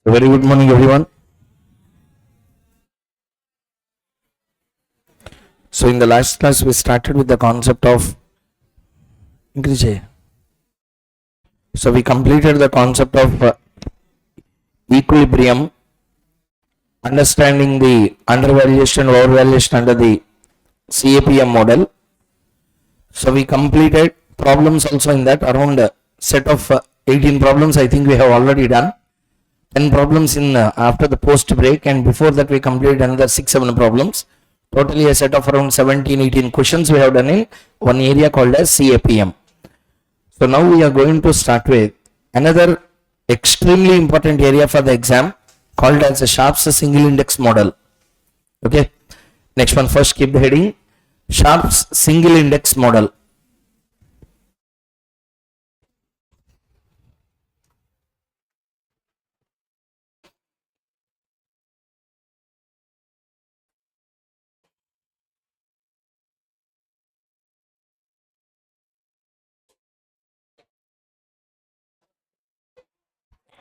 Very good morning, everyone. So, in the last class, we started with the concept of English. So, we completed the concept of equilibrium, understanding the undervaluation, overvaluation under the CAPM model. So, we completed problems also in that around a set of 18 problems. I think we have already done 10 problems in after the post break, and before that we completed another 6-7 problems. Totally a set of around 17-18 questions we have done in one area called as CAPM. So now we are going to start with another extremely important area for the exam called as a Sharpe's single index model. Okay, next one, first keep the heading Sharpe's single index model.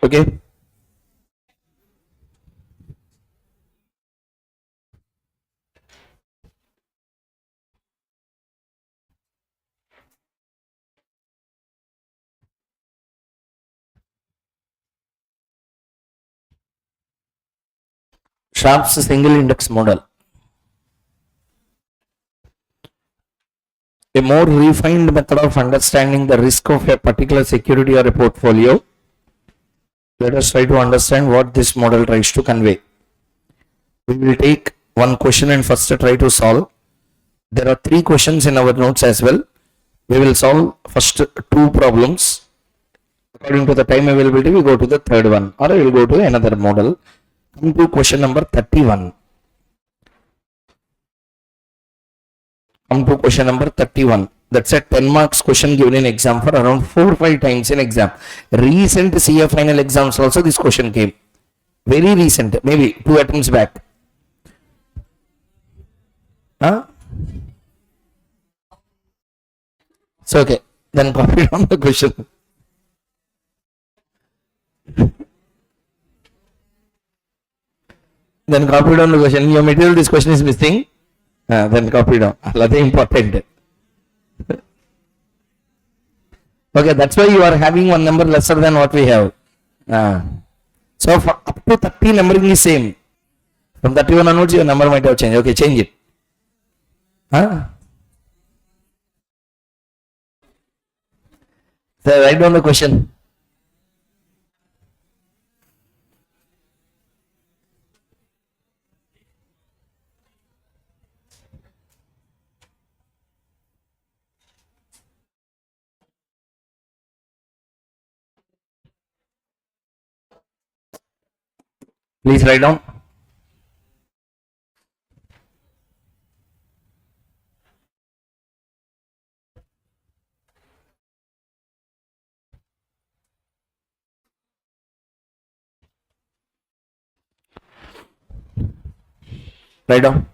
Okay, Sharpe's single index model. A more refined method of understanding the risk of a particular security or a portfolio. Let us try to understand what this model tries to convey. We will take one question and first try to solve. There are 3 questions in our notes as well. We will solve first 2 problems. According to the time availability, we go to the third one, or we will go to another model. Come to question number 31. Come to question number 31. That's a 10 marks question given in exam for around 4-5 times in exam. Recent CA final exams also this question came. Very recent, maybe 2 attempts back. Huh? So okay, then copy down the question. Then copy down the question. Your material, this question is missing. Then copy down. That's important. Okay, that's why you are having one number lesser than what we have. So for up to 30 numbering is same. From 31 onwards your number might have changed. Okay, change it. So write down the question. Please write down. Write down.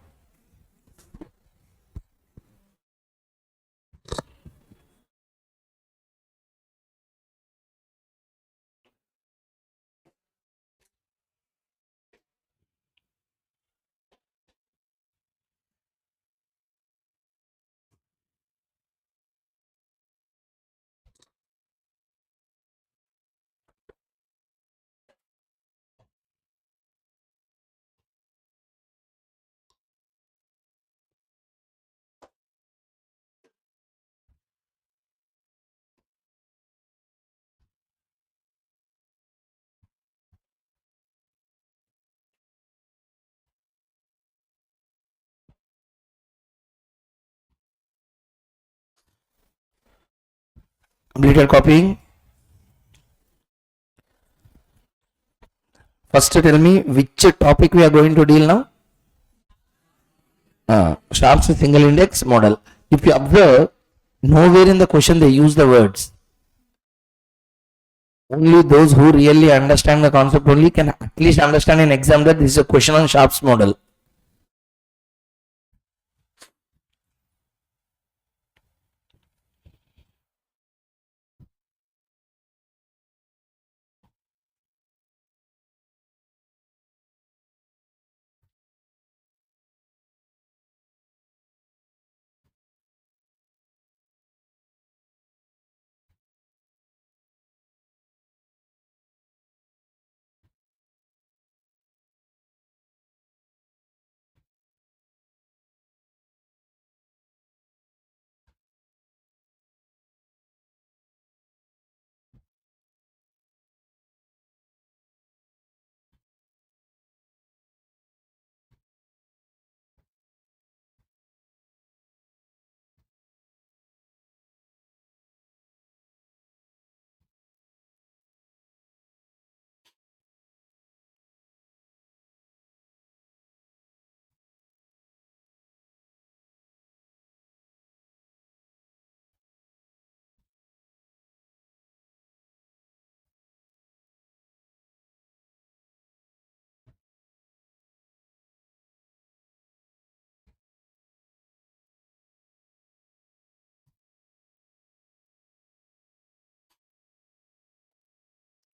Completed copying. First tell me which topic we are going to deal now. Sharpe's single index model. If you observe, nowhere in the question they use the words. Only those who really understand the concept only can at least understand in exam that this is a question on Sharpe's model.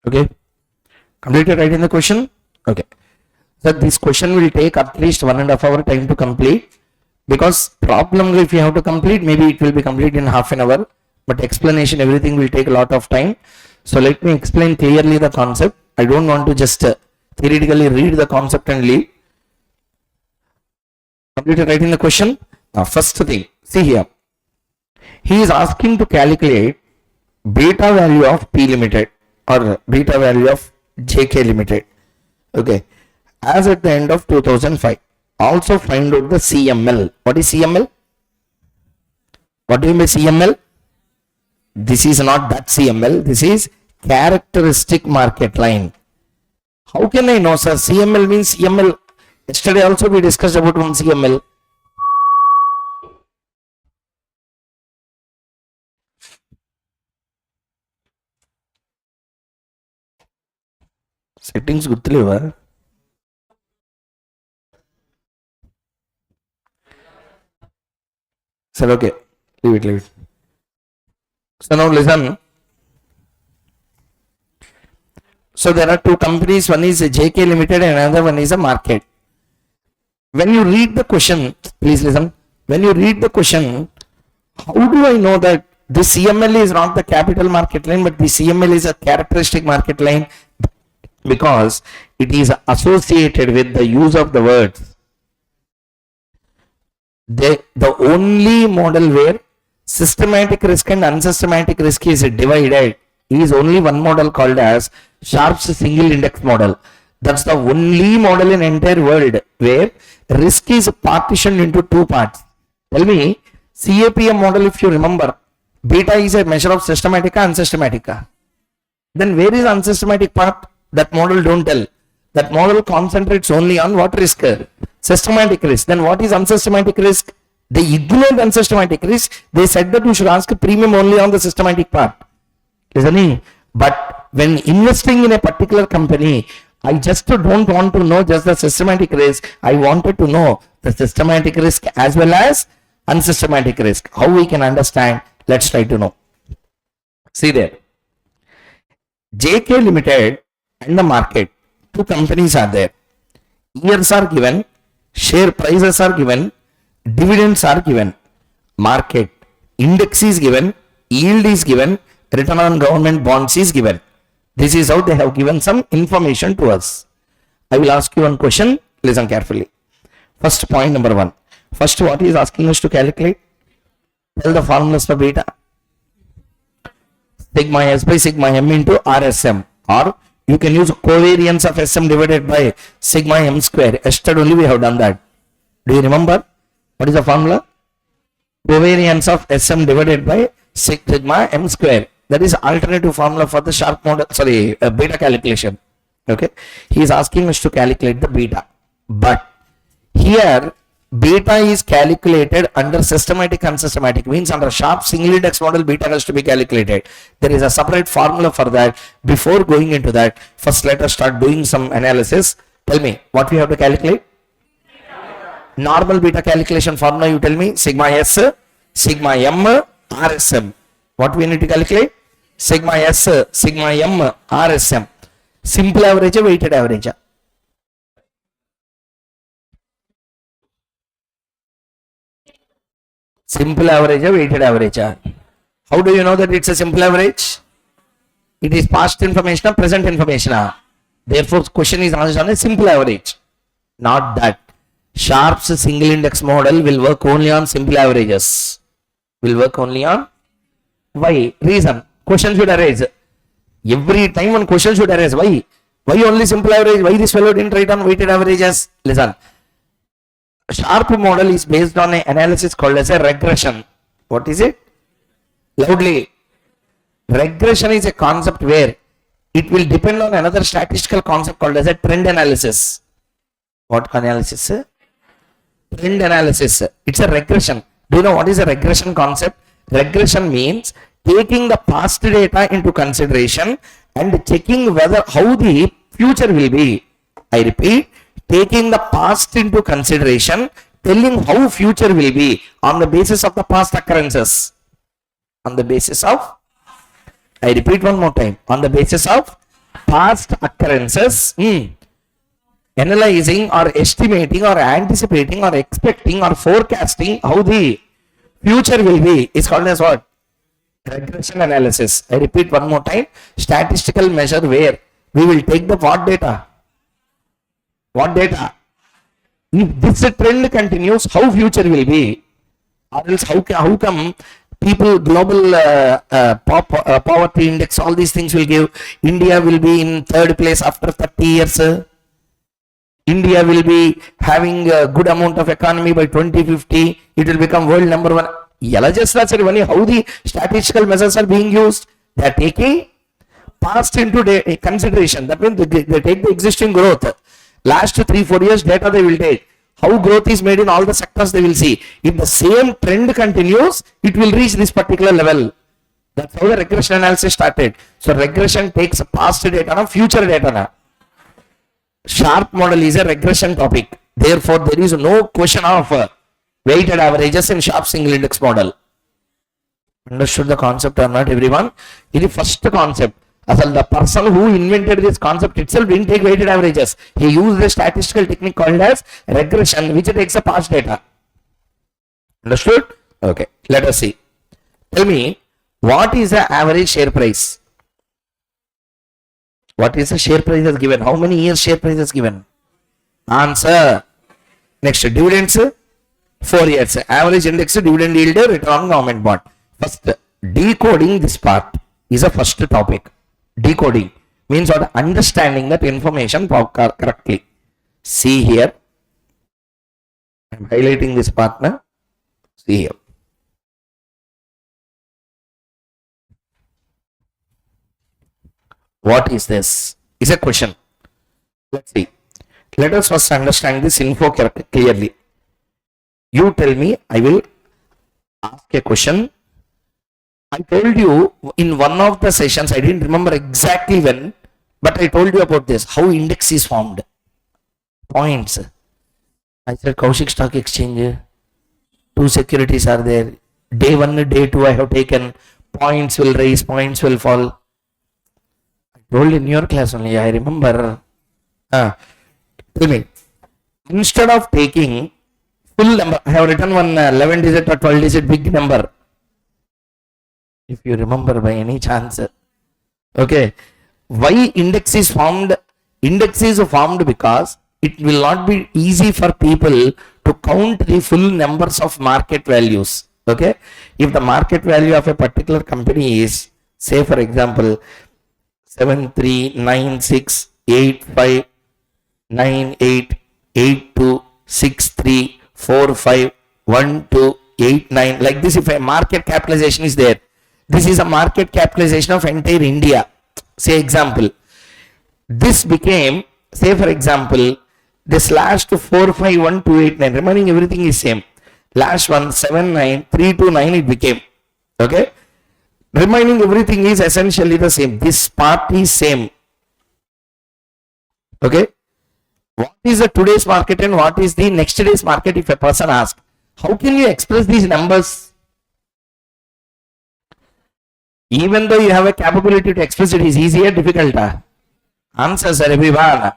Okay, completed writing the question. Okay, so this question will take at least 1.5 hour time to complete, because problem if you have to complete, maybe it will be complete in half an hour, but explanation everything will take a lot of time. So let me explain clearly the concept. I don't want to just theoretically read the concept and leave. Completed writing the question. Now first thing, see here, he is asking to calculate beta value of P limited or beta value of JK limited. Okay, as at the end of 2005. Also find out the CML. What is CML? What do you mean CML? This is not that CML. This is characteristic market line. How can I know, sir? CML means CML. Yesterday also we discussed about one CML. Settings guttuleva. Sir, okay. Leave it. So now listen. So there are two companies. One is JK Limited and another one is a market. When you read the question, please listen. When you read the question, how do I know that this CML is not the capital market line, but the CML is a characteristic market line? Because it is associated with the use of the words. The only model where systematic risk and unsystematic risk is divided is only one model called as Sharpe's single index model. That's the only model in entire world where risk is partitioned into two parts. Tell me, CAPM model, if you remember, beta is a measure of systematic and unsystematic. Then where is unsystematic part? That model don't tell. That model concentrates only on what risk? Systematic risk. Then what is unsystematic risk? They ignored unsystematic risk. They said that you should ask a premium only on the systematic part. Listening? But when investing in a particular company, I just don't want to know just the systematic risk. I wanted to know the systematic risk as well as unsystematic risk. How we can understand? Let's try to know. See there. JK Limited and the market, two companies are there. Years are given, share prices are given, dividends are given. Market index is given, yield is given, return on government bonds is given. This is how they have given some information to us. I will ask you one question. Listen carefully. First point number one. First, what is asking us to calculate? Tell the formulas for beta. Sigma S by sigma M into RSM, or you can use covariance of SM divided by sigma M square. Yesterday only we have done that. Do you remember? What is the formula? Covariance of SM divided by sigma M square. That is alternative formula for the Sharpe model, beta calculation. Okay. He is asking us to calculate the beta. But here, beta is calculated under systematic and unsystematic, means under Sharpe single index model, beta has to be calculated. There is a separate formula for that. Before going into that, first let us start doing some analysis. Tell me, what we have to calculate? Normal beta calculation formula, you tell me. Sigma S, sigma M, RSM. What we need to calculate? Sigma S, sigma M, RSM. Simple average, weighted average. Simple average, weighted average. How do you know that it's a simple average? It is past information or present information. Therefore, question is answered on a simple average. Not that. Sharpe's single index model will work only on simple averages. Will work only on. Why? Reason. Question should arise. Every time one question should arise. Why? Why only simple average? Why this fellow didn't write on weighted averages? Listen. Sharpe model is based on an analysis called as a regression. What is it? Loudly. Regression is a concept where it will depend on another statistical concept called as a trend analysis. What analysis? Trend analysis. It's a regression. Do you know what is a regression concept? Regression means taking the past data into consideration and checking whether how the future will be. I repeat, taking the past into consideration, telling how future will be on the basis of the past occurrences. On the basis of, I repeat one more time, on the basis of past occurrences, analyzing or estimating or anticipating or expecting or forecasting how the future will be is called as what? Regression analysis. I repeat one more time. Statistical measure where we will take the what data? What data? If this trend continues, how future will be? Or else how come people, global poverty index, all these things will give, India will be in third place after 30 years. India will be having a good amount of economy by 2050. It will become world number one. Just how the statistical measures are being used. They are taking past into consideration. That means they take the existing growth. Last 3-4 years data they will take. How growth is made in all the sectors they will see. If the same trend continues, it will reach this particular level. That's how the regression analysis started. So regression takes past data and future data. Sharpe model is a regression topic. Therefore, there is no question of weighted averages in Sharpe single index model. Understood the concept or not, everyone? This is the first concept. The person who invented this concept itself didn't take weighted averages. He used a statistical technique called as regression, which takes a past data. Understood? Okay. Let us see. Tell me, what is the average share price? What is the share price is given? How many years share price is given? Answer. Next, dividends, 4 years. Average index, dividend yield, return on government bond. First, decoding this part is a first topic. Decoding means what? Understanding that information correctly. See here. I am highlighting this part now. See here. What is this? Is a question. Let's see. Let us first understand this info clearly. You tell me, I will ask a question. I told you in one of the sessions, I didn't remember exactly when, but I told you about this, how index is formed. Points. I said Koushik Stock Exchange, 2 securities are there. Day 1, day 2 I have taken, points will rise, points will fall. I told in your class only, I remember. Tell me, instead of taking full number, I have written one 11 digit or 12 digit big number. If you remember by any chance. Okay. Why index is formed? Index is formed because it will not be easy for people to count the full numbers of market values. Okay. If the market value of a particular company is, say for example, 739685988263451289, like this. If a market capitalization is there, this is a market capitalization of entire India. Say example, this became, say for example, this last 451289, remaining everything is same. Last one 79329 it became. Okay, remaining everything is essentially the same. This part is same. Okay, what is the today's market and what is the next day's market? If a person asks, how can you express these numbers? Even though you have a capability to express it, is easier, difficult? Answer, sir, everyone.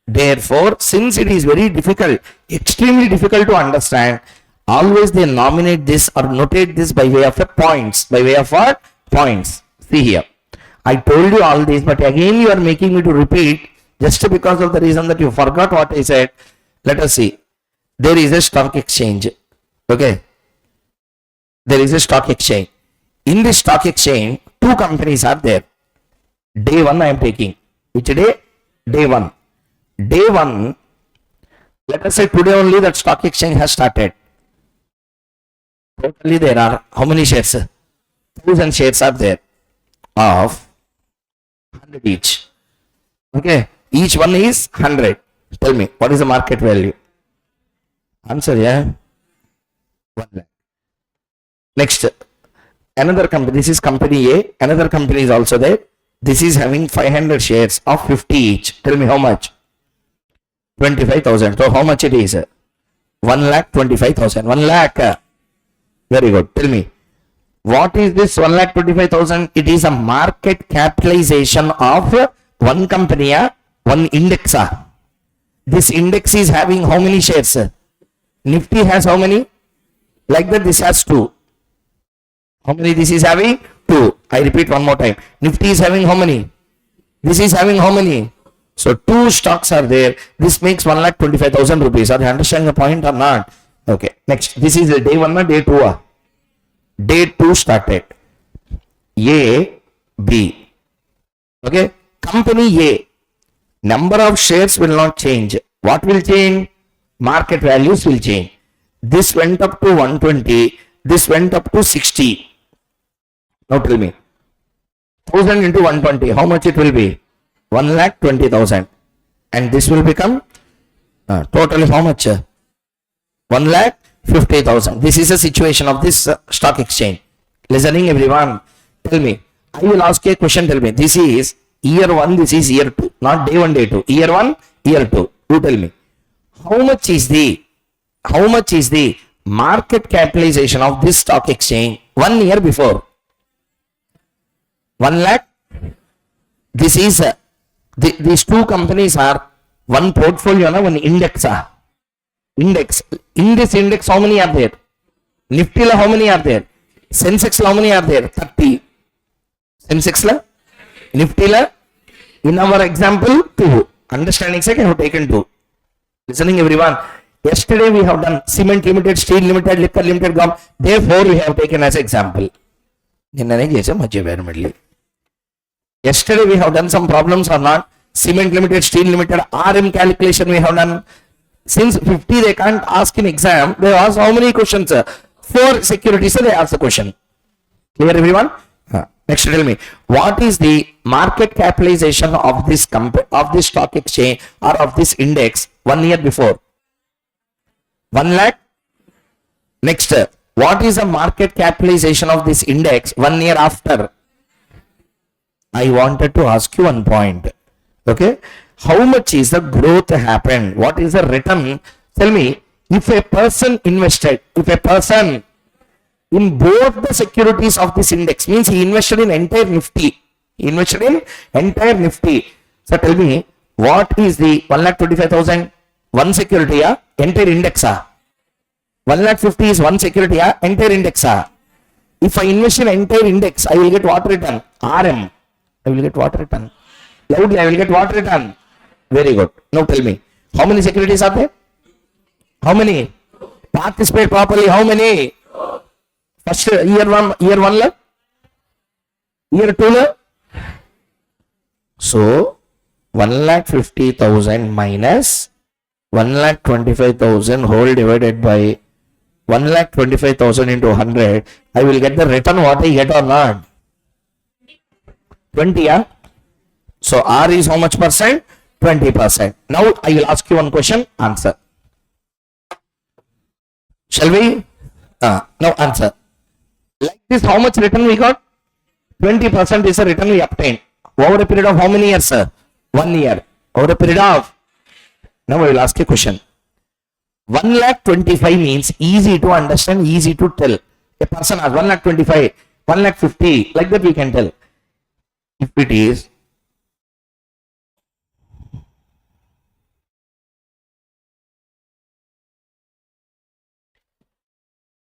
Therefore, since it is very difficult, extremely difficult to understand, always they nominate this or notate this by way of a points. By way of what? Points. See here. I told you all this, but again you are making me to repeat just because of the reason that you forgot what I said. Let us see. There is a stock exchange. Okay. There is a stock exchange. In this stock exchange, 2 companies are there. Day 1 I am taking. Which day? Day 1. Day 1, let us say today only that stock exchange has started. Totally there are how many shares? 1000 shares are there of 100 each. Okay. Each one is 100. Tell me, what is the market value? Answer, yeah? 1 lakh. Next. Another company, this is company A, another company is also there. This is having 500 shares of 50 each. Tell me how much? 25,000. So how much it is? 1,25,000. 1 lakh. Very good. Tell me, what is this 1,25,000? It is a market capitalization of one company, one index. This index is having how many shares? Nifty has how many? Like that, this has 2. How many this is having? 2. I repeat one more time. Nifty is having how many? This is having how many? So 2 stocks are there. This makes 1,25,000 rupees. Are you understanding the point or not? Okay. Next, this is day 1 or day 2? Day 2 started. A, B. Okay. Company A. Number of shares will not change. What will change? Market values will change. This went up to 120. This went up to 60. Now tell me. 1000 into 120. How much it will be? 1,20,000. And this will become totally how much? 1,50,000. This is the situation of this stock exchange. Listening everyone. Tell me. I will ask you a question. Tell me. This is year 1. This is year 2. Not day 1, day 2. Year 1, year 2. You tell me. How much is the market capitalization of this stock exchange 1 year before? 1 lakh. This is these 2 companies are one portfolio, one index. Index. In this index, how many are there? Nifty la how many are there? Sensex la how many are there? 30. Sensex la, Nifty la. In our example, 2. Understanding sake I have taken 2. Listening everyone. Yesterday we have done cement limited, steel limited, liquor limited, gum. Therefore we have taken as example. Yesterday we have done some problems or not. Cement limited, steel limited, RM calculation we have done. Since 50 they can't ask in exam, they ask how many questions? 4 securities, so they ask the question. Clear everyone? Next, tell me, what is the market capitalization of this stock exchange or of this index 1 year before? 1 lakh. Next, what is the market capitalization of this index 1 year after? I wanted to ask you one point. Okay, how much is the growth happened? What is the return? Tell me, if a person invested, in both the securities of this index, means he invested in entire Nifty. So tell me, what is the 1,25,000? One security, entire index. 1,50,000 is one security, entire index. If I invest in entire index, I will get what return? RM. I will get what return? Loudly, I will get what return? Very good. Now tell me, how many securities are there? How many? Participate properly. How many? First year 1 la? Year 2 la? So 1,50,000 minus 1,25,000 whole divided by 1,25,000 into 100. I will get the return what I get or not? 20. So R is how much percent? 20%. Now I will ask you one question. Answer. Shall we? Now answer. Like this, how much return we got? 20% is the return we obtained. Over a period of how many years, sir? 1 year. Over a period of. Now I will ask you a question. 1,25,000 means easy to understand, easy to tell. A person has 1,25,000, 1,50,000, like that we can tell. If it is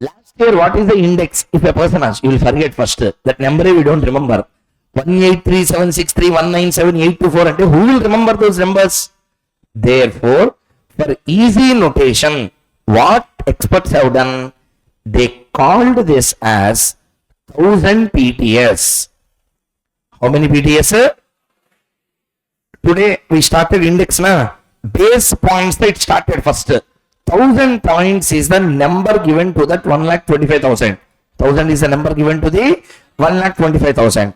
last year, what is the index? If a person asks, you will forget first. That number we don't remember. 1,83,763,197,824. And who will remember those numbers? Therefore, for easy notation, what experts have done, they called this as 1000 PTS. How many PTS? Today we started index na. Base points that it started first. 1000 points is the number given to that 1,25,000. 1000 is the number given to the 1,25,000.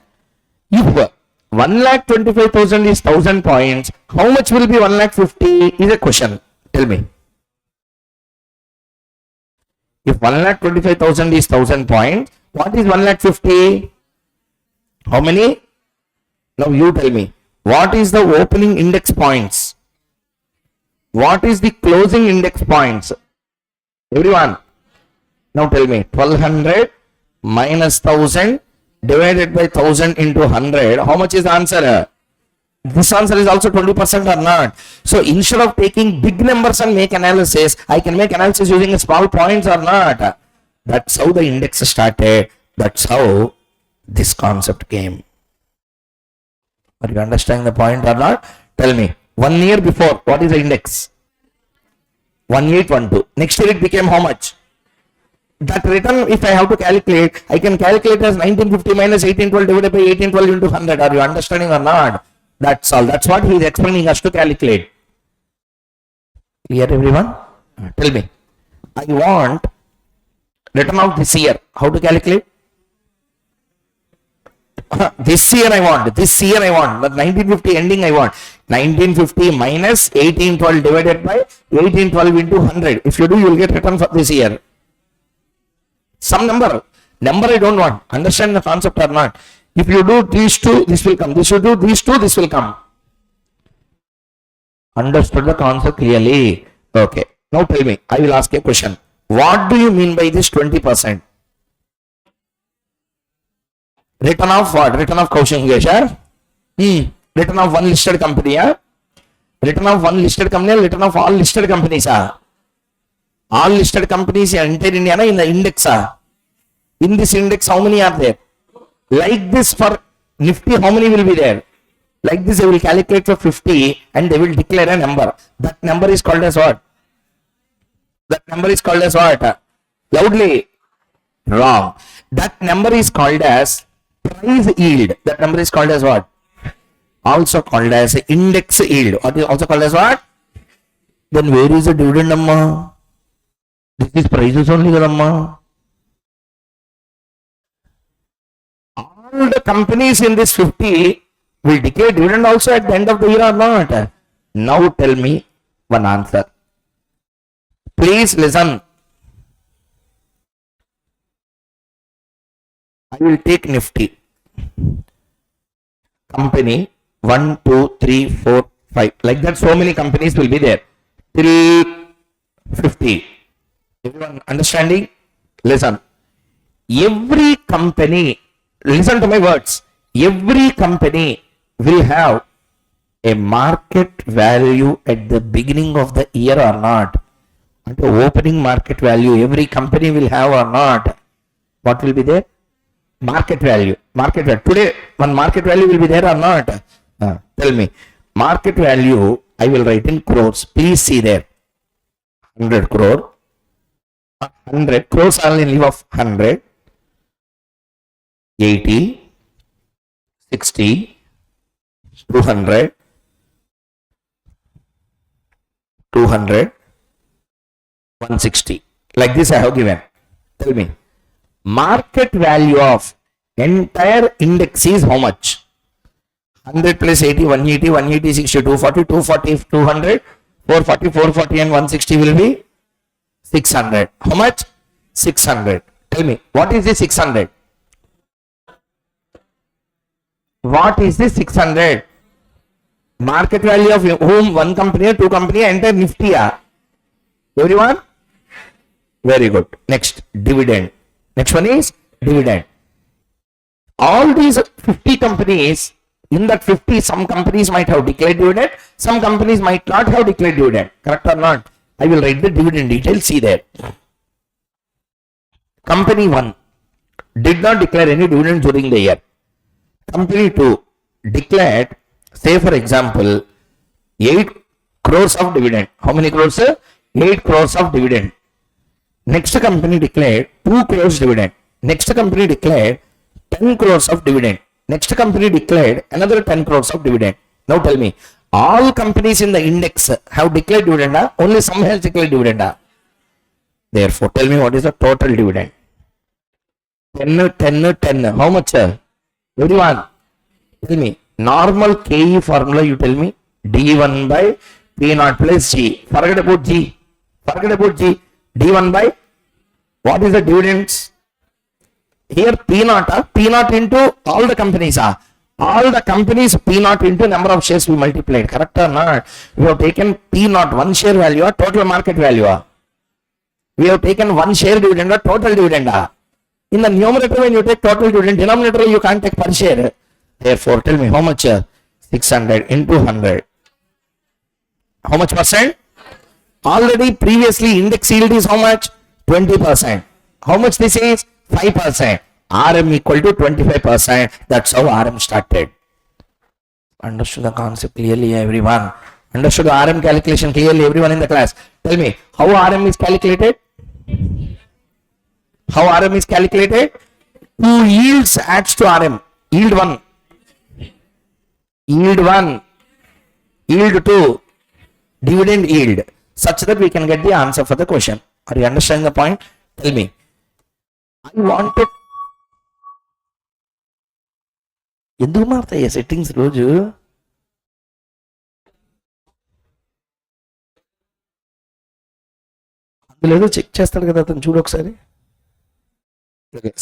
If 1,25,000 is 1000 points, how much will be 1,50,000 is a question. Tell me. If 1,25,000 is 1000 points, what is 1,50,000? How many? Now you tell me. What is the opening index points? What is the closing index points? Everyone. Now tell me. 1200 minus 1000 divided by 1000 into 100. How much is the answer? This answer is also 20% or not. So instead of taking big numbers and make analysis, I can make analysis using small points or not. That's how the index started. That's how this concept came. Are you understanding the point or not? Tell me. 1 year before, what is the index? 1812. Next year it became how much? That return, if I have to calculate, I can calculate as 1950 minus 1812 divided by 1812 into 100. Are you understanding or not? That's all. That's what he is explaining us to calculate. Clear, everyone? Tell me. I want return of this year. How to calculate? This year I want. But 1950 ending I want. 1950 minus 1812 divided by 1812 into 100. If you do, you will get return for this year. Some number I don't want. Understand the concept or not? If you do these two, this will come. If you do these two, this will come. Understood the concept clearly? Okay. Now tell me, I will ask you a question. What do you mean by this 20%? Return of what? Return of Koushik Mukhesh? Return of one listed company? Return of one listed company? Return of all listed companies? All listed companies enter in the index. In this index, how many are there? Like this for Nifty, how many will be there? Like this, they will calculate for 50 and they will declare a number. That number is called as what? Loudly. Wrong. That number is called as price yield. That number is called as what? Also called as index yield. Or also called as what? Then where is the dividend, amma? This is prices only, amma. All the companies in this 50 will declare dividend also at the end of the year or not? Now tell me one answer. Please listen. I will take Nifty. Company 1, 2, 3, 4, 5. Like that, so many companies will be there. Till 50. Everyone understanding? Listen. Every company, listen to my words. Every company will have a market value at the beginning of the year or not. At the opening market value, every company will have or not. What will be there? Market value. Today, one market value will be there or not? Tell me. Market value, I will write in crores. Please see there. 100 crore. 100 crores only in lieu of 100. 80. 60. 200. 200. 160. Like this I have given. Tell me. Market value of entire index is how much? 100 plus 80, 180, 180, 60, 240, 240, 200, 440, 440 and 160 will be 600. How much? 600. Tell me, what is the 600? What is the 600? Market value of whom? One company or two company, entire Nifty. Everyone? Very good. Next, dividend. Next one is dividend. All these 50 companies, in that 50, some companies might have declared dividend, some companies might not have declared dividend. Correct or not? I will write the dividend details. See there. Company 1 did not declare any dividend during the year. Company 2 declared, say for example, 8 crores of dividend. How many crores? 8 crores of dividend. Next company declared 2 crores dividend. Next company declared 10 crores of dividend. Next company declared another 10 crores of dividend. Now tell me, all companies in the index have declared dividend, only some have declared dividend. Therefore, tell me what is the total dividend? 10. How much? Everyone, tell me. Normal KE formula, you tell me. D1 by P0 plus G. Forget about G. D1 by, what is the dividends? Here P0 into all the companies. All the companies P0 into number of shares we multiplied. Correct or not? We have taken P0, one share value, total market value. We have taken one share dividend, total dividend. In the numerator, when you take total dividend, denominator you can't take per share. Therefore, tell me how much? 600 into 100. How much percent? Already previously index yield is how much? 20%. How much this is? 5%. RM equal to 25%. That's how RM started. Understood the concept clearly, everyone? Understood the RM calculation clearly, everyone in the class? Tell me, how RM is calculated? How RM is calculated? Two yields adds to RM. Yield 1. Yield 1. Yield 2. Dividend yield. Such that we can get the answer for the question. Are you understanding the point? Tell me. I want to... ఎందుకు మారుతాయి settings రోజు? అందులో ఏదో check చేస్తాడు కదా అతను, చూడు ఒకసారి.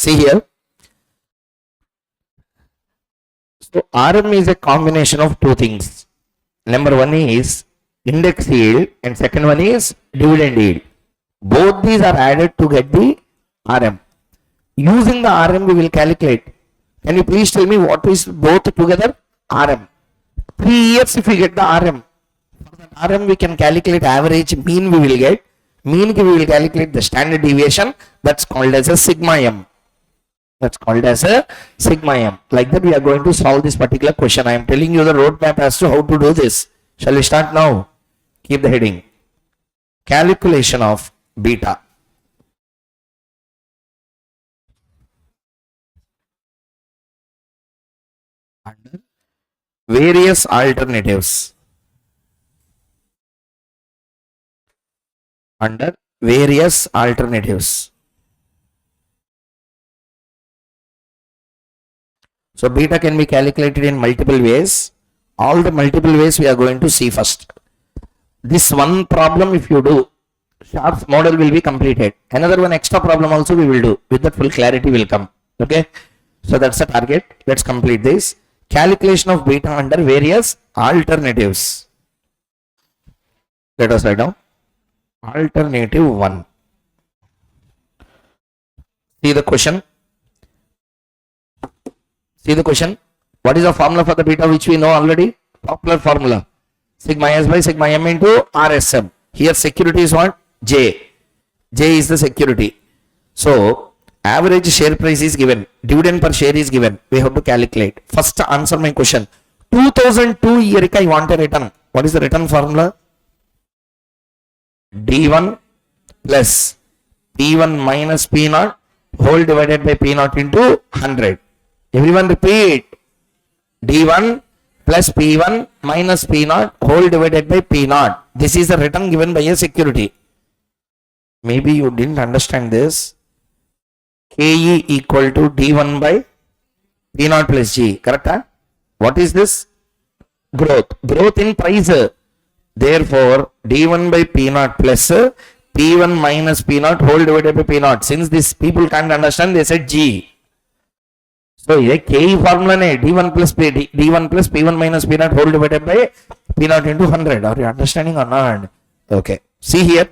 See here. So RM is a combination of two things. Number one is index yield and second one is dividend yield. Both these are added to get the RM. Using the RM we will calculate. Can you please tell me what is both together? RM. 3 years if we get the RM. For that RM we can calculate average mean we will get. Mean we will calculate the standard deviation. That's called as a sigma m. That's called as a sigma m. Like that we are going to solve this particular question. I am telling you the roadmap as to how to do this. Shall we start now? Keep the heading. Calculation of beta. Under various alternatives. Under various alternatives. So beta can be calculated in multiple ways. All the multiple ways we are going to see first. This one problem if you do, Sharpe's model will be completed. Another one extra problem also we will do. With that full clarity will come. Okay. So that's the target. Let's complete this. Calculation of beta under various alternatives. Let us write down. Alternative 1. See the question. See the question. What is the formula for the beta which we know already? Popular formula. Sigma S by sigma M into RSM. Here security is what? J. J is the security. So average share price is given. Dividend per share is given. We have to calculate. First answer my question. 2002 year I want a return. What is the return formula? D1 plus P1 minus P0 whole divided by P0 into 100. Everyone repeat. D1 plus P1 minus P0 whole divided by P0. This is the return given by a security. Maybe you didn't understand this. KE equal to D1 by P0 plus G. Correct? Huh? What is this? Growth. Growth in price. Therefore, D1 by P0 plus P1 minus P0 whole divided by P0. Since these people can't understand, they said G. So, ये KE formula ने D1 plus P1 minus P0 whole divided by P0 into 100. Are you understanding or not? Okay. See here.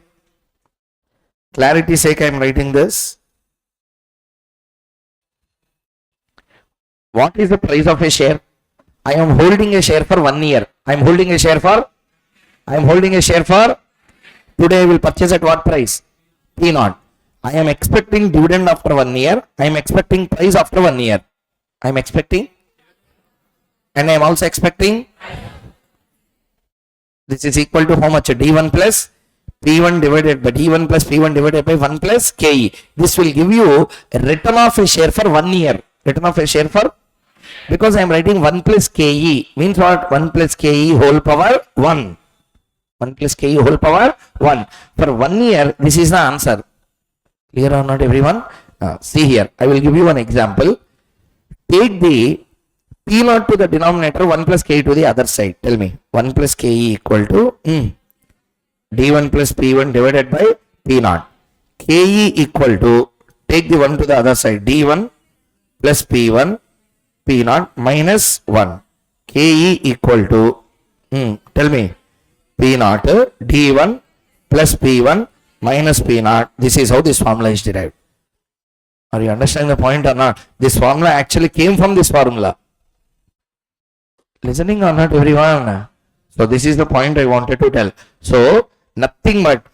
Clarity sake, I am writing this. What is the price of a share? I am holding a share for 1 year. I am holding a share for today I will purchase at what price? P0. I am expecting dividend after 1 year. I am expecting price after 1 year. I am expecting, and I am also expecting this is equal to how much? D1 plus P1 divided by D1 plus P1 divided by 1 plus KE. This will give you a return of a share for 1 year. Return of a share for, because I am writing 1 plus KE means what? 1 plus KE whole power 1. 1 plus KE whole power 1. For 1 year, this is the answer. Clear or not, everyone? See here. I will give you one example. Take the P0 to the denominator, 1 plus KE to the other side. Tell me. 1 plus KE equal to D1 plus P1 divided by P0. KE equal to, take the 1 to the other side. D1 plus P1 P0 minus 1. KE equal to, tell me. P0 D1 plus P1 minus P0. This is how this formula is derived. Are you understanding the point or not? This formula actually came from this formula. Listening or not, everyone? So this is the point I wanted to tell. So nothing but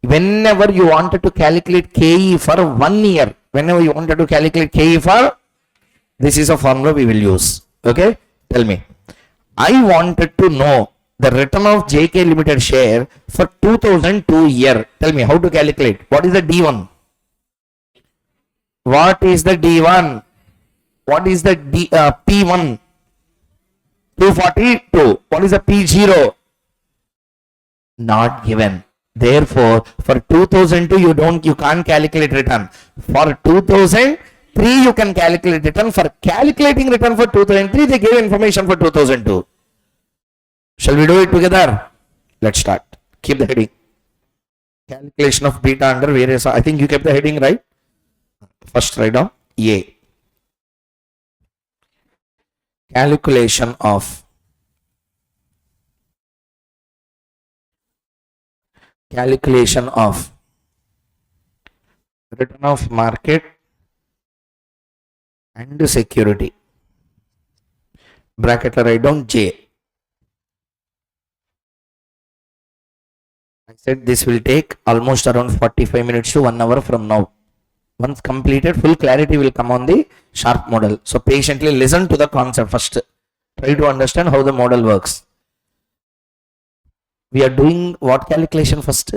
whenever you wanted to calculate KE for 1 year, whenever you wanted to calculate KE for, this is a formula we will use. Okay, tell me. I wanted to know the return of JK Limited share for 2002 year. Tell me how to calculate. What is the D1? What is the D1? What is the P1? 242. What is the P0? Not given. Therefore, for 2002 you can't calculate return. For 2003 you can calculate return. For calculating return for 2003 they gave information for 2002. Shall we do it together? Let's start. Keep the heading. Calculation of beta under various. I think you kept the heading right. First write down A. Calculation of return of market and security. Bracket write down J. I said this will take almost around 45 minutes to 1 hour from now. Once completed, full clarity will come on the Sharpe model. So patiently listen to the concept first. Try to understand how the model works. We are doing what calculation first?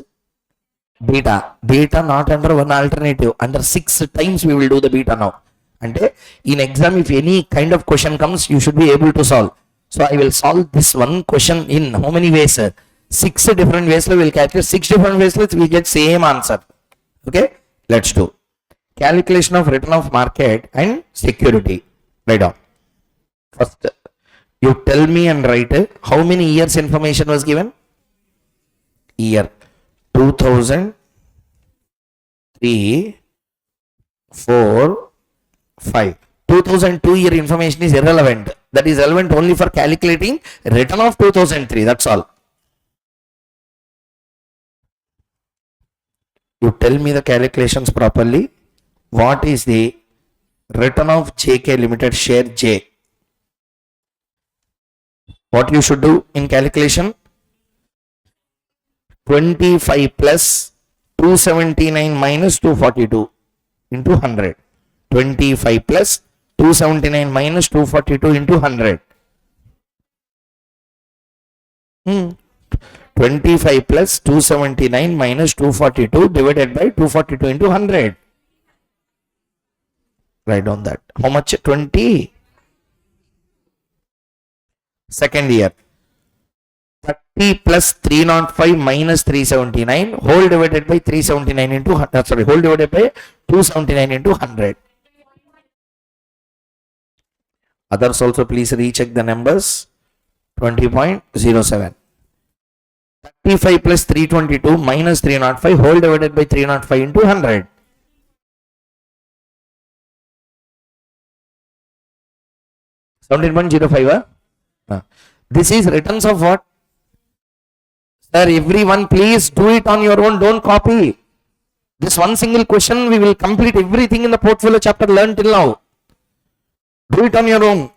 Beta. Beta not under one alternative. Under 6 times we will do the beta now. And in exam, if any kind of question comes, you should be able to solve. So I will solve this one question in how many ways? 6 different ways. We will calculate 6 different ways. We get same answer. Okay. Let's do. Calculation of return of market and security. Write down. First, you tell me and write how many years information was given? Year 2003, 4, 5. 2002 year information is irrelevant. That is relevant only for calculating return of 2003. That's all. You tell me the calculations properly. What is the return of JK Limited share J? What you should do in calculation? 25 plus 279 minus 242 into 100. 25 plus 279 minus 242 into 100. 25 plus 279 minus 242 divided by 242 into 100. Write down that. How much? 20. Second year. 30 plus 305 minus 379 whole divided by 379 into whole divided by 279 into 100. Others also please recheck the numbers. 20.07. 35 plus 322 minus 305 whole divided by 305 into 100. This is returns of what? Sir, everyone please do it on your own. Don't copy. This one single question we will complete everything in the portfolio chapter learned till now. Do it on your own.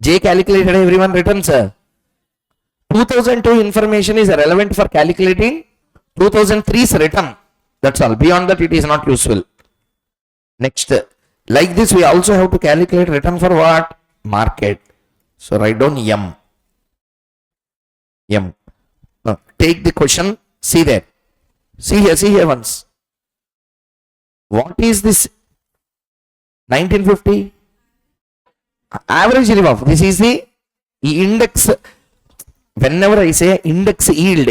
J calculated everyone returns. 2002 information is relevant for calculating 2003's return. That's all. Beyond that it is not useful. Next. Like this we also have to calculate return for what? Market. So write down M. M. Now, take the question. See there. See here once. What is this? 1950? Average relief. This is the index. Whenever I say index yield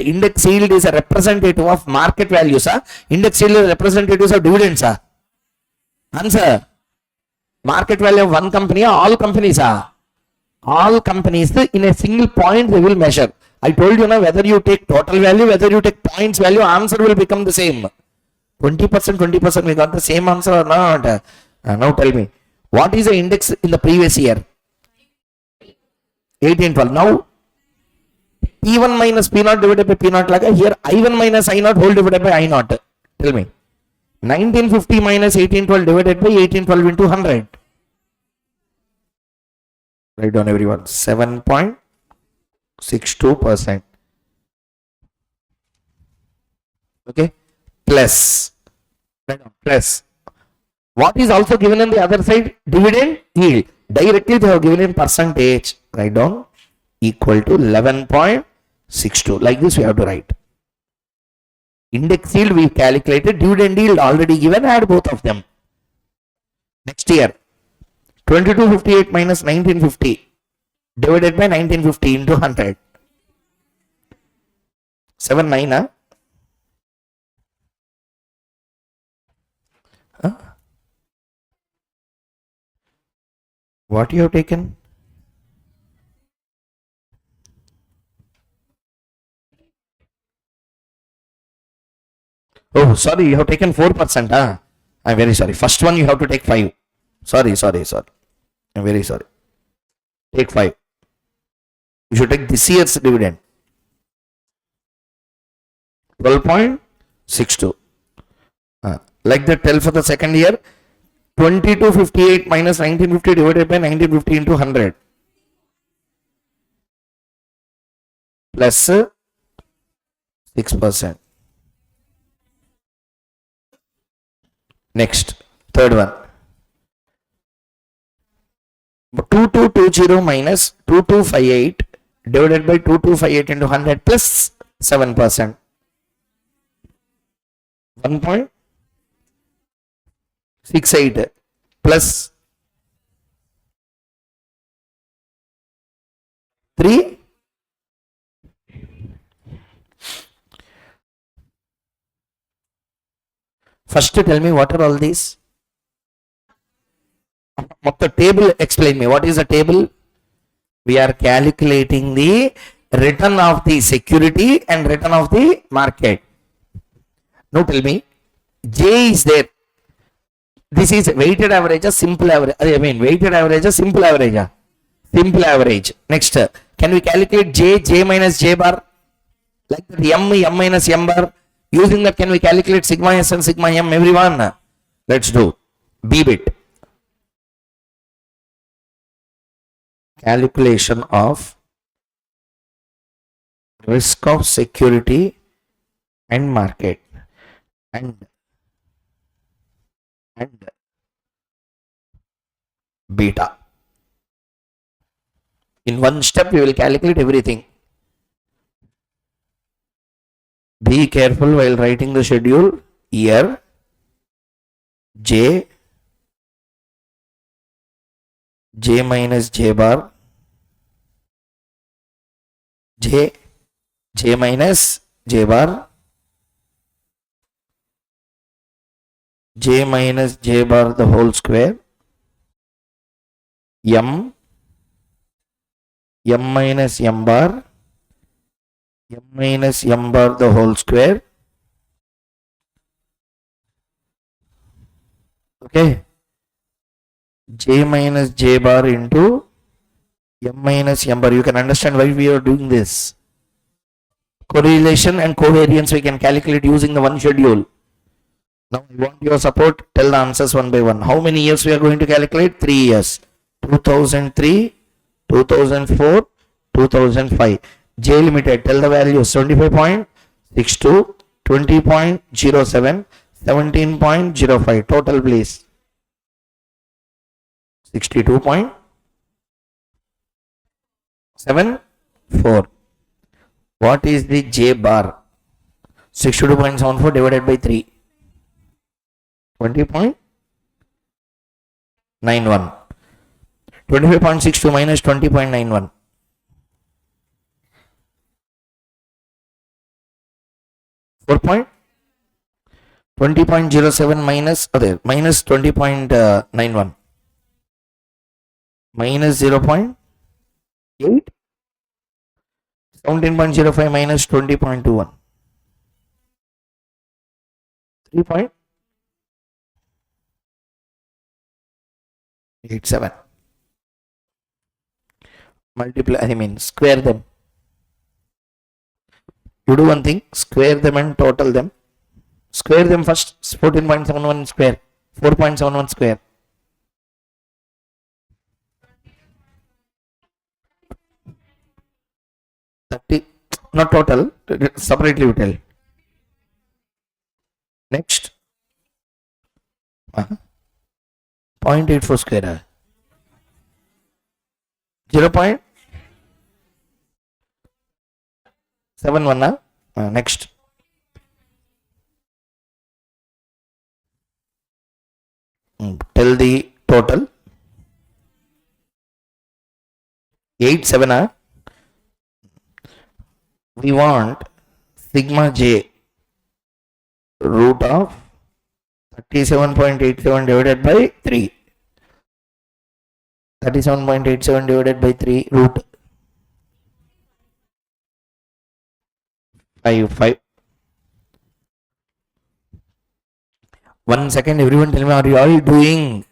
is a representative of market values. Index yield is representatives of dividends. Answer. Market value of one company or all companies? All companies in a single point they will measure. I told you now, whether you take total value, whether you take points value, answer will become the same. 20%, we got the same answer or not? Now tell me, what is the index in the previous year? 1812. Now, P1 minus P0 divided by P0 laga. Here, I1 minus I0 whole divided by I0. Tell me. 1950 minus 1812 divided by 1812 into 100. Write down everyone. 7.5. 0.62%. Okay, plus, plus. What is also given on the other side? Dividend yield. Directly they have given in percentage. Write down equal to 11.62. Like this we have to write. Index yield we calculated. Dividend yield already given. Add both of them. Next year, 2258 minus 1950 divided by 1950 into 100. 79, huh? What you have taken? Oh, sorry, you have taken 4%. Huh? I'm very sorry. First one you have to take 5. Sorry. I'm very sorry. Take 5. You should take this year's dividend. 12.62. Like that, tell for the second year. 2258 minus 1950 divided by 1950 into 100. Plus 6%. Next, third one. 2220 minus 2258 divided by 2258 into 100 plus 7%. 1.68 plus 3. First tell me what are all these? The table, explain me. What is a table? We are calculating the return of the security and return of the market. Now tell me, J is there. This is weighted average, a simple average. Weighted average, a simple average. Simple average. Next, can we calculate J minus J bar? Like the M minus M bar. Using that, can we calculate sigma S and sigma M, everyone? Let's do B bit. Calculation of risk of security and market and beta. In one step, we will calculate everything. Be careful while writing the schedule. Year, J minus J bar, J minus J bar, J minus J bar the whole square, M minus M bar, M minus M bar the whole square. Okay. J minus J bar into M minus M bar. You can understand why we are doing this. Correlation and covariance we can calculate using the one schedule. Now I want your support. Tell the answers one by one. How many years we are going to calculate? 3 years. 2003, 2004, 2005. J limited. Tell the values. 25.62, 20.07, 17.05. Total please. 62.74. What is the J bar? 62.74 divided by 3. 20.91. 25.62 minus 20.91. 20.07 minus minus 20.91. Minus 0.8. 17.05 minus 20.21. 3.87. Multiply, square them. You do one thing, square them and total them. Square them first. 14.71 square, 4.71 square. 30, not total, separately we tell. Next, 0.84 square, 0.71. Next, tell the total. 87. We want sigma j root of 37.87 divided by 3. 37.87 divided by 3 root 5. 1 second, everyone tell me, are you all doing?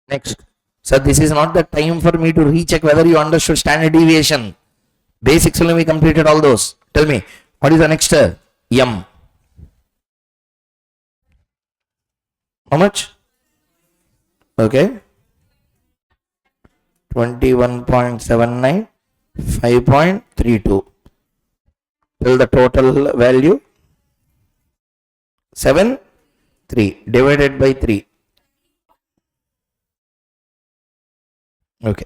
Next. So this is not the time for me to recheck whether you understood standard deviation. Basics only we completed all those. Tell me, what is the next? M. How much? Okay. 21.79, 5.32. Tell the total value. 7, 3 divided by 3. Okay.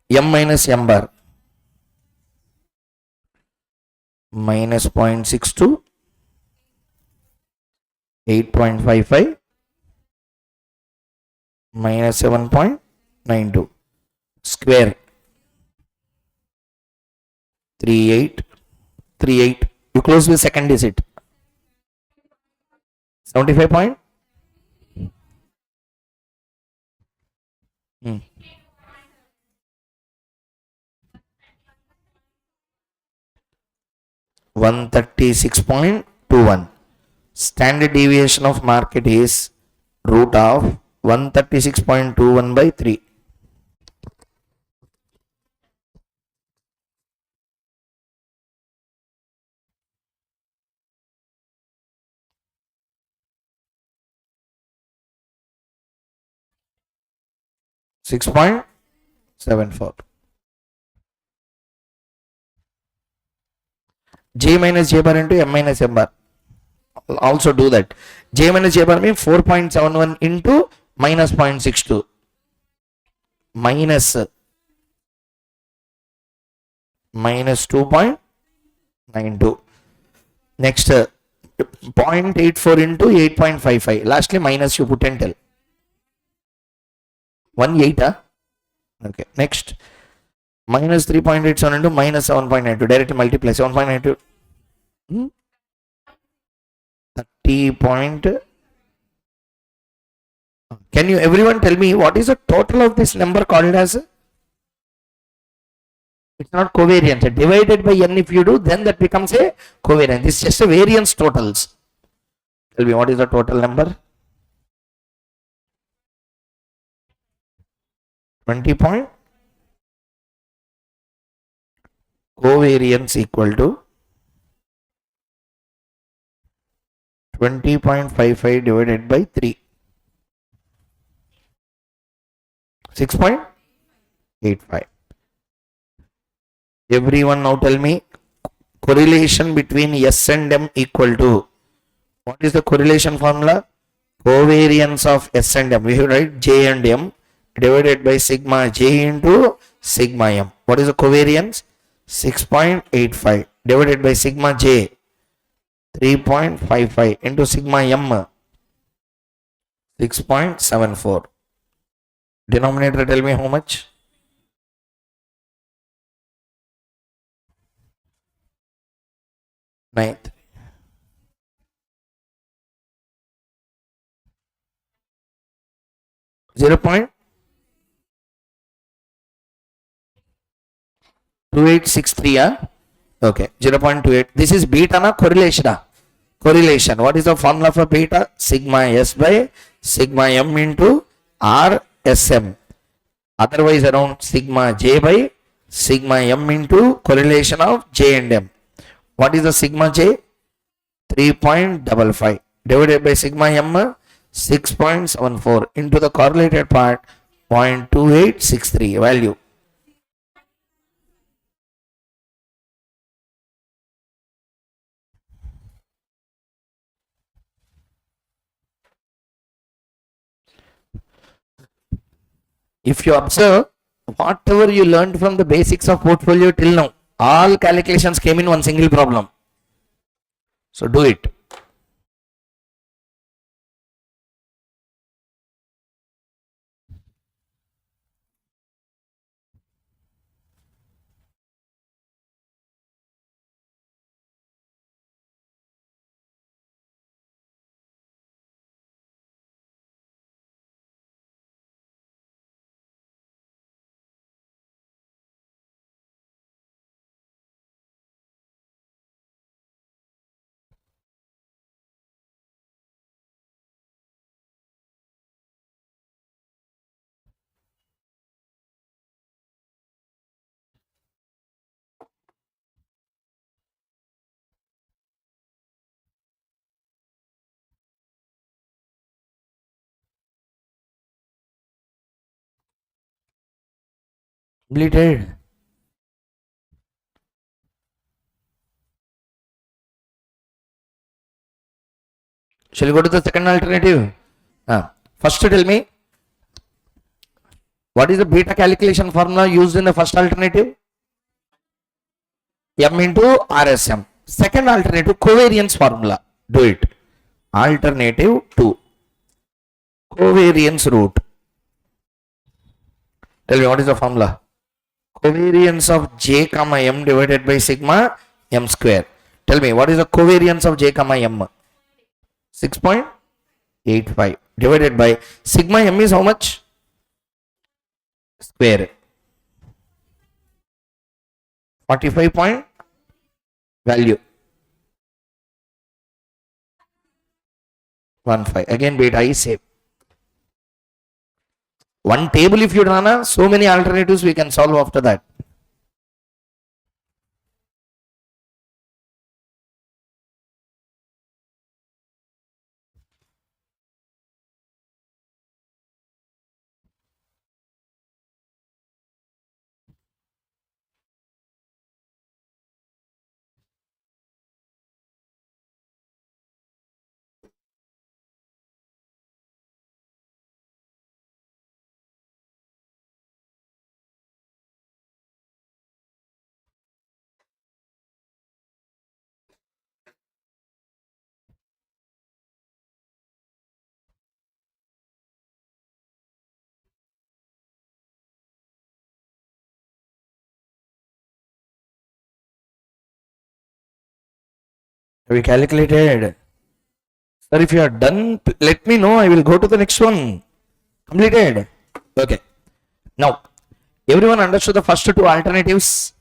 M minus M bar. Minus 0.62, 8.55, minus 7.92. Square. 38. You close with second digit. 75 point. 136.21. Standard deviation of market is root of 136.21 by 3. .74. J minus J bar into M minus M bar. Also do that. J minus J bar means 4.71 into minus 0.62. Minus 2.92. Next, 0.84 into 8.55. Lastly, minus you put and tell. 18. Okay. Next, minus 3.87 into minus 7.92. Directly multiply 7.92. 30 point. Can you everyone tell me what is the total of this number called as? It's not covariance. Divided by n if you do, then that becomes a covariance. This is just a variance totals. Tell me what is the total number? 20 point. Covariance equal to 20.55 divided by 3. 6.85. Everyone now tell me correlation between S and M equal to. What is the correlation formula? Covariance of S and M. We have write J and M divided by sigma J into sigma M. What is the covariance? 6.85 divided by sigma J 3.55 into sigma M 6.74. Denominator, tell me how much? 9. 0.2863. Okay, 0.28. This is beta na correlation. Correlation. What is the formula for beta? Sigma S by sigma M into RSM. Otherwise around sigma J by sigma M into correlation of J and M. What is the sigma J? 3.55 divided by sigma M 6.74 into the correlated part 0.2863 value. If you observe, whatever you learned from the basics of portfolio till now, all calculations came in one single problem. So do it. Completed. Shall we go to the second alternative? First tell me, what is the beta calculation formula used in the first alternative? M into RSM. Second alternative, covariance formula. Do it. Alternative 2. Covariance root. Tell me, what is the formula? Covariance of J comma M divided by sigma M square. Tell me, what is the covariance of J comma M? 6.85 divided by sigma M is how much? Square. 45 point value. 15. Again, beta is same. One table if you run, so many alternatives we can solve after that. Have we calculated? Sir, if you are done, let me know. I will go to the next one. Completed. Okay. Now, everyone understood the first two alternatives?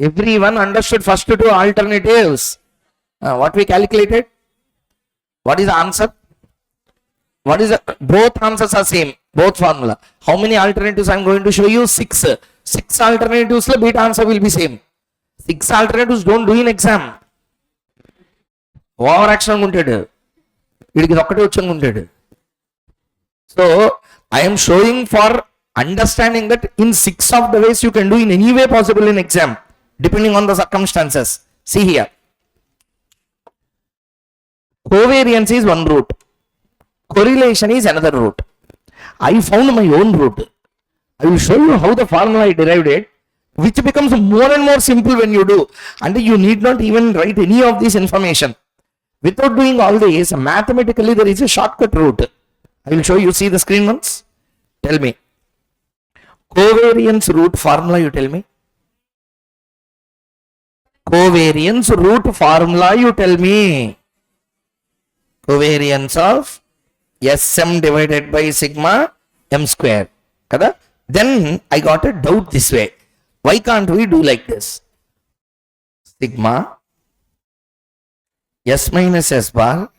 Everyone understood first two alternatives. What we calculated? What is the answer? What is the, both answers are same. Both formula. How many alternatives I am going to show you? 6. 6 alternatives, beta answer will be same. 6 alternatives don't do in exam. Over action ఉంటాడు వీడికి ఒక్కటే వచ్చి ఉంటాడు. So I am showing for understanding that in 6 of the ways you can do in any way possible in exam depending on the circumstances. See here, covariance is one route, correlation is another route. I found my own route. I will show you how the formula I derived it, which becomes more and more simple when you do, and you need not even write any of this information. Without doing all this, mathematically there is a shortcut route. I will show you. See the screen once. Tell me. Covariance root formula, you tell me. Covariance root formula, you tell me. Covariance of SM divided by sigma M square. Kada? Then I got a doubt this way. Why can't we do like this? Sigma S minus S bar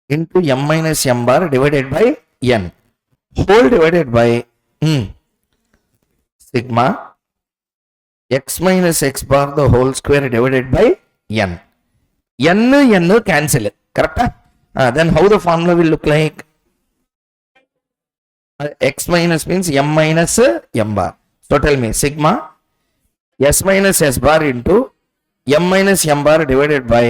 into M minus M bar divided by N whole divided by sigma X minus X bar the whole square divided by N. N cancel. Correct? Then how the formula will look like? X minus means M minus M bar. So tell me, sigma S minus S bar into M minus M bar divided by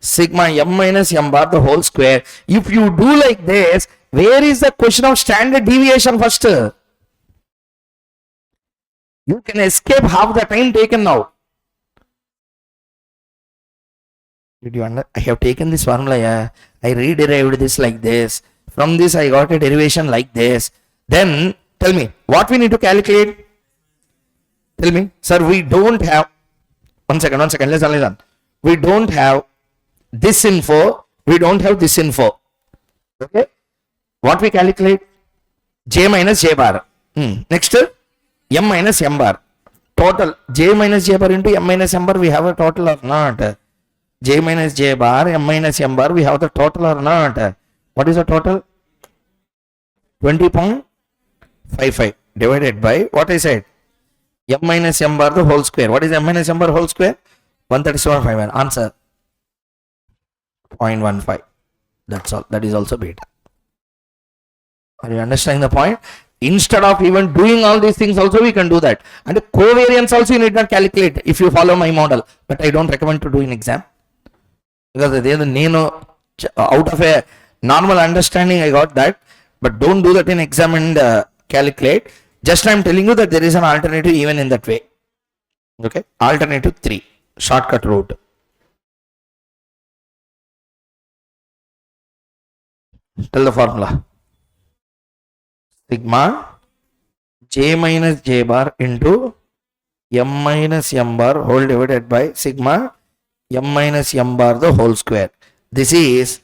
sigma M minus M bar the whole square. If you do like this, where is the question of standard deviation first? You can escape half the time taken now. Did you understand? I have taken this formula, yeah. I re-derived this like this. From this, I got a derivation like this. Then, tell me, what we need to calculate? Tell me, sir, we don't have, one second, listen. We don't have this info, we don't have this info. Okay? What we calculate? J minus J bar. Next, M minus M bar. Total, J minus J bar into M minus M bar, we have a total or not? J minus J bar, M minus M bar, we have the total or not? What is the total? 20.55 divided by, what I said? M minus M bar the whole square. What is M minus M bar whole square? 137.51. Answer 0.15. That's all. That is also beta. Are you understanding the point? Instead of even doing all these things also we can do that. And the covariance also you need not calculate if you follow my model. But I don't recommend to do in exam. Because they out of a normal understanding I got that. But don't do that in exam and calculate. Just I am telling you that there is an alternative even in that way. Okay. Alternative 3. Shortcut route. Tell the formula. Sigma J minus J bar into M minus M bar whole divided by sigma M minus M bar the whole square. This is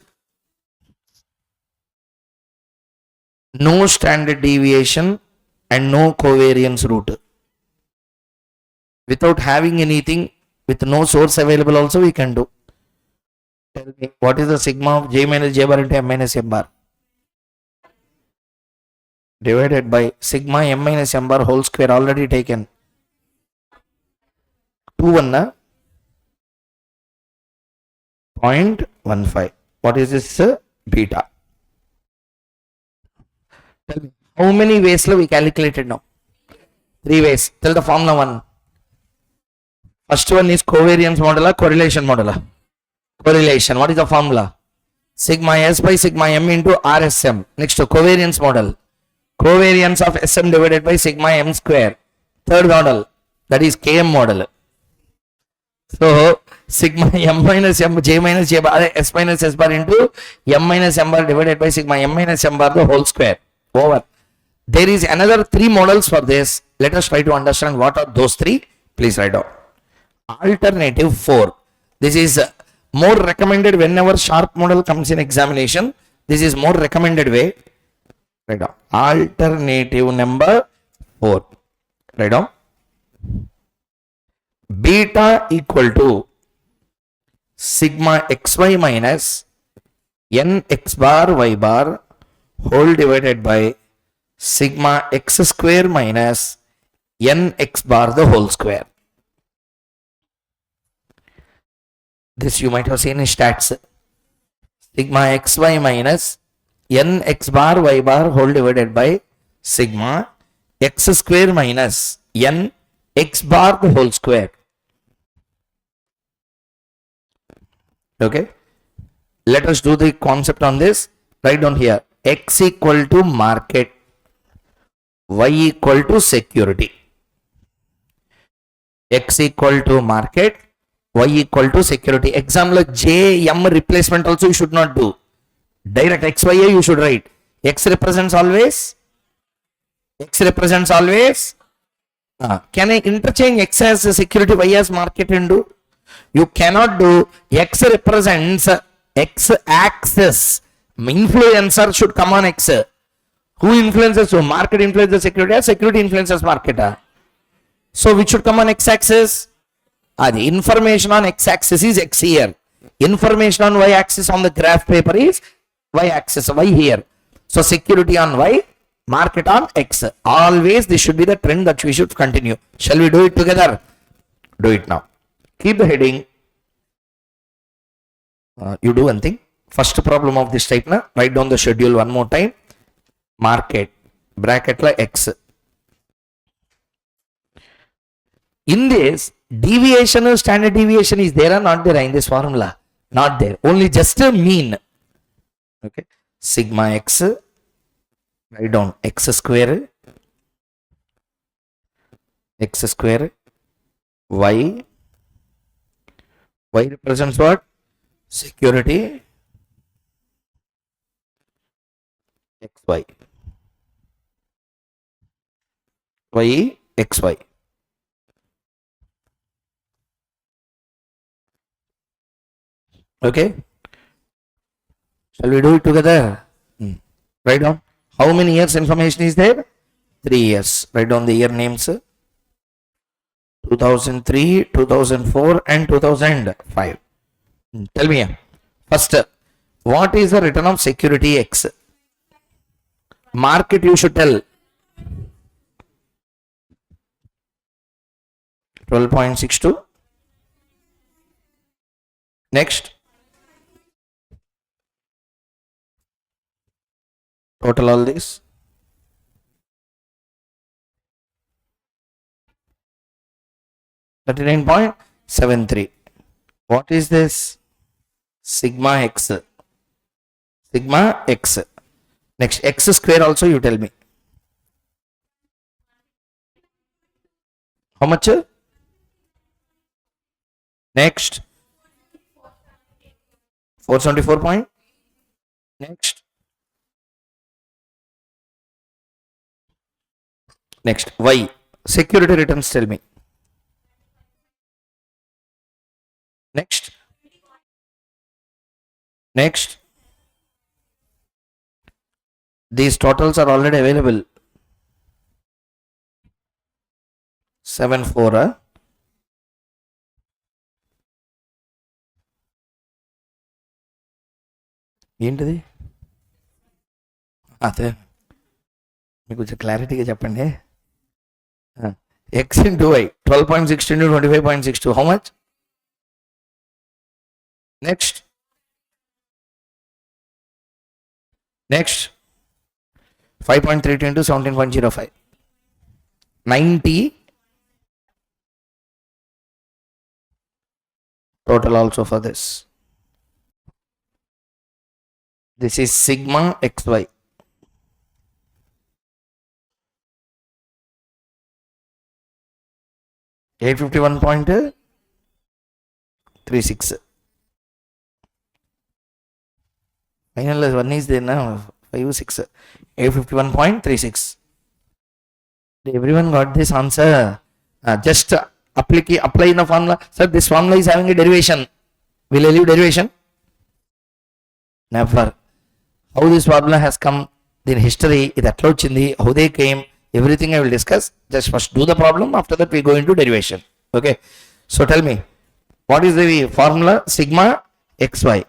no standard deviation and no covariance route. Without having anything, with no source available also we can do. Tell me, what is the sigma of J minus J bar into M minus M bar? Divided by sigma M minus M bar whole square already taken. 2 0.15. What is this? Beta. Tell me, how many ways we calculated now? 3 ways. Tell the formula 1. First one is covariance model or correlation model. Correlation. What is the formula? Sigma S by sigma M into RSM. Next to covariance model. Covariance of SM divided by sigma M square. Third model. That is KM model. So sigma M minus M J minus J bar S minus S bar into M minus M bar divided by sigma M minus M bar the whole square. Over. There is another 3 models for this. Let us try to understand what are those 3. Please write down. Alternative 4. This is more recommended whenever Sharpe model comes in examination. This is more recommended way. Write down. Alternative number 4. Write down. Beta equal to sigma xy minus nx bar y bar whole divided by sigma x square minus nx bar the whole square. This you might have seen in stats. Sigma xy minus nx bar y bar whole divided by sigma x square minus n x bar the whole square. Okay. Let us do the concept on this. Write down here. X equal to market. Y equal to security. X equal to market. Y equal to security. Example J M replacement also you should not do. Direct XYA you should write. X represents always. X represents always. Can I interchange X as security, Y as market and do? You cannot do. X represents X axis. Influencer should come on X. Who influences who? Market influences security or security influences market? So which should come on X axis? The information on X axis is X here. Information on Y axis on the graph paper is Y axis, Y here. So security on Y, market on X. Always this should be the trend that we should continue. Shall we do it together? Do it now. Keep the heading. You do one thing. First problem of this type na, write down the schedule one more time. Market bracket like X. In this, deviation or standard deviation is there or not there in this formula? Not there. Only just a mean. Okay. Sigma X. Write down X square. x square y. Y represents what? Security xy. Y xy. Okay. Shall we do it together? Write down. How many years information is there? 3 years. Write down the year names. 2003, 2004 and 2005. Tell me. First, what is the return of security X? Market you should tell. 12.62. Next. Total all this. 39.73. What is this? Sigma X. Sigma X. Next, X square also you tell me. How much? Next. 474 point. Next. Next, Y. Security returns tell me. Next. Next. These totals are already available. 74. ఏంటిది? అదే మీకు కొంచెం క్లారిటీగా చెప్పండి. X into Y. 12.62 into 25.62. How much? Next. Next. 5.32 into 17.05. 90. Total also for this. This is sigma xy. $851.36. Final one is there now. 56. 851.36. Everyone got this answer. Just apply in the formula. Sir, this formula is having a derivation. Will I leave derivation? Never. How this formula has come, the history, how they came, everything I will discuss. Just first do the problem. After that we go into derivation. Okay. So tell me, what is the formula? Sigma xy.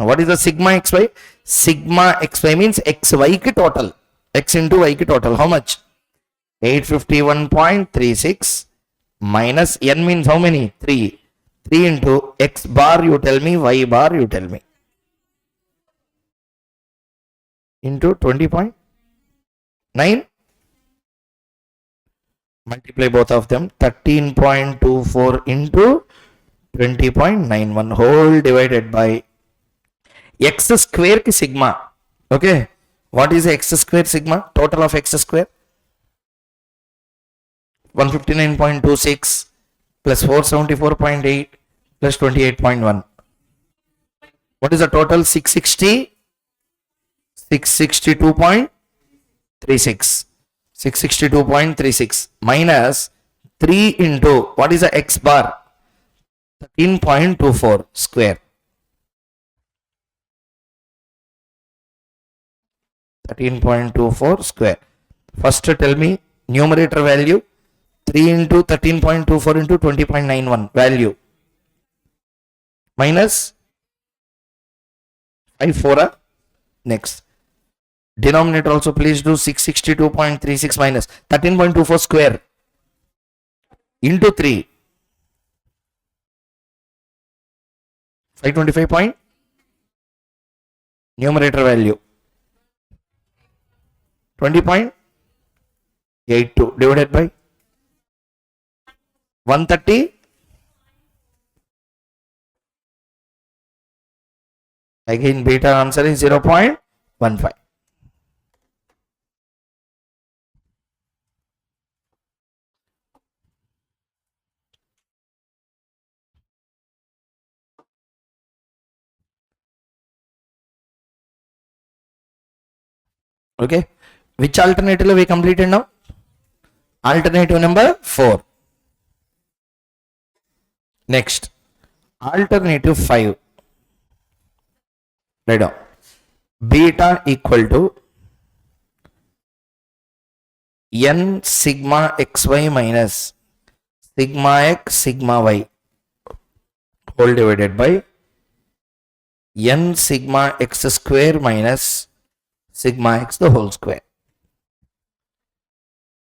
What is the sigma xy? Sigma xy means xy ki total. X into y ki total. How much? 851.36 minus n means how many? 3. 3 into x bar you tell me, y bar you tell me. Into 20.9. Multiply both of them. 13.24 into 20.91 whole divided by x square ki sigma. Okay. What is x square sigma? Total of x square. 159.26 plus 474.8 plus 28.1. What is the total? 662.36. 662.36 minus 3 into what is the x bar? 13.24 square. 13.24 square. First tell me numerator value. 3 into 13.24 into 20.91 value. Minus 54. Next. Denominator also please do 662.36 minus 13.24 square into 3. 525 point. Numerator value. 20.82 divided by 130. Again beta answer is 0.15. Okay, which alternative we completed now? Alternative number 4. Next, alternative 5. Write down. Beta equal to n sigma xy minus sigma x sigma y whole divided by n sigma x square minus sigma x the whole square.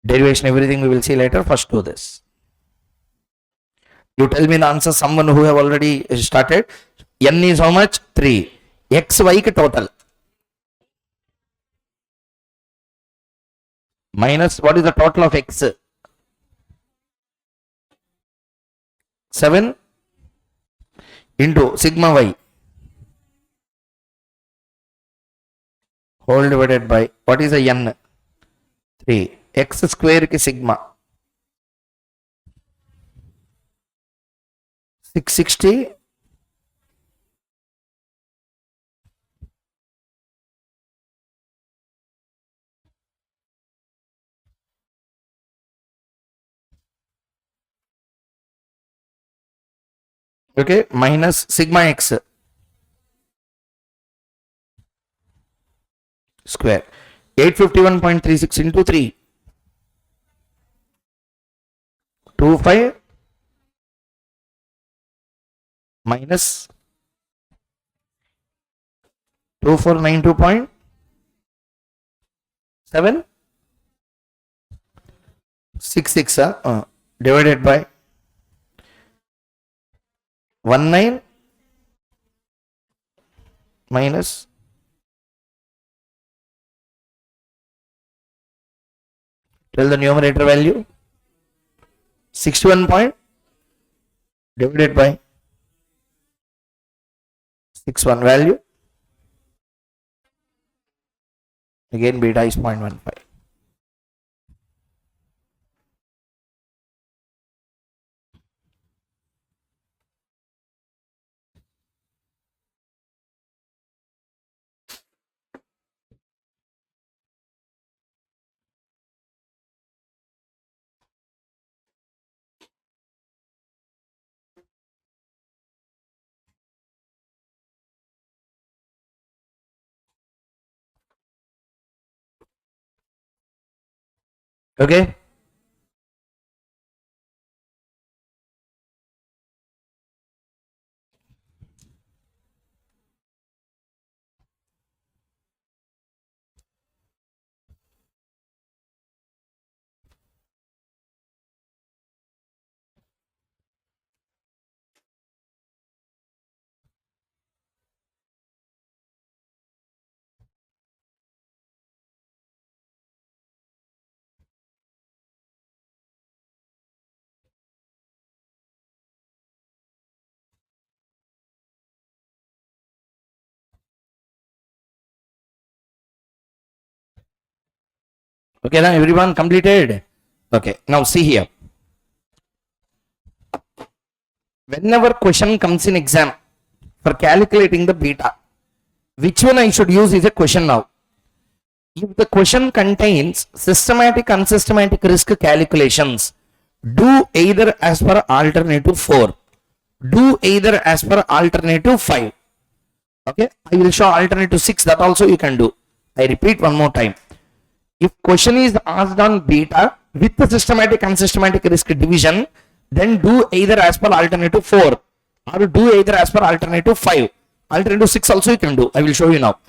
Derivation, everything we will see later. First do this. You tell me the answer, someone who have already started. N is how much? 3. X, y ke total. Minus, what is the total of x? 7 into sigma y whole divided by, what is the n? 3. X square ki sigma 660 okay minus sigma x square 851.36 into 3 25 minus 2492.7 66 divided by 19 minus tell the numerator value 61 point divided by 61 value, again beta is 0.15. Okay, okay, now everyone completed. Okay, now see here. Whenever question comes in exam for calculating the beta, which one I should use is a question now. If the question contains systematic unsystematic risk calculations, do either as per alternative 4, do either as per alternative 5. Okay, I will show alternative 6, that also you can do. I repeat one more time. If question is asked on beta with the systematic unsystematic risk division, then do either as per alternative 4 or do either as per alternative 5. Alternative 6 also you can do. I will show you now.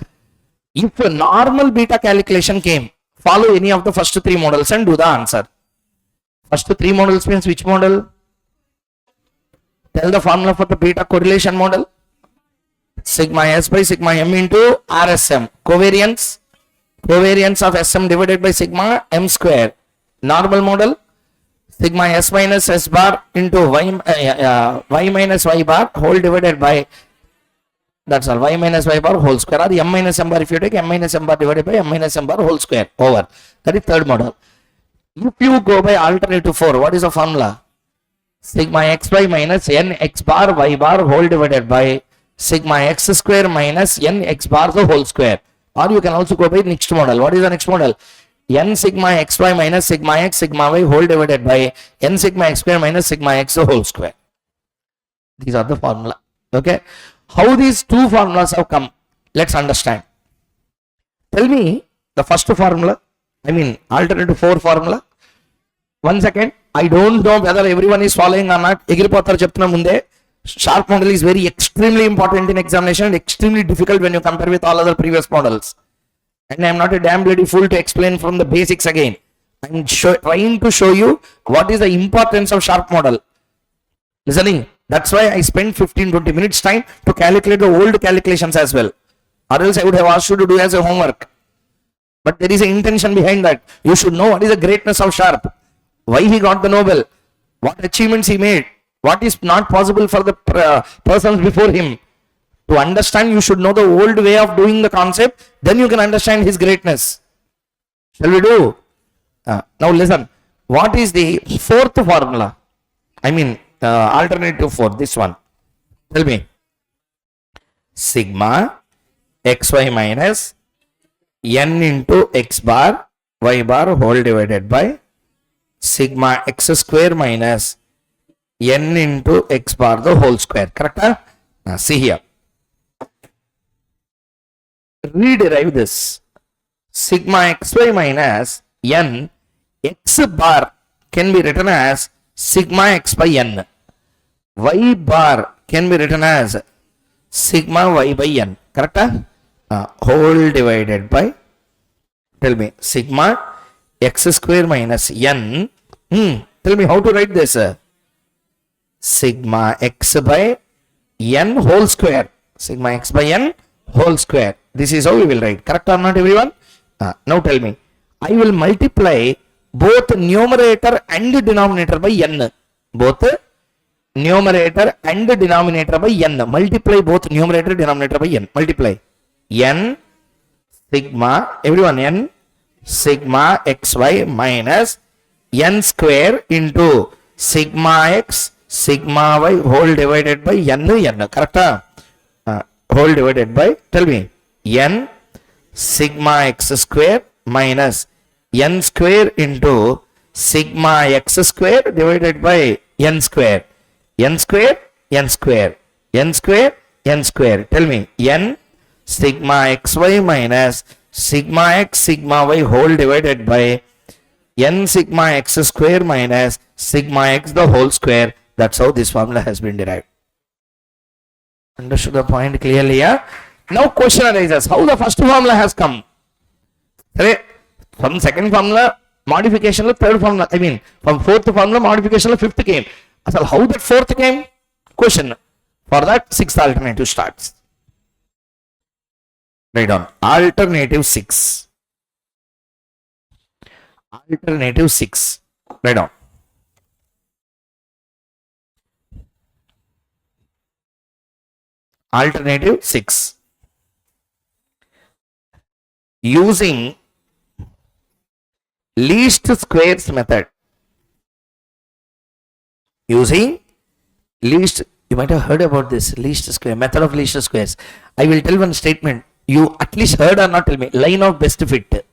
If a normal beta calculation came, follow any of the first 3 models and do the answer. First 3 models means which model? Tell the formula for the beta correlation model. Sigma S by sigma M into RSM. Covariance of SM divided by sigma M square. Normal model. Sigma S minus S bar into Y minus Y bar whole divided by, that's all, Y minus Y bar whole square, or M minus M bar, if you take M minus M bar divided by M minus M bar whole square over. That is third model. If you go by alternative 4, what is the formula? Sigma xy minus n x bar y bar whole divided by sigma x square minus n x bar the whole square or you can also go by next model. What is the next model? N sigma xy minus sigma x sigma y whole divided by n sigma x square minus sigma x whole square. These are the formula. Okay. How these two formulas have come? Let's understand. Tell me the first formula. I mean alternative 4 formula. 1 second. I don't know whether everyone is following or not. Egiripotaru cheptuna munde. Sharpe model is very extremely important in examination and extremely difficult when you compare with all other previous models. And I am not a damn bloody fool to explain from the basics again. I am trying to show you what is the importance of Sharpe model. Listening. That's why I spent 15-20 minutes time to calculate the old calculations as well. Or else I would have asked you to do as a homework. But there is an intention behind that. You should know what is the greatness of Sharpe. Why he got the Nobel. What achievements he made. What is not possible for the persons before him. To understand, you should know the old way of doing the concept. Then you can understand his greatness. Shall we do? Now listen. What is the fourth formula? I mean, alternative 4. This one. Tell me. Sigma xy minus n into x bar y bar whole divided by sigma x square minus n into x bar the whole square. Correct? See here. Rederive this. Sigma xy minus n x bar can be written as sigma x by n. Y bar can be written as sigma y by n. Correct? Whole divided by, tell me, sigma x square minus n. Tell me how to write this. Sigma x by n whole square. Sigma x by n whole square. This is how we will write. Correct or not, everyone? Now tell me. I will multiply both numerator and denominator by n. Both numerator and denominator by n. Multiply both numerator and denominator by n. Multiply. N sigma, everyone, n sigma xy minus n square into sigma x sigma y whole divided by n. Correct? Whole divided by, tell me, n sigma x square minus n square into sigma x square divided by n square. N square, n square, n square, n square. Tell me, n sigma xy minus sigma x sigma y whole divided by n sigma x square minus sigma x the whole square. That's how this formula has been derived. Understood the point clearly? Yeah? Now question arises. How the first formula has come? From second formula modification, third formula, I mean from fourth formula modification, fifth came. So how that fourth came? Question. For that, sixth alternative starts. Write down. Alternative 6. Alternative 6. Write down. Alternative 6. Using least squares method. Using least, you might have heard about this least square, method of least squares. I will tell one statement. You at least heard or not, tell me. Line of best fit.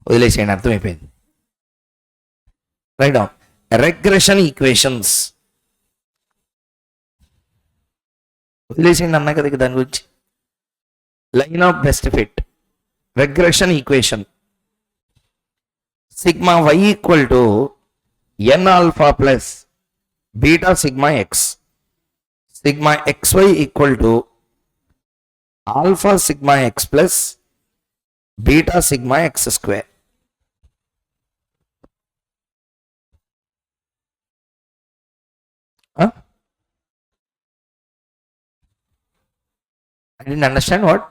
Write down. Regression equations. Line of best fit. Regression equation. Sigma y equal to n alpha plus beta sigma x. Sigma xy equal to alpha sigma x plus beta sigma x square. Huh? I didn't understand what?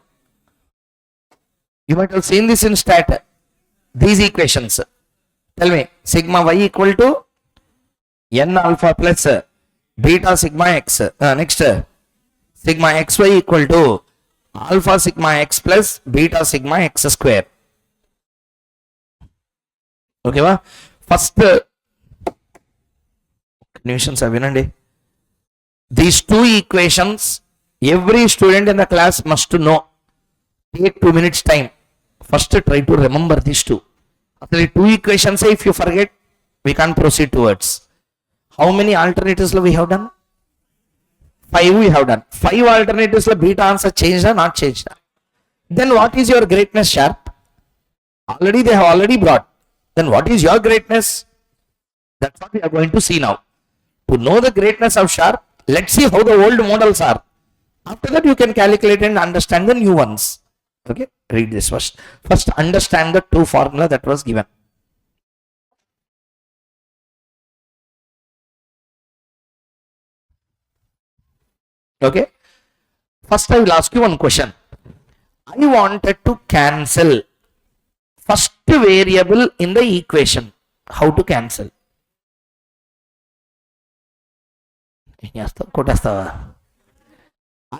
You might have seen this in stat. These equations. Tell me, sigma y equal to n alpha plus beta sigma x. Next, sigma xy equal to alpha sigma x plus beta sigma x square. Okay, va? First, these two equations every student in the class must know. Take 2 minutes time. First try to remember these two. After 2 equations, if you forget, we can't proceed towards. How many alternatives we have done? 5 we have done. 5 alternatives beta answer changed or not changed? Then what is your greatness, Sharpe? Already they have already brought. Then what is your greatness? That's what we are going to see now. To know the greatness of Sharpe, let's see how the old models are. After that you can calculate and understand the new ones. Okay, read this first. First understand the two formula that was given. Okay, first I will ask you one question. I wanted to cancel first variable in the equation. How to cancel?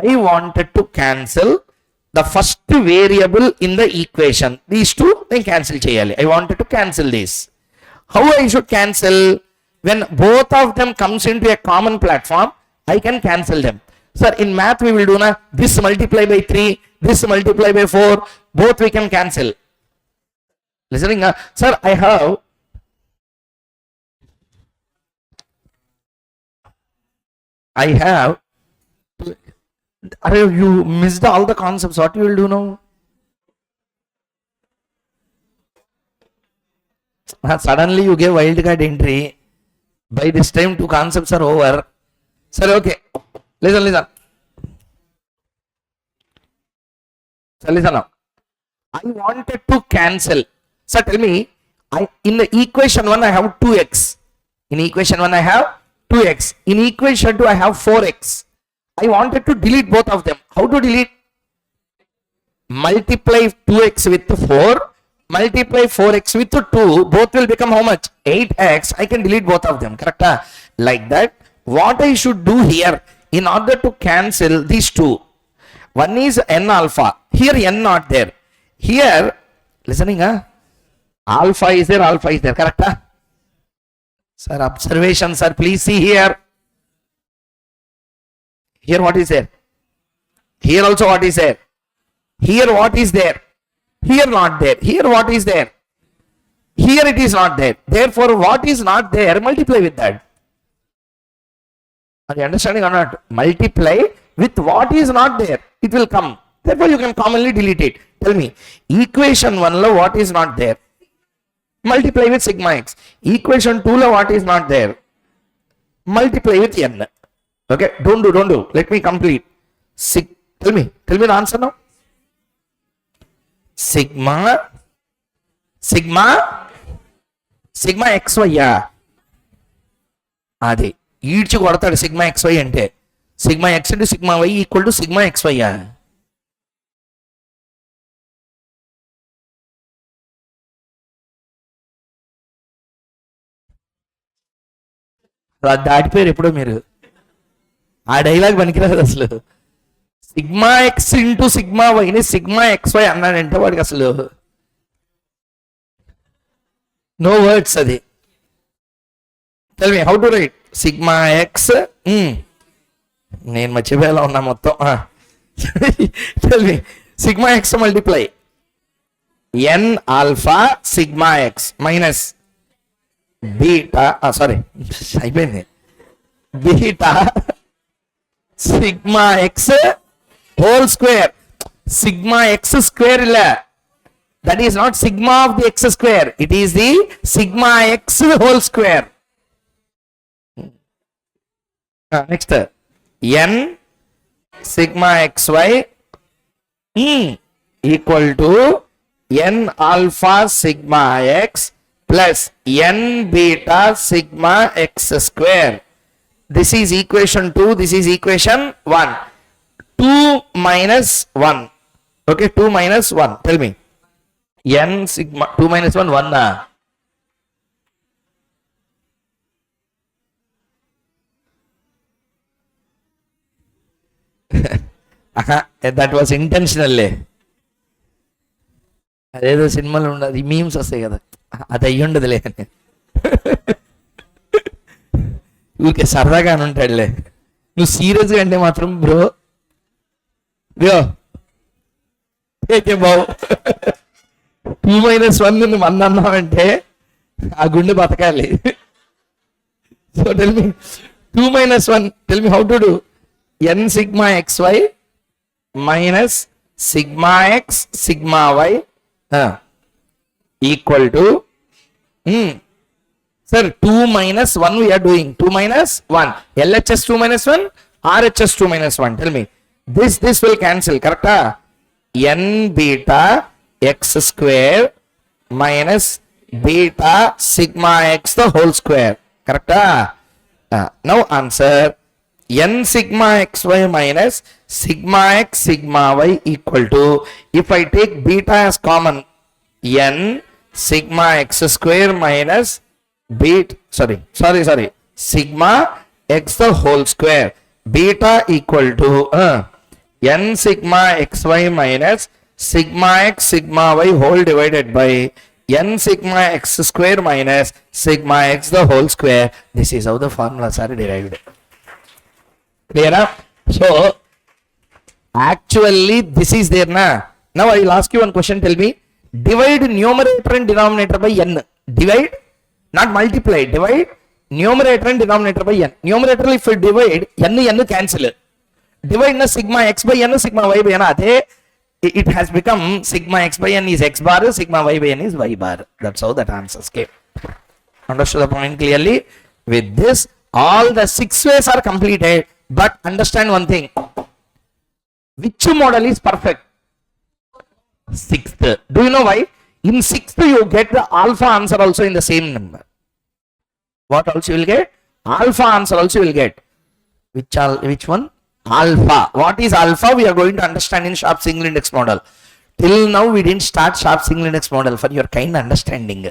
I wanted to cancel the first variable in the equation. These two I cancel cheyali. I wanted to cancel this. How I should cancel? When both of them comes into a common platform, I can cancel them. Sir, in math we will do na, this multiply by 3, this multiply by 4, both we can cancel. Listening, sir, I have you missed all the concepts. What you will do now? Suddenly you gave wildcard entry. By this time 2 concepts are over. Sir, okay. Listen. Sir, listen now. I wanted to cancel. Sir, tell me, in the equation 1 I have 2x. In equation 1 I have 2x. In equation 2 I have 4x. I wanted to delete both of them. How to delete? Multiply 2x with 4. Multiply 4x with 2. Both will become how much? 8x. I can delete both of them. Correct? Like that. What I should do here in order to cancel these two? One is n alpha. Here n not there. Here, listening, alpha is there, alpha is there. Correct? Sir, observation, sir. Please see here. Here what is there? Here also what is there? Here what is there? Here not there. Here what is there? Here it is not there. Therefore, what is not there, multiply with that. Are you understanding or not? Multiply with what is not there. It will come. Therefore, you can commonly delete it. Tell me, equation 1 lo what is not there? Multiply with sigma x. Equation 2 lo what is not there? Multiply with n. Okay, don't do. Let me complete. Tell me the answer now. Sigma xy. Adi. ఈడ్చి కొడతాడు sigma xy అంటే sigma x into sigma y equal to sigma xy. దాటిపోయారు ఎప్పుడో మీరు. ఆ dialogue పనికిరాదు అసలు. Sigma x into sigma వైని సిగ్మా xy అన్నాడంటే వాడికి అసలు నో వర్డ్స్. అది tell me how to write sigma x. నేను మర్చిపోయేలా ఉన్నా మొత్తం. Tell me sigma x multiply n alpha sigma x minus beta, sorry అయిపోయింది, beta sigma x whole square. Sigma x square இல்ல, that is not sigma of the x square, it is the sigma x whole square. Next, n sigma xy equal to n alpha sigma x plus n beta sigma x square. This is equation 2, this is equation 1. 2 minus 1. Okay, 2 minus 1. Tell me. N sigma 2 minus 1 1 na. That was intentionally. అదేదో సినిమాలో ఉండదు, memes వస్తాయి కదా, అది అయ్యి ఉండదులే అని ఊరికే సరదాగా అని ఉంటాడులే. నువ్వు సీరియస్గా అంటే మాత్రం బ్రో టేక్ ఏ బౌ. 2 - 1 ని 1 అన్నామంటే ఆ గుండె బతకాలి. So tell me 2 - 1, tell me how to do. n sigma xy minus sigma x sigma y equal to sir 2 - 1 we are doing. 2 - 1 LHS 2 - 1 RHS 2 - 1. Tell me this will cancel, correct? N beta x square minus beta sigma x the whole square, correct? Now answer n sigma xy minus sigma x sigma y equal to, if I take beta as common, n sigma x square minus sigma x the whole square, beta equal to n sigma xy minus sigma x sigma y whole divided by n sigma x square minus sigma x the whole square. This is how the formulas are derived. Clear? So actually this is there na. Now I will ask you one question. Tell me, divide numerator and denominator by n. Divide, not multiply. Divide numerator and denominator by n. Numerator if you divide n cancel. Divide na sigma x by n, sigma y by n. It has become sigma x by n is x bar, sigma y by n is y bar. That's how that answers came. Understood the point clearly? With this, all the 6 ways are completed. But understand one thing. Which model is perfect? 6th. Do you know why? In 6th you get the alpha answer also in the same number. What also you will get? Alpha answer also you will get. Which one? Alpha. What is alpha? We are going to understand in Sharpe single index model. Till now we didn't start Sharpe single index model for your kind understanding.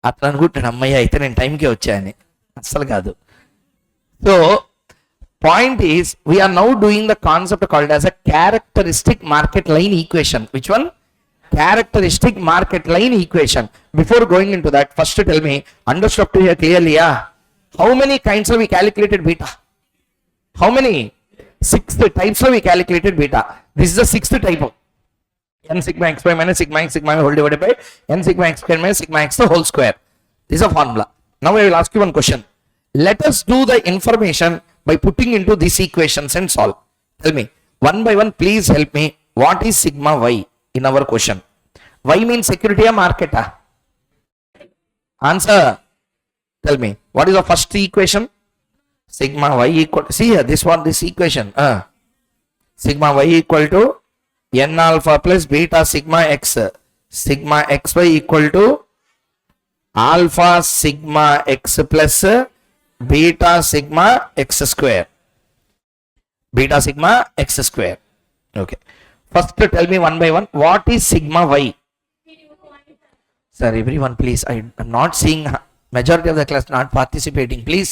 అట్లా అనుకుంటాను, అమ్మయ్య అయితే నేను టైంకి వచ్చాయని. అస్సలు కాదు. So point is, we are now doing the concept called as a characteristic market line equation. Which one? Characteristic market line equation. Before going into that, first tell me, understood up to here clearly? How many kinds have we calculated beta? How many? 6th types have we calculated beta. This is the 6th type of n sigma x y minus sigma x sigma y whole divided by n sigma x square minus sigma x the whole square. This is a formula. Now I will ask you one question. Let us do the information by putting into these equations and solve. Tell me, one by one, please help me. What is sigma y in our question? Y means security or market? Answer. Tell me, what is the first equation? Sigma y equal to, see here, this one, this equation. Sigma y equal to n alpha plus beta sigma x. Sigma xy equal to alpha sigma x plus beta sigma x square. Beta sigma x square. Okay. First tell me one by one, what is sigma y? Sir, everyone please, I am not seeing majority of the class not participating. Please,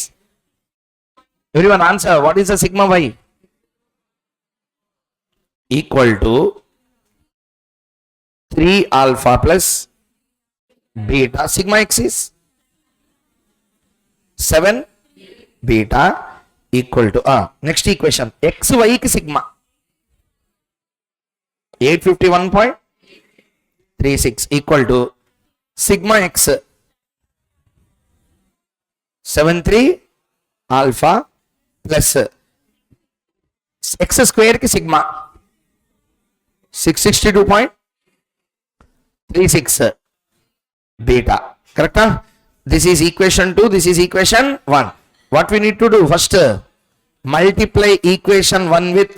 everyone answer, what is the sigma y? Equal to 3 alpha plus beta. Sigma x is 7 beta equal to next equation, xy ki sigma 851.36 equal to sigma x 73 alpha plus x square ki sigma 662.36 beta. Correct? This is equation 2, this is equation 1. What we need to do first, multiply equation 1 with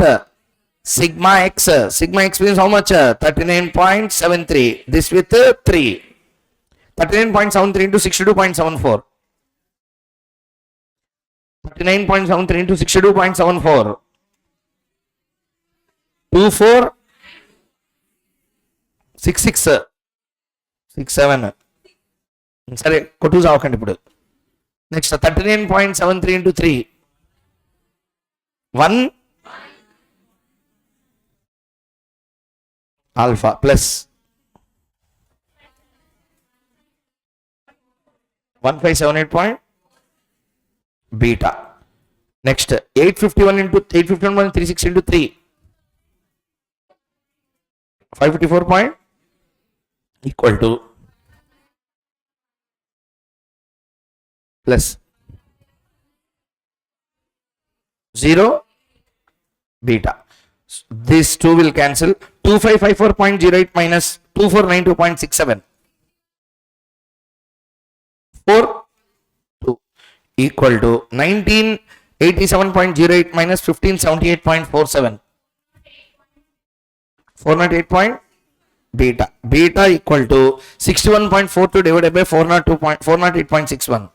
sigma x. Sigma x means how much? 39.73. This with 3. 39.73 into 62.74. 39.73 into 62.74. 246667. సరే కొట్టు చావకండి ఇప్పుడు. Next 39.73 into 3 1 alpha plus 1578 point beta. Next 851.36 into 3 554 point equal to plus 0 beta. These two will cancel. 2554.08 minus 2492.67. 4 2 equal to 1987.08 minus 1578.47. 408 point beta. Beta equal to 61.42 divided by 408.61.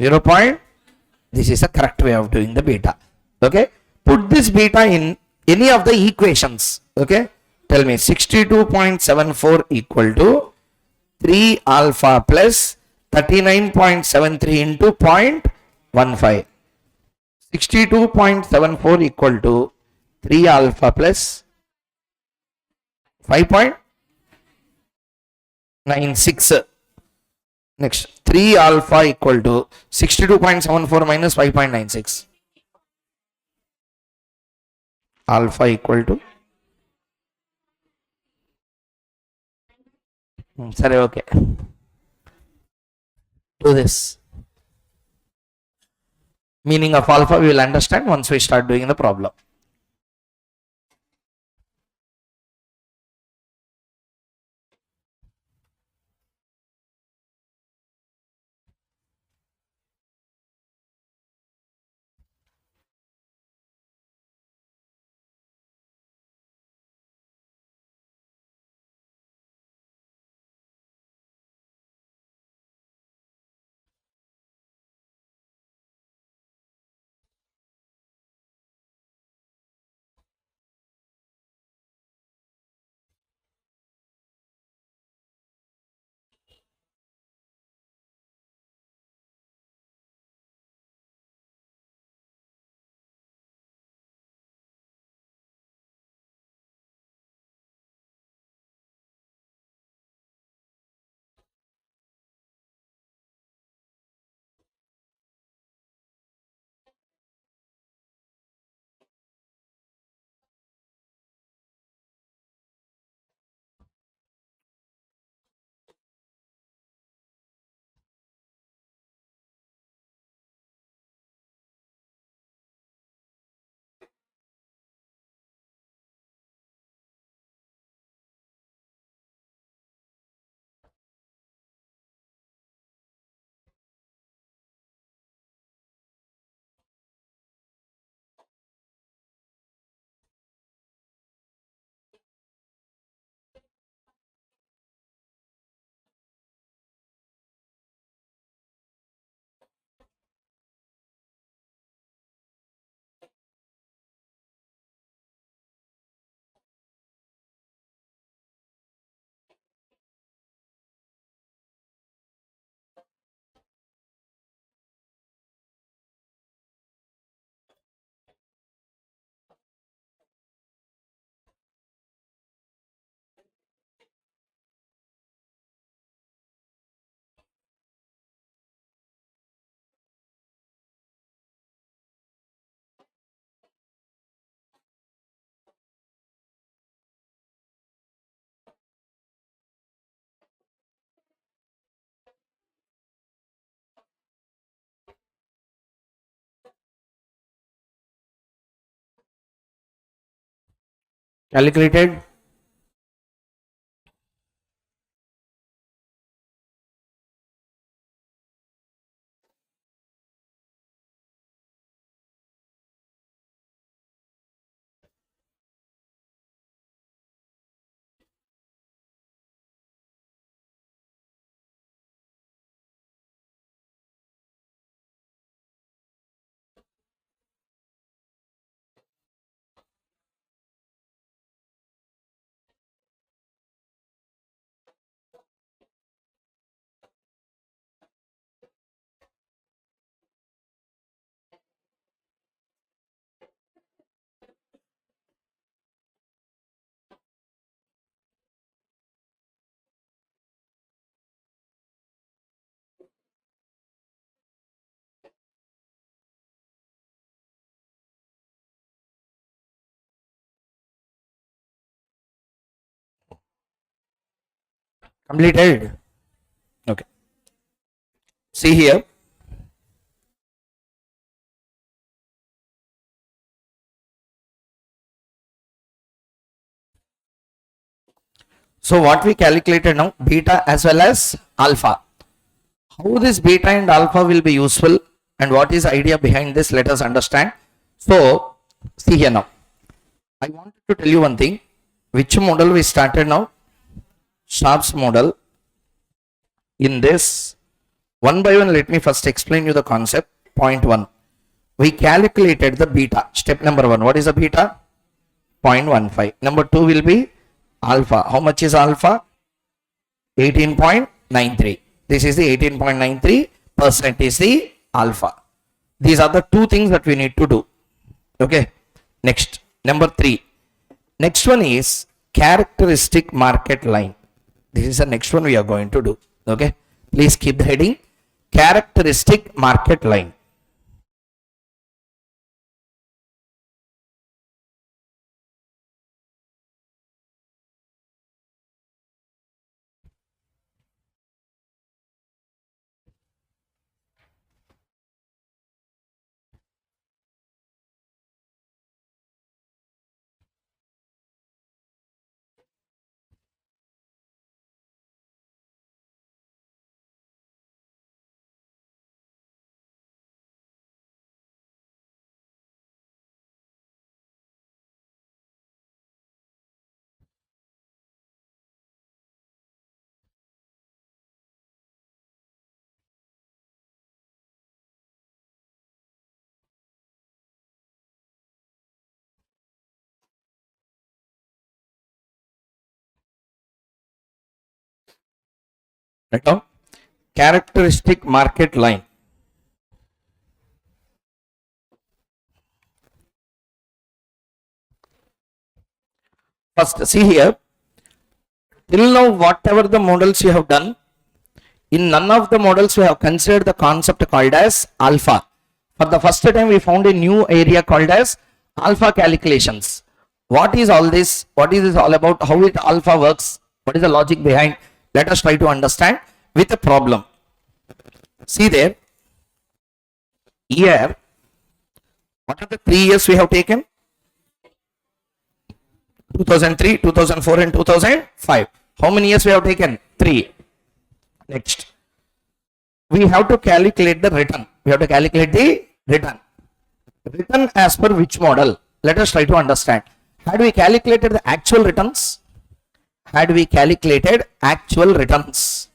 0 point. This is the correct way of doing the beta. Okay. Put this beta in any of the equations. Okay. Tell me 62.74 equal to 3 alpha plus 39.73 into 0.15. 62.74 equal to 3 alpha plus 5.96. Next, 3 alpha equal to 62.74 minus 5.96. Alpha equal to sorry, okay. Do this. Meaning of alpha we will understand once we start doing the problem. Calculated. Completed. Okay. See here. So what we calculated now, beta as well as alpha. How this beta and alpha will be useful and what is the idea behind this, let us understand. So see here now. I wanted to tell you one thing. Which model we started now? Sharpe's model. In this, one by one, let me first explain you the concept. Point 1. We calculated the beta. Step number 1. What is the beta? 0.15. Number 2 will be alpha. How much is alpha? 18.93. This is the 18.93% is the alpha. These are the two things that we need to do. Okay. Next. Number 3. Next one is characteristic market line. This is the next one we are going to do. Okay. Please keep the heading. Characteristic market line. Right now, characteristic market line. First, see here. Till now, whatever the models you have done, in none of the models we have considered the concept called as alpha. For the first time, we found a new area called as alpha calculations. What is all this? What is this all about? How it alpha works? What is the logic behind? Let us try to understand with a problem. See there. Here, what are the 3 years we have taken? 2003, 2004 and 2005. How many years we have taken? 3. Next, we have to calculate the return. We have to calculate the return. Return as per which model? Let us try to understand. Had we calculated the actual returns? Had we calculated actual returns?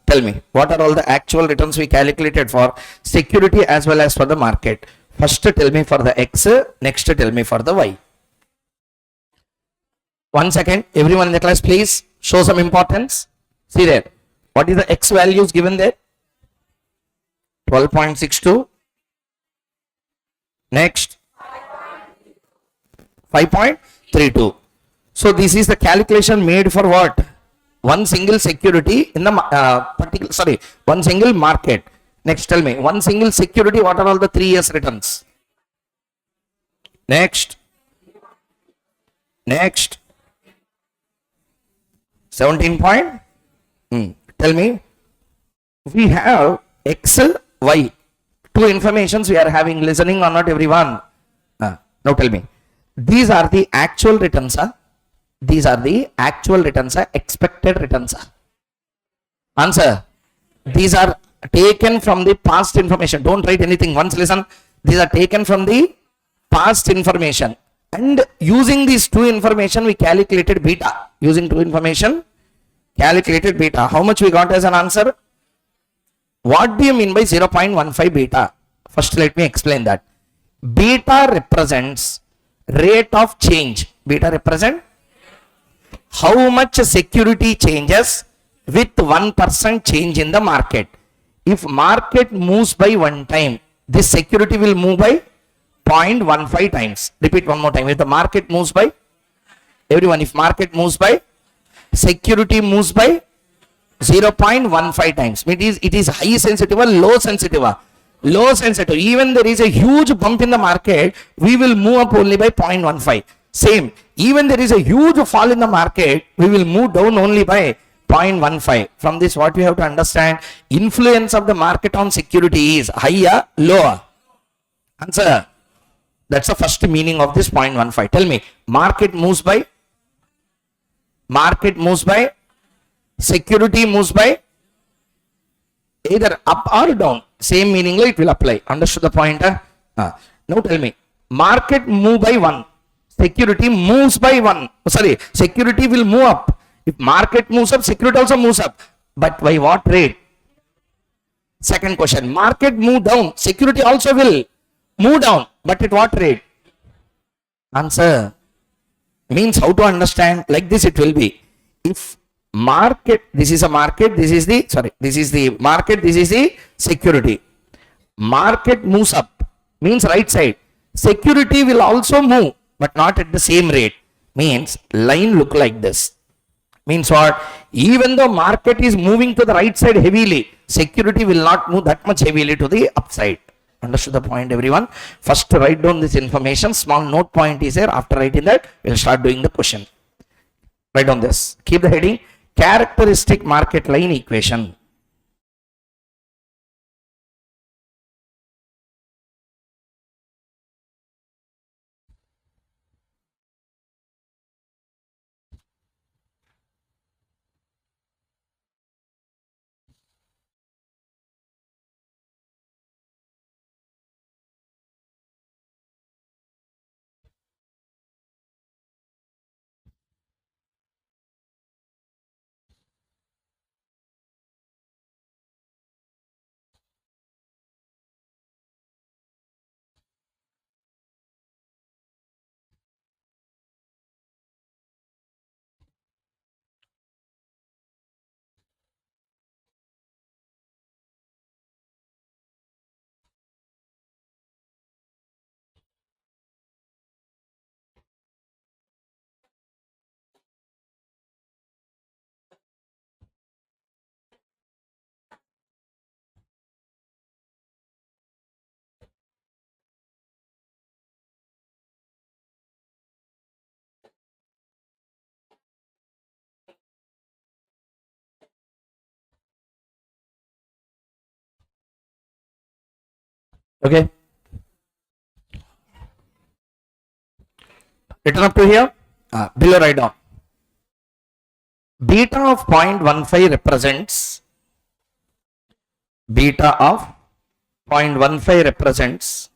Tell me, what are all the actual returns we calculated for security as well as for the market? First tell me for the X, next tell me for the Y. 1 second, everyone in the class, please show some importance. See there. What is the X values given there? 12.62. Next, 5.32. So this is the calculation made for what? One single security in the one single market. Next, tell me, one single security, what are all the 3 years returns? Next. 17 point. Tell me, we have X, Y. 2 informations we are having, listening or not everyone? Now tell me, these are the actual returns. These are the actual returns, expected returns. Answer. These are taken from the past information. Don't write anything. Once listen. These are taken from the past information. And using these 2 information, we calculated beta. Using 2 information, calculated beta. How much we got as an answer? What do you mean by 0.15 beta? First, let me explain that. Beta represents rate of change. Beta represent how much security changes with 1% change in the market. If market moves by 1 time, this security will move by 0.15 times. Repeat one more time. If the market moves by, everyone, if market moves by, security moves by 0.15 times. It is high sensitive or low sensitive? Low sensitive. Even there is a huge bump in the market, we will move up only by 0.15. Same. Even there is a huge fall in the market, we will move down only by 0.15. From this, what we have to understand, influence of the market on security is higher, lower. Answer. That's the first meaning of this 0.15. Tell me, market moves by, security moves by either up or down. Same meaning it will apply. Understood the point? Now tell me, market move by 1. Security moves by 1. Sorry, security will move up. If market moves up, security also moves up. But by what rate? Second question. Market move down. Security also will move down. But at what rate? Answer. Means how to understand? Like this it will be. If market, this is a market, this is the, sorry, this is the market, this is the security. Market moves up. Means right side. Security will also move. But not at the same rate. Means line look like this. Means what? Even though market is moving to the right side heavily, security will not move that much heavily to the upside. Understood the point, everyone? First write down this information. Small note point is there. After writing that, we'll start doing the question. Write down this. Keep the heading. Characteristic market line equation. Okay. Written up to here. Below write down. Beta of 0.15 represents, beta of 0.15 represents,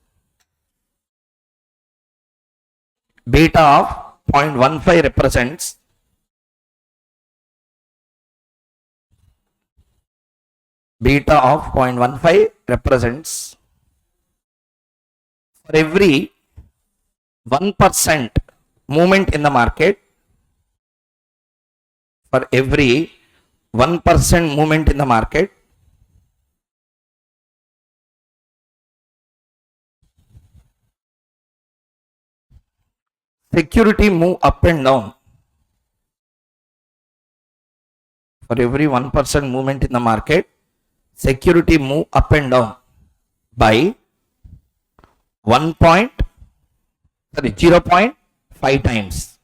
beta of 0.15 represents beta of 0.15 represents for every 1% movement in the market, for every 1% movement in the market, security move up and down. For every 1% movement in the market, security move up and down by 0.5 times.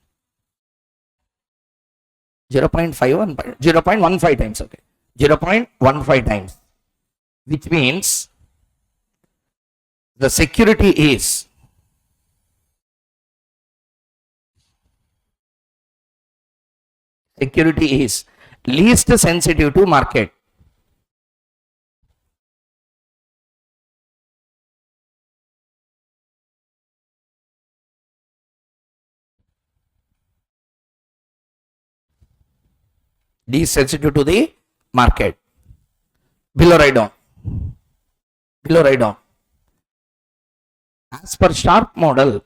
0.15 times, okay. 0.15 times, which means the security is least sensitive to market. Least sensitive to the market. Below write down. As per Sharpe model,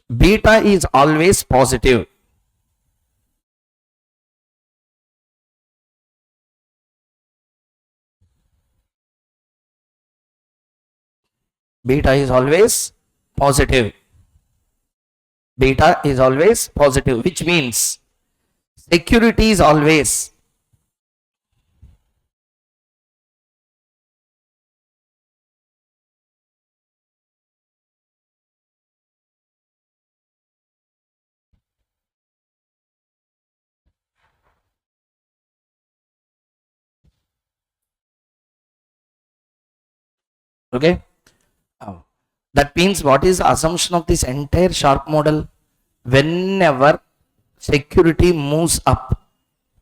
beta is always positive. Beta is always positive. Beta is always positive, which means security is always Okay. Oh. That means what is the assumption of this entire Sharpe model? Whenever security moves up,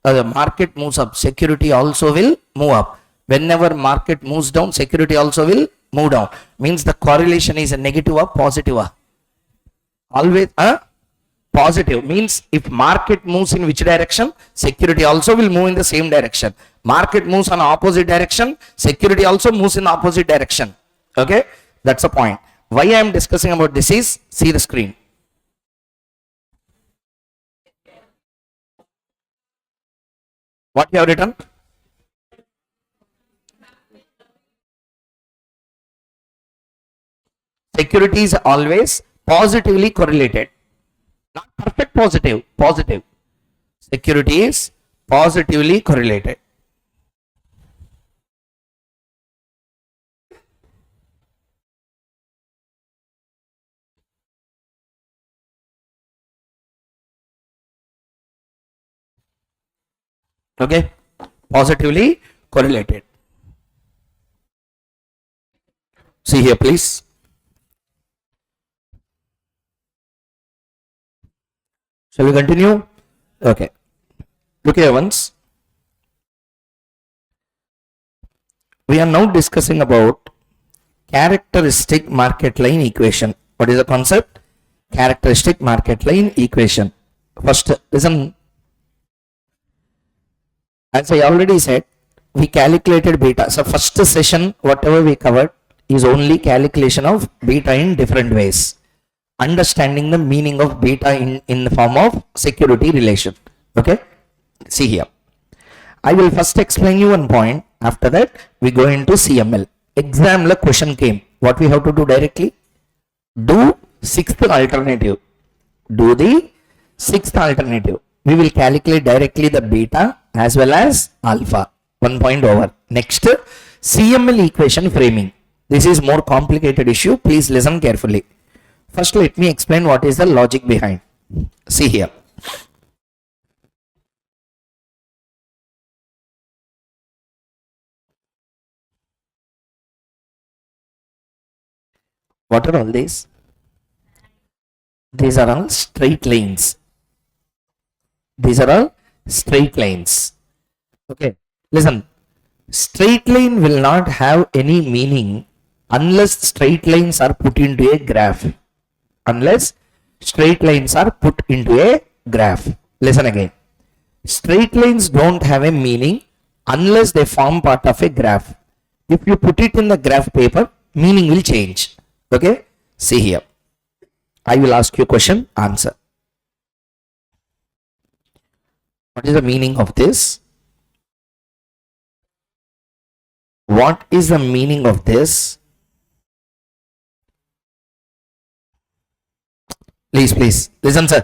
the market moves up, security also will move up. Whenever market moves down, security also will move down. Means the correlation is a negative or positive? Always a positive. Means if market moves in which direction, security also will move in the same direction. Market moves on opposite direction, security also moves in opposite direction. Okay, that's the point. Why I am discussing about this is, see the screen. What you have written? Security is always positively correlated. Not perfect positive, positive. Security is positively correlated. Okay, positively correlated. See here, please. Shall we continue? Okay. Look here once. We are now discussing about characteristic market line equation. What is the concept? Characteristic market line equation. First, listen. As I already said, we calculated beta. So first session, whatever we covered is only calculation of beta in different ways. Understanding the meaning of beta in the form of security relation. Okay. See here. I will first explain you one point. After that, we go into CML. Exam la question came. What we have to do directly? Do sixth alternative. Do the sixth alternative. We will calculate directly the beta as well as alpha. 1 point over. Next, CML equation framing. This is more complicated issue. Please listen carefully. First, let me explain what is the logic behind. See here. What are all these? These are all straight lines. These are all straight lines. Okay, listen. Straight line will not have any meaning unless straight lines are put into a graph. Unless straight lines are put into a graph. Listen again. Straight lines don't have a meaning unless they form part of a graph. If you put it in the graph paper, meaning will change. Okay, see here. I will ask you a question, answer. What is the meaning of this? What is the meaning of this? Please, please, listen, sir.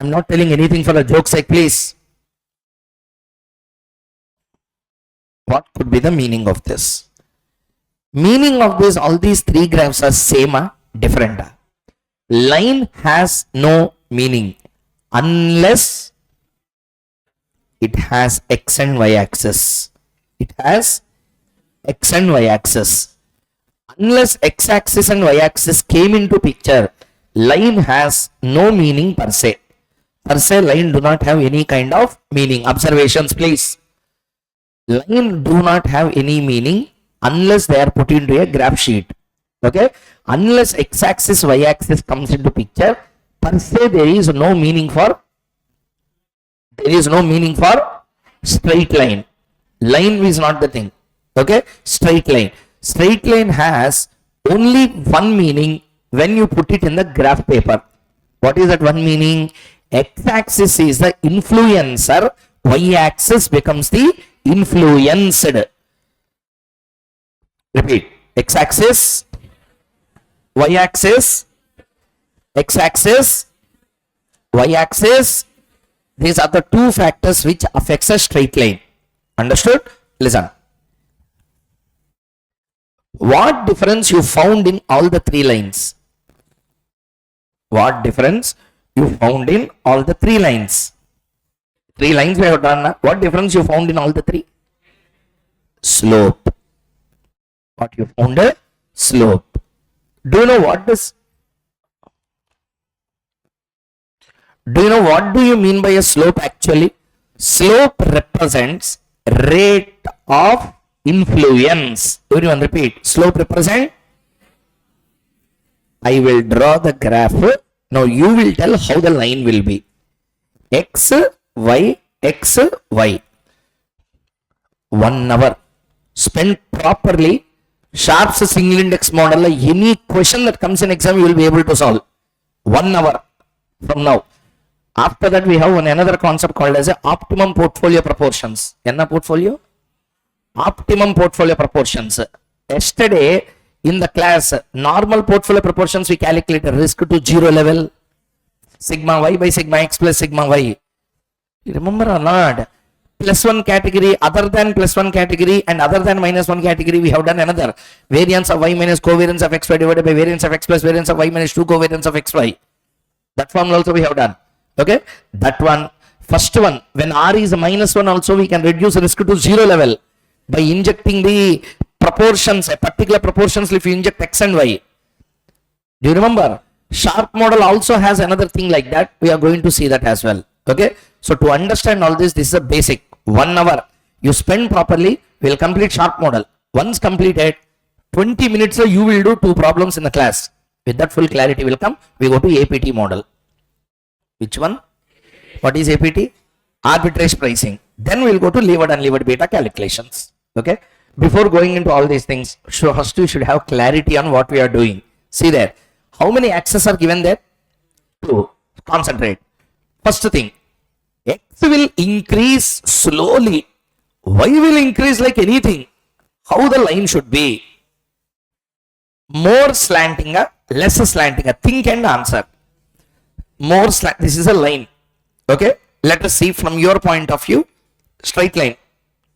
I'm not telling anything for a joke's sake, please. What could be the meaning of this? Meaning of this, all these three graphs are same or different? Line has no meaning unless it has x and y axis. It has x and y axis. Unless x axis and y axis came into picture, line has no meaning per se. Per se, line do not have any kind of meaning. Observations, please. Line do not have any meaning unless they are put into a graph sheet. Okay, unless x axis y axis comes into picture, per se there is no meaning for straight line. Line is not the thing. Okay, straight line has only one meaning when you put it in the graph paper. What is that one meaning? X axis is the influencer, y axis becomes the influenced. Repeat. X axis, y axis, x axis, y axis. These are the two factors which affects a straight line. Understood? Listen. What difference you found in all the three lines? What difference you found in all the three lines? Three lines we have done. What difference you found in all the three? Slope. What you found? slope. Do you know what this? Do you know what do you mean by a slope actually? Slope represents rate of influence. Everyone repeat. Slope represent. I will draw the graph. Now you will tell how the line will be. X, Y, X, Y. 1 hour. Spent properly. Sharpe's single index model. Any question that comes in exam you will be able to solve. 1 hour from now. After that, we have another concept called as a optimum portfolio proportions. Enna portfolio? Optimum portfolio proportions. Yesterday, in the class, normal portfolio proportions, we calculated risk to 0 level. Sigma Y by sigma X plus sigma Y. You remember or not? Plus 1 category, other than plus 1 category and other than minus 1 category, we have done another. Variance of Y minus covariance of XY divided by variance of X plus variance of Y minus 2 covariance of XY. That formula also we have done. Okay, that one, first one, when R is -1 also we can reduce risk to 0 level by injecting the proportions, a particular proportions if you inject X and Y. Do you remember? Sharpe model also has another thing like that. We are going to see that as well. Okay, so to understand all this, this is a basic 1 hour. You spend properly, we will complete Sharpe model. Once completed, 20 minutes you will do 2 problems in the class. With that full clarity will come, we go to APT model. Which one? What is APT? Arbitrage pricing. Then we'll go to levered and unlevered beta calculations. Okay. Before going into all these things, first you should have clarity on what we are doing. See there. How many axes are given there? 2. Concentrate. First thing. X will increase slowly. Y will increase like anything. How the line should be? More slanting, less slanting. Think and answer. More slant. This is a line. Okay. Let us see from your point of view. Straight line.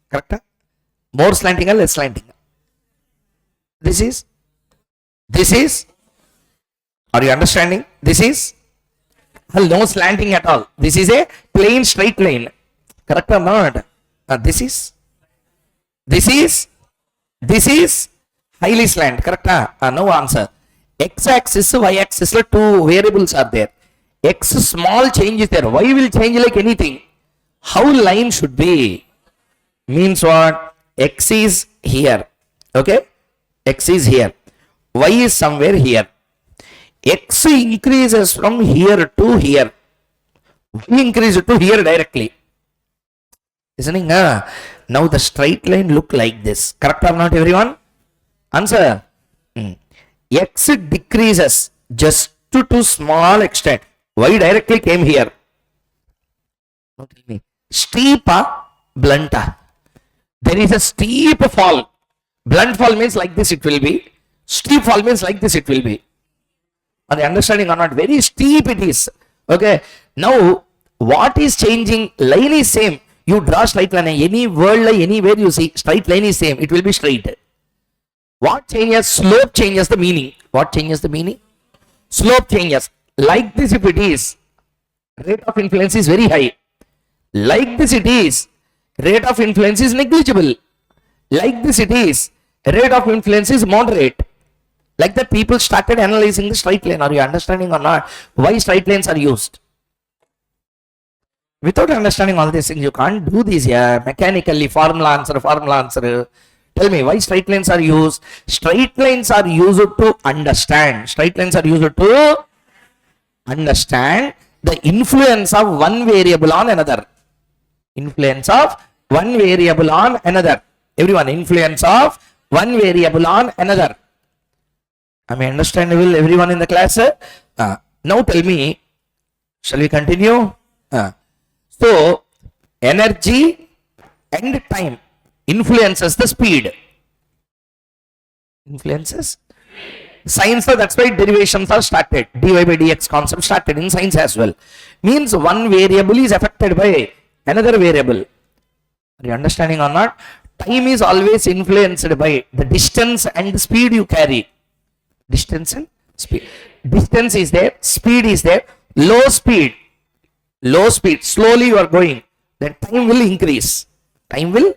Correct? More slanting or less slanting? This is. Are you understanding? This is. No slanting at all. This is a plain straight line. Correct or not? This is highly slant. Correct? No answer. X axis, Y axis, 2 variables are there. X small change is there. Y will change like anything. How line should be? Means what? X is here. Okay? X is here. Y is somewhere here. X increases from here to here. Y increases to here directly. Listening? Now the straight line look like this. Correct or not, everyone? Answer. X decreases just to small extent. Y directly came here. Steep, blunt. There is a steep fall. Blunt fall means like this it will be. Steep fall means like this it will be. Are they understanding or not? Very steep it is. Okay. Now, what is changing? Line is same. You draw straight line. Any world line, anywhere you see, straight line is same. It will be straight. What changes? Slope changes the meaning. What changes the meaning? Slope changes. Like this if it is, rate of influence is very high. Like this it is, rate of influence is negligible. Like this it is, rate of influence is moderate. Like that people started analyzing the straight line. Are you understanding or not? Why straight lines are used? Without understanding all these things, you can't do this here. Mechanically, formula answer. Tell me, why straight lines are used? Straight lines are used to understand. Straight lines are used to understand the influence of one variable on another. Influence of one variable on another. Everyone, influence of one variable on another. Am I understandable, everyone in the class? Now tell me, shall we continue? So, energy and time influences the speed. Influences? Science, that's why derivations are started. dy by dx concept started in science as well. Means one variable is affected by another variable. Are you understanding or not? Time is always influenced by the distance and the speed you carry. Distance and speed. Distance is there, speed is there. Low speed, slowly you are going. Then time will increase. Time will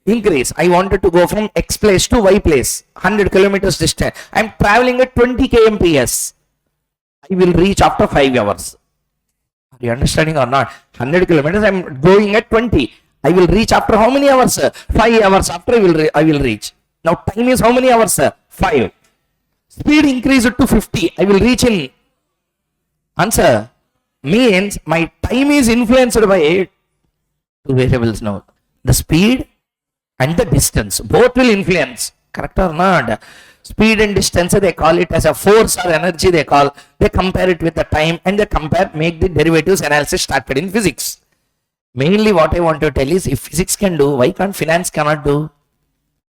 increase. I wanted to go from X place to Y place, 100 kilometers distance. I am traveling at 20 kmph. I will reach after 5 hours. Are you understanding or not? 100 kilometers, I am going at 20. I will reach after how many hours? 5 hours after I will reach. Now time is how many hours? 5. Speed increase it to 50. I will reach in. Answer means my time is influenced by two variables now. The speed and the distance. Both will influence. Correct or not? Speed and distance, they call it as a force or energy, they compare it with the time, and they make the derivatives analysis started in physics. Mainly what I want to tell is, if physics can do, why can't finance cannot do?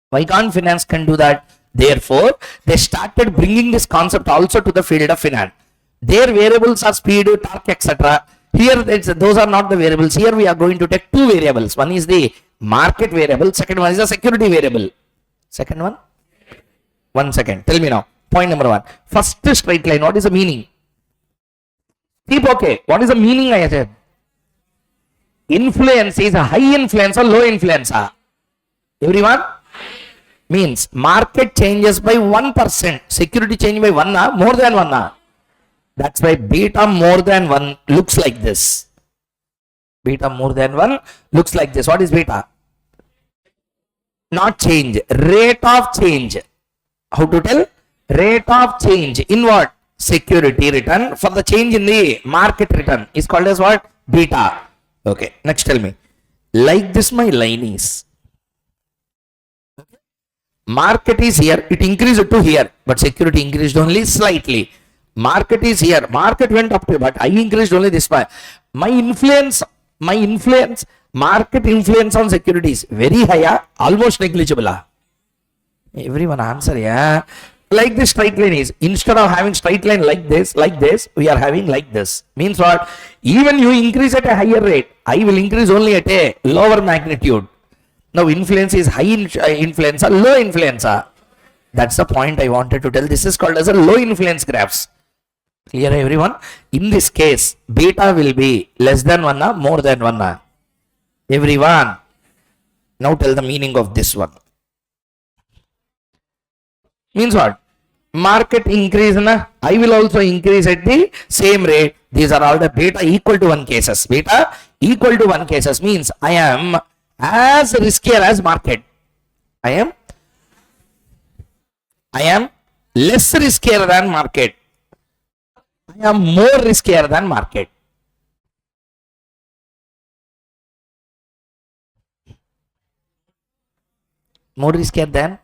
Why can't finance can do that? Therefore, they started bringing this concept also to the field of finance. Their variables are speed, torque, etc. Here, those are not the variables. Here we are going to take two variables. One is the market variable. Second one is the security variable. Second one? 1 second. Tell me now. Point number 1. First straight line. What is the meaning? Keep okay. What is the meaning I said? Influence is a high influence or low influence? Everyone? Means market changes by 1%. Security change by 1, more than 1. That's why beta more than 1 looks like this. Beta more than 1 looks like this. What is beta? Not change. Rate of change. How to tell? Rate of change in what? Security return for the change in the market return is called as what? Beta. Okay, next tell me. Like this my line is. Market is here, it increased to here, but security increased only slightly. Market is here, market went up to, but I increased only this much. My influence, market influence on security is very high, almost negligible. Everyone answer, yeah. Like this straight line is, instead of having straight line like this, we are having like this. Means what? Even you increase at a higher rate, I will increase only at a lower magnitude. Now influence is high influence or low influence. That's the point I wanted to tell. This is called as a low influence graphs. Clear everyone? In this case, beta will be less than 1, more than 1. Everyone. Now tell the meaning of this one. Means what? Market increase, I will also increase at the same rate. These are all the beta equal to 1 cases. Beta equal to 1 cases means I am as riskier as market. I am less riskier than market. I am more riskier than market. More riskier than?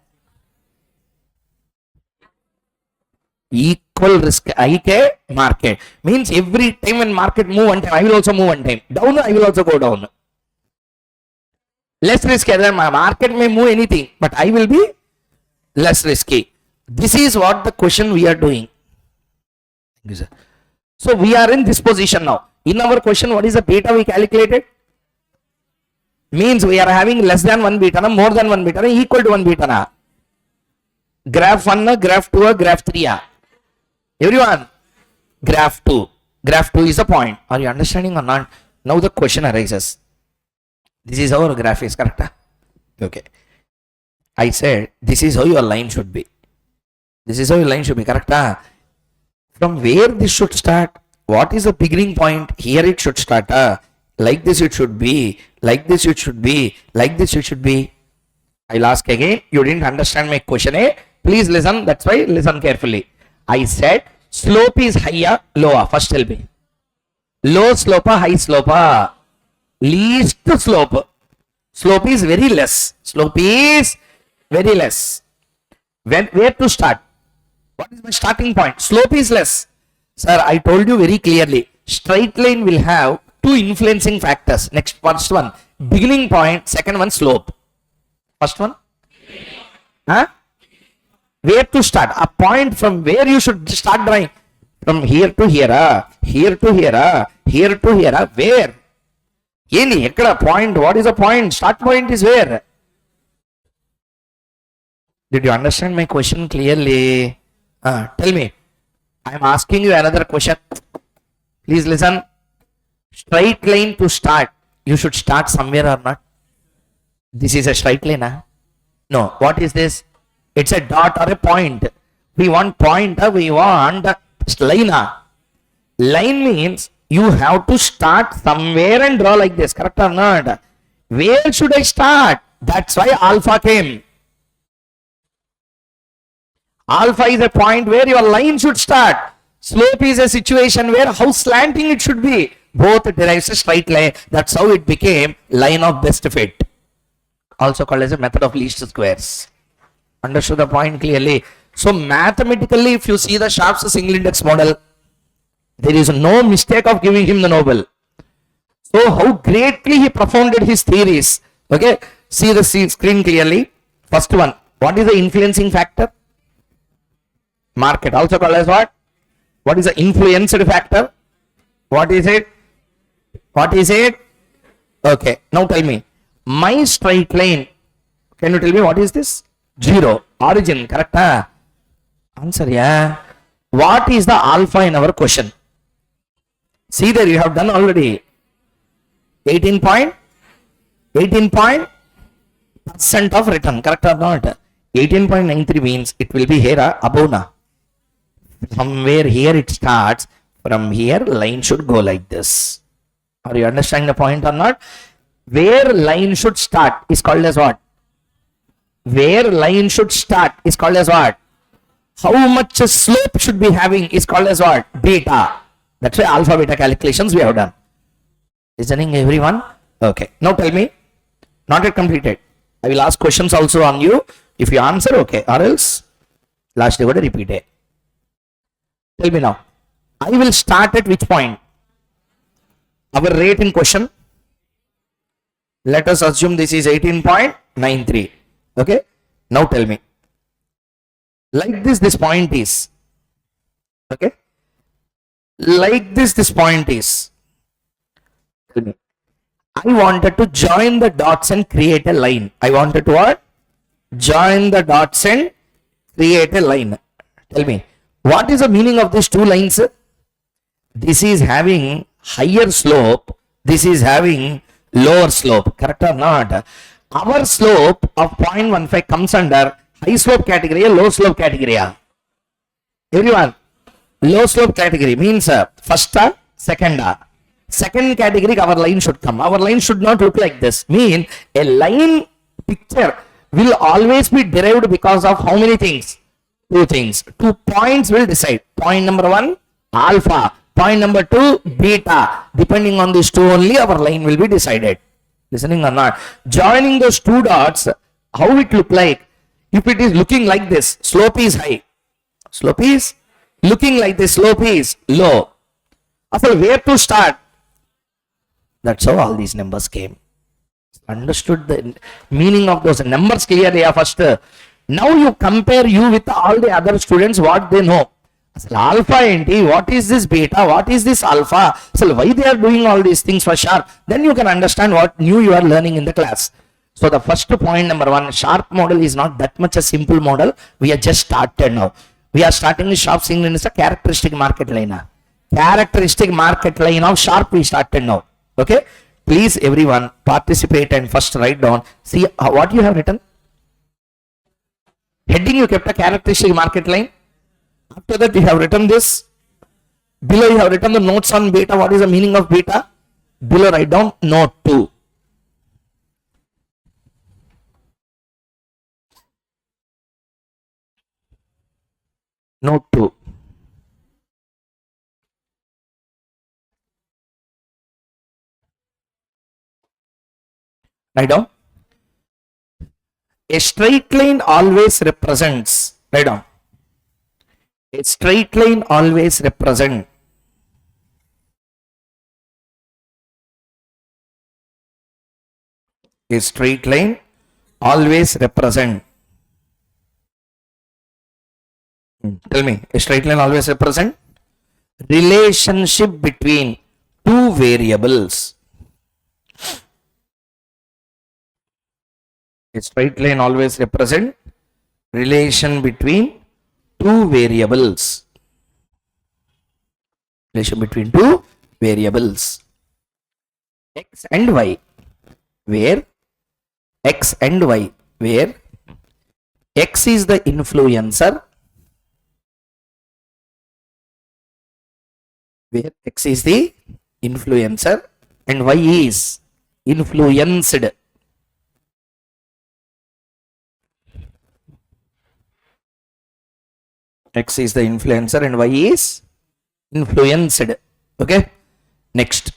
Equal risk ICAl market. Means every time when market move one time, I will also move one time. Down, I will also go down. Less risky than my market may move anything, but I will be less risky. This is what the question we are doing. So we are in this position now. In our question, what is the beta we calculated? Means we are having less than 1 beta, more than 1 beta, equal to 1 beta. Graph 1, graph 2, graph 3. Everyone, graph 2. Graph 2 is the point. Are you understanding or not? Now the question arises. This is how our graph is, correct? Okay. I said this is how your line should be. This is how your line should be, correct? From where this should start? What is the beginning point? Here it should start. Like this it should be. Like this it should be. Like this it should be. I'll ask again. You didn't understand my question. Please listen. That's why listen carefully. I said slope is higher, lower. First tell me. Low slope, high slope. Least slope. Slope is very less. Slope is very less. Where to start? What is my starting point? Slope is less. Sir, I told you very clearly. Straight line will have two influencing factors. Next, first one, beginning point. Second one, slope. First one? Where to start? A point from where you should start drawing. From here to here. Here to here. Here to here. Where? Any point. What is the point? Start point is where? Did you understand my question clearly? Tell me. I am asking you another question. Please listen. Straight line to start. You should start somewhere or not? This is a straight line, huh? No, what is this? It's a dot or a point. We want pointer, we want line. Line means you have to start somewhere and draw like this, correct or not? Where should I start? That's why alpha came. Alpha is a point where your line should start. Slope is a situation where how slanting it should be. Both derives a straight line. That's how it became line of best fit. Also called as a method of least squares. Understood the point clearly? So mathematically, if you see the Sharpe's single index model, there is no mistake of giving him the Nobel. So how greatly he profounded his theories. Okay, see the screen clearly. First one, what is the influencing factor? Market, also called as what? What is the influenced factor? What is it? What is it? Okay, now tell me. My straight line, can you tell me what is this? 0. Origin, correct? Answer, yeah. What is the alpha in our question? See there, you have done already. 18 point percent of return, correct or not? 18.93 means it will be here above now. Somewhere here it starts. From here, line should go like this. Are you understanding the point or not? Where line should start is called as what? Where line should start is called as what? How much slope should be having is called as what? Beta. That's why alpha beta calculations we have done. Listening everyone? Okay. Now tell me. Not yet completed. I will ask questions also on you. If you answer, okay. Or else, last day, repeat it. Tell me now. I will start at which point? Our rate in question. Let us assume this is 18.93. Okay. Now tell me. Like this point is. Okay. Like this point is. Tell me. I wanted to join the dots and create a line. I wanted to what? Join the dots and create a line. Tell me. What is the meaning of these two lines? This is having higher slope. This is having lower slope. Correct or not? Our slope of 0.15 comes under high slope category, low slope category. Everyone, low slope category means first, second. Second category, our line should come. Our line should not look like this. Mean a line picture will always be derived because of how many things? Two things. 2 points will decide. Point number 1, alpha. Point number 2, beta. Depending on these two only, our line will be decided. Listening or not? Joining those two dots, how it look like? If it is looking like this, slope is high. Slope is looking like this, slope is low. So where to start? That's how all these numbers came. Understood the meaning of those numbers clearly first. Now you compare you with all the other students, what they know. So alpha enti, what is this beta, what is this alpha? So why they are doing all these things for Sharpe? Then you can understand what new you are learning in the class. So the first point number 1, Sharpe model is not that much a simple model. We are just started now. We are starting with Sharpe single index, a characteristic market line. Characteristic market line of Sharpe we started now. Okay. Please everyone participate and first write down. See what you have written. Heading you kept a characteristic market line. After that you have written this. Below you have written the notes on beta. What is the meaning of beta? Below write down note 2. Note 2. Write down. A straight line always represents. Write down. A straight line always represents a straight line always represent. Tell me, a straight line always represent relationship between two variables. A straight line always represent relation between two variables. Relation between two variables, x and y, where X and Y, where X is the influencer, and Y is influenced. X is the influencer and Y is influenced. Okay. Next,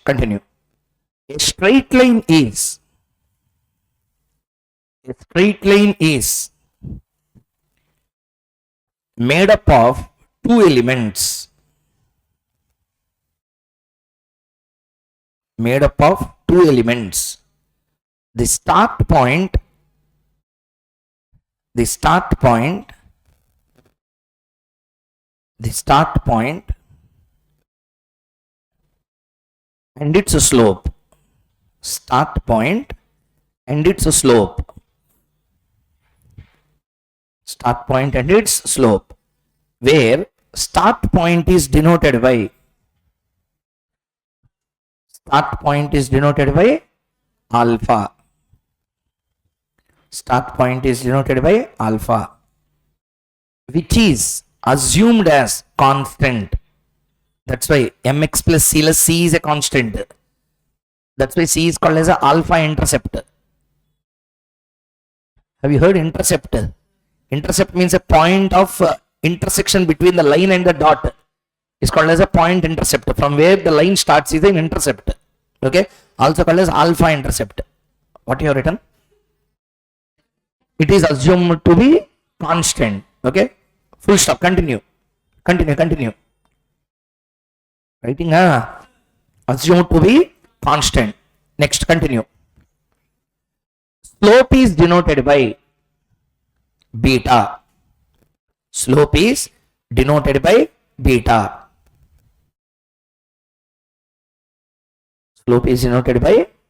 continue. A straight line is made up of two elements. The start point and its slope. Where start point is denoted by alpha. Which is assumed as constant. That's why mx plus c less c is a constant. That's why c is called as a alpha intercept. Have you heard intercept? Intercept means a point of intersection between the line and the dot. It's called as a point intercept. From where the line starts is an intercept. Okay. Also called as alpha intercept. What you have written? It is assumed to be constant. Okay. Full stop. Continue. Writing assumed to be constant. Next, continue. Slope is denoted by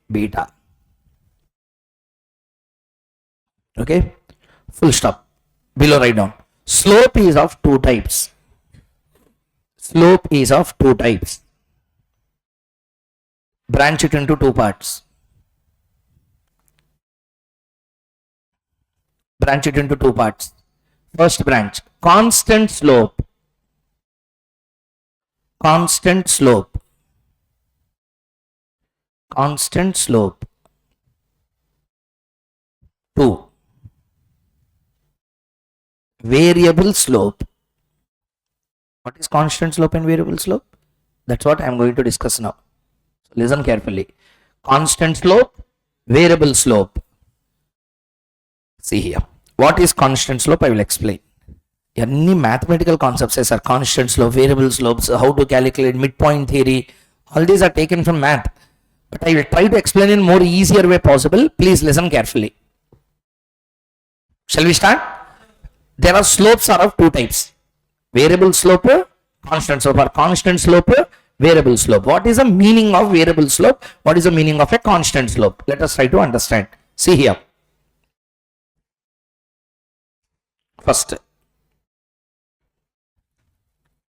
beta. Okay. Full stop. Below write down. Slope is of two types. Branch it into two parts. First branch, constant slope. 2. Variable slope. What is constant slope and variable slope? That's what I am going to discuss now. So listen carefully. Constant slope, variable slope. See here. What is constant slope? I will explain. Any mathematical concepts are constant slope, variable slopes, how to calculate midpoint theory. All these are taken from math. But I will try to explain in more easier way possible. Please listen carefully. Shall we start? There are slopes are of two types. Variable slope, constant slope, or constant slope, variable slope. What is the meaning of variable slope? What is the meaning of a constant slope? Let us try to understand. See here. First,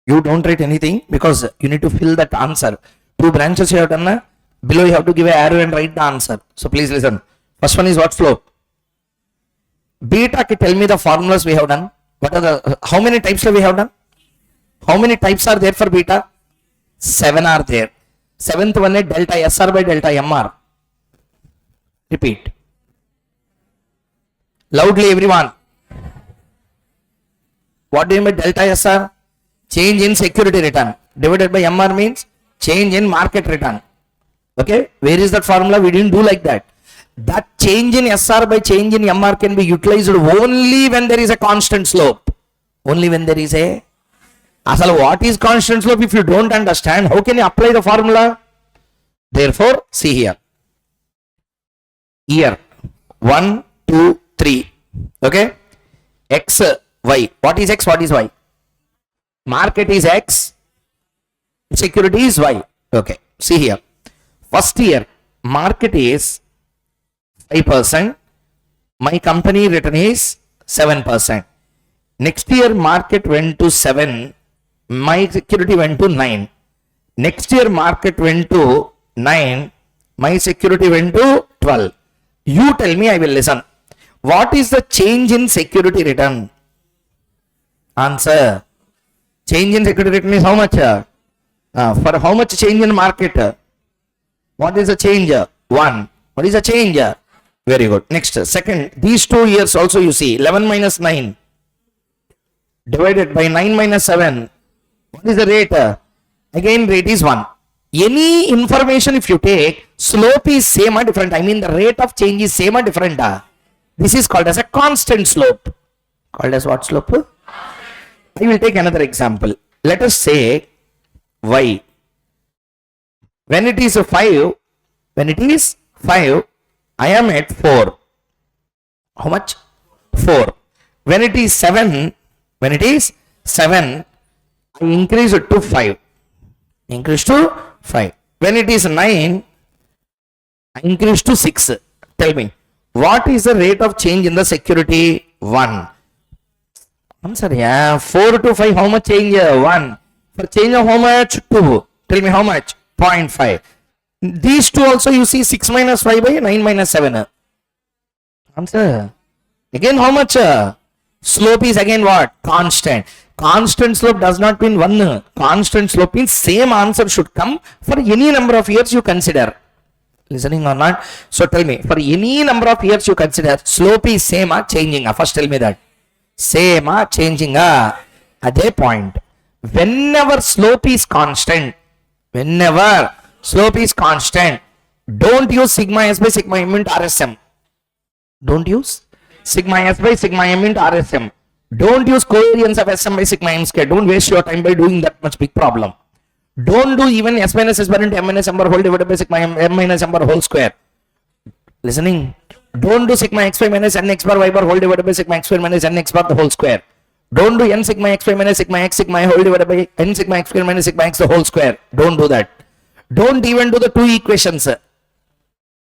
you don't write anything because you need to fill that answer. Two branches you have done. Below you have to give an arrow and write the answer. So please listen. First one is what slope? Beta, tell me the formulas we have done. What are the, how many types we have done? How many types are there for beta? 7 are there. Seventh one is delta SR by delta MR. Repeat. Loudly everyone. What do you mean by delta SR? Change in security return. Divided by MR means change in market return. Okay. Where is that formula? We didn't do like that. That change in SR by change in MR can be utilized only when there is a constant slope. Only when there is a... Asal what is constant slope? If you don't understand, how can you apply the formula? Therefore, see here. Here. 1, 2, 3. Okay. X, Y. What is X? What is Y? Market is X. Security is Y. Okay. See here. First year, market is 5%. My company return is 7%. Next year, market went to 7. My security went to 9. Next year, market went to 9. My security went to 12. You tell me, I will listen. What is the change in security return? Answer. Change in security return is how much? For how much change in market? What is the change? 1. What is the change? Very good. Next, second, these 2 years also you see 11 minus 9 divided by 9 minus 7. What is the rate? Again, rate is 1. Any information if you take, slope is same or different. I mean the rate of change is same or different. This is called as a constant slope. Called as what slope? I will take another example. Let us say y. When it is 5, I am at 4. How much? 4. When it is 7, I increase it to 5. Increase to 5. When it is 9, I increase to 6. Tell me, what is the rate of change in the security? 1. Answer, yeah. 4 to 5, how much change? 1. For change of how much? 2. Tell me how much? 0.5. These two also you see 6 minus 5 by 9 minus 7. Answer. Again how much? Slope is again what? Constant. Constant slope does not mean 1. Constant slope means same answer should come for any number of years you consider. Listening or not? So tell me, for any number of years you consider, slope is same or changing? First tell me that. Same or changing? At a point. Whenever slope is constant, don't use sigma s by sigma m into RSM. Don't use sigma s by sigma m into RSM. Don't use covariance of SM by sigma m square. Don't waste your time by doing that much big problem. Don't do even s minus s bar into m minus m bar whole divided by sigma m minus m bar whole square. Listening? Don't do sigma xy minus n x bar y bar whole divided by sigma x square minus n x bar the whole square. Don't do n sigma xy minus sigma x sigma y whole divided by n sigma x square minus sigma x the whole square. Don't do that. Don't even do the 2 equations.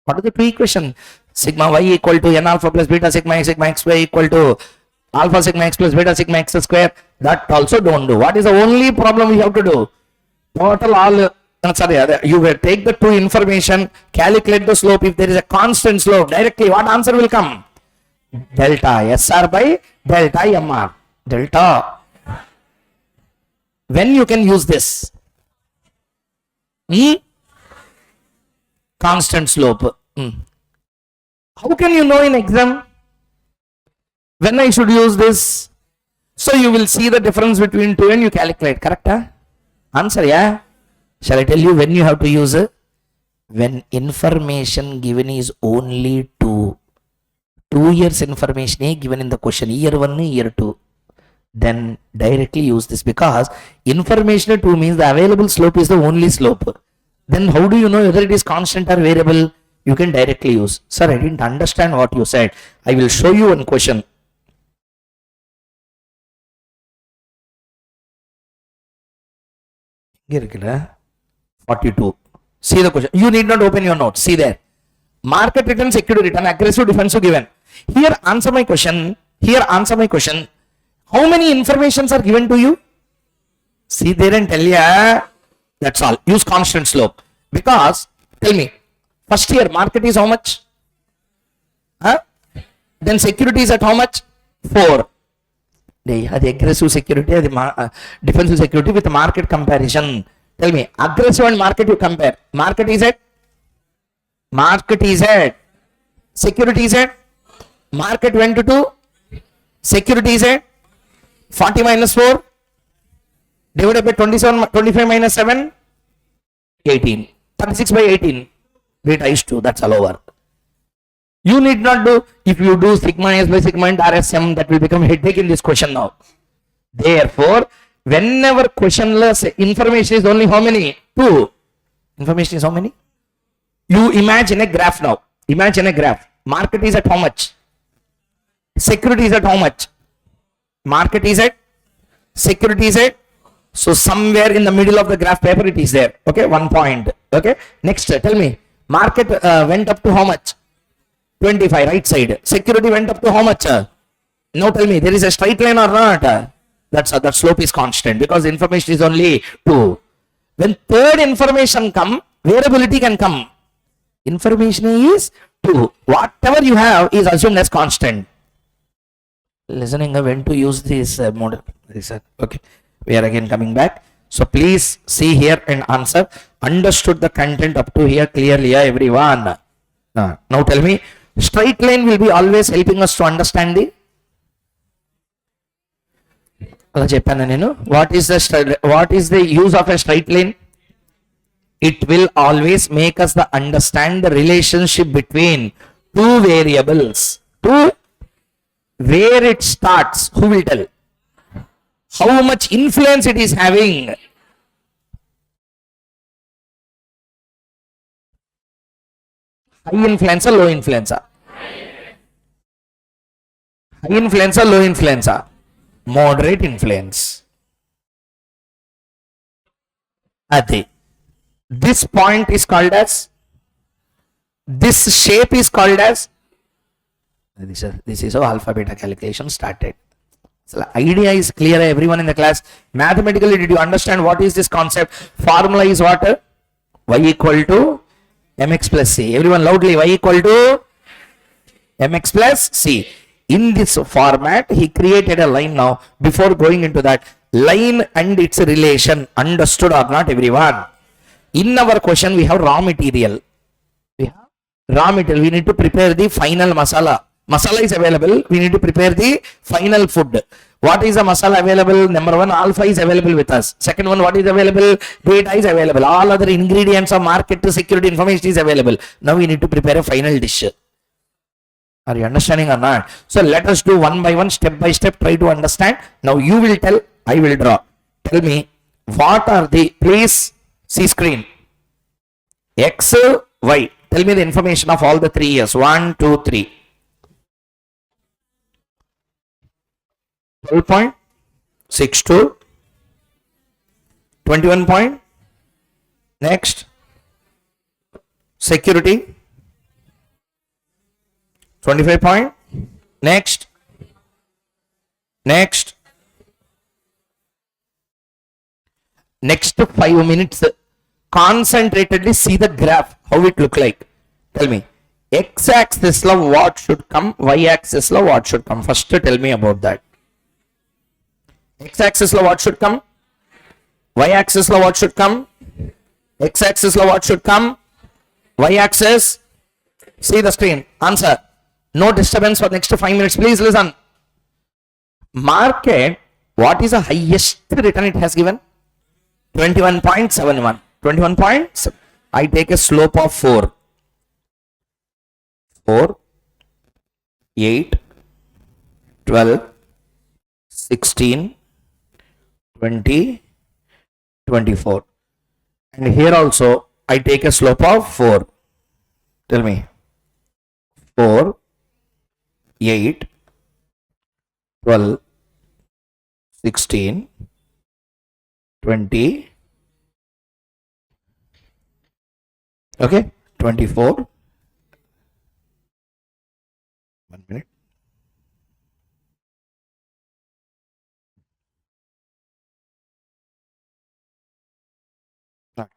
What are the 2 equations? Sigma y equal to n alpha plus beta sigma x y equal to alpha sigma x plus beta sigma x square. That also don't do. What is the only problem we have to do? Total all. You will take the 2 information, calculate the slope. If there is a constant slope, directly what answer will come? Delta SR by delta MR. Delta. When you can use this? Constant slope. How can you know in exam when I should use this? So you will see the difference between 2 and you calculate. Correct? Answer, yeah. Shall I tell you when you have to use it? When information given is only 2. 2 years information is given in the question. Year 1, year 2. Then directly use this, because information 2 means the available slope is the only slope. Then how do you know whether it is constant or variable? You can directly use. Sir, I didn't understand what you said. I will show you one question. Here, 42. See the question. You need not open your notes. See there. Market return, security return, aggressive, defensive given. Here answer my question. How many informations are given to you? See there and tell ya. That's all. Use constant slope. Because, tell me, first year market is how much? Then security is at how much? 4. The aggressive security, the defensive security with market comparison. Tell me, aggressive and market you compare. Market is at? Security is at? Market went to 2. Security is at? 40 minus 4 divided by 25 minus 7, 18. 36 by 18. Beta is 2. That's all over. You need not do. If you do sigma s by sigma and RSM, that will become headache in this question now. Therefore, whenever questionless information is only how many? 2. Information is how many? You imagine a graph now. Imagine a graph. Market is at how much? Security is at how much? Market is at? Security is at? So somewhere in the middle of the graph paper it is there. Okay, 1 point. Okay. Next, tell me. Market went up to how much? 25, right side. Security went up to how much? Now tell me, there is a straight line or not? That slope is constant because the information is only 2. When third information come, variability can come. Information is 2. Whatever you have is assumed as constant. Listening when to use this model. Okay, we are again coming back. So please see here and answer. Understood the content up to here clearly, everyone? Now tell me, straight line will be always helping us to understand the. What is the use of a straight line? It will always make us understand the relationship between two variables. Where it starts, who will tell? How much influence it is having? High influencer, low influencer? High influencer, low influencer? Moderate influence. This point is called as, this shape is called as, this is how alpha beta calculation started. So the idea is clear, everyone in the class. Mathematically, did you understand what is this concept? Formula is what? Y equal to mx plus c. Everyone loudly, y equal to mx plus c. In this format, he created a line now. Before going into that, line and its relation, understood or not, everyone? In our question, we have raw material. We need to prepare the final masala. Masala is available. We need to prepare the final food. What is the masala available? Number 1, alpha is available with us. Second one, what is available? Beta is available. All other ingredients of market to security information is available. Now we need to prepare a final dish. Are you understanding or not? So let us do one by one, step by step, try to understand. Now you will tell, I will draw. Tell me, what are the, please see screen. X, Y. Tell me the information of all the 3 years. 1, 2, 3. 12.62. 21 point. Next. Security. 25 point. Next. Next 5 minutes, concentratedly see the graph, how it look like. Tell me, x-axis law what should come, y-axis law what should come? First tell me about that. X-axis law what should come, y-axis law what should come, x-axis law what should come, y-axis. See the screen, answer. No disturbance for next 5 minutes, please listen. Market, what is the highest return it has given? 21.71. 21 points. I take a slope of 4. 4, 8, 12, 16, 20, 24. And here also I take a slope of 4. Tell me. 4, 8, 12, 16, 20, okay, 24. 1 minute.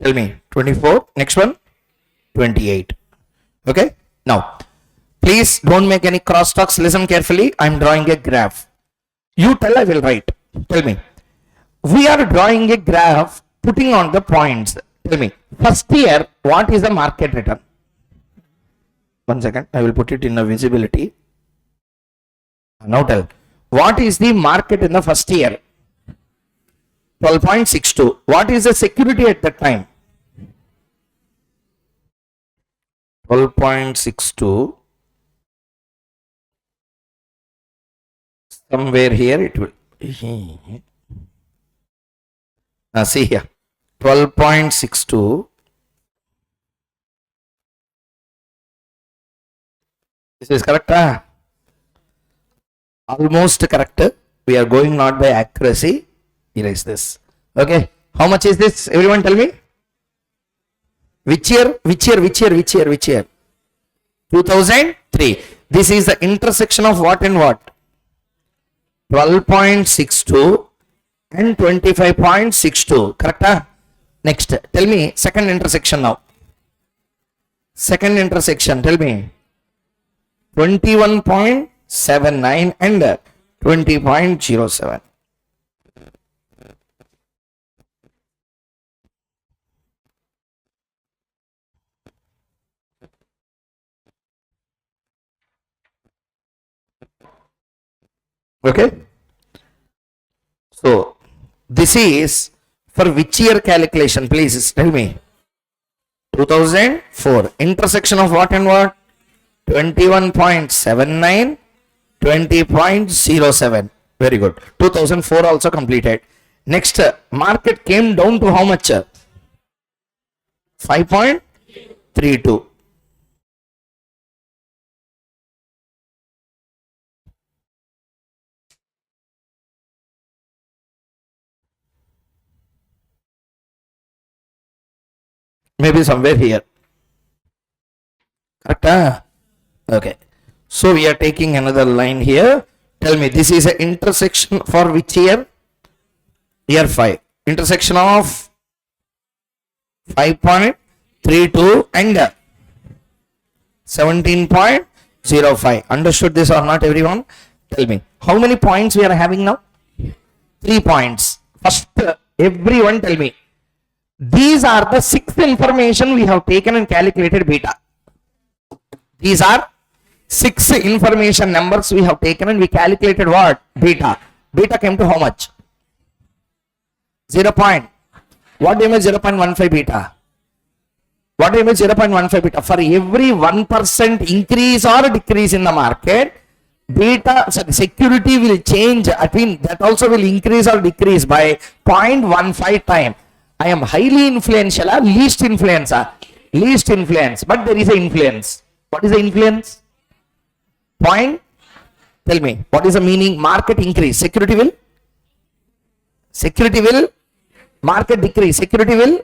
Tell me, 24, next one, 28. Okay, now, please don't make any cross talks, listen carefully, I am drawing a graph. You tell, I will write. Tell me, we are drawing a graph, putting on the points. Tell me, first year, what is the market return? 1 second, I will put it in a visibility. Now tell, what is the market in the first year? 12.62. What is the security at that time? 12.62. Somewhere here it will. See here. 12.62. This is correct? Almost correct. We are going not by accuracy. Erase this. Okay. How much is this? Everyone tell me. Which year? 2003. This is the intersection of what and what? 12.62 and 25.62. Correct? Next. Tell me second intersection now. Second intersection, tell me. 21.79 and 20.07. Okay. So this is for which year calculation, please tell me. 2004. Intersection of what and what? 21.79, 20.07. Very good. 2004 also completed. Next, market came down to how much? 5.32. Maybe somewhere here. Correct? Okay. So we are taking another line here. Tell me, this is an intersection for which year? Year 5. Intersection of 5.32 and 17.05. Understood this or not, everyone? Tell me, how many points we are having now? 3 points. First, everyone tell me. These are the 6 information we have taken and calculated beta. These are 6 information numbers we have taken and we calculated what? Beta. Beta came to how much? 0. What do you mean 0.15 beta? What do you mean 0.15 beta? For every 1% increase or decrease in the market, beta, security will change. I mean, that also will increase or decrease by 0.15 time. I am highly influential or least influencer? Least influence, but there is an influence. What is the influence? Point. Tell me, what is the meaning? Market increase, security will? Security will? Market decrease, security will?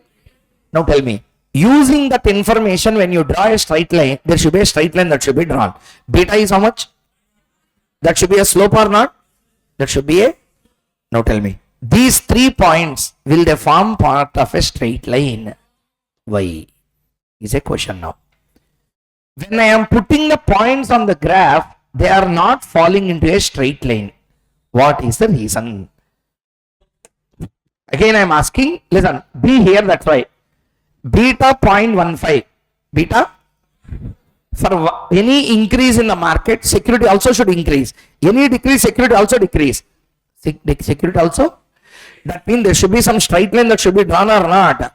Now tell me, using that information, when you draw a straight line, there should be a straight line that should be drawn. Beta is how much? That should be a slope or not? That should be a. Now tell me, these 3 points, will they form part of a straight line? Why? Is a question now. When I am putting the points on the graph, they are not falling into a straight line. What is the reason? Again, I am asking, listen, be here, that's why. Beta 0.15. Beta? For any increase in the market, security also should increase. Any decrease, security also decrease. Security also? That means there should be some straight line that should be drawn or not.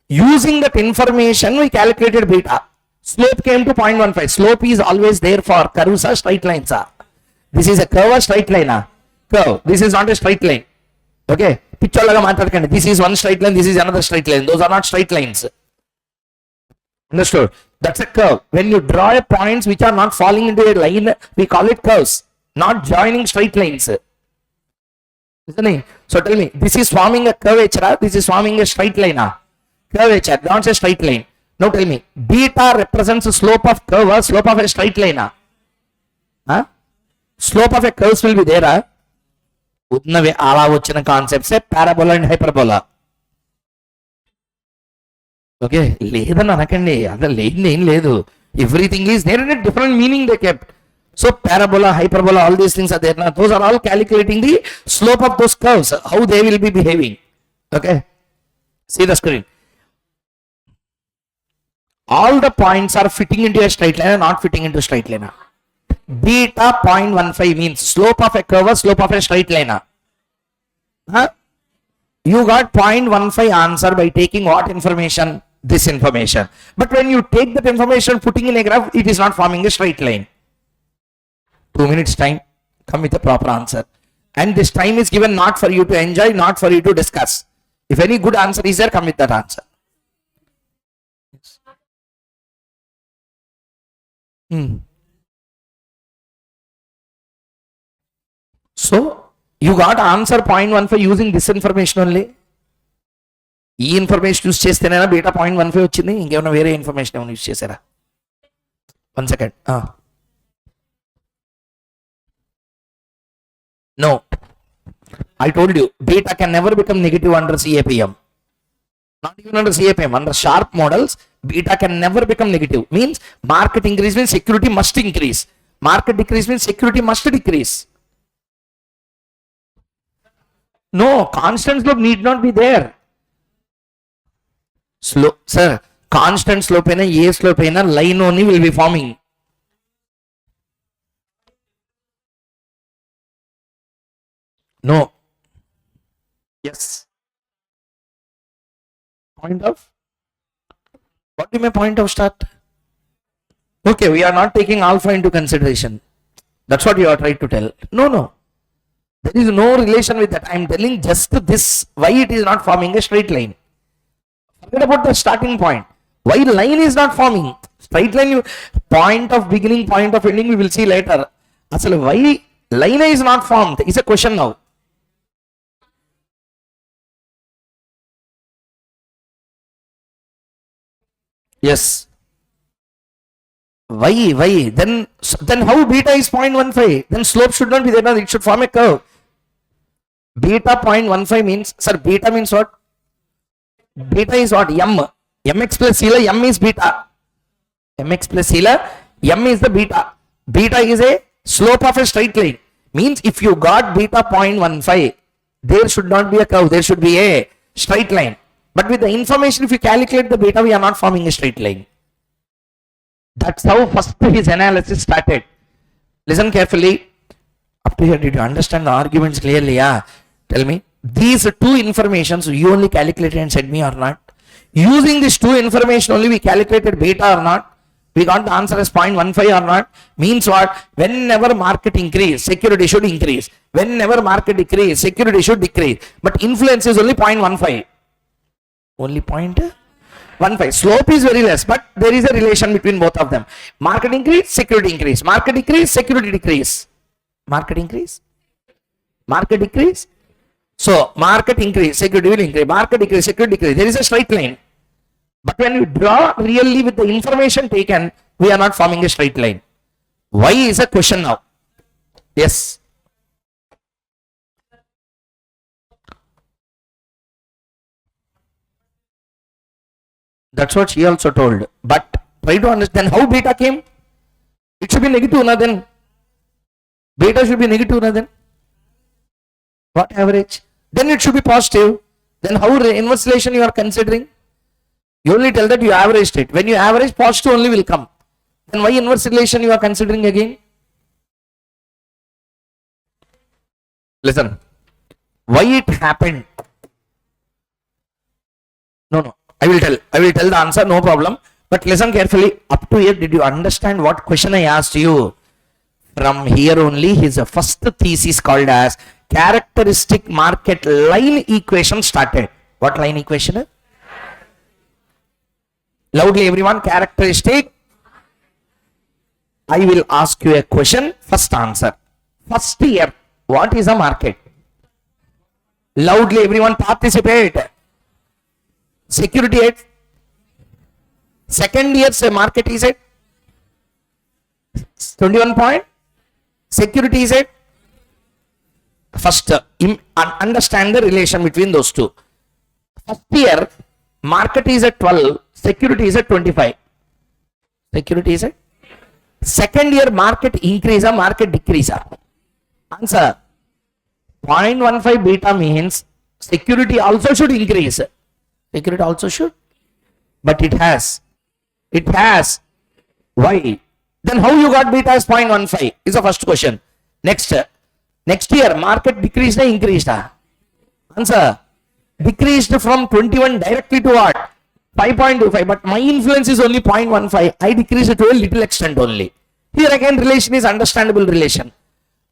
Using that information, we calculated beta. Slope came to 0.15. Slope is always there for curves or straight lines. This is a curve or straight line. Curve. This is not a straight line. Okay. This is one straight line. This is another straight line. Those are not straight lines. Understood? That's a curve. When you draw a points which are not falling into a line, we call it curves. Not joining straight lines. Isn't it? So tell me, this is forming a curvature. This is forming a straight line. Curvature, not a straight line. Now tell me, beta represents the slope of curve or slope of a straight line. Slope of a curve will be there. Unnave ala vachina concepts parabola and hyperbola. Okay, ledana anakandi, ada ledni em ledu. Everything is there in a different meaning they kept. So parabola, hyperbola, all these things are there. Now those are all calculating the slope of those curves, how they will be behaving. Okay, see the screen. All the points are fitting into a straight line and not fitting into a straight line. Beta 0.15 means slope of a curve, slope of a straight line. You got 0.15 answer by taking what information? This information. But when you take that information, putting in a graph, it is not forming a straight line. 2 minutes time, come with a proper answer. And this time is given not for you to enjoy, not for you to discuss. If any good answer is there, come with that answer. So, you got answer 0.15 using this information only. ఈ information use చేస్తేనేనా beta 0.15 వచ్చింది, ఇంకేమైనా వేరే information ఏమైనా use చేశారా? 1 second. No, I told you beta can never become negative under CAPM. Not even under CAPM, under Sharpe models, beta can never become negative. Means market increase means security must increase. Market decrease means security must decrease. No, constant slope need not be there. Slope, sir, constant slope in a slope in a line only will be forming. No. Yes. Point of? What do you mean point of start? Okay, we are not taking alpha into consideration. That's what you are trying to tell. No, no. There is no relation with that. I am telling just this, why it is not forming a straight line. Forget about the starting point. Why line is not forming? Straight line, point of beginning, point of ending, we will see later. Actually, why line is not formed is a question now. Yes. Why? Then how beta is 0.15? Then slope should not be there. It should form a curve. Beta 0.15 means, sir, beta means what? Beta is what? M. Mx plus CLA, M is beta. Mx plus CLA, M is the beta. Beta is a slope of a straight line. Means if you got beta 0.15, there should not be a curve. There should be a straight line. But with the information, if you calculate the beta, we are not forming a straight line. That's how first his analysis started. Listen carefully. Up to here, did you understand the arguments clearly? Yeah. Tell me. These two informations you only calculated and said me or not? Using these two information only we calculated beta or not? We got the answer as 0.15 or not? Means what? Whenever market increase, security should increase. Whenever market decrease, security should decrease. But influence is only 0.15. Only 0.15. Slope is very less, but there is a relation between both of them. Market increase, security increase. Market decrease, security decrease. Market increase, market decrease. So market increase, security will increase. Market decrease, security decrease. There is a straight line. But when you draw really with the information taken, we are not forming a straight line. Why is a question now? Yes. That's what she also told. But try to understand how beta came. It should be negative, na then. Beta should be negative, na then. What average? Then it should be positive. Then how inverse relation you are considering? You only tell that you averaged it. When you average, positive only will come. Then why inverse relation you are considering again? Listen. Why it happened? No. I will tell the answer, no problem. But listen carefully. Up to here, did you understand what question I asked you? From here only, his first thesis called as characteristic market line equation started. What line equation? Loudly everyone, characteristic. I will ask you a question, first answer. First year, what is a market? Loudly everyone participate. Security at second year's market is at 21 point. Security is at first. Understand the relation between those two. First year market is at 12. Security is at 25. Security is at second year market increase or market decrease. Answer 0.15 beta means security also should increase. Security also should, but it has. Why? Then how you got beta as 0.15 is the first question. Next year market decreased or increased? Answer decreased from 21 directly to what? 5.25, but my influence is only 0.15. I decreased to a little extent only. Here again relation is understandable relation.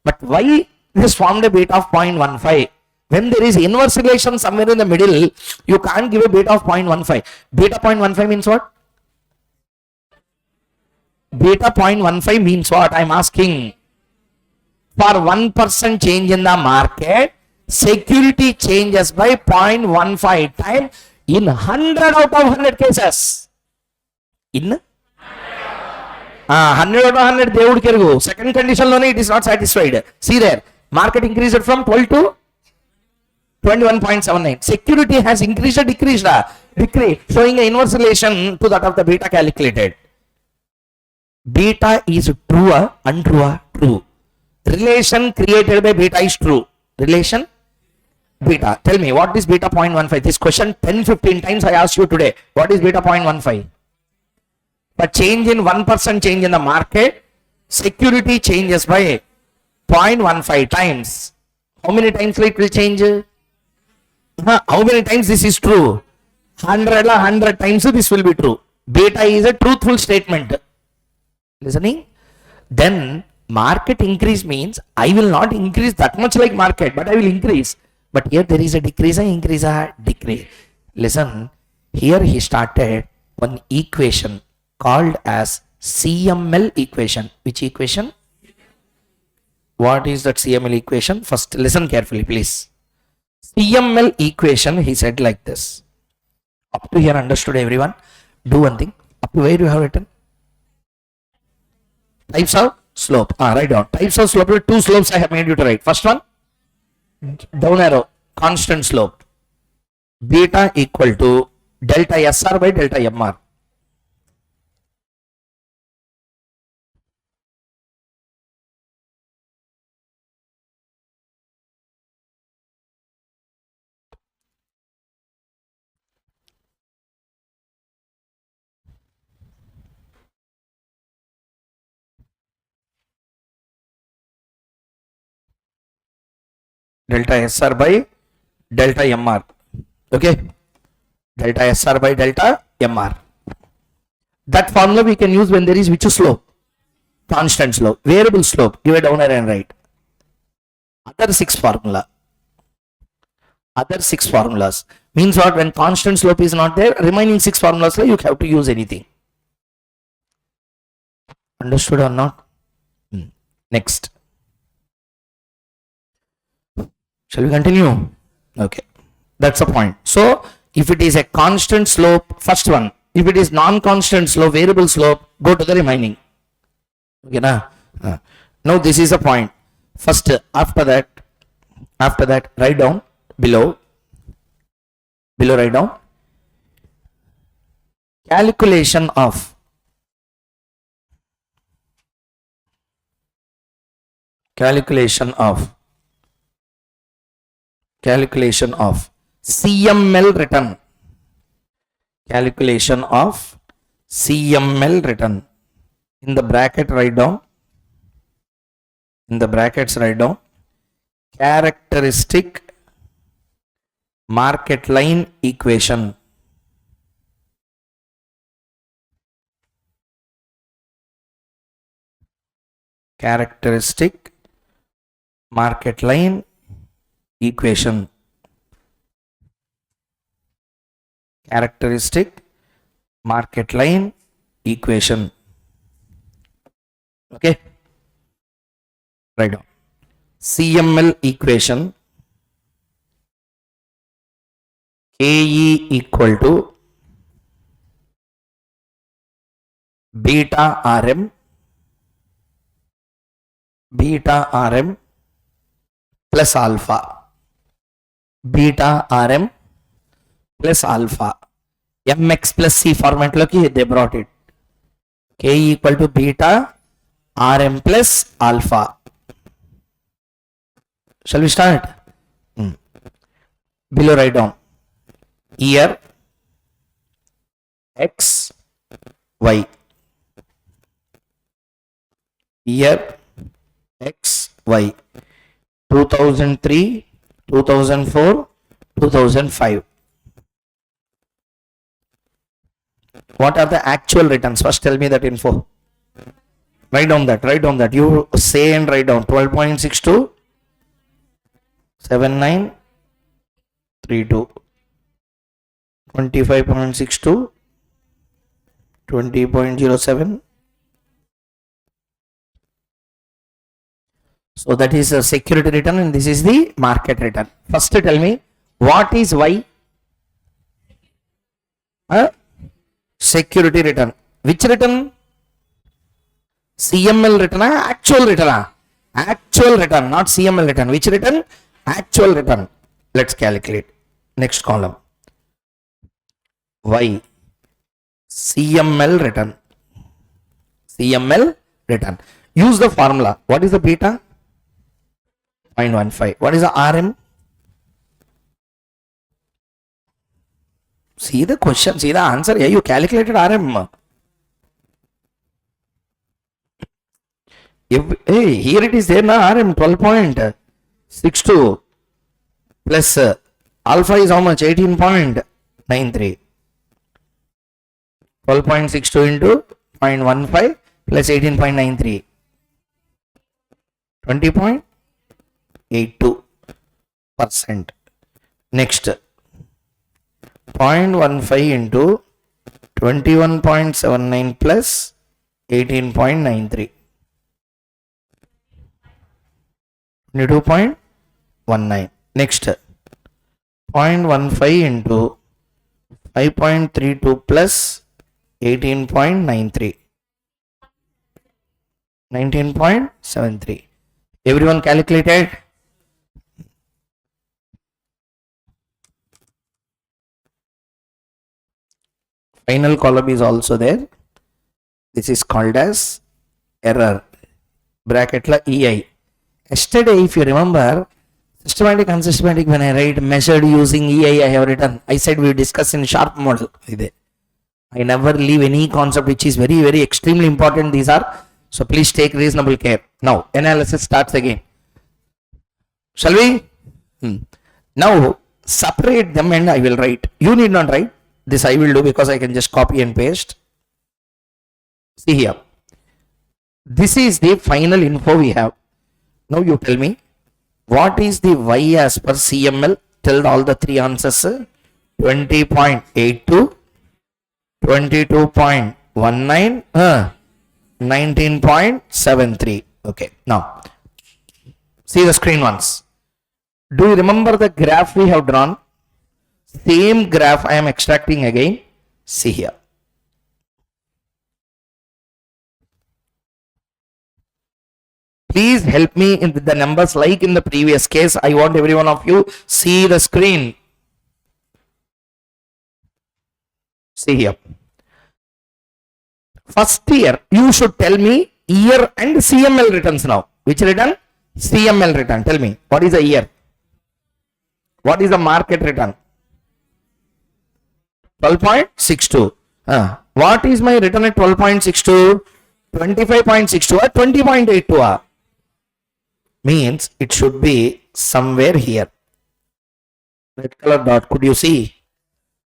But why this formed a beta of 0.15? When there is inverse relation somewhere in the middle, you can't give a beta of 0.15. Beta 0.15 means what? Beta 0.15 means what? I am asking. For 1% change in the market, security changes by 0.15 time in 100 out of 100 cases. In 100 out of 100, they would carry. Second condition, it is not satisfied. See there, market increased from 12 to 21.79. Security has increased or decreased? decrease, showing an inverse relation to that of the beta calculated. Beta is true or untrue or true? Relation created by beta is true. Relation beta. Tell me, what is beta 0.15? This question 10-15 times I asked you today. What is beta 0.15? But change in 1% change in the market, security changes by 0.15 times. How many times it will change? How many times this is true? 100 times this will be true. Beta is a truthful statement. Listening? Then market increase means I will not increase that much like market, but I will increase. But here there is a decrease, a increase, a decrease. Listen, here he started one equation called as CML equation. Which equation? What is that CML equation? First listen carefully, please. CML equation, he said like this. Up to here understood everyone? Do one thing. Up to where you have written? Types of slope. Write down. Types of slope. Two slopes I have made you to write. First one, down arrow, constant slope. Beta equal to delta SR by delta MR. Delta SR by delta MR. Okay. Delta SR by delta MR. That formula we can use when there is which slope? Constant slope. Variable slope. Give a down arrow and write. Other six formula. Other six formulas. Means what? When constant slope is not there, remaining six formulas you have to use anything. Understood or not? Next. Shall we continue? Okay. That's the point. So, if it is a constant slope, first one. If it is non-constant slope, variable slope, go to the remaining. Okay, na? Now, this is the point. First, after that, write down below write down calculation of CML return. Calculation of CML return. In the bracket write down. In the brackets write down characteristic market line equation. Characteristic market line equation. Characteristic market line equation. Okay. Write down CML equation. KE equal to beta RM plus alpha. Beta RM plus alpha. MX plus C format loki they brought it. K equal to beta RM plus alpha. Shall we start? Below write down year X Y. Year X Y 2003, 2004, 2005. What are the actual returns? First tell me that info. Write down that. You say and write down 12.62, 7932, 25.62, 20.07. So that is a security return and this is the market return. First tell me what is Y? Security return. Which return? CML return, actual return. Actual return, not CML return. Which return? Actual return. Let's calculate. Next column. Y. CML return. CML return. Use the formula. What is the beta? 0.15. What is the RM? See the question, see the answer. Yeah, you calculated RM. Hey, here it is there na RM 12.62 plus alpha is how much? 18.93. 12.62 into 0.15 plus 18.93. 20.82%. Next, 0.15 into 21.79 plus 18.93. 22.19. Next, 0.15 into 5.32 plus 18.93. 19.73. Everyone calculated? Final column is also there. This is called as error. Bracket la EI. Yesterday, if you remember, systematic and unsystematic, when I write measured using EI, I have written, I said we discuss in Sharpe model. I never leave any concept which is very, very extremely important. These are. So please take reasonable care. Now, analysis starts again. Shall we? Now, separate them and I will write. You need not write. This I will do because I can just copy and paste. See here. This is the final info we have. Now you tell me, what is the Y as per CML? Tell all the three answers. 20.82, 22.19, 19.73. Okay, now see the screen once. Do you remember the graph we have drawn? Same graph I am extracting again. See here. Please help me in the numbers like in the previous case. I want every one of you see the screen. See here. First year, you should tell me year and CML returns now. Which return? CML return. Tell me, what is the year? What is the market return? 12.62. What is my return at 12.62? 25.62 or 20.82? Means it should be somewhere here. Red color dot, could you see?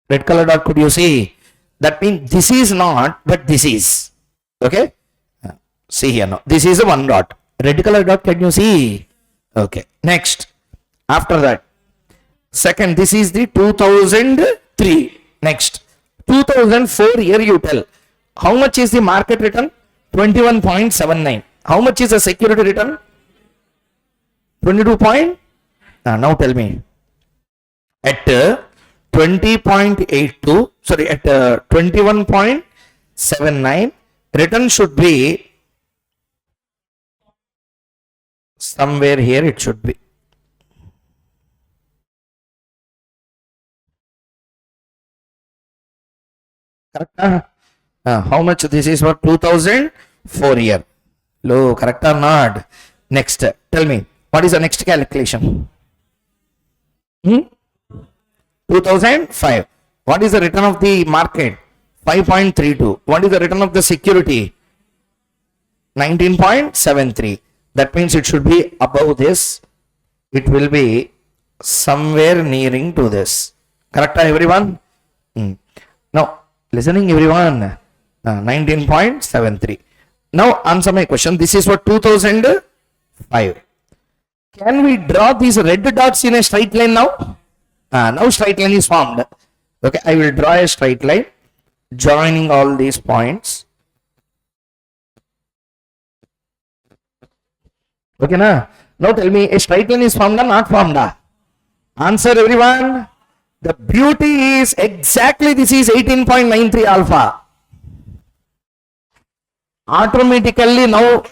Red color dot, could you see? That means this is not, but this is. Okay? See here now. This is a one dot. Red color dot, can you see? Okay. Next. After that. Second, this is the 2003. Next. 2004 year you tell. How much is the market return? 21.79. How much is the security return? 22 point. Now tell me. At 20.82, sorry, at 21.79, return should be somewhere here. It should be. Correct? How much this is for 2004 year? Low, correct or not? Next, tell me, what is the next calculation? 2005. What is the return of the market? 5.32. What is the return of the security? 19.73. That means it should be above this. It will be somewhere nearing to this. Correct, everyone? Now, listening everyone. 19.73. Now answer my question. This is for 2005. Can we draw these red dots in a straight line now? Now straight line is formed. Okay, I will draw a straight line joining all these points. Okay, na? Now tell me, a straight line is formed or not formed? Answer everyone. The beauty is exactly this is 18.93 alpha. Automatically now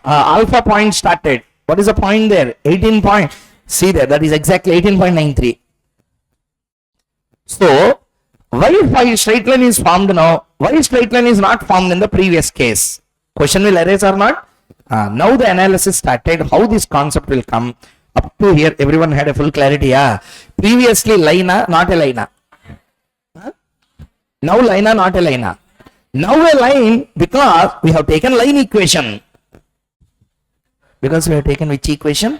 alpha point started. What is the point there? 18 point. See there, that is exactly 18.93. So Why straight line is formed now? Why straight line is not formed in the previous case? Question will arise or not? Now the analysis started. How this concept will come? Up to here, everyone had a full clarity. Previously, line, not a line. Now line, not a line. Now a line, because we have taken line equation. Because we have taken which equation?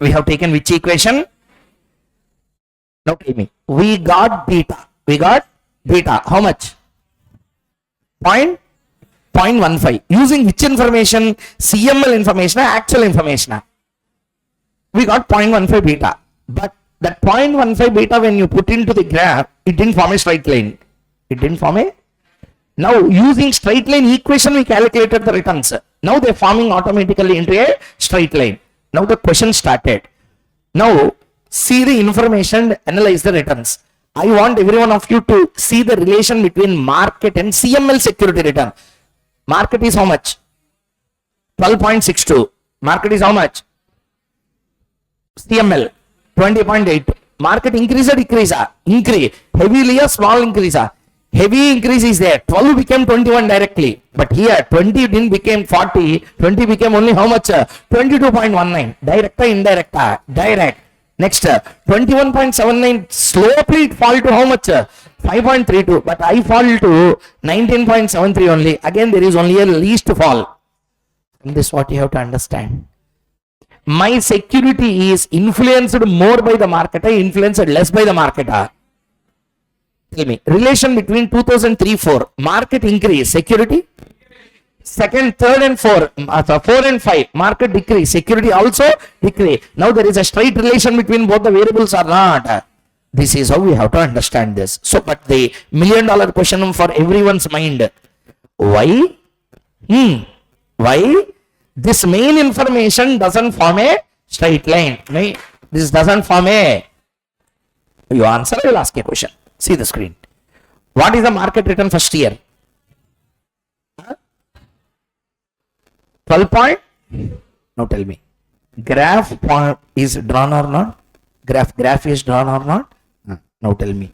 We have taken which equation? Now tell me. We got beta. We got beta. How much? 0.15. Using which information? CML information, actual information. We got 0.15 beta. But that 0.15 beta, when you put into the graph, it didn't form a straight line. It didn't form a. Now using straight line equation, we calculated the returns. Now they're forming automatically into a straight line. Now the question started. Now see the information, analyze the returns. I want every one of you to see the relation between market and CML security return. Market is how much? 12.62. Market is how much? CML 20.8. Market increase or decrease? Increase. Heavily or small increase? Heavy increase is there. 12 became 21 directly. But here 20 didn't became 40. 20 became only how much? 22.19. Direct or indirect? Direct. Next 21.79. Slowly it fall to how much? 5.32. But I fall to 19.73 only. Again there is only a least fall. And this is what you have to understand. My security is influenced more by the market or influenced less by the market? Tell me. Relation between 2003-4. Market increase. Security? Second, third and 4. 4 and 5. Market decrease. Security also decrease. Now there is a straight relation between both the variables or not? This is how we have to understand this. So, but the $1 million question for everyone's mind. Why? Why? This main information doesn't form a straight line. This doesn't form a. You answer, I will ask a question. See the screen. What is the market return first year? 12 point. Now tell me. Graph point is drawn or not? Graph is drawn or not? Now tell me.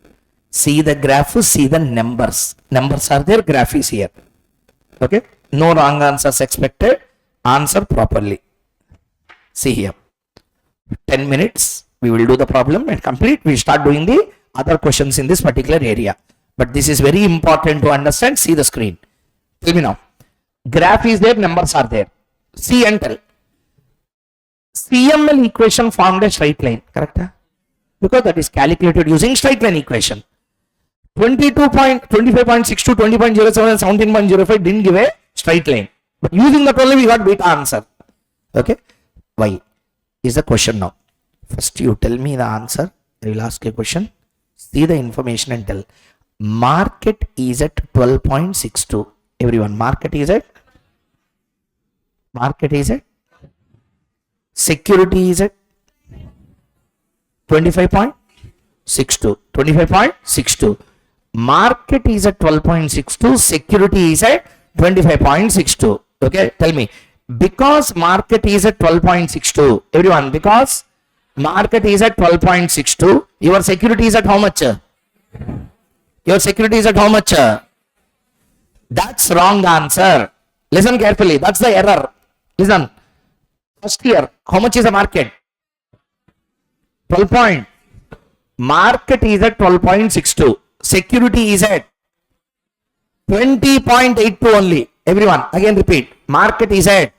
See the graph, see the numbers. Numbers are there, graph is here. Okay? No wrong answers expected. Answer properly. See here. 10 minutes. We will do the problem and complete. We start doing the other questions in this particular area. But this is very important to understand. See the screen. Tell me now. Graph is there, numbers are there. See and tell. CML equation formed a straight line. Correct? Because that is calculated using straight line equation. 25.62, 20.07 and 17.05 didn't give a straight line. But using that only we got beta answer. Okay? Why? Is the question now. First you tell me the answer. I will ask a question. See the information and tell. Market is at 12.62. Everyone, market is at. Security is at 25.62. 25.62. Market is at 12.62. Security is at 25.62. Okay, tell me. Because market is at 12.62. Everyone, because market is at 12.62. Your security is at how much? Your security is at how much? That's wrong answer. Listen carefully. That's the error. Listen. First year, how much is the market? 12 point. Market is at 12.62. Security is at 20.82 only. Everyone, again repeat. Market is at.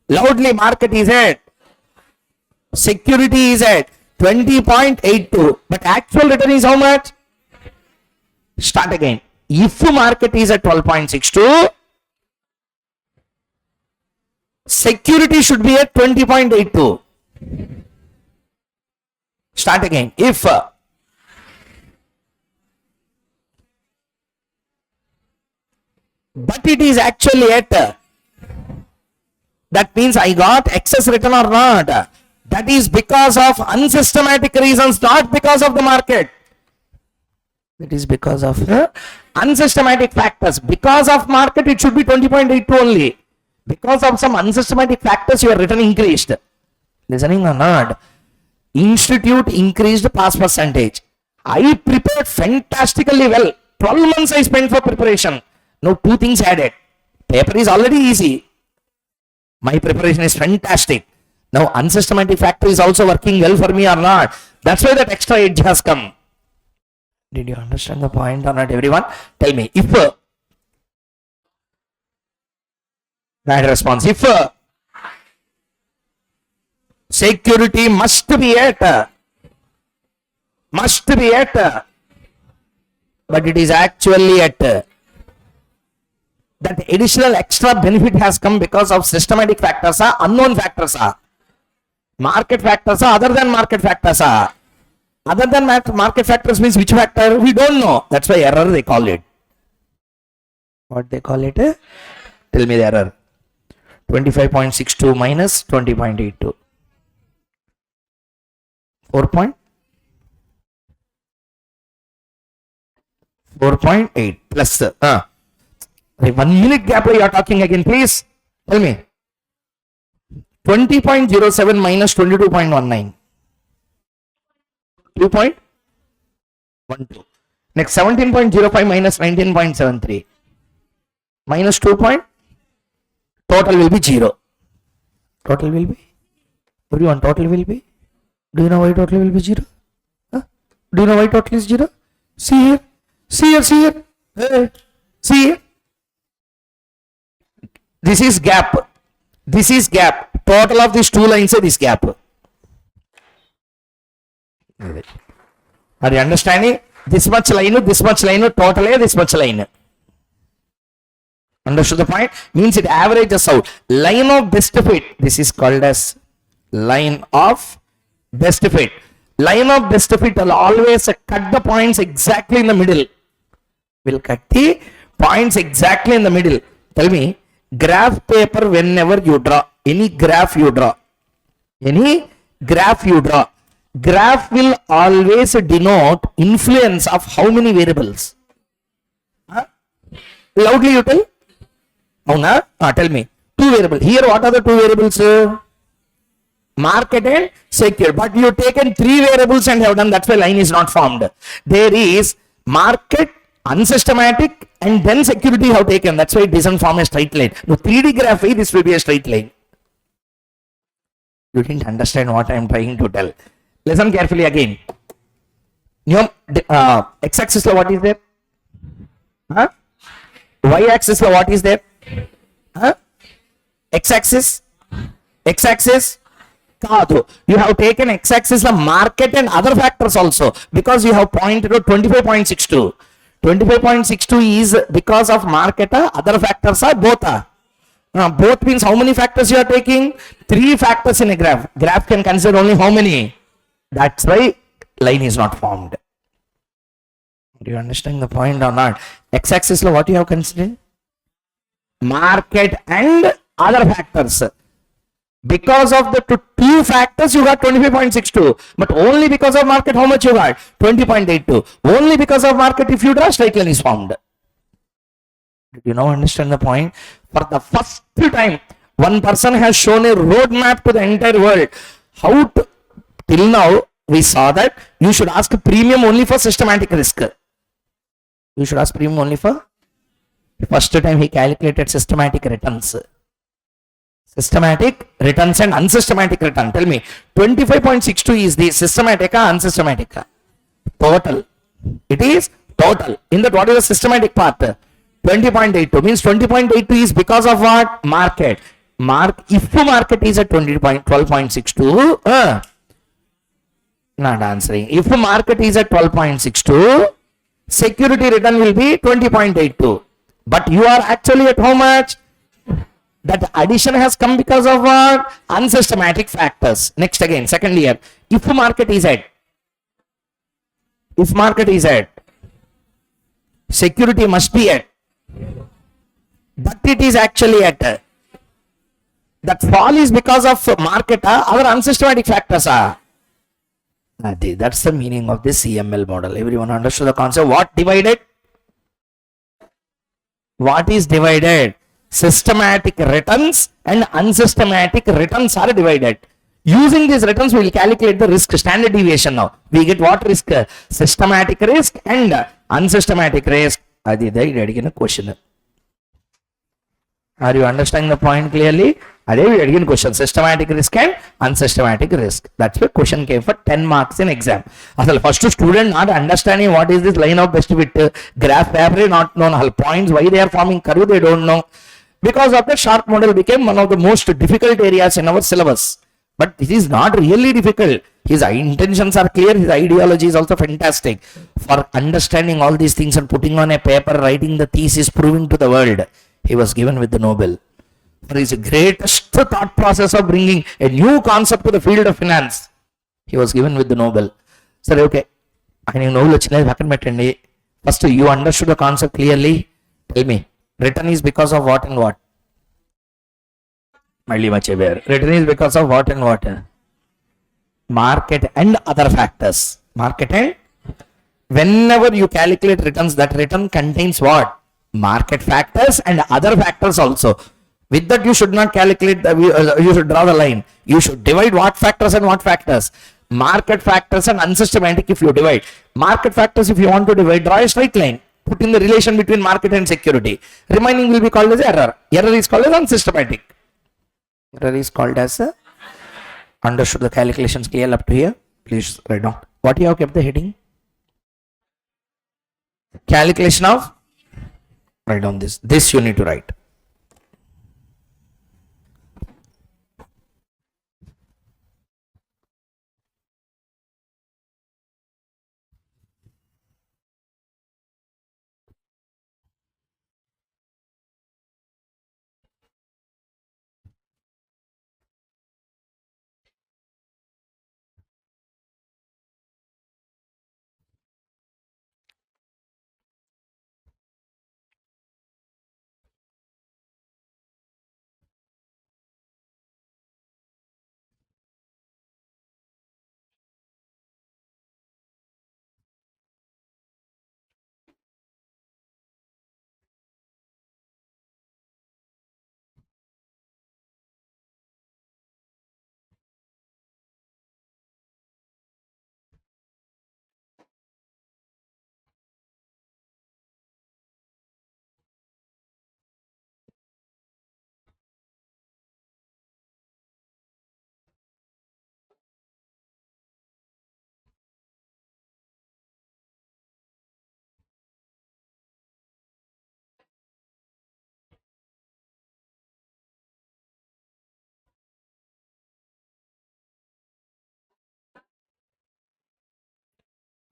Loudly, market is at. Security is at 20.82. But actual return is how much? Start again. If market is at 12.62, security should be at 20.82. Start again. If but it is actually at, that means I got excess return or not. That is because of unsystematic reasons, not because of the market. That is because of unsystematic factors. Because of market, it should be 20.82 only. Because of some unsystematic factors, your return increased. Listening or not? Institute increased pass percentage. I prepared fantastically well. 12 months I spent for preparation. Now 2 things added. Paper is already easy. My preparation is fantastic. Now unsystematic factor is also working well for me or not. That's why that extra edge has come. Did you understand the point or not, everyone? Tell me. If bad response. If security must be at, but it is actually at, that additional extra benefit has come because of systematic factors are unknown factors are. Market factors are other than market factors are. Other than market factors means which factor? We don't know. That's why error they call it. What they call it? Tell me the error. 25.62 minus 20.82. 4.8 plus 1 minute gap you are talking again, please. Tell me. 20.07 minus 22.19. 2.12. Next 17.05 minus 19.73. Minus 2. Total will be 0. Total will be? Everyone, total will be? Do you know why total will be 0? Do you know why total is 0? See here. See here. See here. See here. This is gap. This is gap. Total of these 2 lines is this gap. Are you understanding? This much line, total is this much line. Understood the point? Means it averages out. Line of best fit. This is called as line of best fit. Line of best fit will always cut the points exactly in the middle. Will cut the points exactly in the middle. Tell me, graph paper whenever you draw, any graph you draw, graph will always denote influence of how many variables? Loudly you tell. Oh, na? Tell me. 2 variables. Here what are the 2 variables? Market and secure. But you taken 3 variables and have done, that's why line is not formed. There is market, unsystematic, and then security have taken. That's why it doesn't form a straight line. No, 3D graph, this will be a straight line. You didn't understand what I am trying to tell. Listen carefully again. X-axis what is there? Y-axis what is there? X-axis? You have taken x-axis the market and other factors also, because you have pointed out 25.62. 25.62 is because of market, other factors are both. Both means how many factors you are taking? 3 factors in a graph. Graph can consider only how many? That's why line is not formed. Do you understand the point or not? X-axis what you have considered? Market and other factors. Because of the 2 factors you got 25.62, but only because of market how much you got? 20.82. Only because of market if you draw, straight line is formed. Did you now understand the point? For the first time, one person has shown a roadmap to the entire world. How to, till now we saw that you should ask premium only for systematic risk. You should ask premium only for first time he calculated systematic returns. Systematic returns and unsystematic return. Tell me, 25.62 is the systematic or unsystematic? Total. It is total. In that, what is the systematic part? 20.82 means 20.82 is because of what? Market. If market is at 12.62, not answering. If market is at 12.62, security return will be 20.82. But you are actually at how much? That addition has come because of what? Unsystematic factors. Next again, second year. If market is at, security must be at, but it is actually at. That fall is because of market, other unsystematic factors are. That's the meaning of this CML model. Everyone understood the concept? What divided? What is divided? Systematic returns and unsystematic returns are divided. Using these returns, we will calculate the risk standard deviation now. We get what risk? Systematic risk and unsystematic risk. Adi the question. Are you understanding the point clearly? Again question, systematic risk and unsystematic risk. That's why question came for 10 marks in exam. Asal first student not understanding what is this line of best fit, graph paper not known, points, why they are forming curve they don't know. Because of that, Sharpe model became one of the most difficult areas in our syllabus. But it is not really difficult. His intentions are clear, his ideology is also fantastic. For understanding all these things and putting on a paper, writing the thesis, proving to the world, he was given with the Nobel. For his greatest thought process of bringing a new concept to the field of finance, he was given with the Nobel. Sir, okay, I know Nobel. First, you understood the concept clearly. Tell me, return is because of what and what? Return is because of what and what? Market and other factors. Market and whenever you calculate returns, that return contains what? Market factors and other factors also. With that, you should not calculate, you should draw the line. You should divide what factors and what factors. Market factors and unsystematic if you divide. Market factors if you want to divide, draw a straight line. Put in the relation between market and security. Remaining will be called as error. Error is called as unsystematic. Error is called as understood the calculations clear up to here? Please write down. What you have kept the heading? Calculation of, write down this. This you need to write.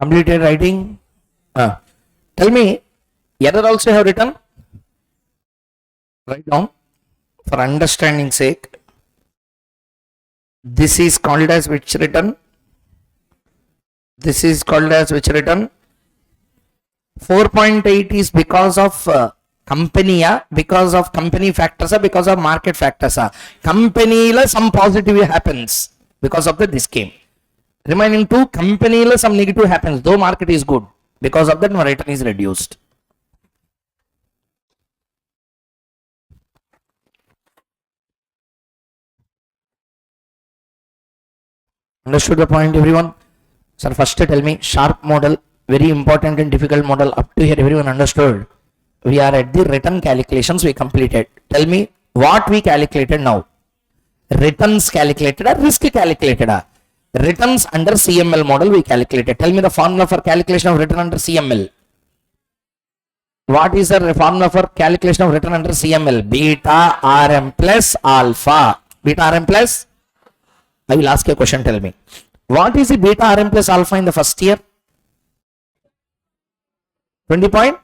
Completed writing? Tell me, error also have written? Write down for understanding sake. This is called as which return? This is called as which return? 4.8 is because of company, because of company factors, because of market factors. Company some positive happens because of this came. Remaining 2, company some negative happens, though market is good. Because of that, my return is reduced. Understood the point, everyone? Sir, first tell me, Sharpe model, very important and difficult model. Up to here, everyone understood? We are at the return calculations we completed. Tell me, what we calculated now? Returns calculated or risk calculated? Returns under CML model we calculated. Tell me the formula for calculation of return under CML. What is the formula for calculation of return under CML? Beta RM plus alpha. Beta RM plus? I will ask you a question, tell me. What is the beta RM plus alpha in the first year? 20 point?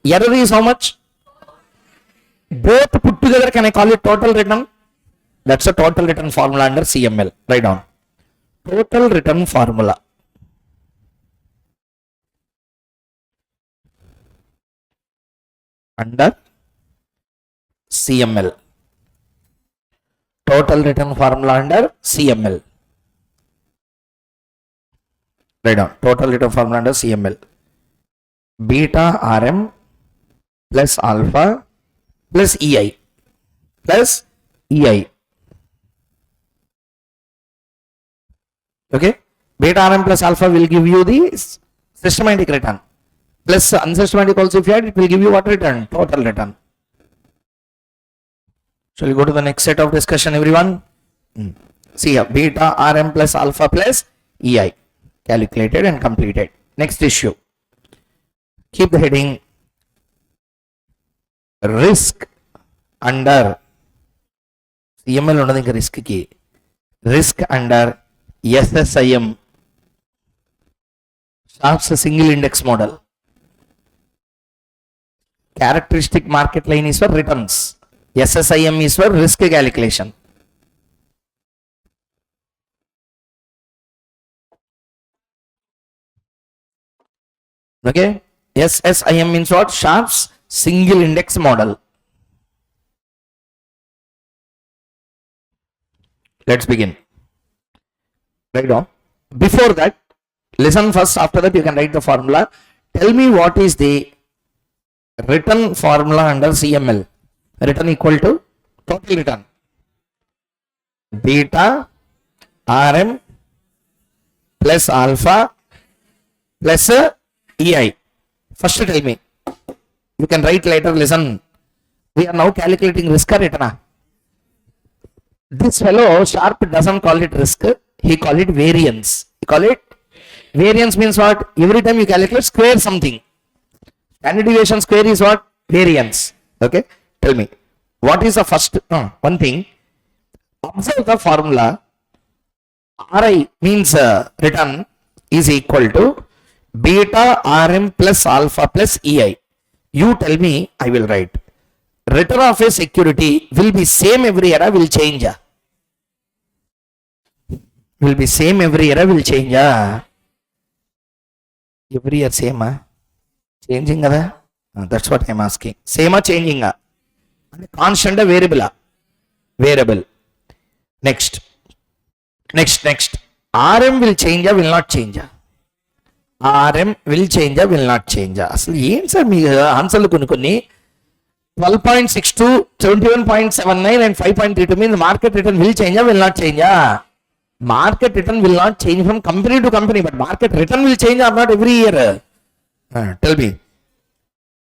Error is how much? Both put together, can I call it total return? That's a total return formula under CML. Write down. Total return formula. Under CML. Total return formula under CML. Write down. Total return formula under CML. Beta RM plus alpha plus EI. Plus EI. Okay, beta Rm plus alpha will give you the systematic return, plus unsystematic also if you add, it will give you what return? Total return. Shall we go to the next set of discussion, everyone? See here, beta Rm plus alpha plus EI, calculated and completed. Next issue. Keep the heading risk under CML ఉన్నది risk ki. Risk under SSIM, Sharpe's single index model. Characteristic market line is for returns. SSIM is for risk calculation. Okay, SSIM means what? Sharpe's single index model. Let's begin. Write down. Before that, listen first. After that, you can write the formula. Tell me what is the return formula under CML. Return equal to total return. Beta Rm plus alpha plus EI. First tell me. You can write later. Listen. We are now calculating risk or return. This fellow Sharpe doesn't call it risk. He call it variance. He call it variance means what? Every time you calculate square something. Standard deviation square is what? Variance. Okay. Tell me. What is the first one thing? Observe the formula. Ri means return is equal to beta Rm plus alpha plus EI. You tell me, I will write. Return of a security will be same every year, will change. Will be same every year, will change. Every year same, changing. That's what I am asking. Same or changing? Constant variable. Variable. Next. Rm will change or will not change? Rm will change or will not change? Asli answer me answer kunni 12.62, 21.79 and 5.32 means market return will change or will not change? Market return will not change from company to company, but market return will change or not every year? Tell me.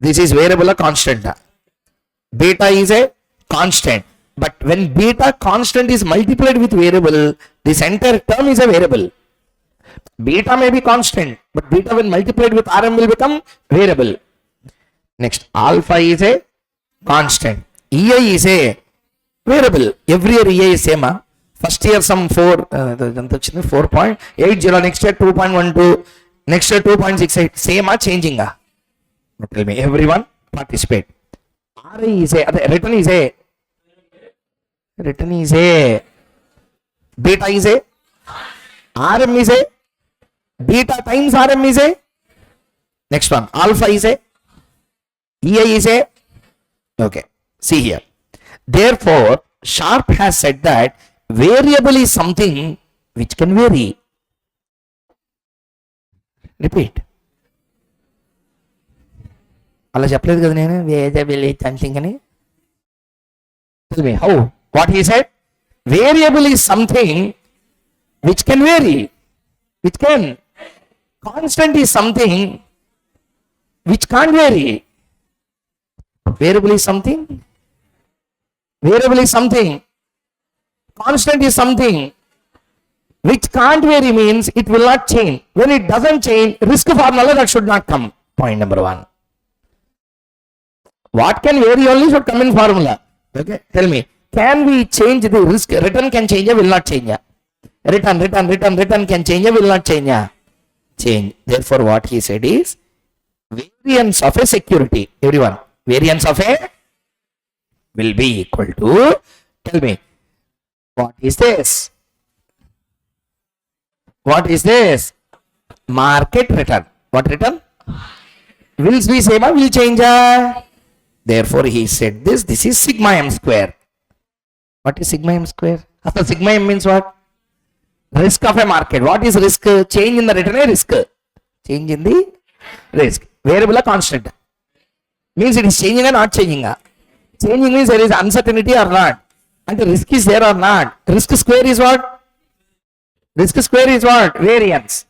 This is variable or constant? Beta is a constant, but when beta constant is multiplied with variable, this entire term is a variable. Beta may be constant, but beta when multiplied with Rm will become variable. Next, alpha is a constant. EI is a variable. Every year EI is same. First year some 4.80, next year 2.12, next year 2.68. Same or changing? Tell me, everyone participate. RI is a return is a beta is a Rm is a beta times Rm is a next one alpha is a EI is a okay. See here. Therefore, Sharpe has said that variable is something which can vary. Repeat. అలా చెప్పలేదు కదా నేను variable something అని. Tell me how. What he said? Variable is something which can vary. Which can. Constant is something which can't vary. Variable is something. Variable is something. Constant is something which can't vary means it will not change. When it doesn't change, risk formula that should not come. Point number one. What can vary only should come in formula. Okay, tell me, can we change the risk? Return can change or will not change? Return can change or will not change? Change. Therefore, what he said is variance of a security. Everyone, variance of a will be equal to, tell me, what is this? What is this? Market return. What return? Will be same or will change? Therefore, he said this is sigma m square. What is sigma m square? After sigma m means what? Risk of a market. What is risk? Change in the return a risk. Change in the risk. Variable or constant? Means it is changing or not changing? Changing means there is uncertainty or not. And the risk is there or not. Risk square is what? Risk square is what? Variance.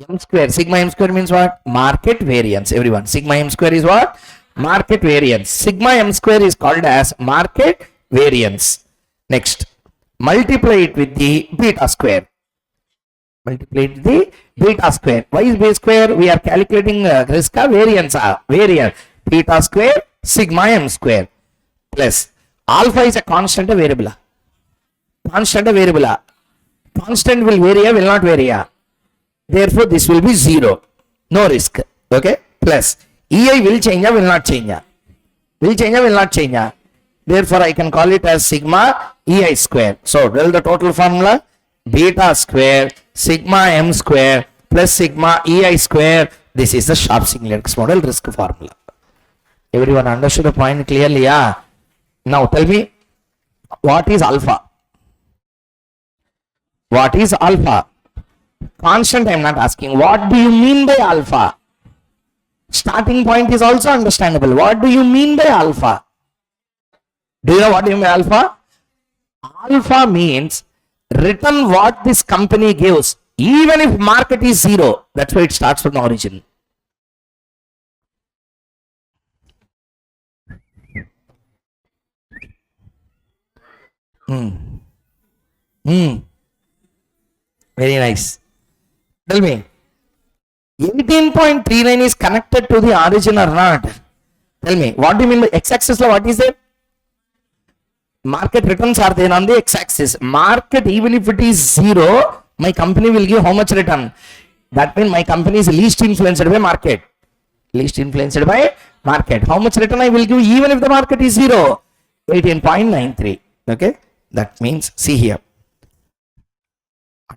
M square, sigma M square means what? Market variance, everyone. Sigma M square is what? Market variance. Sigma M square is called as market variance. Next, multiply it with the beta square. Multiply it with the beta square. Why is beta square? We are calculating risk variance. Variance. Beta square, sigma M square. Plus, alpha is a constant variable. Constant variable. Constant will vary, will not vary. Therefore, this will be 0. No risk. Okay. Plus, EI will change or will not change. Will change or will not change. Therefore, I can call it as sigma EI square. So, tell the total formula. Beta square, sigma M square plus sigma EI square. This is the Sharpe-Singlets model risk formula. Everyone understood the point clearly? Yeah. Now, tell me, what is alpha? What is alpha? Constant, I am not asking. What do you mean by alpha? Starting point is also understandable. What do you mean by alpha? Do you know what you mean by alpha? Alpha means return what this company gives, even if market is 0. That's why it starts from the origin. Very nice. Tell me, 18.39 is connected to the origin or not? Tell me, what do you mean by x-axis? What is it? Market returns are there on the x-axis. Market, even if it is 0, my company will give how much return? That means my company is least influenced by market. Least influenced by market. How much return I will give even if the market is 0? 18.93. Okay. That means, see here.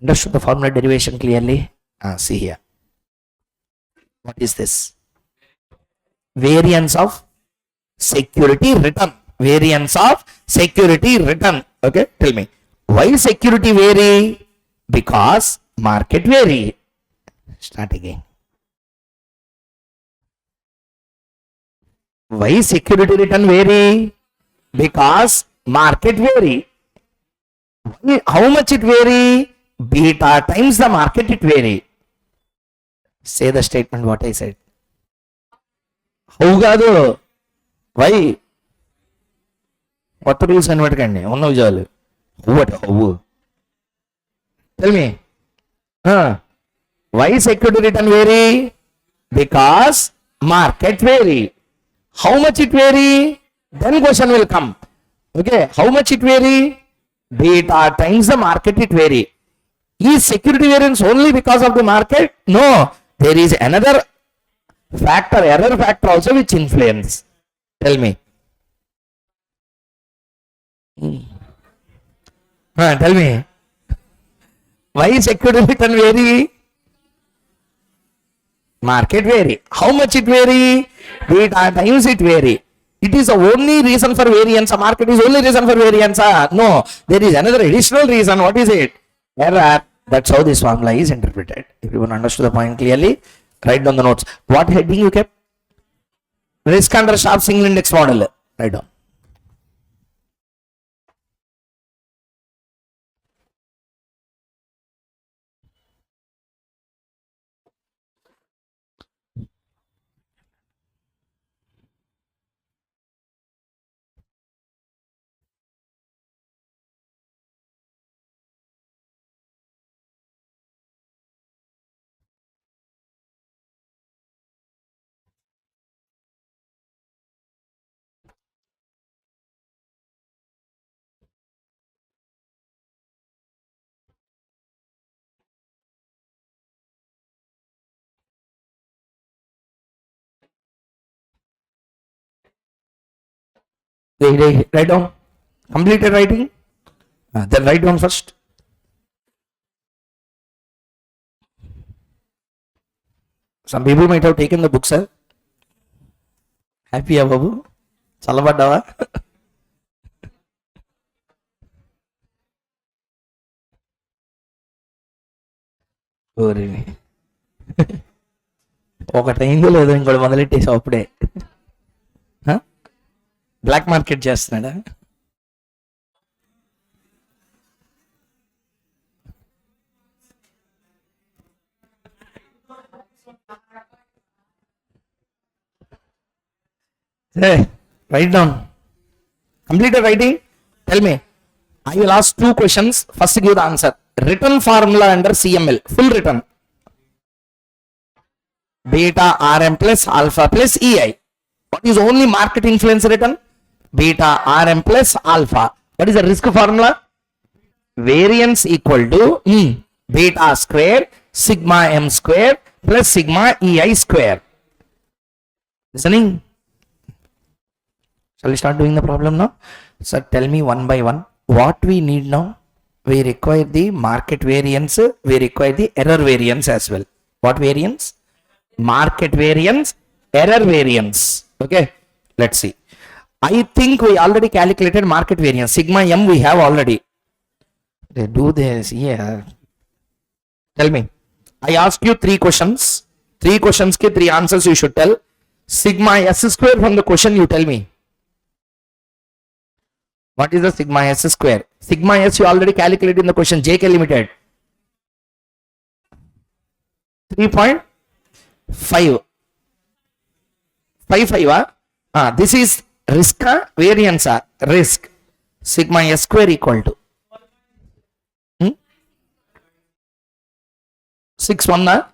Understood the formula derivation clearly? See here. What is this? Variance of security return. Variance of security return. Okay, tell me, why security vary? Because market vary. Start again. Why security return vary? Because market vary. How much it vary? Beta times the market it vary. Say the statement what I said. How gado? Why? What the rules and what can you? One of what? Tell me. Why security return vary? Because market vary. How much it vary? Then question will come. Okay. How much it vary? Beta times the market it vary. Is security variance only because of the market? No. There is another factor, error factor also which influence. Tell me. Tell me. Why security return vary? Market vary. How much it vary? Beta times it vary. It is the only reason for variance. A market is only reason for variance. No. There is another additional reason. What is it? Error. That's how this formula is interpreted. Everyone understood the point clearly? Write down the notes. What heading you kept? Risk under Sharpe-Singlets model. Write down. Write down. Completed writing. Then write down first. Some people might have taken the book, sir. Happy, Babu? Salabadawa? ఒకటి అయిందో లేదో ఇంకోటి మొదలెట్టేసావు అప్పుడే. Black market చేస్తున్నాడా? Hey, write down. Complete the writing. Tell me. I will ask two questions. First, give the answer. Written formula under CML. Full written. Beta Rm plus alpha plus EI. What is only market influence written? Beta Rm plus alpha. What is the risk formula? Variance equal to beta square sigma m square plus sigma EI square. Listening? Shall we start doing the problem now? So tell me one by one. What we need now? We require the market variance. We require the error variance as well. What variance? Market variance, error variance. Okay. Let's see. I think we already calculated market variance. Sigma m we have already. They do this. Yeah. Tell me. I asked you three questions. Three questions ke three answers you should tell. Sigma s square from the question you tell me. What is the sigma s square? Sigma s you already calculated in the question. JK limited. 3.5. 55. This is risk variance. Risk. Sigma s square equal to 6.1.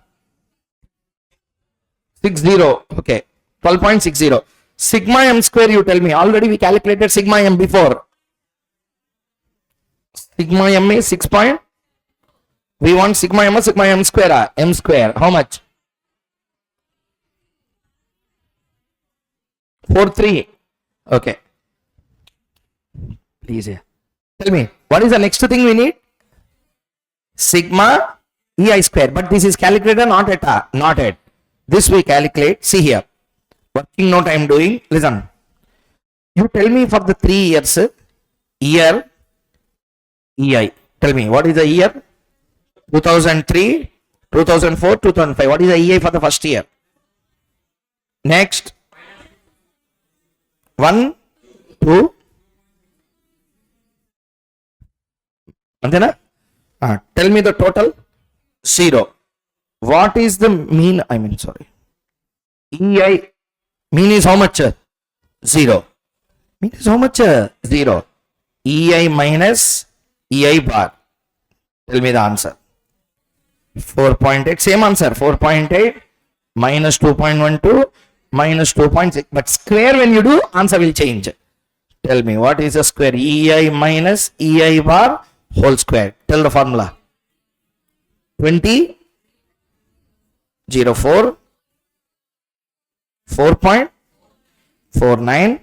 60. Okay. 12.60. Sigma m square you tell me. Already we calculated sigma m before. Sigma m is 6. We want sigma m square. M square. How much? 4.3. Okay. Please. Tell me. What is the next thing we need? Sigma EI square. But this is calculated not at. Not at. This we calculate. See here. Working note I am doing. Listen. You tell me for the 3 years. Year EI. Tell me. What is the year? 2003, 2004, 2005. What is the EI for the first year? Next. 1, 2. Tell me the total. 0. What is the mean? I mean, sorry. EI mean is how much? 0. Mean is how much? 0. EI minus EI bar. Tell me the answer. 4.8. Same answer. 4.8 minus 2.12 minus 2.6. But square when you do, answer will change. Tell me what is the square? EI minus EI bar whole square. Tell the formula. 20. 04. 4.49.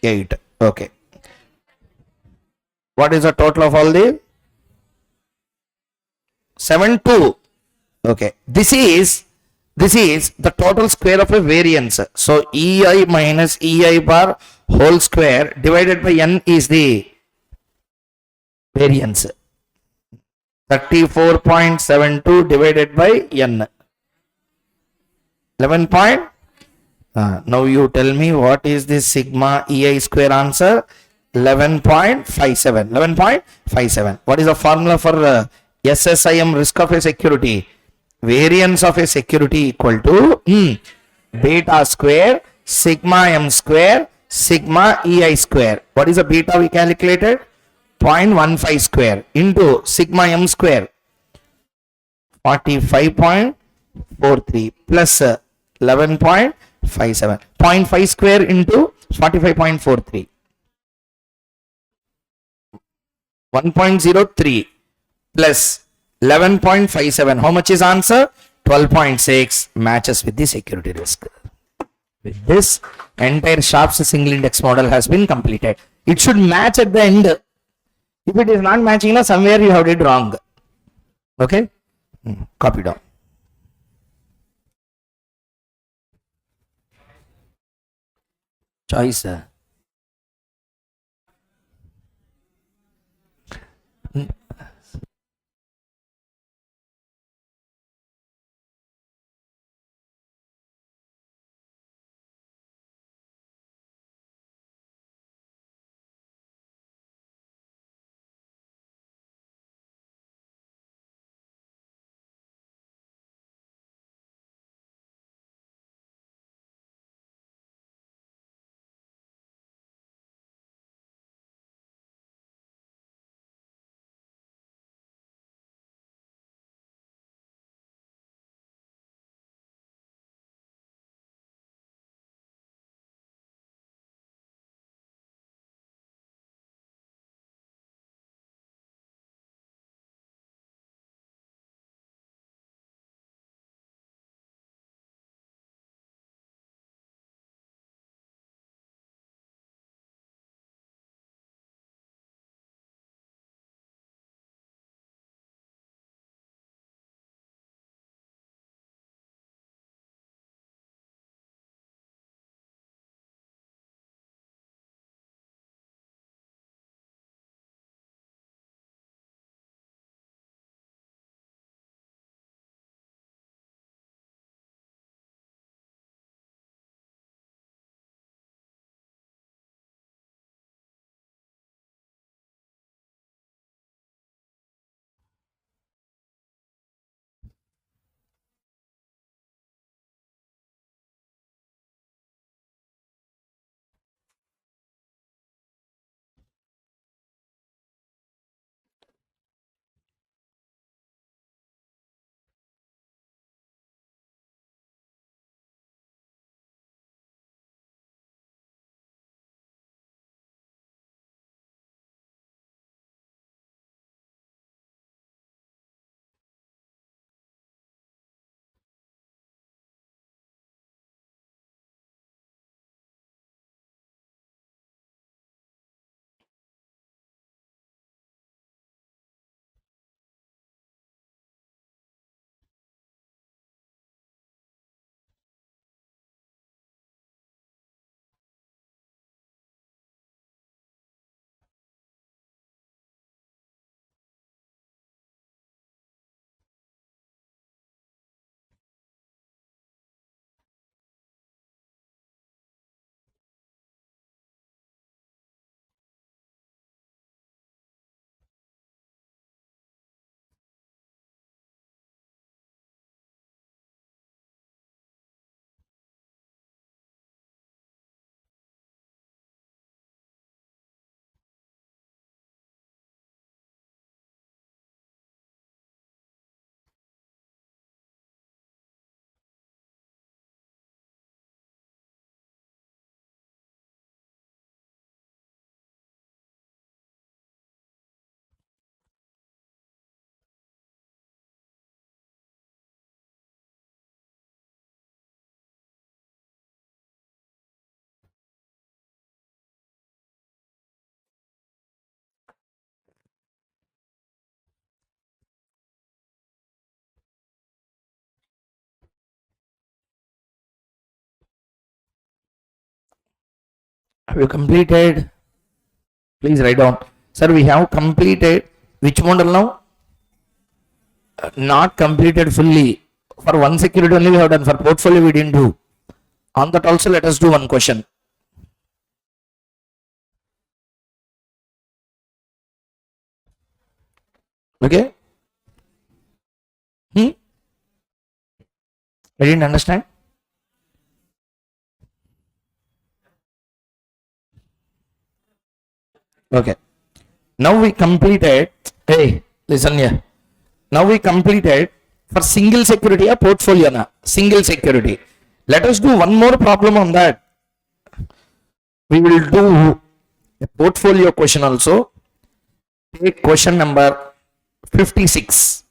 18. Okay. What is the total of all the 7.2? Okay. This is the total square of a variance. So EI minus EI bar whole square divided by n is the variance. 34.72 divided by n. 11. Now you tell me what is this sigma EI square answer? 11.57. 11.57. What is the formula for SSIM risk of a security? Variance of a security equal to beta square sigma m square sigma EI square. What is the beta we calculated? 0.15 square into sigma m square 45.43 plus 11.57. 0.5 square into 45.43. 1.03 plus 11.57. How much is answer? 12.6. Matches with the security risk. With this, entire Sharpe's single index model has been completed. It should match at the end. If it is not matching, somewhere you have did wrong. Okay? Copy down. Choice. you completed? Please write down. Sir, we have completed which model now? Not completed fully. For one security only we have done. For portfolio we didn't do. On that also let us do one question. Okay? I didn't understand. Okay. Now we completed. Hey, listen here. Now we completed for single security or portfolio na single security. Let us do one more problem on that. We will do a portfolio question also. Take question number 56.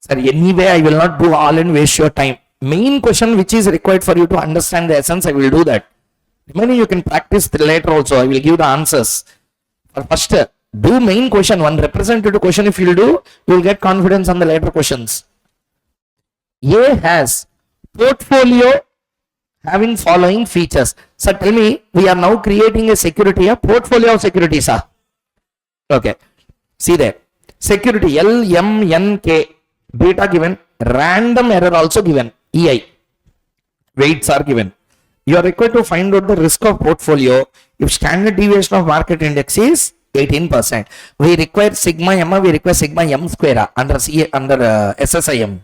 Sir, anyway, I will not do all and waste your time. Main question which is required for you to understand the essence, I will do that. Remaining you can practice later also. I will give the answers. First, do main question, one representative question. If you do, you will get confidence on the later questions. A has portfolio having following features. So tell me, we are now creating a security, a portfolio of securities. Okay. See there. Security L, M, N, K. Beta given. Random error also given. EI. Weights are given. You are required to find out the risk of portfolio if standard deviation of market index is 18%. We require sigma m, we require sigma m square under SSIM.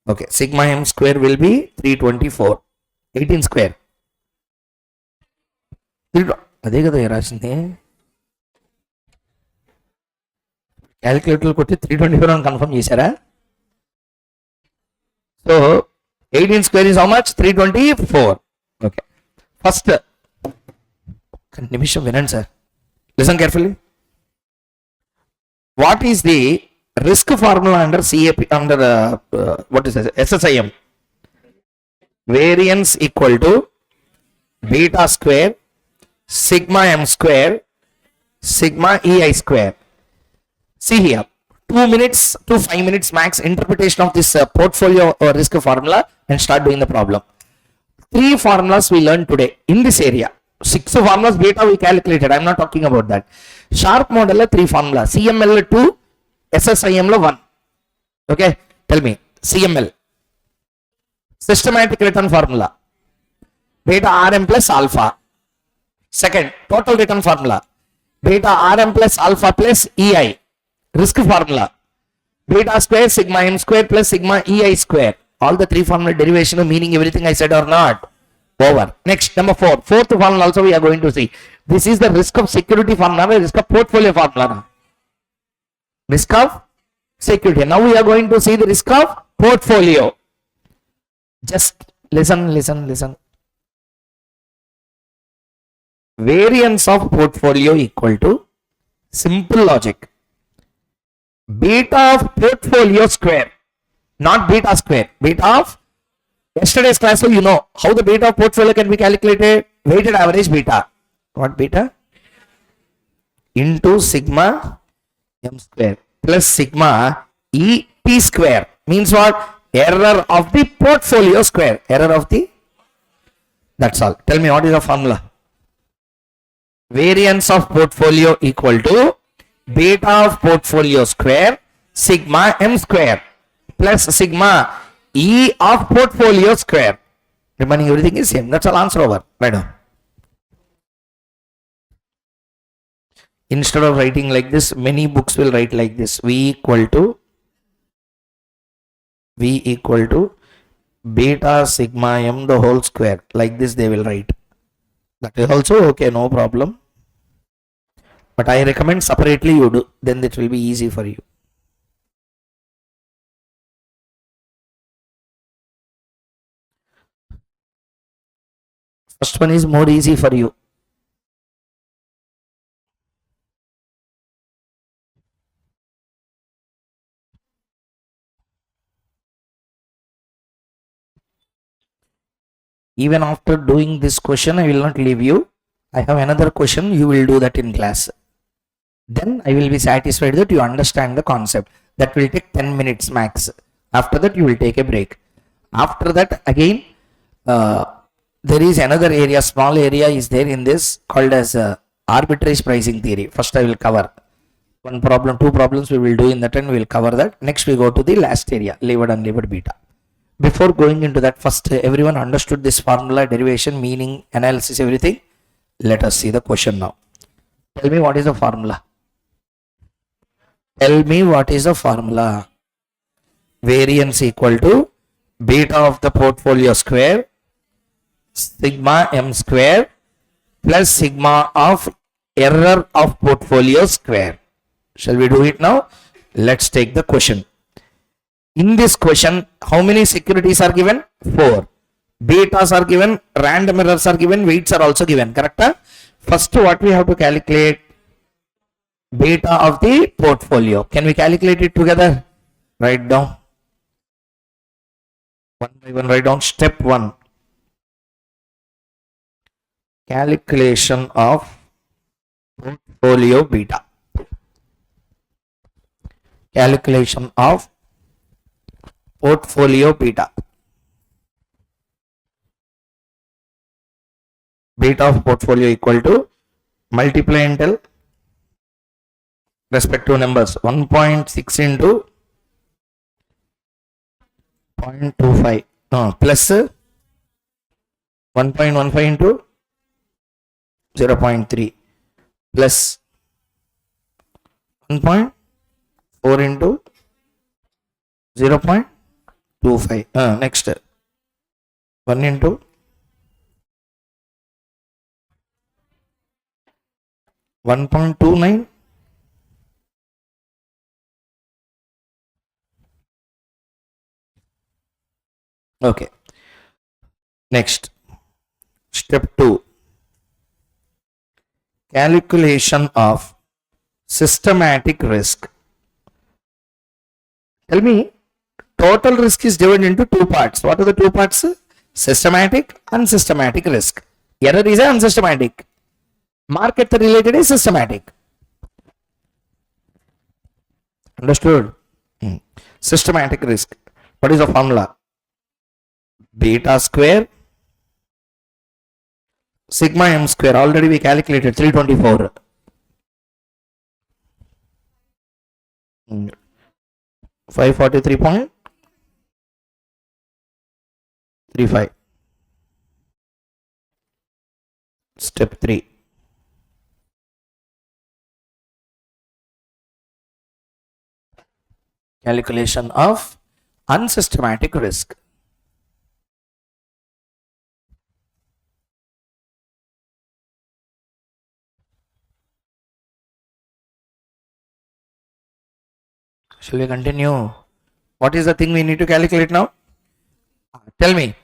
Okay, sigma m square will be 324. 18 square. Calculator kotti 324 అని confirm చేశారా? So 18 square is how much? 324. Okay. First, నిమిషం వినండి sir. Listen carefully. What is the risk formula under CAP under what is it? SSIM? Variance equal to beta square sigma m square sigma EI square. See here, 2 minutes to 5 minutes max interpretation of this portfolio risk formula and start doing the problem. 3 formulas we learned today in this area. 6 formulas beta we calculated. I am not talking about that. Sharpe model 3 formula. CML 2, SSIM 1. Okay, tell me. CML. Systematic return formula. Beta RM plus alpha. Second, total return formula. Beta RM plus alpha plus EI. Risk formula. Beta square sigma m square plus sigma EI square. All the 3 formula derivation meaning everything I said or not. Over. Next, number 4. Fourth formula also we are going to see. This is the risk of security formula, risk of portfolio formula. Risk of security. Now we are going to see the risk of portfolio. Just listen. Variance of portfolio equal to simple logic. Beta of portfolio square. Not beta square. Beta of yesterday's class, so you know how the beta of portfolio can be calculated. Weighted average beta. What beta? Into sigma m square plus sigma e p square. Means what? Error of the portfolio square. Error of the. That's all. Tell me what is the formula? Variance of portfolio equal to beta of portfolio square sigma m square plus sigma E of portfolio square. Remaining everything is same. That's all. Answer over. Right now. Instead of writing like this, many books will write like this. V equal to beta sigma m the whole square. Like this they will write. That is also okay. No problem. But I recommend separately you do. Then it will be easy for you. First one is more easy for you. Even after doing this question, I will not leave you. I have another question. You will do that in class. Then I will be satisfied that you understand the concept. That will take 10 minutes max. After that, you will take a break. After that, again, there is another area, small area is there in this called as arbitrage pricing theory. First I will cover one problem, two problems we will do in that, and we will cover that. Next we go to the last area, levered, unlevered, beta. Before going into that, first everyone understood this formula, derivation, meaning, analysis, everything. Let us see the question now. Tell me what is the formula. Tell me what is the formula. Variance equal to beta of the portfolio square sigma m square plus sigma of error of portfolio square. Shall we do it now? Let's take the question. In this question, how many securities are given? 4. Betas are given, random errors are given, weights are also given. Correct? First, what we have to calculate? Beta of the portfolio. Can we calculate it together? Write down. One by one, write down. Step 1. Calculation of portfolio beta. Calculation of portfolio beta. Beta of portfolio equal to multiply and tell respective numbers. 1.6 into 0.25 plus 1.15 into 0.3 plus 1.4 into 0.25. Next 1 into 1.29 okay. Next, step 2, calculation of systematic risk. Tell me, total risk is divided into 2 parts. What are the 2 parts? Systematic, unsystematic risk. Error is unsystematic. Market related is systematic. Understood? Systematic risk. What is the formula? Beta square sigma m square. Already we calculated 324. 543.35. Step 3. Calculation of unsystematic risk. Shall we continue? What is the thing we need to calculate now? Tell me,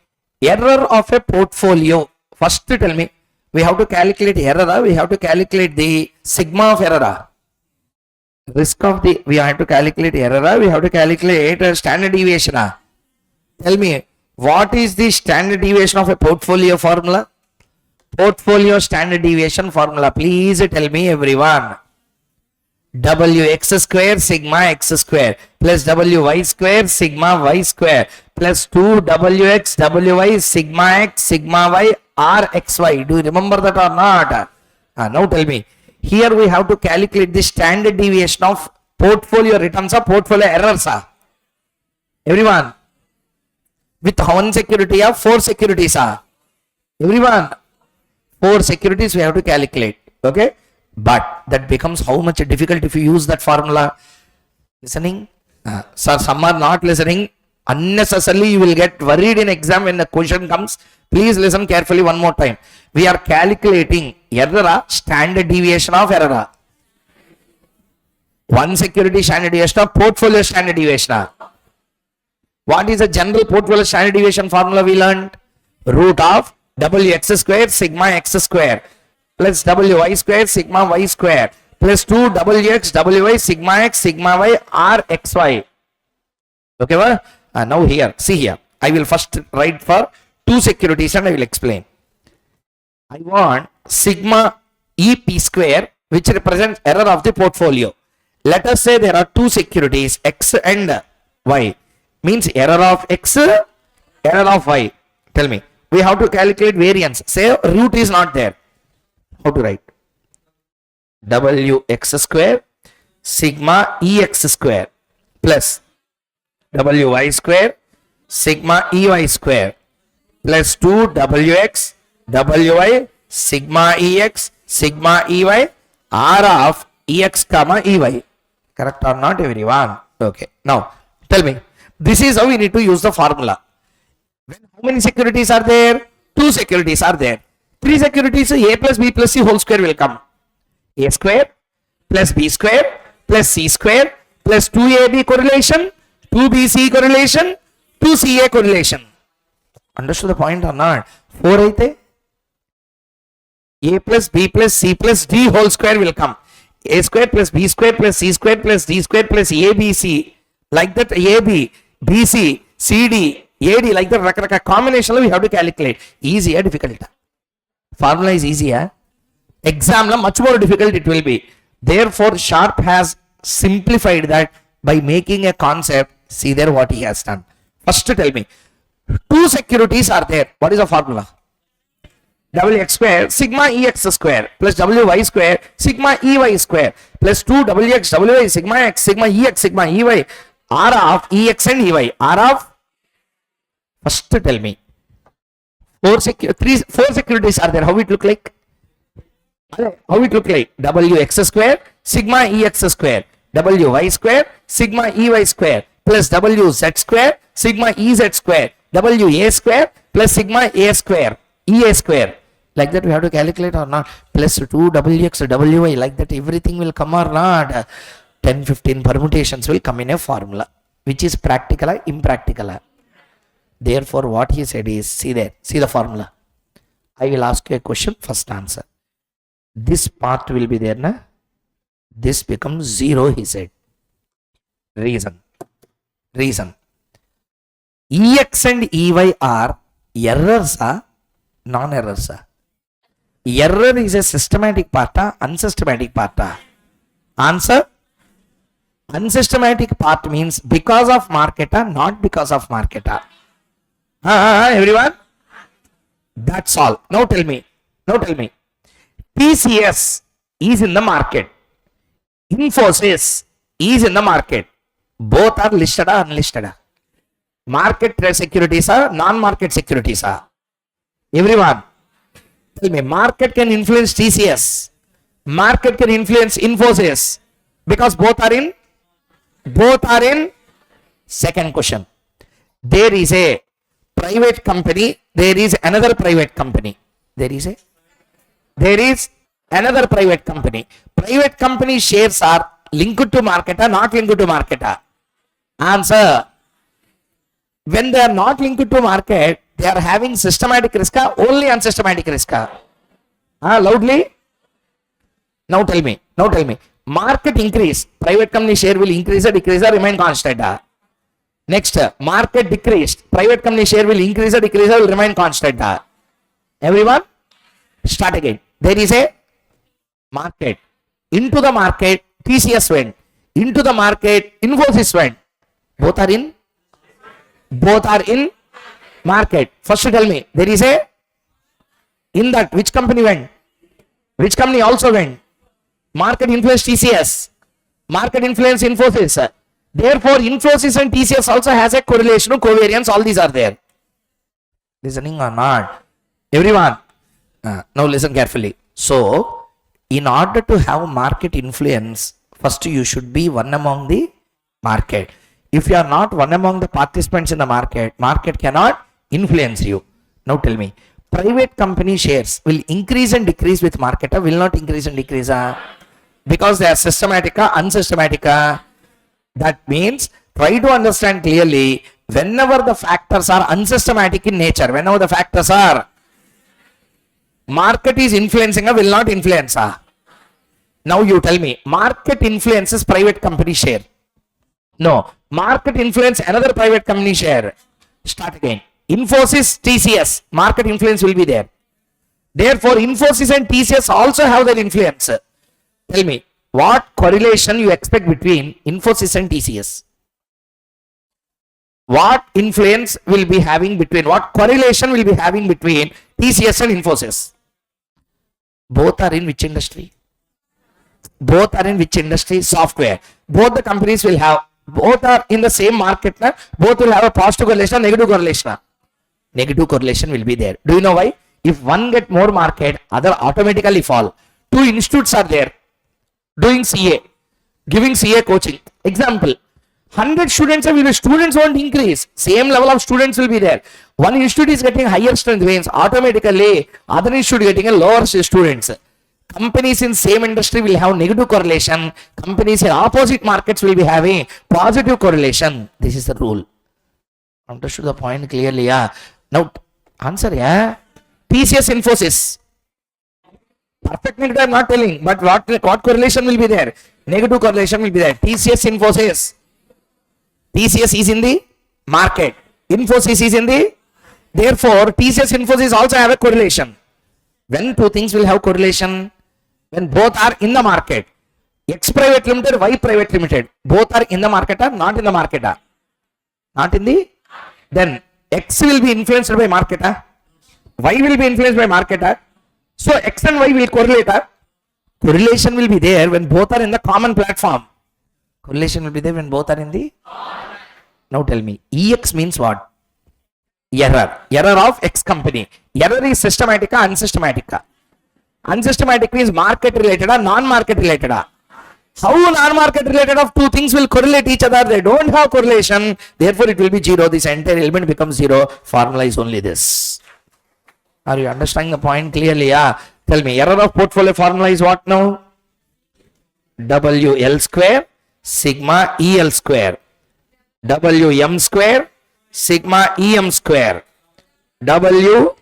error of a portfolio. First tell me, we have to calculate error, we have to calculate the sigma of error. Risk of the, we have to calculate error, we have to calculate standard deviation. Tell me, what is the standard deviation of a portfolio formula? Portfolio standard deviation formula. Please tell me everyone. Wx square sigma x square plus wy square sigma y square plus 2wx wy sigma x sigma y rxy. Do you remember that or not? Now tell me. Here we have to calculate the standard deviation of portfolio returns or portfolio errors. Everyone. With 1 security or 4 securities. Everyone. 4 securities we have to calculate. Okay. But that becomes how much difficult if you use that formula. Listening? Sir, some are not listening. Unnecessarily you will get worried in exam when the question comes. Please listen carefully one more time. We are calculating error, standard deviation of error. 1 security standard deviation of portfolio standard deviation. What is the general portfolio standard deviation formula we learned? Root of wx square sigma x square plus wy square sigma y square plus 2wx wy sigma x sigma y rxy. Okay, now here, see here. I will first write for 2 securities and I will explain. I want sigma ep square which represents error of the portfolio. Let us say there are 2 securities x and y. Means error of x, error of y. Tell me, we have to calculate variance. Say root is not there. How to write? Wx square sigma ex square plus wy square sigma ey square plus 2wx wy sigma ex sigma ey r of ex comma ey. Correct or not, everyone? Okay. Now tell me, this is how we need to use the formula. How many securities are there? 2 securities are there. 3 securities, a plus b plus c whole square will come. A square plus b square plus c square plus 2ab correlation, 2bc correlation, 2ca correlation. Understood the point or not? 4 aithe a plus b plus c plus d whole square will come. A square plus b square plus c square plus d square plus abc. Like that, ab, bc, cd, ad, like that combination we have to calculate. Easy or difficult? Formula is easy. Exam much more difficult it will be. Therefore, Sharpe has simplified that by making a concept. See there what he has done. First tell me, 2 securities are there. What is the formula? Wx square sigma ex square plus wy square sigma ey square plus 2wx wy sigma x sigma ex sigma ey r of ex and ey. R of, first tell me, 4 securities are there. How it look like? How it look like? Wx square sigma ex square wy square sigma ey square plus wz square sigma ez square wa square plus sigma a square ea square. Like that we have to calculate or not? Plus 2wx wy, like that everything will come or not? 10-15 permutations will come in a formula, which is practical or impractical. Therefore, what he said is, see there, see the formula. I will ask you a question, first answer. This part will be there, na? This becomes 0, he said. Reason. Ex and ey are errors, non-errors. Error is a systematic part, unsystematic part. Answer? Unsystematic part means because of market, not because of market. Everyone? That's all. Now tell me. TCS is in the market. Infosys is in the market. Both are listed or unlisted? Market securities are non-market securities. Everyone, tell me, market can influence TCS. Market can influence Infosys because both are in. Second question. There is a private company. There is another private company. There is another private company. Private company shares are linked to market or not linked to market? Answer. When they are not linked to market, they are having systematic risk, only unsystematic risk. Loudly. Now tell me. Market increase, private company share will increase or decrease or remain constant. Next, market decreased, private company share will increase or decrease or will remain constant. Everyone, start again. There is a market. Into the market, TCS went. Into the market, Infosys went. Both are in market. First tell me, there is a, in that, which company went? Which company also went? Market influence TCS. Market influence Infosys. Therefore, Infosys and TCS also has a correlation, covariance, all these are there. Listening or not? Everyone, now listen carefully. So, in order to have market influence, first you should be one among the market. If you are not one among the participants in the market, market cannot influence you. Now tell me, private company shares will increase and decrease with market, will not increase and decrease? Because they are systematic, unsystematic. That means, try to understand clearly, whenever the factors are unsystematic in nature, whenever the factors are, market is influencing, will not influence. Now you tell me, market influences private company share. No, market influence another private company share. Start again. Infosys, TCS, market influence will be there. Therefore, Infosys and TCS also have their influence. Tell me, what correlation you expect between Infosys and TCS? what influence will be having between, what correlation will be having between TCS and Infosys? Both are in which industry? Both are in which industry? Software. Both the companies will have, both are in the same market. Both will have a positive correlation, negative correlation. Negative correlation will be there. Do you know why? If one get more market, other automatically fall. Two institutes are there doing CA, giving CA coaching. Example, 100 students won't increase. Same level of students will be there. One institute is getting higher strength means automatically other institute getting a lower students. Companies in same industry will have negative correlation. Companies in opposite markets will be having positive correlation. This is the rule. Understood the point clearly? Yeah. Now answer, yeah. TCS Infosys. Perfect negative I'm not telling, but what correlation will be there? Negative correlation will be there. TCS Infosys. TCS is in the market. Infosys is in the, therefore TCS Infosys also have a correlation. When two things will have correlation? When both are in the market. X private limited, Y private limited. Both are in the market or not in the market? Not in the, then X will be influenced by market. Y will be influenced by market. So X and Y will correlate. Correlation will be there when both are in the common platform. Correlation will be there when both are in the. Now tell me, EX means what? Error. Error of X company. Error is systematic or unsystematic? Unsystematic means market related or non-market related. How non-market related of two things will correlate each other? They don't have correlation. Therefore it will be zero. This entire element becomes zero. Formula is only this. Are you understanding the point clearly? Yeah. Tell me, error of portfolio formula is what now? WL square sigma EL square. WM square sigma EM square. W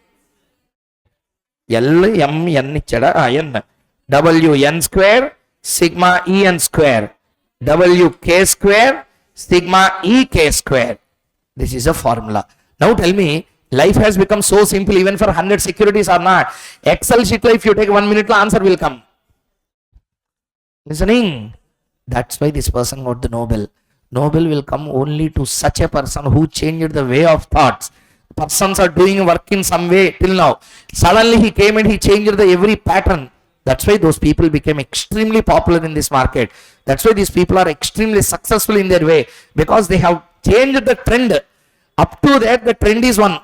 L M N N. WN square sigma En square. WK square sigma EK square. This is a formula. Now tell me, life has become so simple even for 100 securities or not. Excel sheet, if you take 1 minute, answer will come. Listening? That's why this person got the Nobel. Nobel will come only to such a person who changed the way of thoughts. Persons are doing work in some way till now. Suddenly he came and he changed the every pattern. That's why those people became extremely popular in this market. That's why these people are extremely successful in their way, because they have changed the trend. Up to that, the trend is one.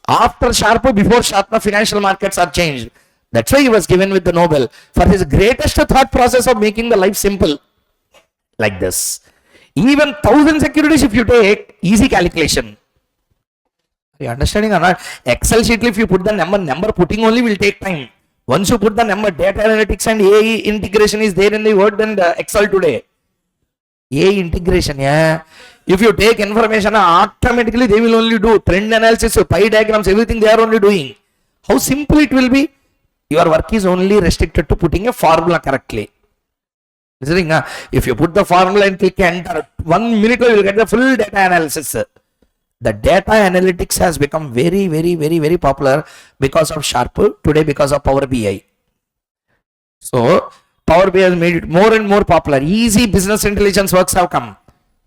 After Sharpe, before Sharpe, the financial markets are changed. That's why he was given with the Nobel for his greatest thought process of making the life simple. Like this. Even 1,000 securities if you take, easy calculation. Are you understanding or not? Excel sheet, if you put the number putting only will take time. Once you put the number, data analytics and AI integration is there in the word and Excel today. AI integration, yeah. If you take information, automatically they will only do trend analysis, pie diagrams, everything they are only doing. How simple it will be? Your work is only restricted to putting a formula correctly. Listening, if you put the formula and click enter, 1 minute you will get the full data analysis. The data analytics has become very popular because of Sharpe, today because of Power BI. So Power BI has made it more and more popular. Easy business intelligence works have come.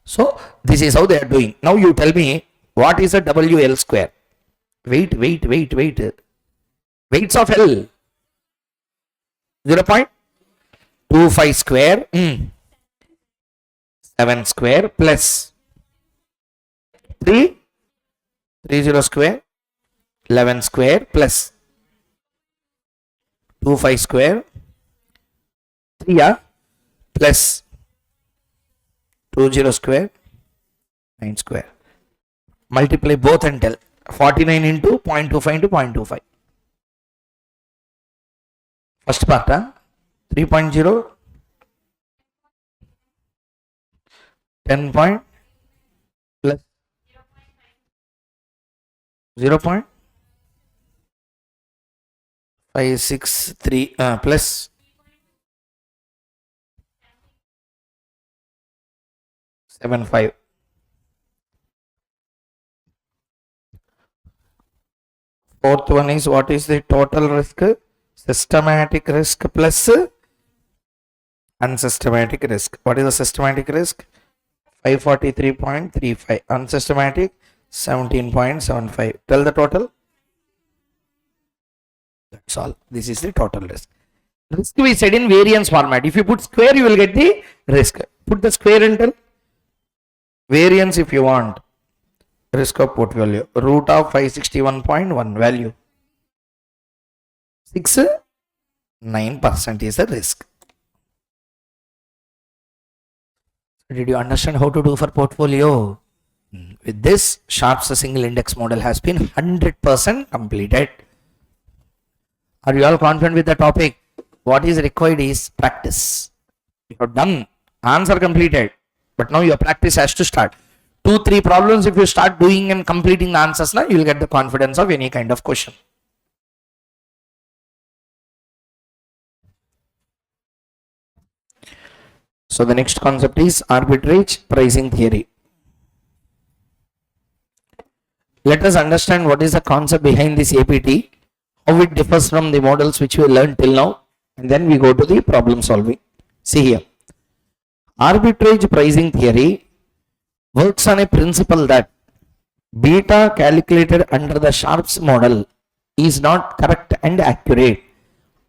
So this is how they are doing. Now you tell me, what is a WL square? Weight. Weights of L. 0.25 square. 7 square plus 30 square, 11 square plus 25 square, 3 plus 20 square, 9 square. Multiply both and tell. 49 into 0.25 into 0.25. First part, 3.0, 10 point plus 0.563 plus 75. Fourth one is, what is the total risk? Systematic risk plus unsystematic risk. What is the systematic risk? 543.35. Unsystematic 17.75. Tell the total. That's all. This is the total risk. Risk we said in variance format. If you put square, you will get the risk. Put the square and tell. Variance if you want. Risk of portfolio. Root of 561.1 value. 9% is the risk. Did you understand how to do for portfolio? With this, Sharpe's single index model has been 100% completed. Are you all confident with the topic? What is required is practice. You have done, answer completed, but now your practice has to start. 2-3 problems if you start doing and completing the answers now, you will get the confidence of any kind of question. So the next concept is arbitrage pricing theory. Let us understand what is the concept behind this APT, how it differs from the models which we learned till now, and then we go to the problem solving. See here. Arbitrage pricing theory works on a principle that beta calculated under the Sharpe's model is not correct and accurate.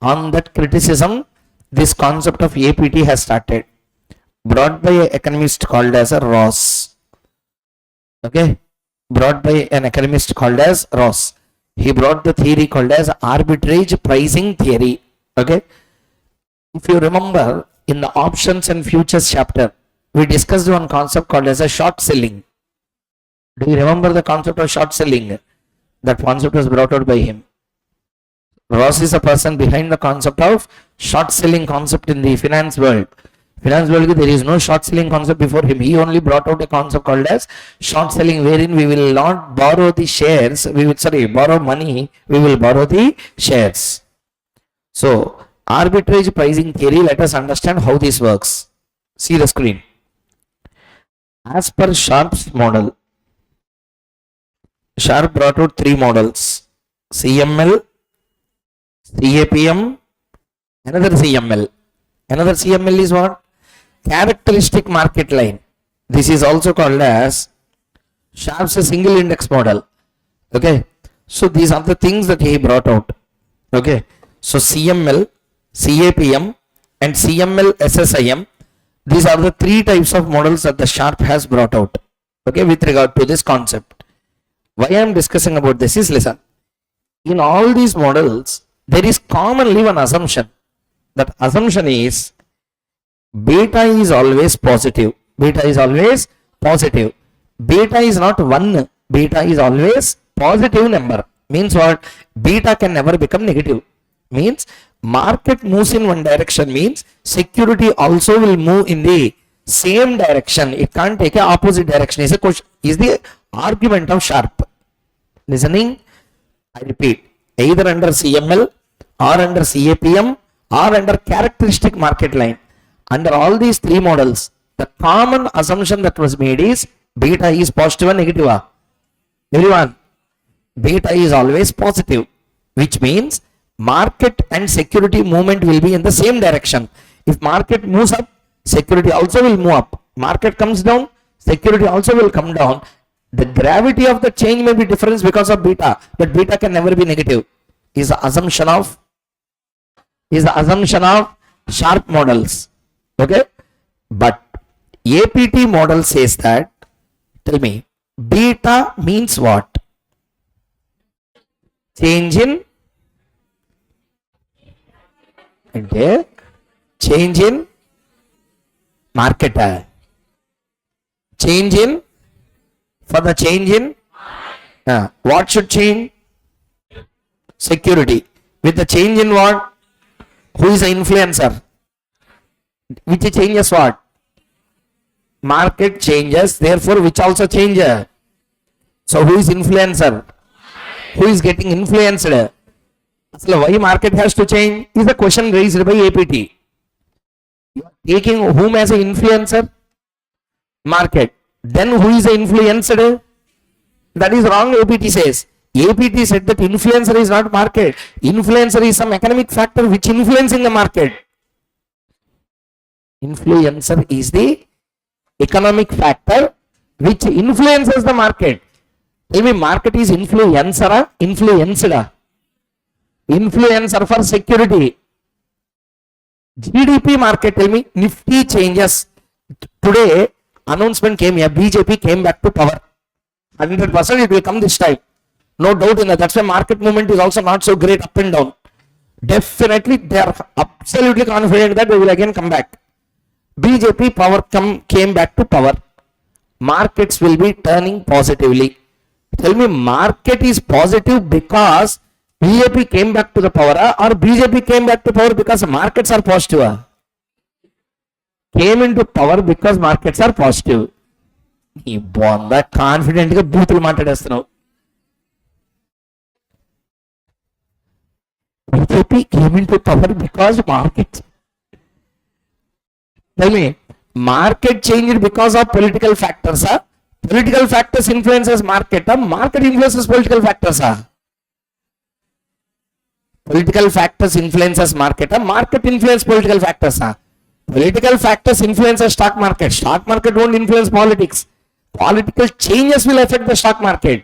On that criticism, this concept of APT has started, brought by an economist called as a Ross. Okay, brought by an economist called as Ross. He brought the theory called as arbitrage pricing theory. Okay, if you remember in the options and futures chapter, we discussed one concept called as a short selling. Do you remember the concept of short selling? That concept was brought out by him. Ross is a person behind the concept of short selling concept in the finance world. Finance world, there is no short selling concept before him. He only brought out a concept called as short selling, wherein we will not borrow the shares, we will borrow money, we will borrow the shares. So arbitrage pricing theory, let us understand how this works. See the screen. As per Sharpe's model, Sharpe brought out 3 models: CML, CAPM, another CML. Another CML is what? Characteristic market line. This is also called as Sharpe's single index model. Okay, so these are the things that he brought out. Okay, so CML, CAPM and CML SSIM, these are the 3 types of models that the Sharpe has brought out. Okay, with regard to this concept. Why I am discussing about this is, listen, in all these models there is commonly one assumption. That assumption is beta is always positive. Beta is always positive. Beta is not 1. Beta is always positive number. Means what? Beta can never become negative. Means market moves in one direction, means security also will move in the same direction. It can't take a opposite direction. Is a question, is the argument of Sharpe. Listening? I repeat, either under CML or under CAPM or under characteristic market line. Under all these 3 models, the common assumption that was made is beta is positive and negative. Everyone, beta is always positive, which means market and security movement will be in the same direction. If market moves up, security also will move up. Market comes down, security also will come down. The gravity of the change may be different because of beta, but beta can never be negative. Is the assumption of Sharpe models. Okay, but APT model says that, tell me, beta means what? Change in market. Change in, for the change in what should change? Security. With the change in what? Who is the influencer? Which changes what? Market changes, therefore which also changes. So who is influencer? Who is getting influenced? So why market has to change is a question raised by APT. You are taking whom as an influencer? Market. Then who is the influenced? That is wrong, APT says. APT said that influencer is not market. Influencer is some economic factor which influencing the market. Influencer is the economic factor which influences the market. Tell me, market is influencer or influenced? Influencer for security. GDP market, tell me, Nifty changes. Today, announcement came here, BJP came back to power. 100% it will come this time. No doubt in that. That's why market movement is also not so great up and down. Definitely, they are absolutely confident that they will again come back. BJP power came back to power. Markets will be turning positively. Tell me, market is positive because BJP came back to the power, or BJP came back to power because markets are positive? Came into power because markets are positive. ఈ బాగుందా, confident గా బూతులు మాట్లాడేస్తున్నావు. BJP came into power because markets. Tell me, market changed because of political factors? Political factors influences market? Market influences political factors? Political factors influences market? Market influence political factors? Political factors influences stock market. Stock market won't influence politics. Political changes will affect the stock market.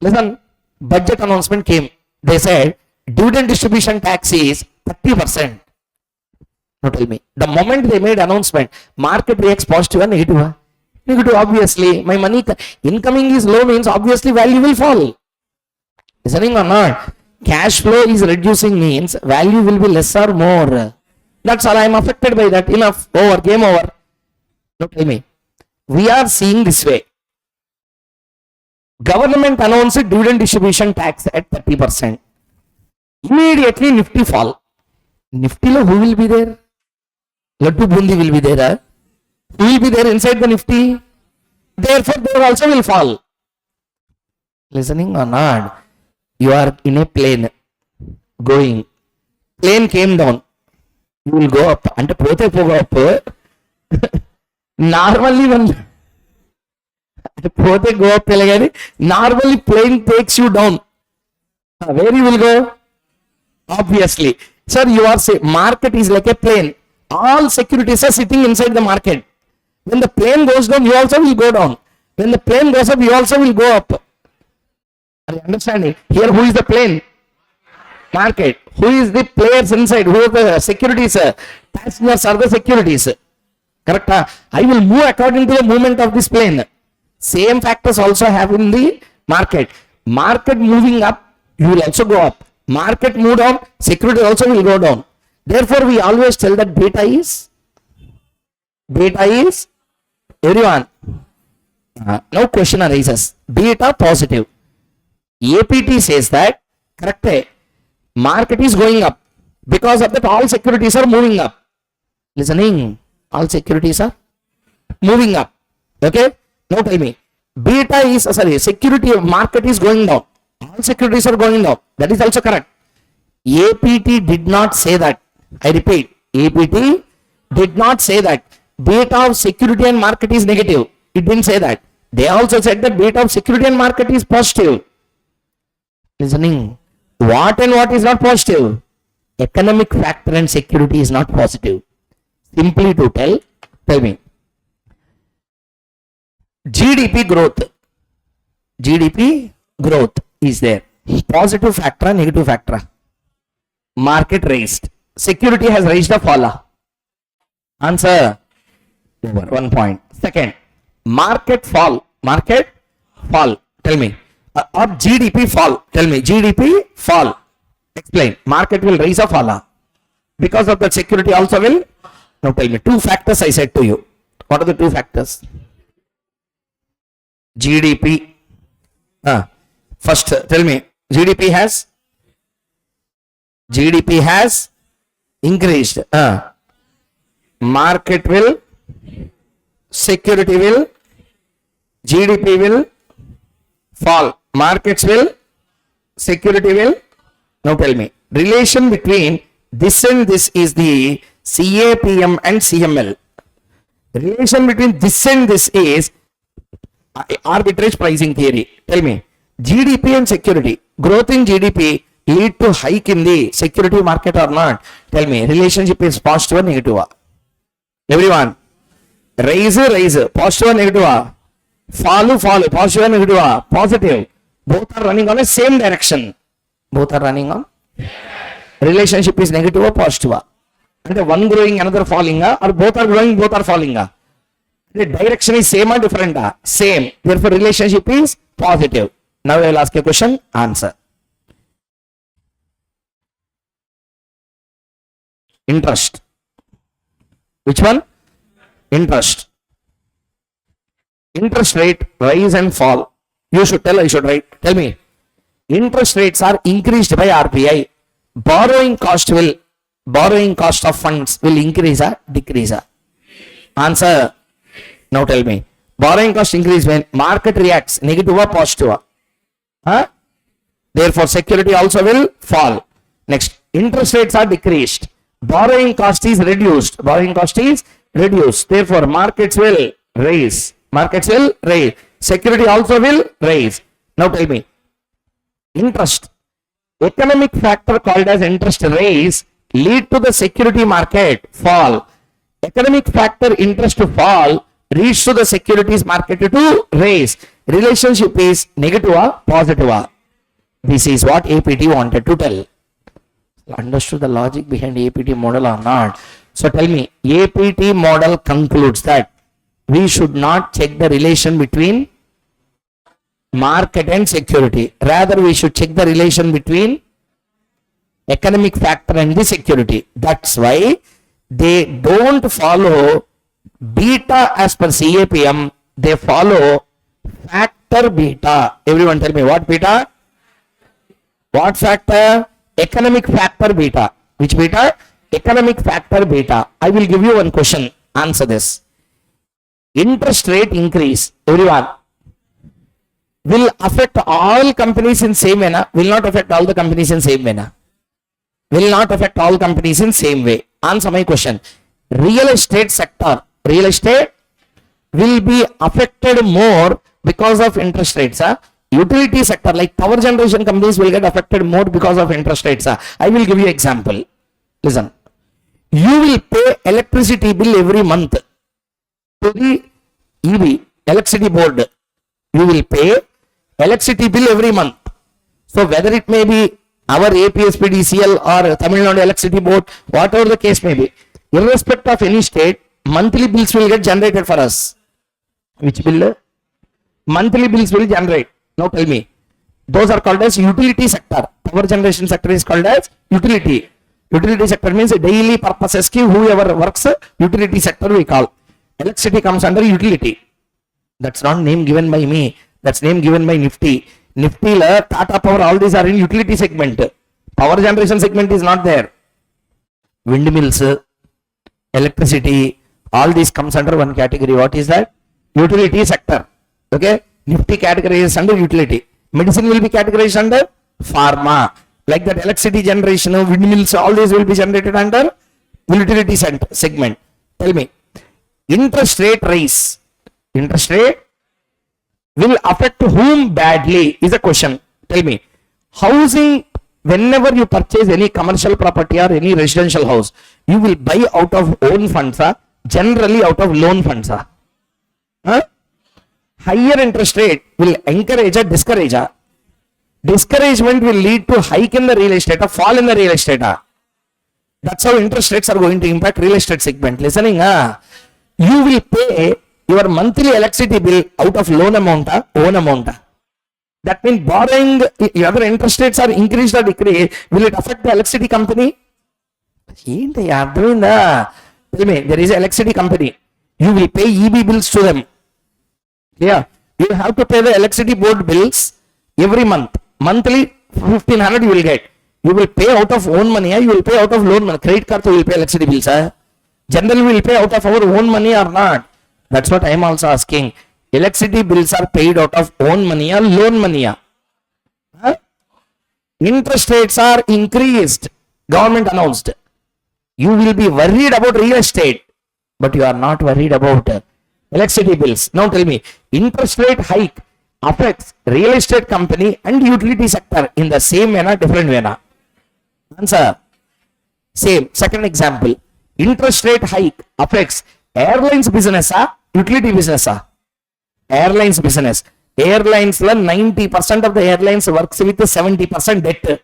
Listen, budget announcement came. They said dividend distribution tax is 30%. Now tell me, the moment they made announcement, market reacts positive or negative? Negative, obviously. My money incoming is low means obviously value will fall. Listening or not? Cash flow is reducing means value will be less or more. That's all. I am affected by that. Enough. Over. Game over. Now tell me, we are seeing this way. Government announced dividend distribution tax at 30%. Immediately Nifty fall. Nifty lo who will be there? Laddu Bundi will be there. Who will be there inside the Nifty? Therefore, they also will fall. Listening or not? You are in a plane going. Plane came down. You will go up. Ante pote poga up. Normally when pote go up telagani, normally plane takes you down. Where you will go? Obviously. Sir, you are saying market is like a plane. All securities are sitting inside the market. When the plane goes down, you also will go down. When the plane goes up, you also will go up. Are you understanding? Here, who is the plane? Market. Who is the players inside? Who are the securities? Passengers are the securities. Correct? I will move according to the movement of this plane. Same factors also have in the market. Market moving up, you will also go up. Market move down, security also will go down. Therefore, we always tell that beta is everyone. Now question arises. Beta positive. APT says that correct. Market is going up. Because of that, all securities are moving up. Listening. All securities are moving up. Okay. Now tell me. Beta is security market is going down. All securities are going down. That is also correct. APT did not say that. I repeat, APT did not say that beta of security and market is negative. It didn't say that. They also said that beta of security and market is positive. Listening. What and what is not positive? Economic factor and security is not positive. Simply to tell me. GDP growth is there. Positive factor, negative factor. Market raised. Security has raised or fall? Answer. Over. 1 point. Second, market fall. Tell me. Or GDP fall. Tell me. GDP fall. Explain. Market will raise or fall? Because of that, security also will. Now tell me. 2 factors I said to you. What are the 2 factors? GDP. First, tell me. GDP has increased. Market will, security will, GDP will fall. Markets will, security will. Now tell me, relation between this and this is the CAPM and CML. Relation between this and this is arbitrage pricing theory. Tell me, GDP and security, growth in GDP lead to hike in the security market or not? Tell me, relationship is positive or negative? Everyone, raise, positive or negative? Fall. Positive and negative. Positive. Both are running on the same direction. Both are running on. Relationship is negative or positive. And one growing, another falling, or both are growing, both are falling. The direction is same or different? Same. Therefore, relationship is positive. Now I will ask a question, answer. Interest. Which one? Interest. Interest rate rise and fall. You should tell, I should write. Tell me. Interest rates are increased by RBI. Borrowing cost of funds will increase or decrease? Answer. Now tell me. Borrowing cost increase when market reacts negative or positive? Therefore, security also will fall. Next, interest rates are decreased. Borrowing cost is reduced. Therefore, markets will raise. Security also will raise. Now tell me. Interest. Economic factor called as interest raise lead to the security market fall. Economic factor interest to fall leads to the securities market to raise. Relationship is negative or positive? This is what APT wanted to tell. Understood the logic behind APT model or not? So tell me, APT model concludes that we should not check the relation between market and security. Rather, we should check the relation between economic factor and the security. That's why they don't follow beta as per CAPM. They follow factor beta. Everyone tell me, what beta? What factor? Economic factor beta. Which beta? Economic factor beta. I will give you one question. Answer this. Interest rate increase, everyone, will affect all companies in same way? Will not affect all the companies in same way? Will not affect all companies in same way. Answer my question. Real estate sector, real estate will be affected more because of interest rates. Utility sector like power generation companies will get affected more because of interest rates. I will give you example. Listen. You will pay electricity bill every month to the EB, electricity board. You will pay electricity bill every month. So whether it may be our APSPDCL or Tamil Nadu electricity board, whatever the case may be, irrespective of any state, monthly bills will get generated for us. Which bill? Monthly bills will generate. Now tell me, those are called as utility sector. Power generation sector is called as utility. Utility sector means daily purposes ki whoever works, utility sector we call. Electricity comes under utility. That's not name given by me. That's name given by Nifty. Nifty, Tata Power, all these are in utility segment. Power generation segment is not there. Windmills, electricity, all these comes under one category. What is that? Utility sector. Okay. Nifty categorized under utility. Medicine will be categorized under pharma. Like that electricity generation, windmills, all these will be generated under utility segment. Tell me, interest rate rise. Interest rate will affect whom badly is a question. Tell me, housing, whenever you purchase any commercial property or any residential house, you will buy out of own funds, generally out of loan funds. Higher interest rate will encourage or discourage. Discouragement will lead to hike in the real estate or fall in the real estate. That's how interest rates are going to impact real estate segment. Listening, you will pay your monthly electricity bill out of loan amount, own amount. That means borrowing, whether interest rates are increased or decreased, will it affect the electricity company? Tell me, there is an electricity company. You will pay EB bills to them. Yeah, you have to pay the electricity board bills every month. Monthly 1500 you will get. You will pay out of own money, you will pay out of loan money. Credit card you will pay electricity bills. Generally we will pay out of our own money or not. That's what I am also asking. Electricity bills are paid out of own money or loan money. Interest rates are increased. Government announced. You will be worried about real estate, but you are not worried about electricity bills. Now tell me, interest rate hike affects real estate company and utility sector in the same way, different way? Answer. Same. Second example, interest rate hike affects airlines business, utility business. Airlines business. Airlines, 90% of the airlines works with 70% debt.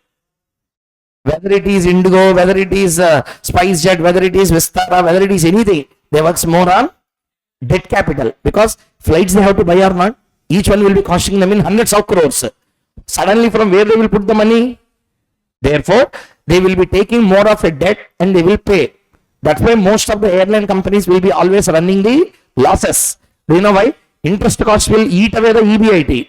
Whether it is Indigo, whether it is SpiceJet, whether it is Vistara, whether it is anything, they works more on debt capital, because flights they have to buy or not, each one will be costing them in hundreds of crores. Suddenly, from where they will put the money? Therefore, they will be taking more of a debt and they will pay. That's why most of the airline companies will be always running the losses. Do you know why? Interest cost will eat away the EBIT.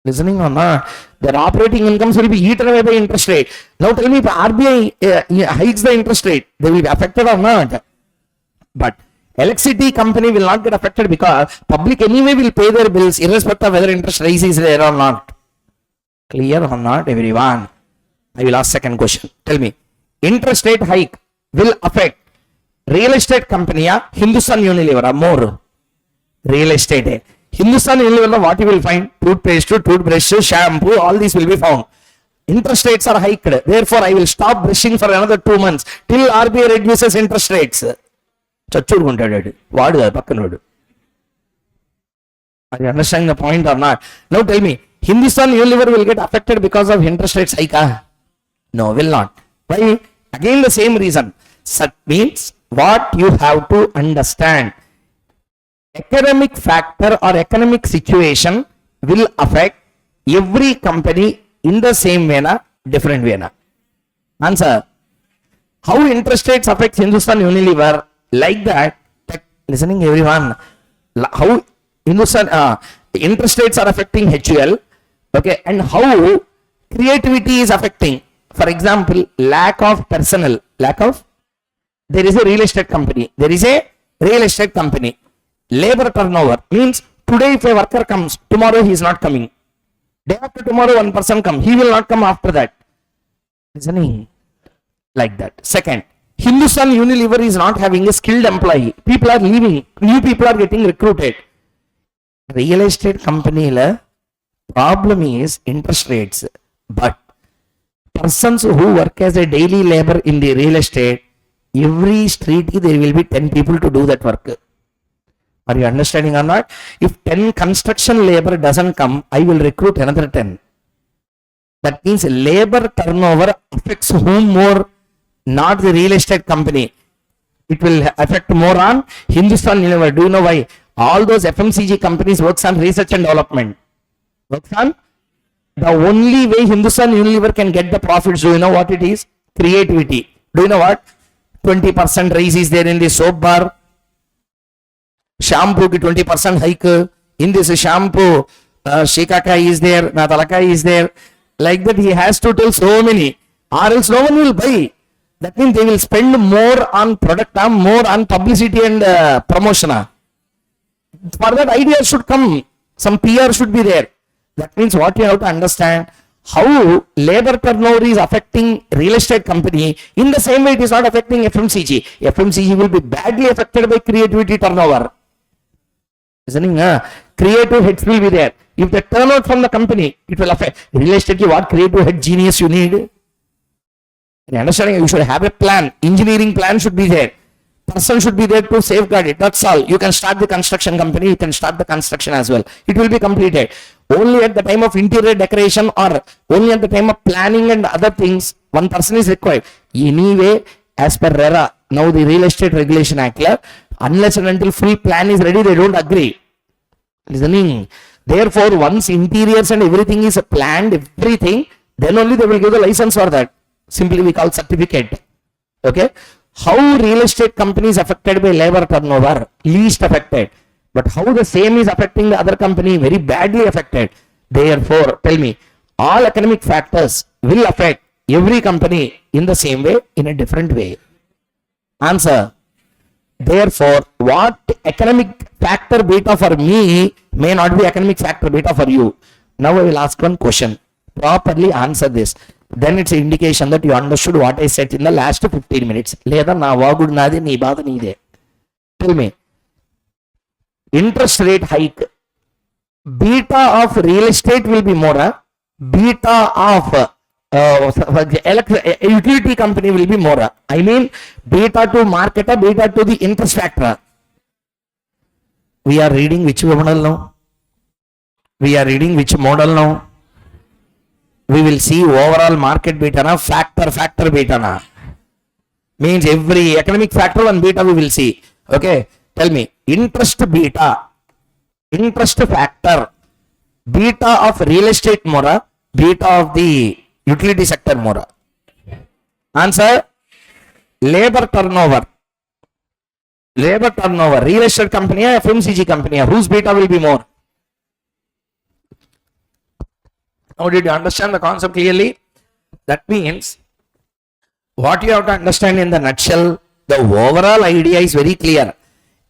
Listening or not? Their operating incomes will be eaten away by interest rate. Now tell me, if RBI hikes the interest rate, they will be affected or not? But electricity company will not get affected, because public anyway will pay their bills irrespective of whether interest rise is there or not. Clear or not, everyone? I will ask second question. Tell me, interest rate hike will affect real estate company or Hindustan Unilever or more? Real estate. Hindustan Unilever, what you will find? Toothpaste, toothbrush, shampoo, all these will be found. Interest rates are hiked. Therefore, I will stop brushing for another 2 months till RBI reduces interest rates. What is are you understanding the point or not? Now tell me, Hindustan Unilever will get affected because of interest rates hike? No, will not. Why? Again, the same reason. That means what you have to understand. Economic factor or economic situation will affect every company in the same way, different way. Answer. How interest rates affect Hindustan Unilever? Like that, listening everyone. How Hindustan interest rates are affecting HUL, okay, and how creativity is affecting. For example, lack of personnel, there is a real estate company. Labor turnover means today if a worker comes, tomorrow he is not coming. Day after tomorrow one person comes, he will not come after that. Listening like that. Second, Hindustan Unilever is not having a skilled employee. People are leaving, new people are getting recruited. Real estate company problem is interest rates, but persons who work as a daily labor in the real estate, every street there will be 10 people to do that work. Are you understanding or not? If 10 construction labor doesn't come, I will recruit another 10. That means labor turnover affects whom more? Not the real estate company. It will affect more on Hindustan Unilever. Do you know why? All those FMCG companies works on research and development. Works on the only way Hindustan Unilever can get the profits. Do you know what it is? Creativity. Do you know what? 20% raise is there in the soap bar. Shampoo ki 20% hike. In this shampoo, Shikakai is there, Natalakai is there. Like that, he has to tell so many. Or else no one will buy. That means they will spend more on product, more on publicity and promotion. For that, idea should come. Some PR should be there. That means what you have to understand, how labor turnover is affecting real estate company. In the same way, it is not affecting FMCG. FMCG will be badly affected by creativity turnover. Listening, creative heads will be there. If they turn out from the company, it will affect. Real estate, what creative head genius you need? You understanding? You should have a plan. Engineering plan should be there. Person should be there to safeguard it. That's all. You can start the construction company. You can start the construction as well. It will be completed. Only at the time of interior decoration or only at the time of planning and other things, one person is required. Anyway, as per RERA, now the Real Estate Regulation Act, unless and until full plan is ready, they don't agree. Listening. Therefore, once interiors and everything is planned, everything, then only they will give the license for that. Simply we call certificate. Okay. How real estate company is affected by labor turnover? Least affected. But how the same is affecting the other company? Very badly affected. Therefore, tell me, all economic factors will affect every company in the same way, in a different way. Answer. Therefore, what economic factor beta for me may not be economic factor beta for you. Now I will ask one question. Properly answer this. Then it's an indication that you understood what I said in the last 15 minutes. Leda na vagudu nadi nee baada neede. Tell me. Interest rate hike. Beta of real estate will be more. Beta of utility company will be more. I mean, beta to market, beta to the interest factor. We are reading which model now? We are reading which model now? We will see overall market beta na, factor beta na. Means every economic factor one beta we will see. Okay, tell me, interest beta, interest factor, beta of real estate mora, beta of the utility sector mora. Answer, labor turnover. Labor turnover, real estate company or FMCG company, whose beta will be more? Now did you understand the concept clearly? That means what you have to understand in the nutshell, the overall idea is very clear.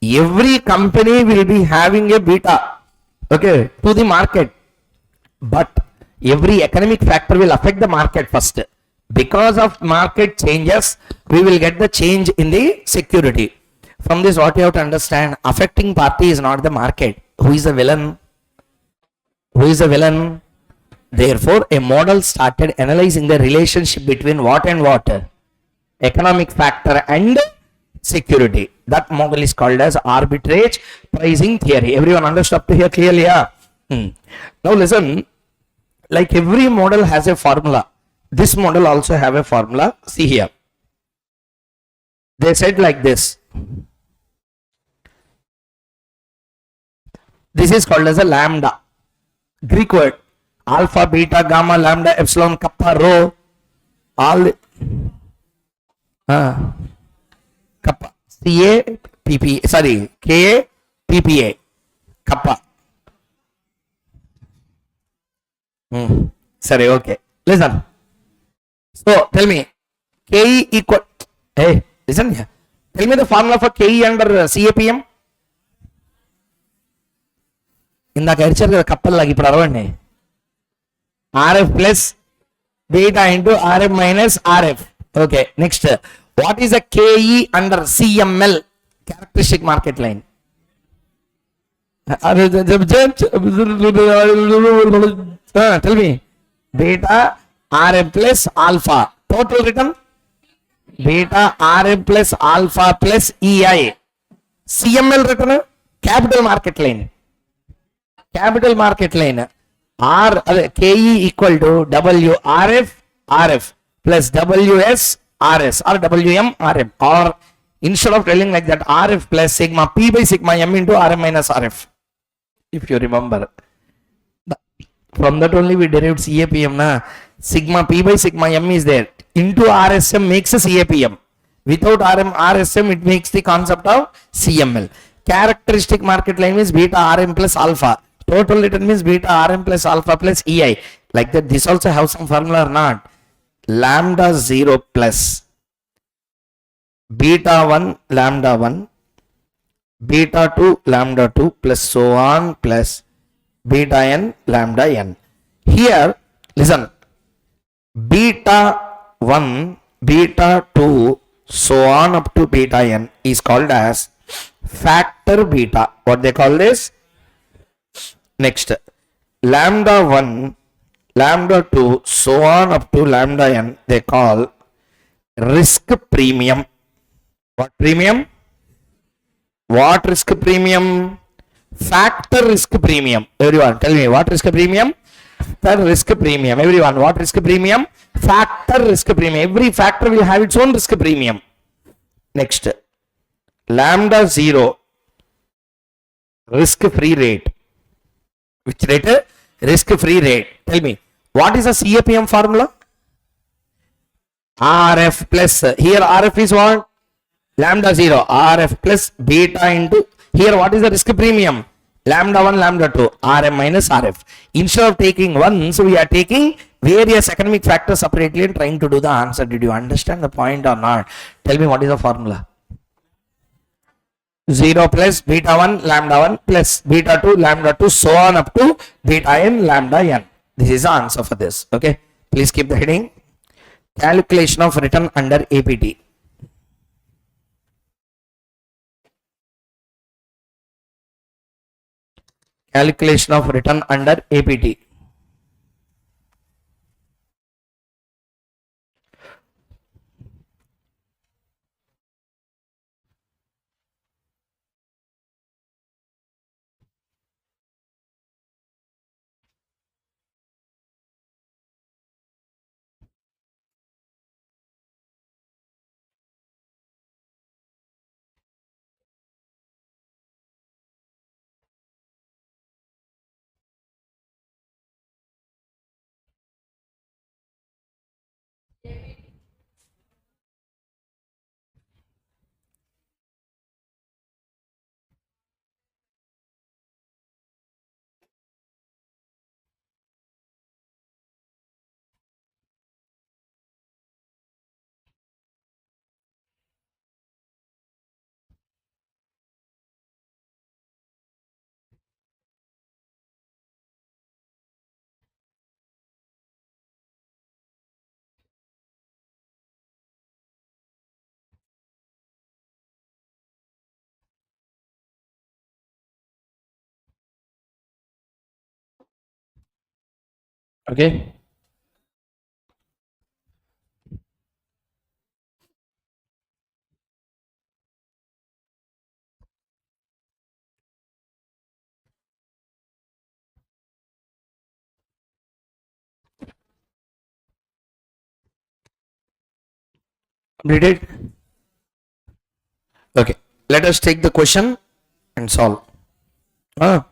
Every company will be having a beta, okay, to the market, but every economic factor will affect the market first. Because of market changes, we will get the change in the security. From this, what you have to understand, affecting party is not the market. Who is the villain? Who is the villain? Therefore, a model started analyzing the relationship between what and what? Economic factor and security. That model is called as arbitrage pricing theory. Everyone understood up to here clearly? Yeah? Now listen, like every model has a formula. This model also have a formula. See here. They said like this. This is called as a lambda. Greek word. Alpha, beta, gamma, lambda, epsilon, kappa, rho. All kappa. CA, PP, sorry, KA, PPA. Kappa. Sorry, okay. Listen. So tell me, KE equal. Hey, listen here. Tell me the formula for KE under CAPM. ఇందాక అరిచారు కదా కప్పల్లాగా ఇప్పుడు అరవండి. RF plus beta into RF minus RF. Okay, next. What is a KE under CML? Characteristic market line. Tell me. Beta RM plus alpha. Total return? Beta RM plus alpha plus EI. CML return? Capital market line. Capital market line. R KE equal to WRF RF plus WS RS or WM RM, or instead of telling like that, RF plus sigma P by sigma M into RM minus RF. If you remember, from that only we derived CAPM na. Sigma P by sigma M is there, into RSM makes a CAPM. Without RSM it makes the concept of CML. Characteristic market line is beta RM plus alpha. Total return means beta RM plus alpha plus EI. Like that, this also have some formula or not? Lambda 0 plus beta 1 lambda 1, beta 2 lambda 2 plus so on plus beta n lambda n. Here, listen, beta 1, beta 2, so on up to beta n is called as factor beta. What they call this? Next, lambda 1, lambda 2, so on up to lambda n, they call risk premium. What premium? What risk premium? Factor risk premium. Everyone, tell me, what risk premium? Factor risk premium. Everyone, what risk premium? Factor risk premium. Every factor will have its own risk premium. Next, lambda 0, risk free rate. Which rate? Risk free rate. Tell me, what is the CAPM formula? RF plus, here RF is what? Lambda 0, RF plus beta into, here what is the risk premium? Lambda 1, lambda 2, RM minus RF. Instead of taking one, so we are taking various economic factors separately and trying to do the answer. Did you understand the point or not? Tell me, what is the formula? 0 plus beta 1 lambda 1 plus beta 2 lambda 2, so on up to beta n lambda n. This is the answer for this. Okay, please keep the heading. Calculation of return under APT. Calculation of return under APT. Okay. Completed. Okay. Let us take the question and solve. Ah.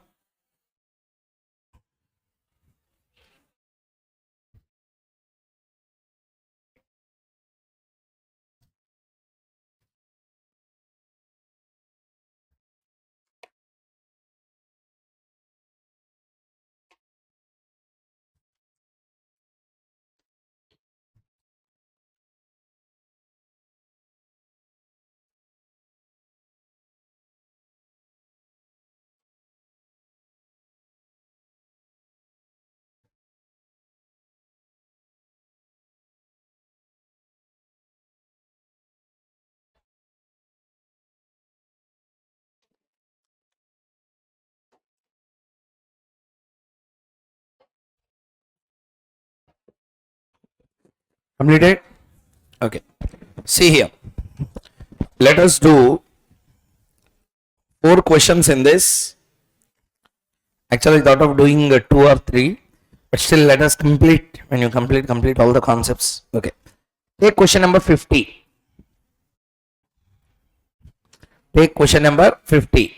Completed. Okay. See here. Let us do 4 questions in this. Actually, I thought of doing 2 or 3, but still let us complete. When you complete all the concepts. Okay. Take question number 50. Take question number 50.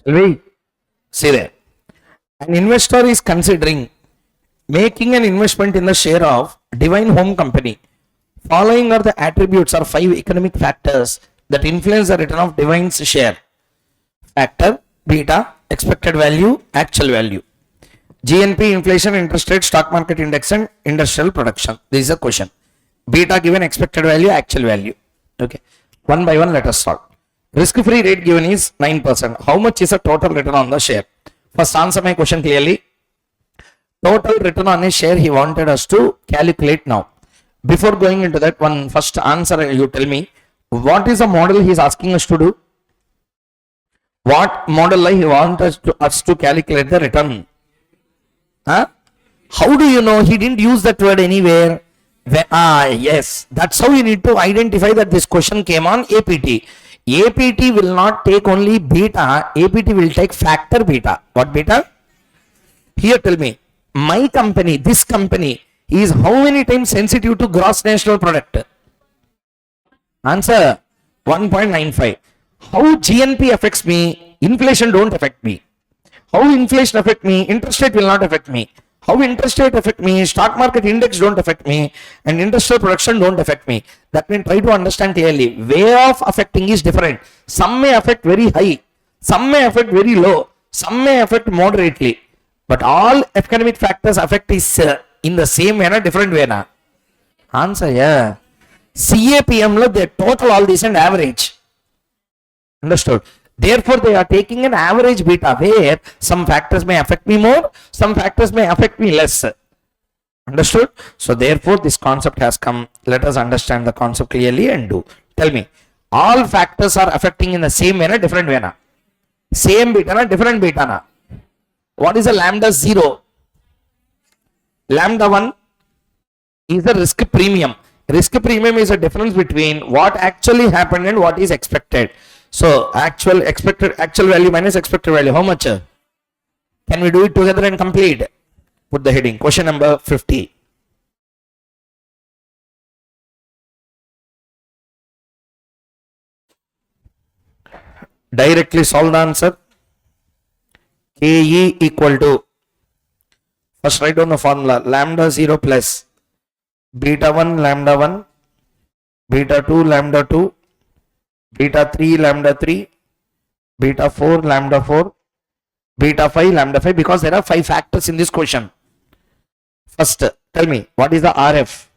Shall we? See there. An investor is considering making an investment in the share of Divine Home Company. Following are the attributes or 5 economic factors that influence the return of Divine's share. Factor, beta, expected value, actual value. GNP, inflation, interest rate, stock market index and industrial production. This is a question. Beta given, expected value, actual value. Okay. One by one, let us solve. Risk-free rate given is 9%. How much is the total return on the share? First, answer my question clearly. Total return on a share he wanted us to calculate now. Before going into that, one first answer you tell me. What is the model he is asking us to do? What model he wants us to calculate the return? Huh? How do you know? He didn't use that word anywhere. Yes, that's how you need to identify that this question came on APT. APT will not take only beta, APT will take factor beta. What beta? Here tell me, my company, this company is how many times sensitive to gross national product? Answer 1.95. How GNP affects me? Inflation don't affect me. How inflation affect me? Interest rate will not affect me. How interest rate affect me? Stock market index don't affect me, and industrial production don't affect me. That means try to understand clearly. Way of affecting is different. Some may affect very high, some may affect very low, some may affect moderately. But all economic factors affect is in the same way, different way. Na? Answer, yeah. CAPM lo they total all this and average. Understood? Therefore, they are taking an average beta where some factors may affect me more, some factors may affect me less. Understood? So, therefore, this concept has come. Let us understand the concept clearly and do. Tell me, all factors are affecting in the same way, different way. Na? Same beta, na? Different beta. Na? What is a lambda 0? Lambda 1 is the risk premium. Risk premium is a difference between what actually happened and what is expected. So actual value minus expected value. How much? Can we do it together and complete? Put the heading. Question number 50. Directly solve the answer. KE equal to, first write down the formula, lambda 0 plus beta 1 lambda 1, beta 2 lambda 2, beta 3 lambda 3, beta 4 lambda 4, beta 5 lambda 5, because there are 5 factors in this question. First, tell me, what is the RF?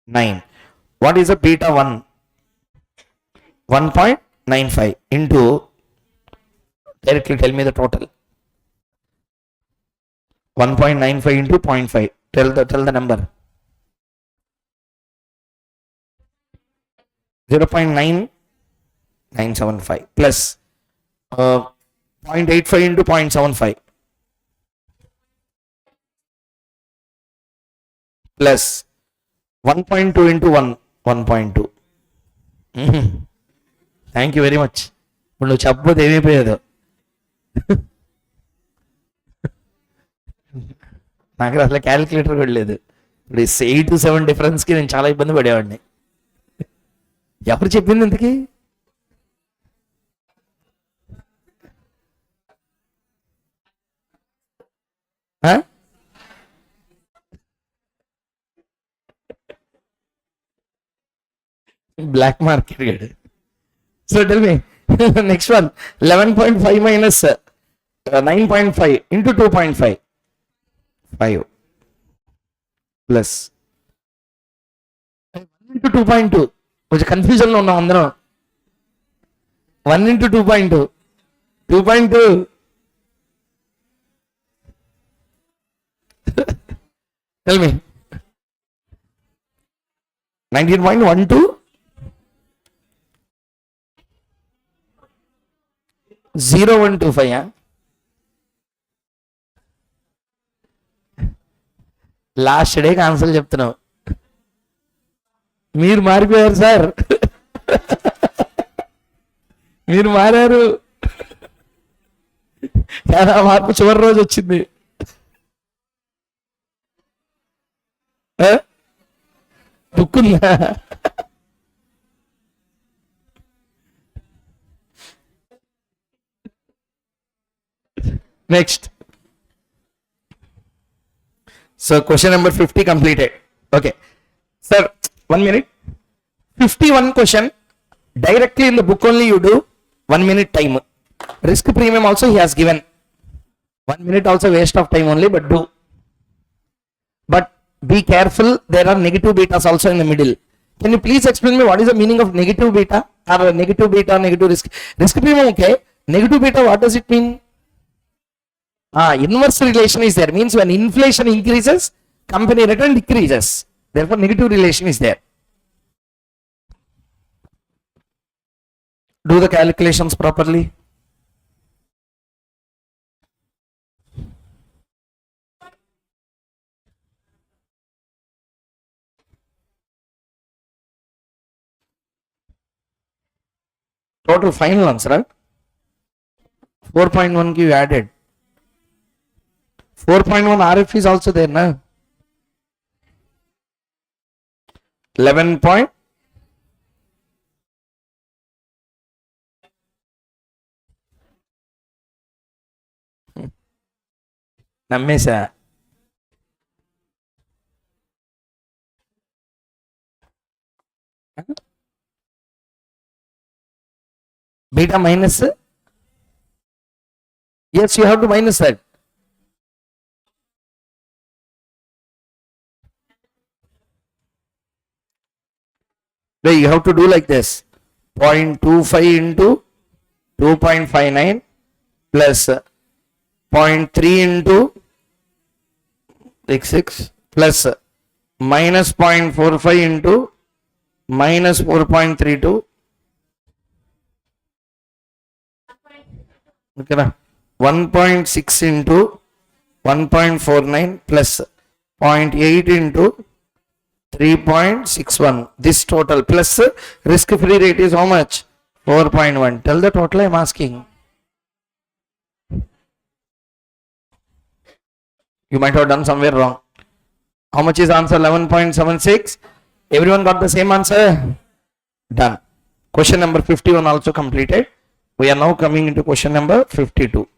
9. What is the beta 1? 1.95 into, directly tell me the total. 1.95 into 0.5. Tell the number. 0.9975 plus 0.85 into 0.75 plus 1.2 into 1.2. Thank you very much. ఇప్పుడు నువ్వు చెప్పబోతే ఏమైపోయేదో నాకు అసలు calculator కూడా లేదు. ఇప్పుడు 8 to 7 డిఫరెన్స్కి నేను చాలా ఇబ్బంది పడేవాడిని. ఎవరు చెప్పింది ఇంతకీ? బ్లాక్ మార్కెట్ గడు. So tell me next one. 11.5 minus 9.5 into 2.5 5 plus 1 into 2.2. కొంచెం కన్ఫ్యూజన్లో ఉన్నాం అందరం. 1 into 2.2 2.2 tell me 19.12 0125. Last day answer చెప్తున్నావు. మీరు మారిపోయారు సార్, మీరు మారారు. కానీ ఆ మార్పు చివరి రోజు వచ్చింది. బుక్ ఉందా? Next. So question number 50 completed. Okay sir, 1 minute. 51 question directly in the book only you do. 1 minute time. Risk premium also he has given. 1 minute also waste of time only, but do. But be careful, there are negative betas also in the middle. Can you please explain me what is the meaning of negative beta or negative beta, negative risk premium? Okay, negative beta, what does it mean? Inverse relation is there, means when inflation increases company return decreases, therefore negative relation is there. Do the calculations properly. Total final answer, right? 4.1 you added. 4.1 RF is also there, na? 11 point. నమ్మేసా. beta minus, yes, you have to minus that. You have to do like this. 0.25 into 2.59 plus 0.3 into 66 plus minus 0.45 into minus 4.32. Okay, 1.6 into 1.49 plus 0.8 into 3.61. This total plus risk free rate is how much? 4.1. Tell the total I am asking. You might have done somewhere wrong. How much is answer? 11.76. Everyone got the same answer? Done. Question number 51 also completed. We are now coming into question number 52.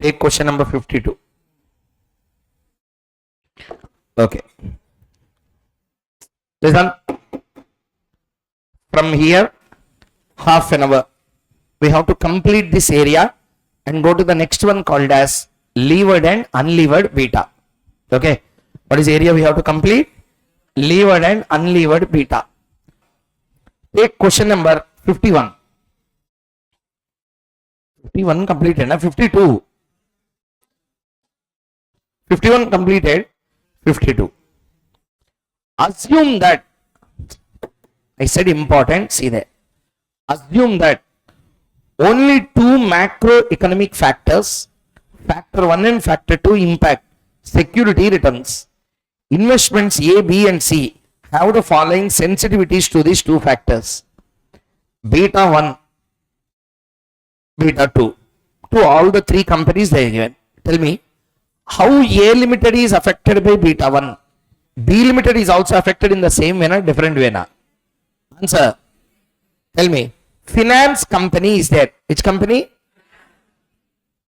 Take question number 52. Okay. Listen. From here, half an hour. We have to complete this area and go to the next one called as levered and unlevered beta. Okay. What is the area we have to complete? Levered and unlevered beta. Take question number 51. 51 completed, na? 52. 51 completed. 52. Assume that, I said important, see there. Assume that only two macroeconomic factors, factor 1 and factor 2, impact security returns. Investments A, B and C have the following sensitivities to these two factors. Beta 1, beta 2. To all the three companies they are given. Tell me, how A limited is affected by beta 1? B limited is also affected in the same way, different way. Answer. Tell me. Finance company is there. Which company?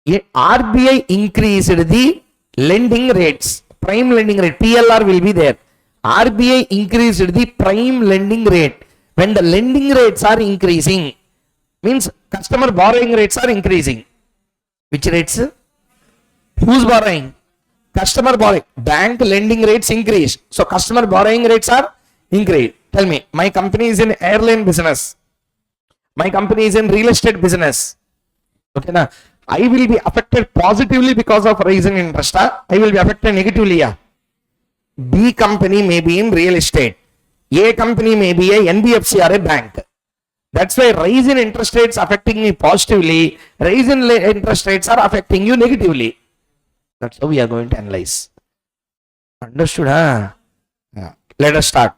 RBI increased the lending rates. Prime lending rate. PLR will be there. RBI increased the prime lending rate. When the lending rates are increasing, means customer borrowing rates are increasing. Which rates? Who's borrowing? Customer borrowing. Bank lending rates increase. So customer borrowing rates are increased. Tell me, my company is in airline business. My company is in real estate business. Okay, now I will be affected positively because of rising interest. I will be affected negatively. Yeah. B company may be in real estate. A company may be a NBFC or a bank. That's why rise in interest rates affecting me positively. Rise in interest rates are affecting you negatively. That's how we are going to analyze. Understood, huh? Yeah. Let us start.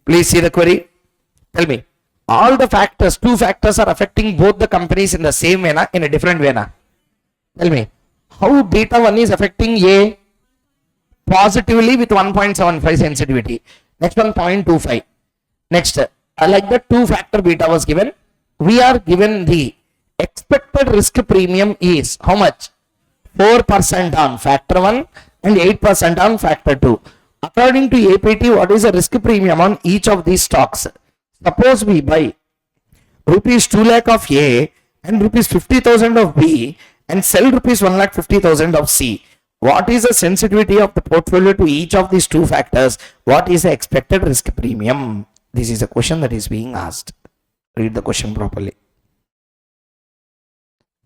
Please see the query. Tell me, all the factors, two factors are affecting both the companies in the same way, in a different way. Tell me, how beta 1 is affecting A positively with 1.75 sensitivity. Next one, 0.25. Next, like the two factor beta was given, we are given the expected risk premium is how much? 4% on factor 1 and 8% on factor 2. According to APT, what is the risk premium on each of these stocks? Suppose we buy rupees 2 lakh of A and rupees 50,000 of B and sell rupees 1,50,000 of C. What is the sensitivity of the portfolio to each of these two factors? What is the expected risk premium? This is a question that is being asked. Read the question properly.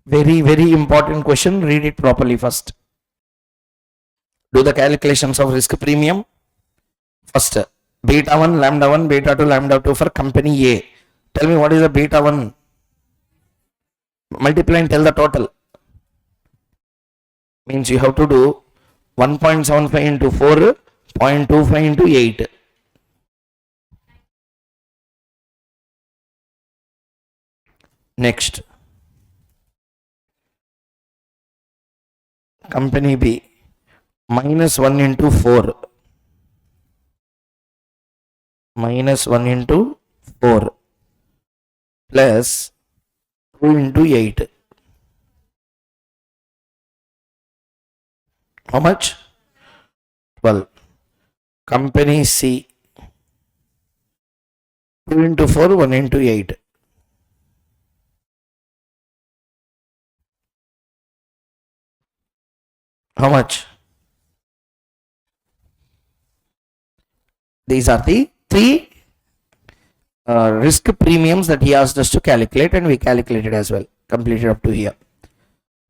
Very, very important question. Read it properly first. Do the calculations of risk premium. First, beta 1, lambda 1, beta 2, lambda 2 for company A. Tell me what is the beta 1? Multiply and tell the total. Means you have to do 1.75 into 4, 0.25 into 8. Next, company B, minus 1 into 4, minus 1 into 4, plus 2 into 8. How much? 12. Company C, 2 into 4, 1 into 8. How much? These are the three risk premiums that he asked us to calculate, and we calculated as well. Completed up to here.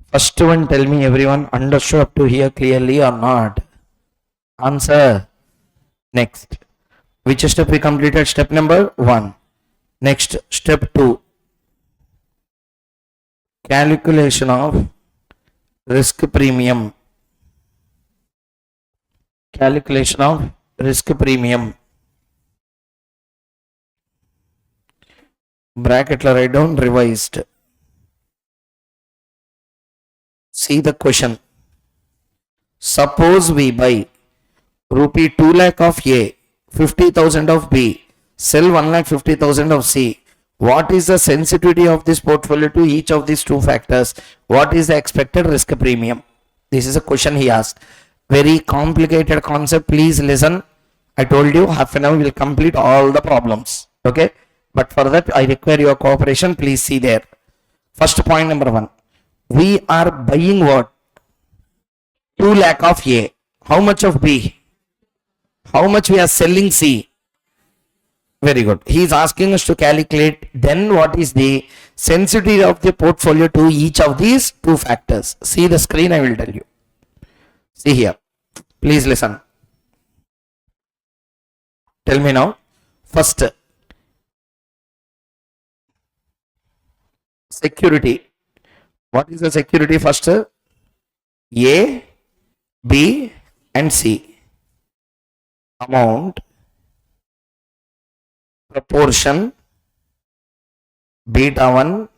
First one, tell me everyone, understood up to here clearly or not? Answer. Next, which step we completed? Step number 1. Next, step 2. Calculation of risk premium. Calculation of risk premium. Bracket la write down revised. See the question. Suppose we buy rupee 2 lakh of A, 50,000 of B, sell 1,50,000 of C. What is the sensitivity of this portfolio to each of these two factors? What is the expected risk premium? This is a question he asked. Very complicated concept. Please listen. I told you half an hour will complete all the problems. Okay. But for that, I require your cooperation. Please see there. First point number 1. We are buying what? 2 lakh of A. How much of B? How much we are selling C? Very good. He is asking us to calculate then what is the sensitivity of the portfolio to each of these two factors. See the screen, I will tell you. See here. Please listen. Tell me now. First, security. What is the security first? A, B and C. Amount, proportion, beta 1,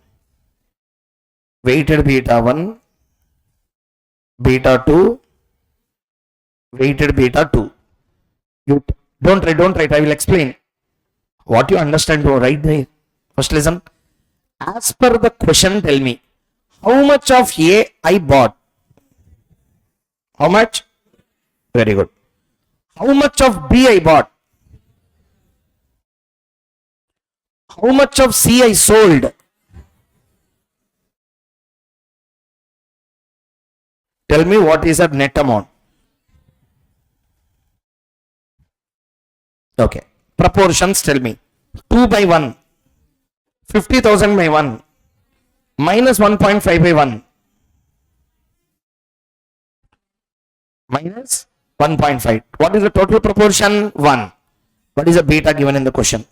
weighted beta 1, beta 2, weighted beta 2. You don't write, I will explain. What you understand, bro, right there. First listen. As per the question, tell me, how much of A I bought? How much? Very good. How much of B I bought? How much of C I sold? Tell me what is the net amount. Okay. Proportions, tell me. 2 by 1. 50,000 by 1. Minus 1.5 by 1. Minus 1.5. What is the total proportion? 1. What is the beta given in the question?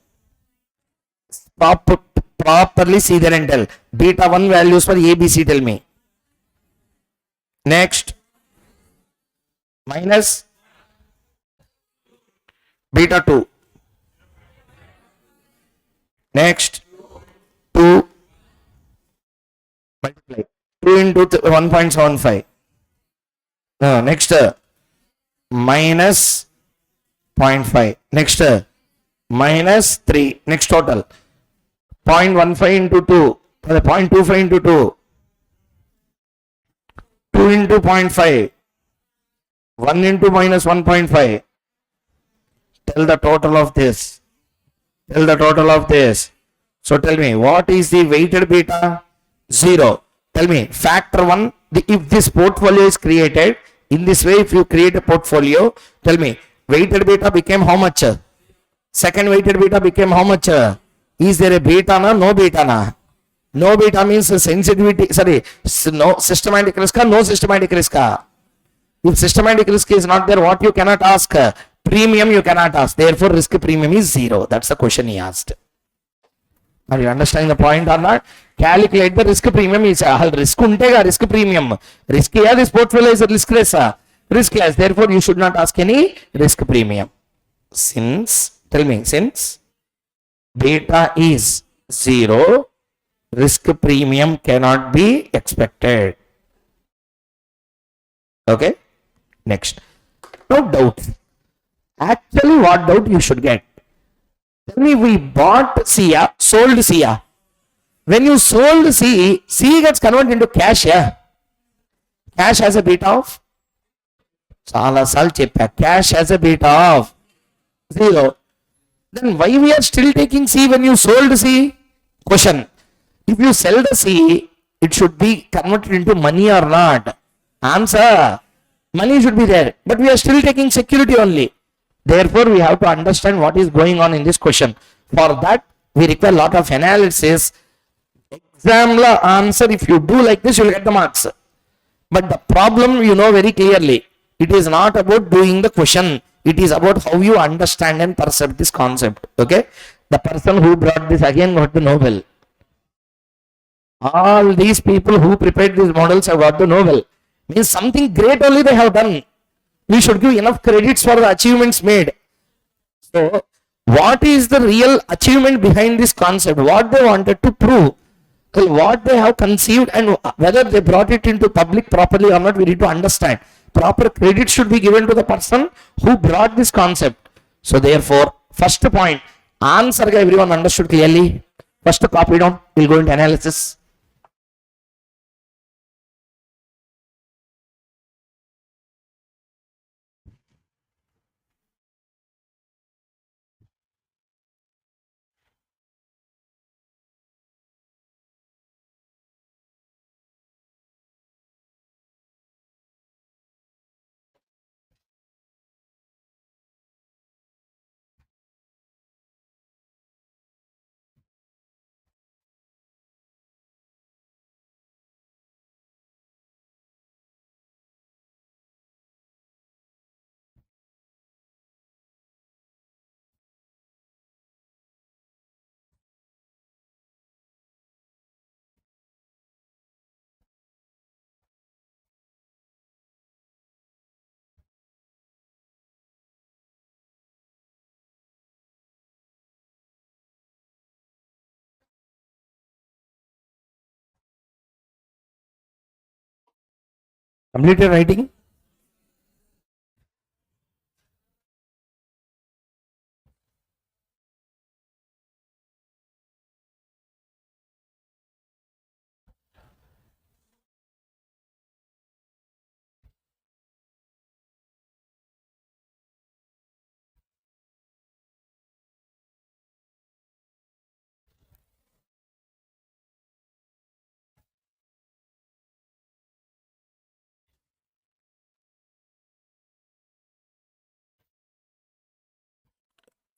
Properly see there and tell. Beta 1 values for ABC, tell me. Next. Minus beta 2. Next. 2 multiply. 2 into 1.75. Next. Minus 0.5. Next. Minus 3. Next total. 0.15 into 2. 0.25 into 2. 2 into 0.5. 1 into minus 1.5. Tell the total of this. Tell the total of this. So tell me, what is the weighted beta? 0. Tell me, factor 1, if this portfolio is created, in this way, if you create a portfolio, tell me, weighted beta became how much? Second weighted beta became how much? Is there a beta na? No beta na? No beta means sensitivity, sorry, no systematic risk, no systematic risk. If systematic risk is not there, what you cannot ask? Premium you cannot ask. Therefore, risk premium is 0. That's the question he asked. Are you understanding the point or not? Calculate the risk premium is risk untega, risk premium. Risk yeah, this portfolio is riskless. Riskless. Therefore, you should not ask any risk premium. Since, tell me, since beta is 0, risk premium cannot be expected. Okay? Next. No doubt. Actually, what doubt you should get? Tell me, we bought Cia, sold Cia. When you sold C, C gets converted into cash, yeah? Cash has a beta of? Cash has a beta of 0. Then why we are still taking C when you sold C? Question. If you sell the C, it should be converted into money or not? Answer. Money should be there. But we are still taking security only. Therefore, we have to understand what is going on in this question. For that, we require a lot of analysis. Exam answer, if you do like this, you will get the marks. But the problem you know very clearly. It is not about doing the question. It is about how you understand and perceive this concept. Okay? The person who brought this again got the Nobel. All these people who prepared these models have got the Nobel. Means something great only they have done. We should give enough credits for the achievements made. So, what is the real achievement behind this concept? What they wanted to prove? Well, what they have conceived and whether they brought it into public properly or not, we need to understand. Proper credit should be given to the person who brought this concept. So, therefore, first point, answer everyone understood clearly. First copy down, we'll go into analysis. Completed writing?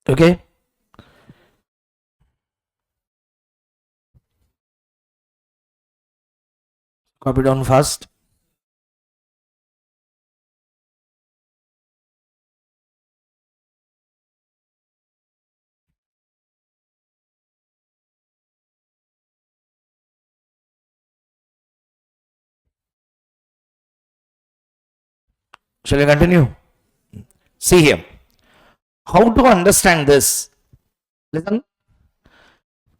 Okay. Copy down fast. Shall I continue? See here. How to understand this? Listen.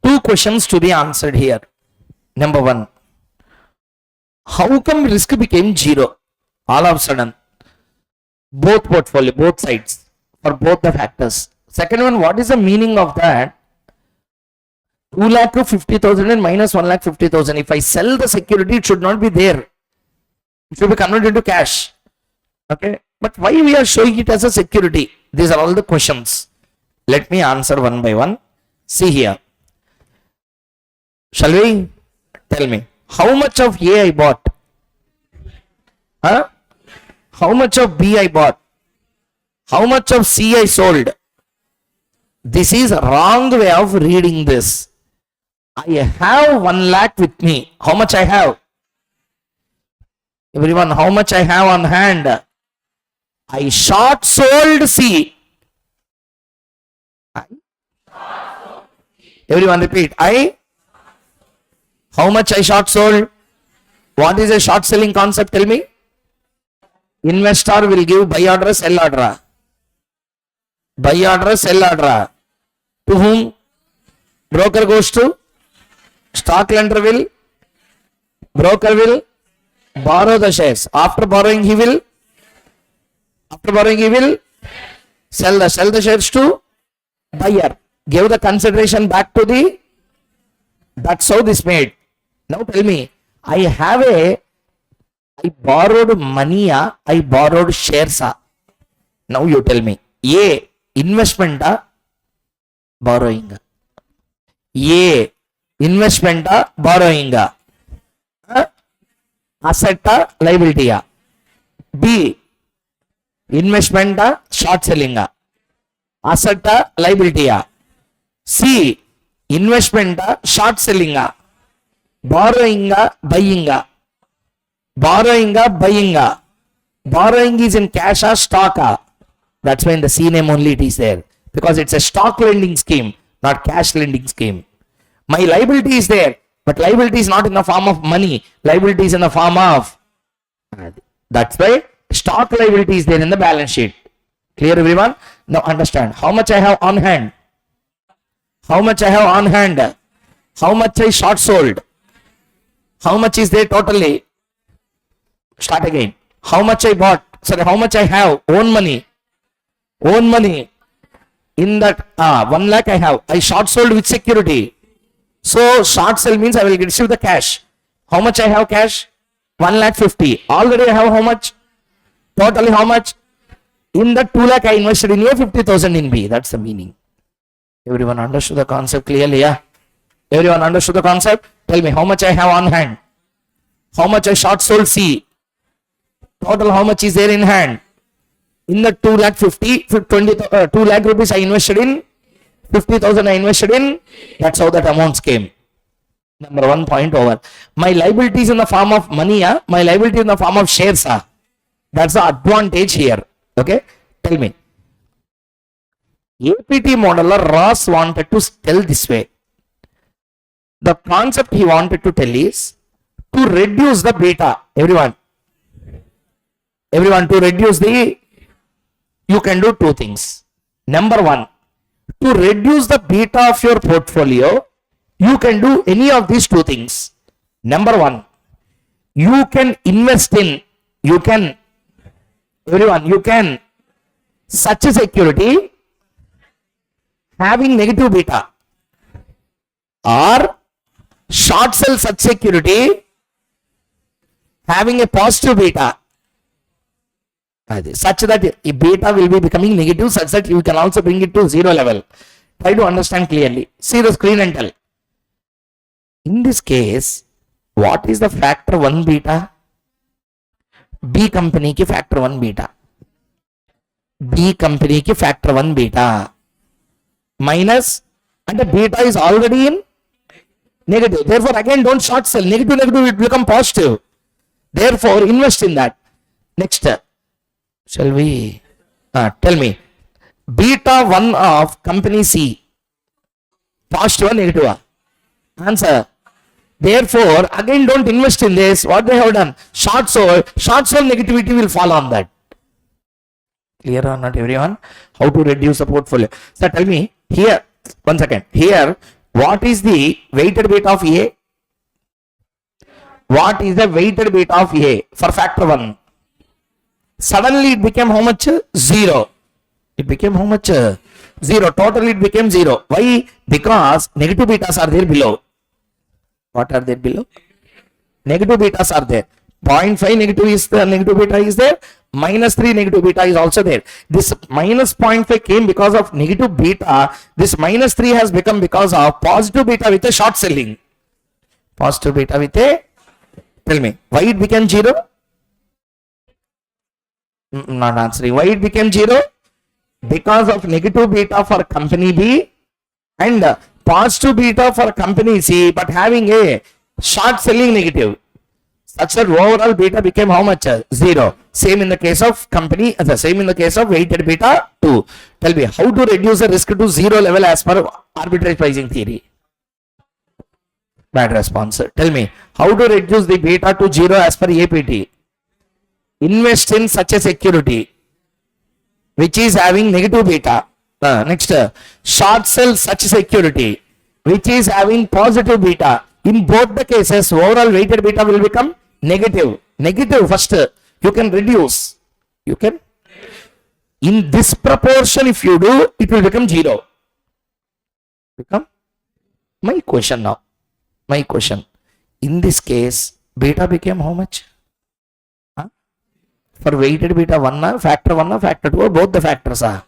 Two questions to be answered here. Number one. How come risk became zero all of a sudden? Both portfolio, both sides, for both the factors. Second one, what is the meaning of that? 2,50,000 and minus 1,50,000. If I sell the security, it should not be there. It should be converted into cash. Okay. But why we are showing it as a security? These are all the questions. Let me answer one by one. See here. Shall we? Tell me. How much of A I bought? Huh? How much of B I bought? How much of C I sold? This is a wrong way of reading this. I have 1 lakh with me. How much I have? Everyone, how much I have on hand? I short sold C. Everyone repeat. How much I short sold? What is a short selling concept? Tell me. Investor will give buy order, sell order. Buy order, sell order. To whom? Broker goes to? Stock lender will? Broker will borrow the shares. After borrowing he will sell the shares to buyer. Give the consideration back to the. That's how this made. Now tell me, I borrowed money, I borrowed shares. Now you tell me, A, investment, borrowing. A, investment, borrowing. Asset, liability. B, investment, short selling. Asset, liability. C, investment, short selling. Borrowing, buying. Borrowing, buying. Borrowing is in cash or stock. That's why in the C name only it is there. Because it's a stock lending scheme, not cash lending scheme. My liability is there, but liability is not in the form of money. Liability is in the form of. That's why stock liability is there in the balance sheet. Clear everyone? Now understand. How much I have on hand? How much I have on hand? How much I short sold? How much is there totally? Start again. How much I bought? Sorry, how much I have? Own money. Own money. In that 1 lakh I have. I short sold with security. So short sell means I will receive the cash. How much I have cash? 1,50,000. Already I have how much? Totally how much? In the 2 lakh I invested in A, 50,000 in B. That's the meaning. Everyone understood the concept clearly? Yeah. Everyone understood the concept? Tell me how much I have on hand. How much I short sold C. Total how much is there in hand? In the 2 lakh rupees I invested in. 50,000 I invested in. That's how that amounts came. Number 1 point over. My liability is in the form of money. My liability in the form of shares. That's the advantage here. Okay. Tell me. APT modeler Ross wanted to tell this way. The concept he wanted to tell is to reduce the beta. Everyone, to reduce the, you can do two things. Number 1, to reduce the beta of your portfolio, you can do any of these two things. Number 1, you can invest in You can, everyone, you can such a security having negative beta or short sell such security having a positive beta, such that a beta will be becoming negative, such that you can also bring it to zero level. Try to understand clearly. See the screen and tell. In this case, what is the factor 1 beta? B company ki factor 1 beta. B company ki factor 1 beta minus, and the beta is already in negative. Therefore, again, don't short sell. Negative will become positive. Therefore, invest in that. Next, shall we? Tell me. Beta 1 of company C. Positive or negative? Answer. Therefore, again, don't invest in this. What they have done? Short sold negativity will fall on that. Clear or not, everyone? How to reduce the portfolio? So tell me here, 1 second. Here, what is the weighted beta of A? What is the weighted beta of A for factor 1? Suddenly it became how much? 0. It became how much? 0. Totally it became 0. Why? Because negative betas are there below. What are there below? Negative betas are there. 0.5 negative is the negative beta is there. -3 negative beta is also there. This minus 0.5 came because of negative beta. This -3 has become because of positive beta with a short selling. Positive beta with a, tell me, why it became 0? Not answering. Why it became 0? Because of negative beta for company B and positive beta for company C, but having a short selling negative. Such that overall beta became how much? 0. Same in the case of company, same in the case of weighted beta 2. Tell me, how to reduce the risk to 0 level as per arbitrage pricing theory? Bad response. Tell me, how to reduce the beta to 0 as per APT? Invest in such a security which is having negative beta. Next, short sell such security which is having positive beta. In both the cases, overall weighted beta will become negative. Negative first, you can reduce. You can. In this proportion, if you do, it will become 0. Become? My question now. My question. In this case, beta became how much? For weighted beta 1, factor 1, factor 2, both the factors are.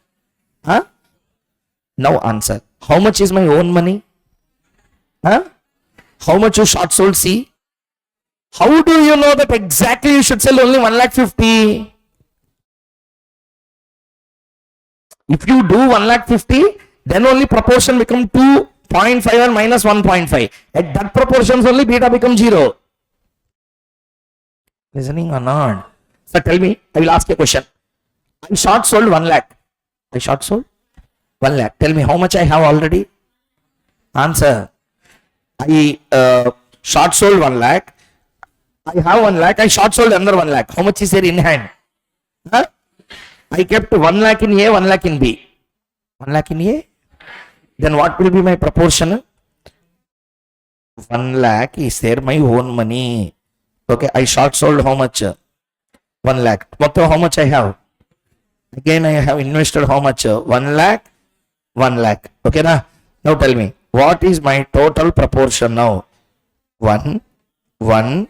Now answer. How much is my own money? How much you short sold C? How do you know that exactly you should sell only 1,50,000? If you do 1,50,000, then only proportion become 2.5 or minus 1.5. At that proportions only beta become 0. Listening or not? So tell me, I will ask you a question. I short sold 1 lakh. I short sold 1 lakh. Tell me how much I have already? Answer. I short sold 1 lakh. I have 1 lakh. I short sold another 1 lakh. How much is there in hand? I kept 1 lakh in A, 1 lakh in B. 1 lakh in A. Then what will be my proportion? 1 lakh is there my own money. Okay, I short sold how much? 1 lakh. What? How much I have? Again, I have invested how much? 1 lakh. 1 lakh. Okay, now tell me, what is my total proportion now? 1, 1,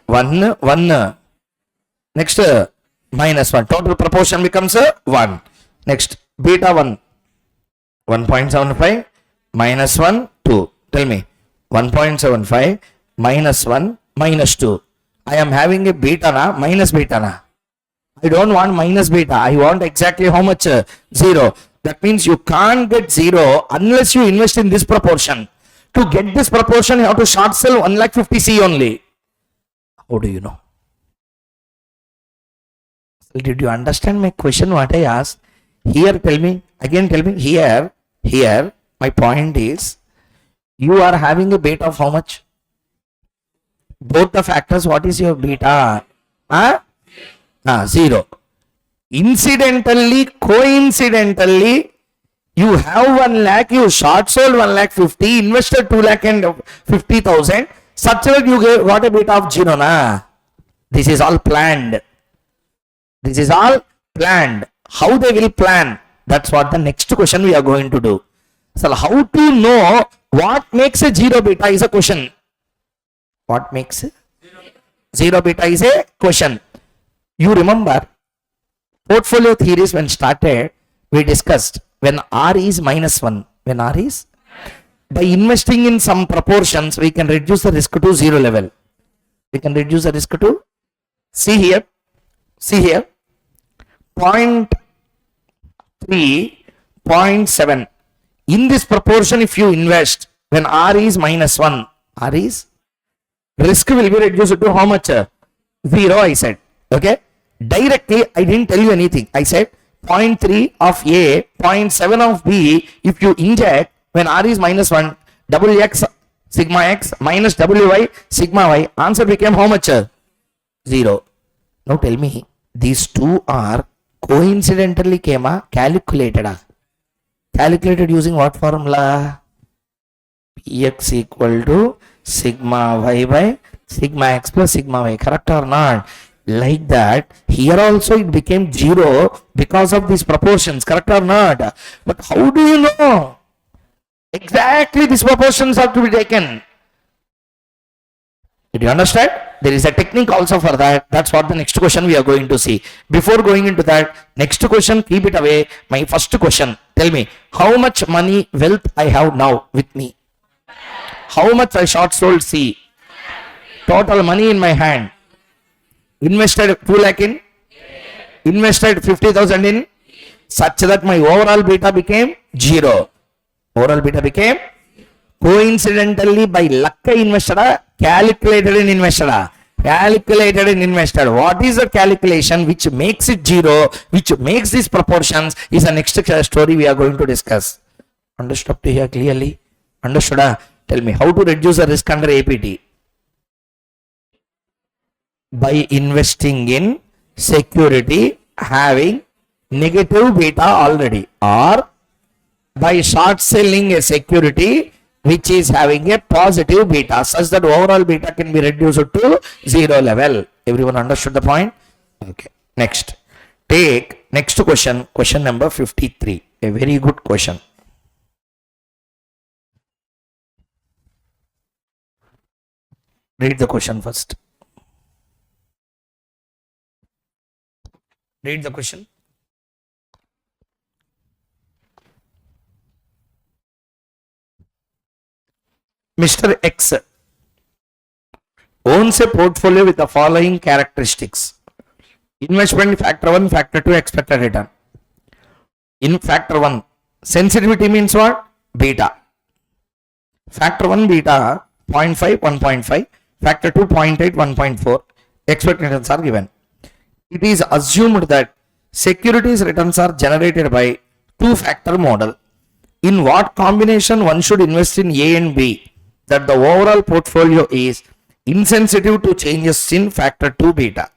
1. Next, minus 1. Total proportion becomes 1. Next, beta 1. 1.75 minus 1, 2. Tell me, 1.75 minus 1 minus 2. I am having a beta na, minus beta na. I don't want minus beta. I want exactly how much? 0. That means you can't get 0 unless you invest in this proportion. To get this proportion, you have to short sell 1,50,000 only. How do you know? Did you understand my question? What I asked? Here, tell me. Again, tell me. Here, my point is, you are having a beta of how much? Both the factors, what is your beta? 0. Incidentally, coincidentally, you have 1 lakh, you short sold 1,50,000, invested 2,50,000. Such that you got a beta of 0 na. This is all planned. This is all planned. How they will plan? That's what the next question we are going to do. So how to know what makes a 0 beta is a question. What makes 0 beta is a question. You remember portfolio theories when started, we discussed when R is -1, when R is, by investing in some proportions, we can reduce the risk to 0 level. We can reduce the risk to, see here, 0.3, 0.7. In this proportion, if you invest when R is -1, R is, risk will be reduced to how much? 0, I said. Okay. Directly, I didn't tell you anything. I said 0.3 of A, 0.7 of B. If you inject when R is -1, WX sigma X minus WY sigma Y, answer became how much? 0. Now tell me, these two are coincidentally calculated. Calculated using what formula? Px equal to sigma Y by sigma X plus sigma Y. Correct or not? Like that, here also it became 0 because of these proportions. Correct or not? But how do you know? Exactly these proportions have to be taken. Did you understand? There is a technique also for that. That's what the next question we are going to see. Before going into that, next question, keep it away. My first question, tell me, how much money, wealth I have now with me? How much I short sold C? Total money in my hand. Invested 2 lakh in? Invested 50,000 in? Such that my overall beta became 0. Overall beta became coincidentally by luck invested, calculated in invested. Calculated in invested. What is the calculation which makes it 0, which makes these proportions, is the next story we are going to discuss. Understood to here clearly? Understood? Tell me, how to reduce the risk under APT? By investing in security having negative beta already, or by short selling a security which is having a positive beta, such that overall beta can be reduced to 0 level. Everyone understood the point? Okay. Next, take next question, question number 53. A very good question. Read the question first. Read the question. Mr. X owns a portfolio with the following characteristics. Investment factor 1, factor 2, expected return. In factor 1, sensitivity means what? Beta. Factor 1 beta 0.5, 1.5. Factor 2 0.8, 1.4. Expected returns are given. It is assumed that securities returns are generated by two-factor model. In what combination one should invest in A and B, that the overall portfolio is insensitive to changes in factor 2 beta.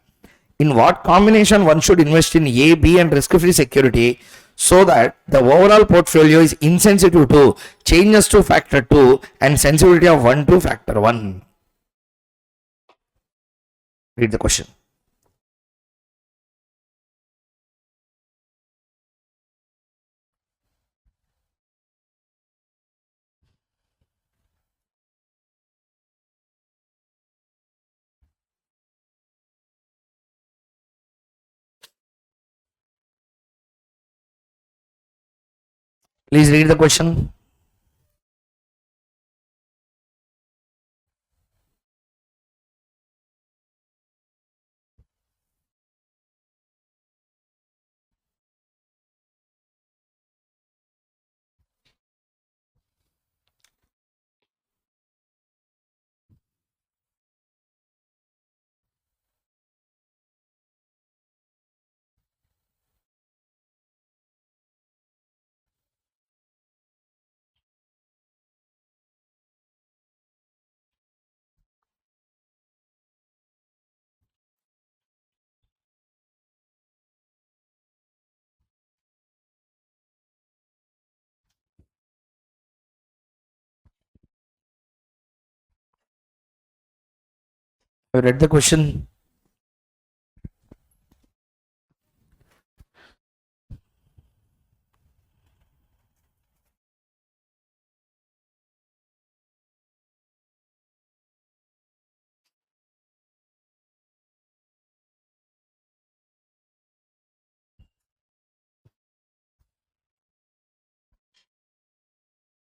In what combination one should invest in A, B and risk-free security, so that the overall portfolio is insensitive to changes to factor 2 and sensitivity of 1 to factor 1. Read the question. Please read the question. Have you read the question?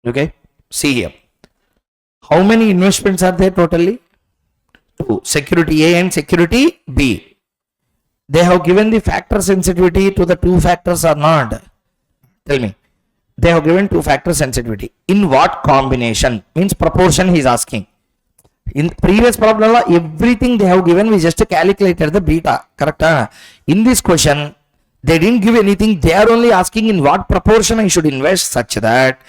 Okay, see here. How many investments are there totally? Two. Security A and security B. They have given the factor sensitivity to the two factors or not? Tell me. They have given two factor sensitivity. In what combination? Means proportion he is asking. In previous problem, everything they have given, we just calculated the beta. Correct? In this question, they didn't give anything. They are only asking in what proportion I should invest such that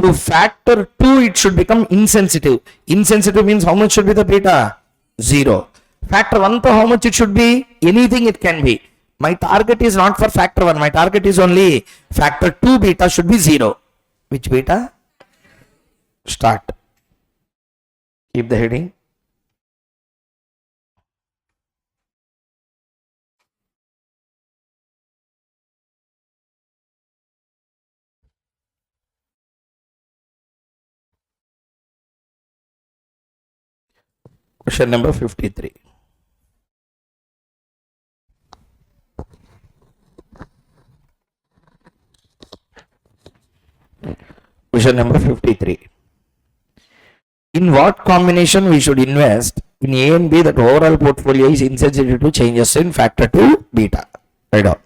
to factor 2 it should become insensitive. Insensitive means how much should be the beta? 0. Factor 1 to how much it should be? Anything it can be. My target is not for factor 1. My target is only factor 2 beta should be 0. Which beta? Start. Keep the heading. Question number 53. Question number 53. In what combination we should invest in A and B that overall portfolio is insensitive to changes in factor 2 beta? Right on.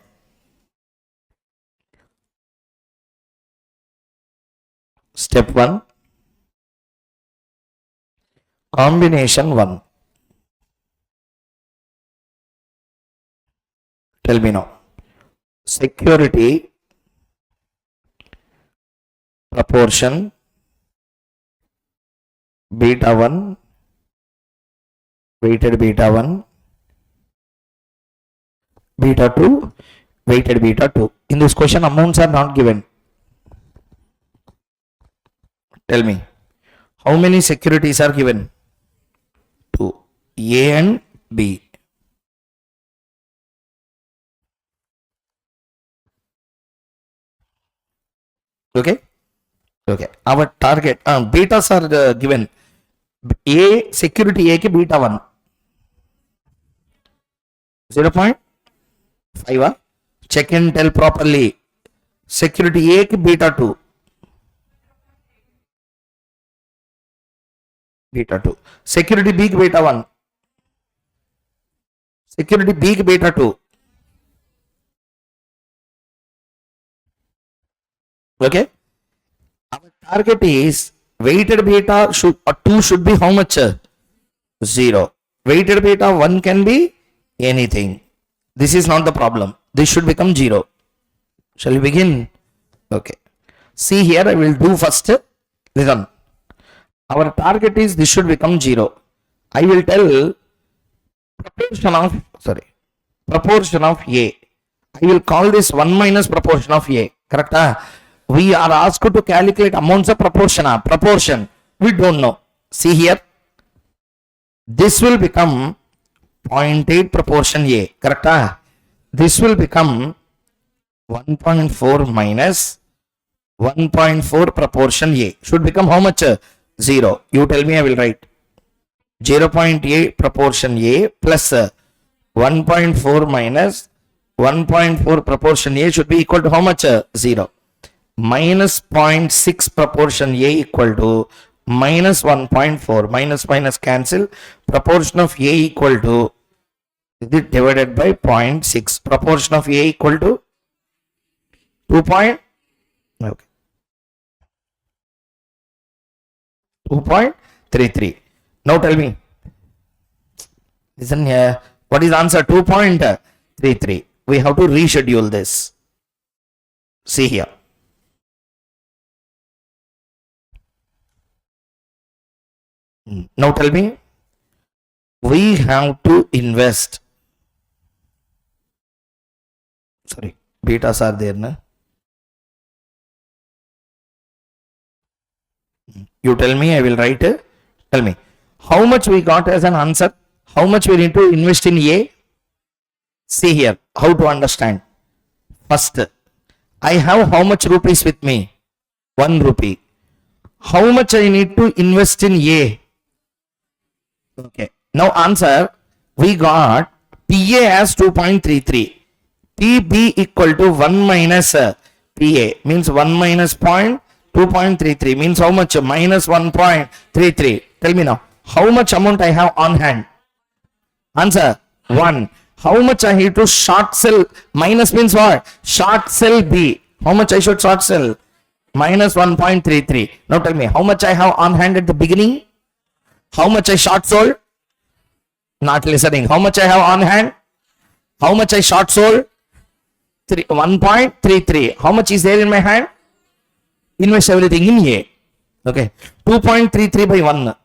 Step 1. Combination 1. Tell me now. Security proportion beta 1, weighted beta 1, beta 2, weighted beta 2. In this question, amounts are not given. Tell me, how many securities are given? 2. A and B. Okay? Okay. Our target, betas are given. A, security A ki beta 1. 0.5. Check and tell properly. Security A ki beta 2. Beta 2. Security B ki beta 1. Security B ki beta 2. Okay? Our target is weighted beta should 2 should be how much? 0. Weighted beta 1 can be anything. This is not the problem. This should become 0. Shall we begin? Okay. See here, I will do first. Listen. Our target is this should become 0. I will tell proportion of A. I will call this 1 minus proportion of A. Correct? We are asked to calculate amounts of proportion. We don't know. See here. This will become 0.8 proportion A. Correct? This will become 1.4 minus 1.4 proportion A. Should become how much? 0. You tell me, I will write 0.8 proportion A plus 1.4 minus 1.4 proportion A should be equal to how much? 0. Minus 0.6 proportion A equal to minus 1.4. Minus cancel. Proportion of A equal to is it divided by 0.6. Proportion of A equal to 2. Okay. 2.33. Now tell me. Listen here. What is answer? 2.33. We have to reschedule this. See here. Now tell me. We have to invest. Sorry. Betas are there, na? You tell me, I will write. Tell me. How much we got as an answer? how much we need to invest in A? See here, how to understand. First, I have how much rupees with me? 1 rupee. How much I need to invest in A? Okay. Now answer, we got PA as 2.33. PB equal to 1 minus PA means 1 minus 2.33 means how much? Minus 1.33. Tell me now, how much amount I have on hand? Answer, 1. How much I need to short sell? Minus means what? Short sell B. How much I should short sell? Minus 1.33. Now tell me, how much I have on hand at the beginning? How much I short sold? Not listening. How much I have on hand? How much I short sold? 1.33. How much is there in my hand? Invest everything in A. Okay. 2.33 by 1.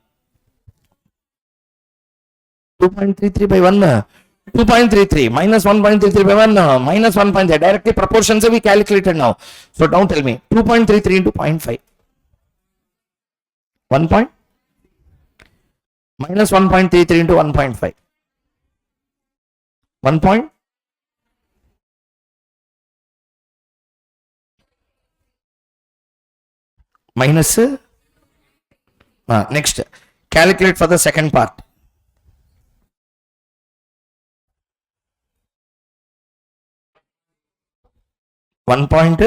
2.33 by 1. 2.33 minus 1.33 by 1. Minus 1.3. Directly proportions we calculated now. So don't tell me. 2.33 into 0.5. 1 point. Minus 1.33 into 1.5. 1 point. Minus. Next. Calculate for the second part. One point.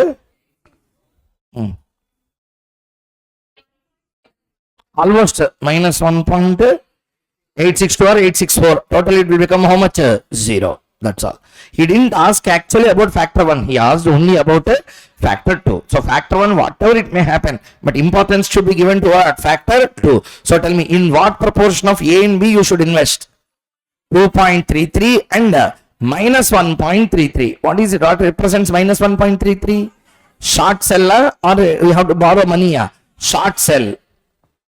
Almost minus 1.862 or 864. Total it will become how much? 0. That's all. He didn't ask actually about factor 1. He asked only about factor 2. So factor 1, whatever it may happen, but importance should be given to what? Factor 2. So tell me, in what proportion of A and B you should invest? 2.33 and minus 1.33. What is it? What represents minus 1.33? Short seller or we have to borrow money? Short sell.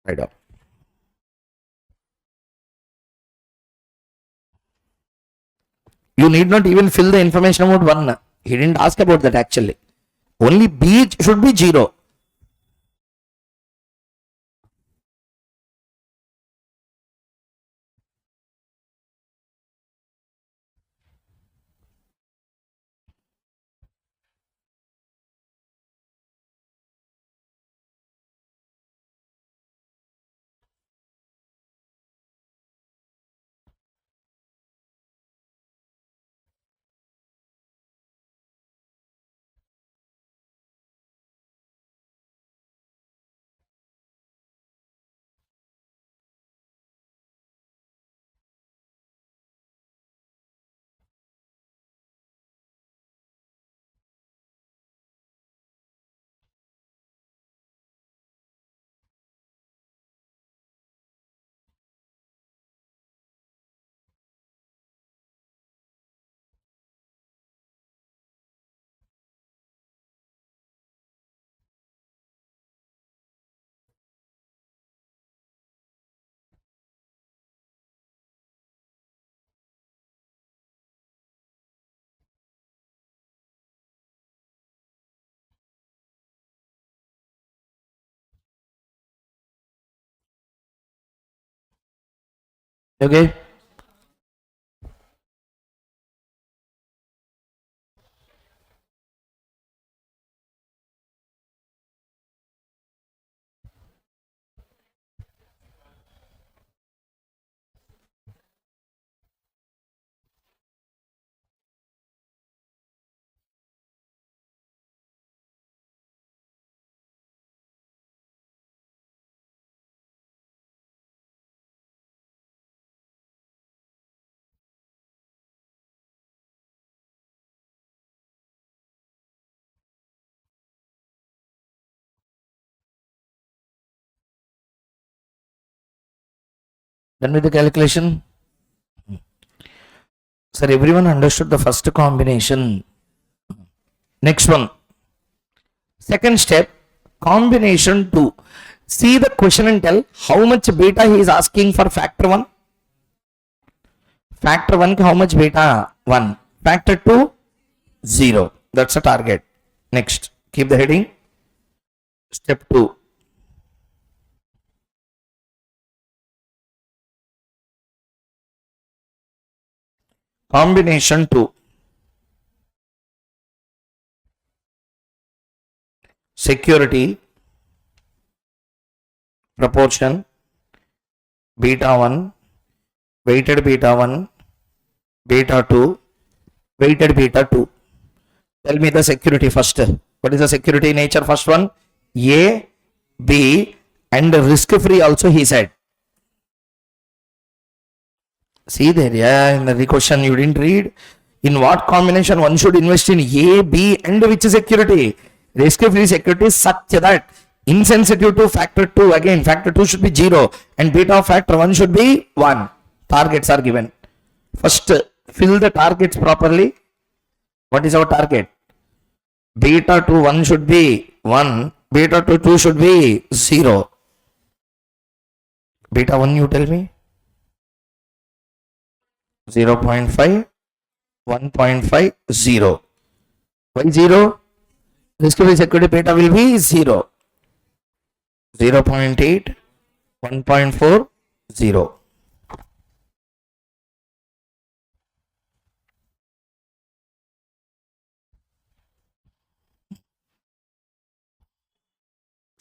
Right up. You need not even fill the information about 1. He didn't ask about that actually. Only B should be 0. Okay. Done with the calculation? Sir, everyone understood the first combination. Next one. Second step, combination 2. See the question and tell how much beta he is asking for factor 1. Factor 1 how much beta? 1. Factor 2, 0. That's a target. Next, keep the heading. Step 2. Combination 2. Security, proportion, beta 1, weighted beta 1, beta 2, weighted beta 2. Tell me the security first. What is the security nature? First one, A, B, and risk free also he said. See there, yeah, in the question you didn't read. In what combination one should invest in A, B, and which security? Risk free security is such that insensitive to factor 2, again factor 2 should be 0 and beta of factor 1 should be 1. Targets are given. First, fill the targets properly. What is our target? Beta 2 1 should be 1, beta 2 2 should be 0. Beta 1 you tell me? 0.5, 1.5, 0. Why 0? Risk free security beta will be 0. 0.8, 1.4, 0.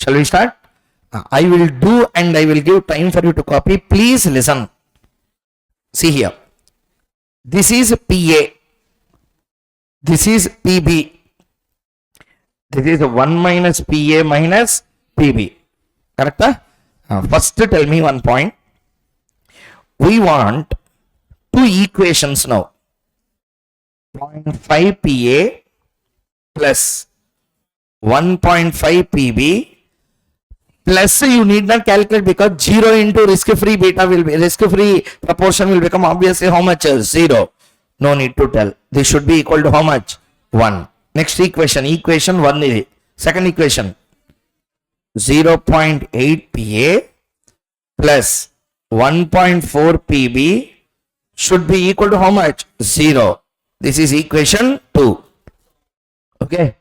Shall we start? I will do and I will give time for you to copy. Please listen. See here. This is PA. This is PB. This is 1 minus PA minus PB. Correct? First tell me one point. We want two equations now. 0.5 PA plus 1.5 PB plus you need not calculate because 0 into risk free beta will be risk free proportion will become obviously how much? 0. No need to tell. This should be equal to how much? 1. Next equation, equation 1 is second equation 0.8 PA plus 1.4 PB should be equal to how much? 0. This is equation 2. Okay.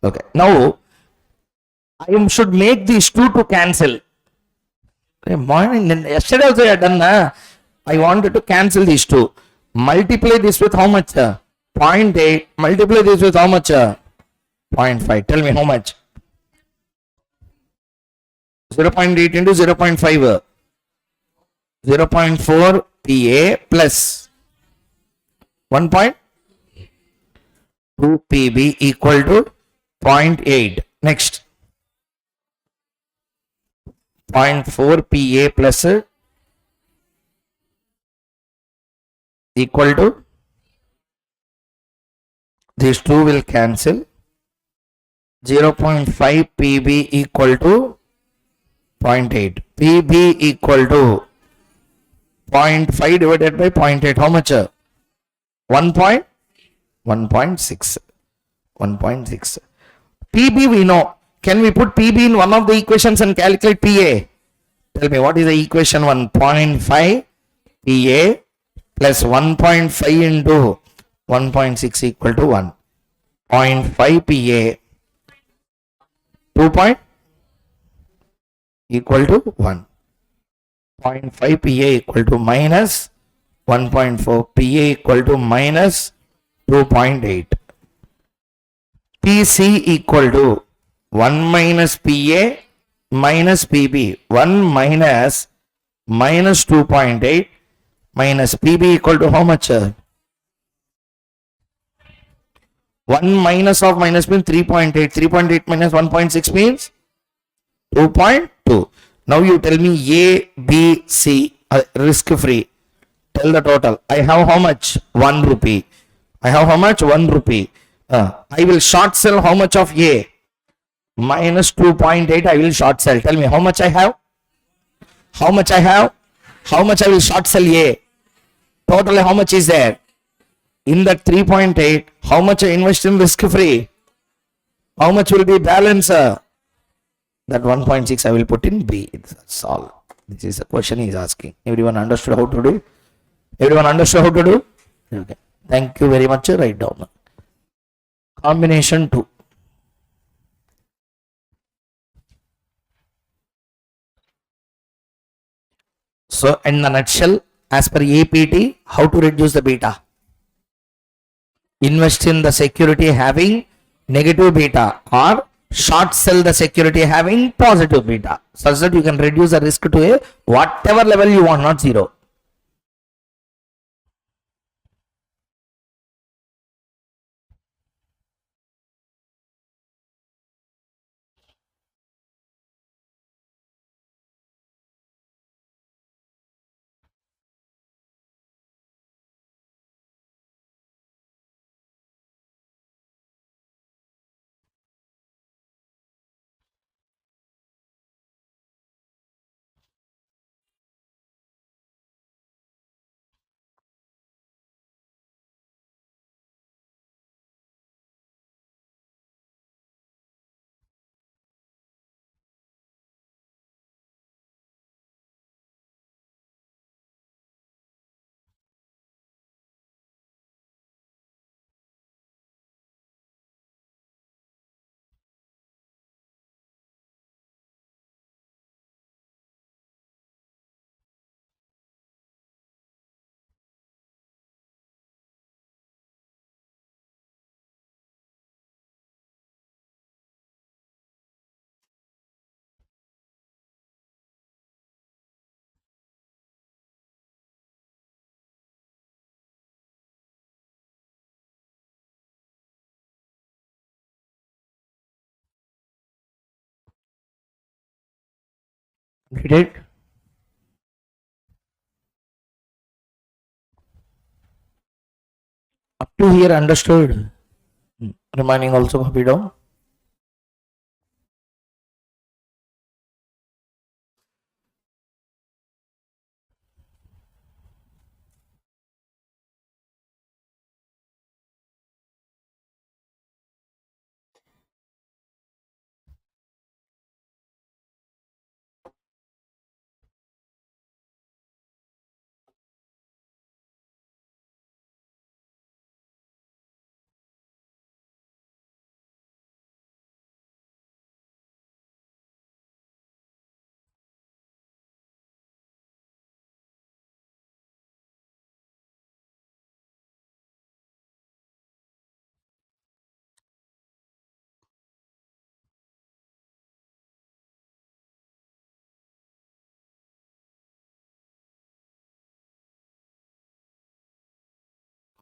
Okay. Now I should make these two to cancel. Yesterday also I had done. I wanted to cancel these two. Multiply this with how much? 0.8. Multiply this with how much? 0.5. Tell me how much? 0.8 into 0.5. 0.4 PA plus 1.2 PB equal to 0.8. Next. 0.4 PA plus equal to, these two will cancel, 0.5 PB equal to 0.8. PB equal to 0.5 divided by 0.8. How much? 1.6. 1.6. PB we know. Can we put PB in one of the equations and calculate PA? Tell me what is the equation 1.5 PA plus 1.5 into 1.6 equal to 1. 0.5 PA 2 point equal to 1. 0.5 PA equal to minus 1.4. PA equal to minus 2.8. PC equal to 1 minus PA minus PB. 1 minus minus 2.8 minus PB equal to how much? 1 minus of minus means 3.8. 3.8 minus 1.6 means 2.2. Now you tell me A, B, C, risk free. Tell the total. I have how much? 1 rupee. I have how much? 1 rupee. I will short sell how much of A? Minus 2.8 I will short sell. Tell me how much I have? How much I have? How much I will short sell A? Totally how much is there? In that 3.8, how much I invest in risk free? How much will be balance? That 1.6 I will put in B. That's all. This is the question he is asking. Everyone understood how to do? Everyone understood how to do? Okay. Thank you very much. Write down. Combination 2. So in the nutshell, as per APT, how to reduce the beta? invest in the security having negative beta, or short sell the security having positive beta, such that you can reduce the risk to a whatever level you want, not zero. Completed. Up to here understood. Remaining also copy down.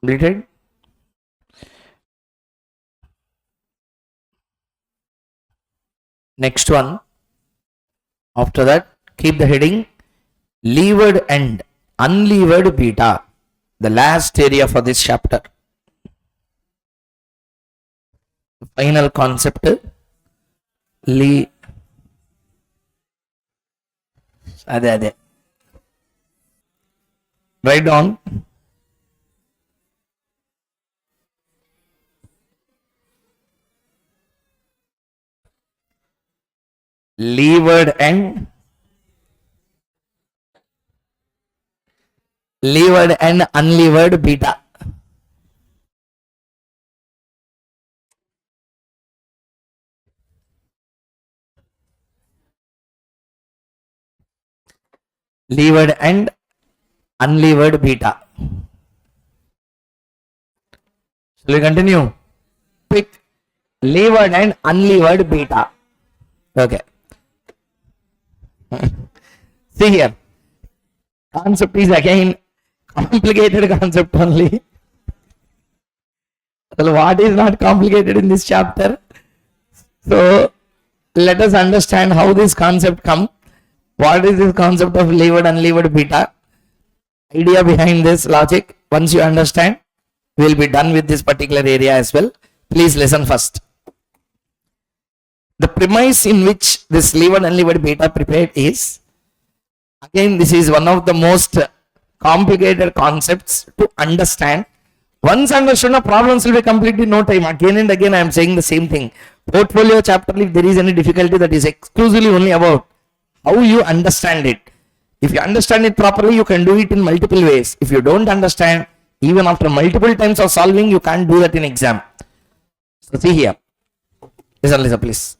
Completed. Next one. After that, keep the heading levered and unlevered beta, the last area for this chapter. The final concept, ade. Write down. Levered and unlevered beta. Levered and unlevered beta. Shall we continue? Pick levered and unlevered beta. Okay. See here. Concept is again complicated concept only. So what is not complicated in this chapter? So let us understand how this concept come. What is this concept of levered unlevered beta? Idea behind this logic. Once you understand, we will be done with this particular area as well. Please listen first. The premise in which this levered unlevered beta prepared is, again, this is one of the most complicated concepts to understand. Once understood, problems will be completely no time. Again and again I am saying the same thing. Portfolio chapter, if there is any difficulty, that is exclusively only about how you understand it. If you understand it properly, you can do it in multiple ways. If you don't understand, even after multiple times of solving, you can't do that in exam. So see here. Listen, please.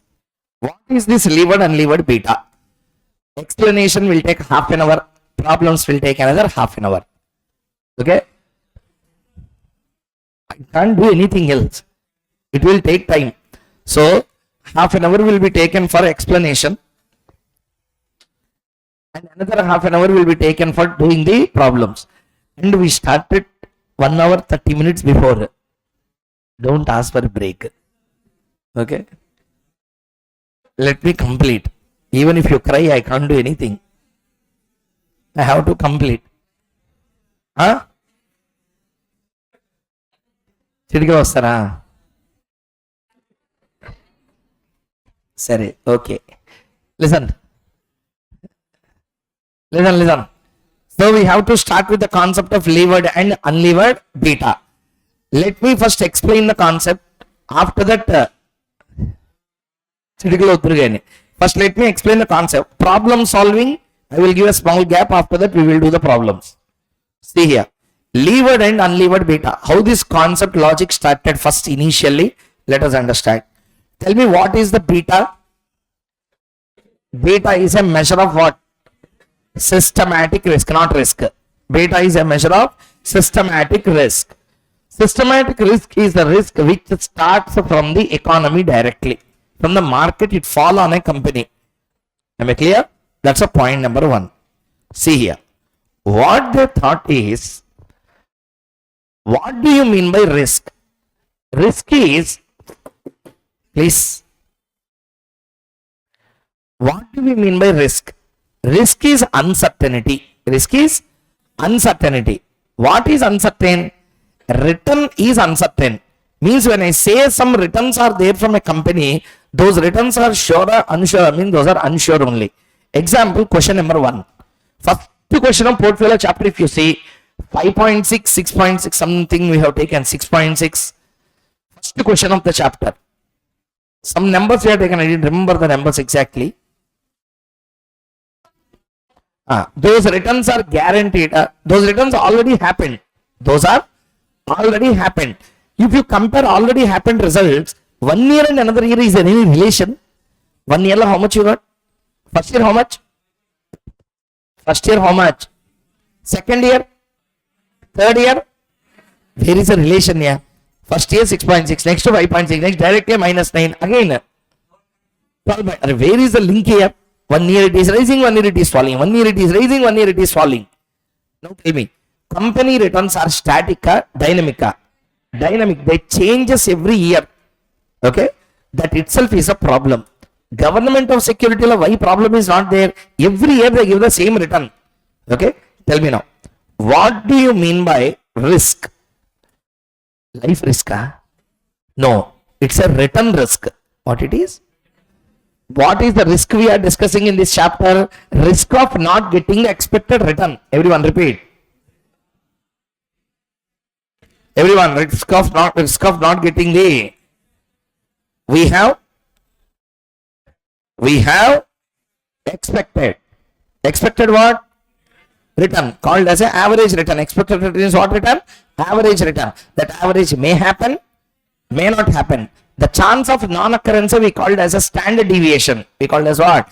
What is this levered unlevered beta? Explanation will take half an hour. Problems will take another half an hour. Okay. I can't do anything else. It will take time. So half an hour will be taken for explanation and another half an hour will be taken for doing the problems. And we started 1 hour 30 minutes before. Don't ask for a break. Okay. Let me complete. Even if you cry, I can't do anything. I have to complete. Huh? చిటికి వస్తారా? సరే, okay. Listen. So we have to start with the concept of levered and unlevered beta. Let me first explain the concept. After that, first let me explain the concept. Problem solving, I will give a small gap. After that, we will do the problems. See here, levered and unlevered beta. How this concept logic started first initially, let us understand. Tell me, what is the beta? Beta is a measure of what? Systematic risk, not risk. Beta is a measure of systematic risk. Systematic risk is the risk which starts from the economy directly. From the market, it fall on a company. Am I clear? That's a point number one. See here. What they thought is, what do you mean by risk? Risk is, please, what do we mean by risk? Risk is uncertainty. Risk is uncertainty. What is uncertain? Return is uncertain. Means when I say some returns are there from a company, those returns are sure or unsure. I mean those are unsure only. Example, question number 1. First question of portfolio chapter, if you see 5.6, 6.6, something we have taken 6.6. First question of the chapter. Some numbers we have taken. I didn't remember the numbers exactly. Those returns are guaranteed. Those returns already happened. Those are already happened. If you compare already happened results, 1 year and another year, is there any relation? 1 year how much you got? First year how much? First year how much? Second year? Third year? There is a relation here. First year 6.6, next to 5.6, next directly -9. Again, 12. Where is the link here? 1 year it is rising, 1 year it is falling. 1 year it is rising, 1 year it is falling. Now tell me, company returns are static or dynamic? Dynamic. They changes every year. Okay, that itself is a problem. Government of security law, why problem is not there? Every year they give the same return. Okay, tell me now, what do you mean by risk? Life risk? No, it's a return risk. What it is? What is the risk we are discussing in this chapter? Risk of not getting the expected return. Everyone repeat. Everyone, risk of not getting the. We have expected what? Return, called as an average return. Expected return is what return? Average return. That average may happen, may not happen. The chance of non-occurrence we called as a standard deviation. We called as what?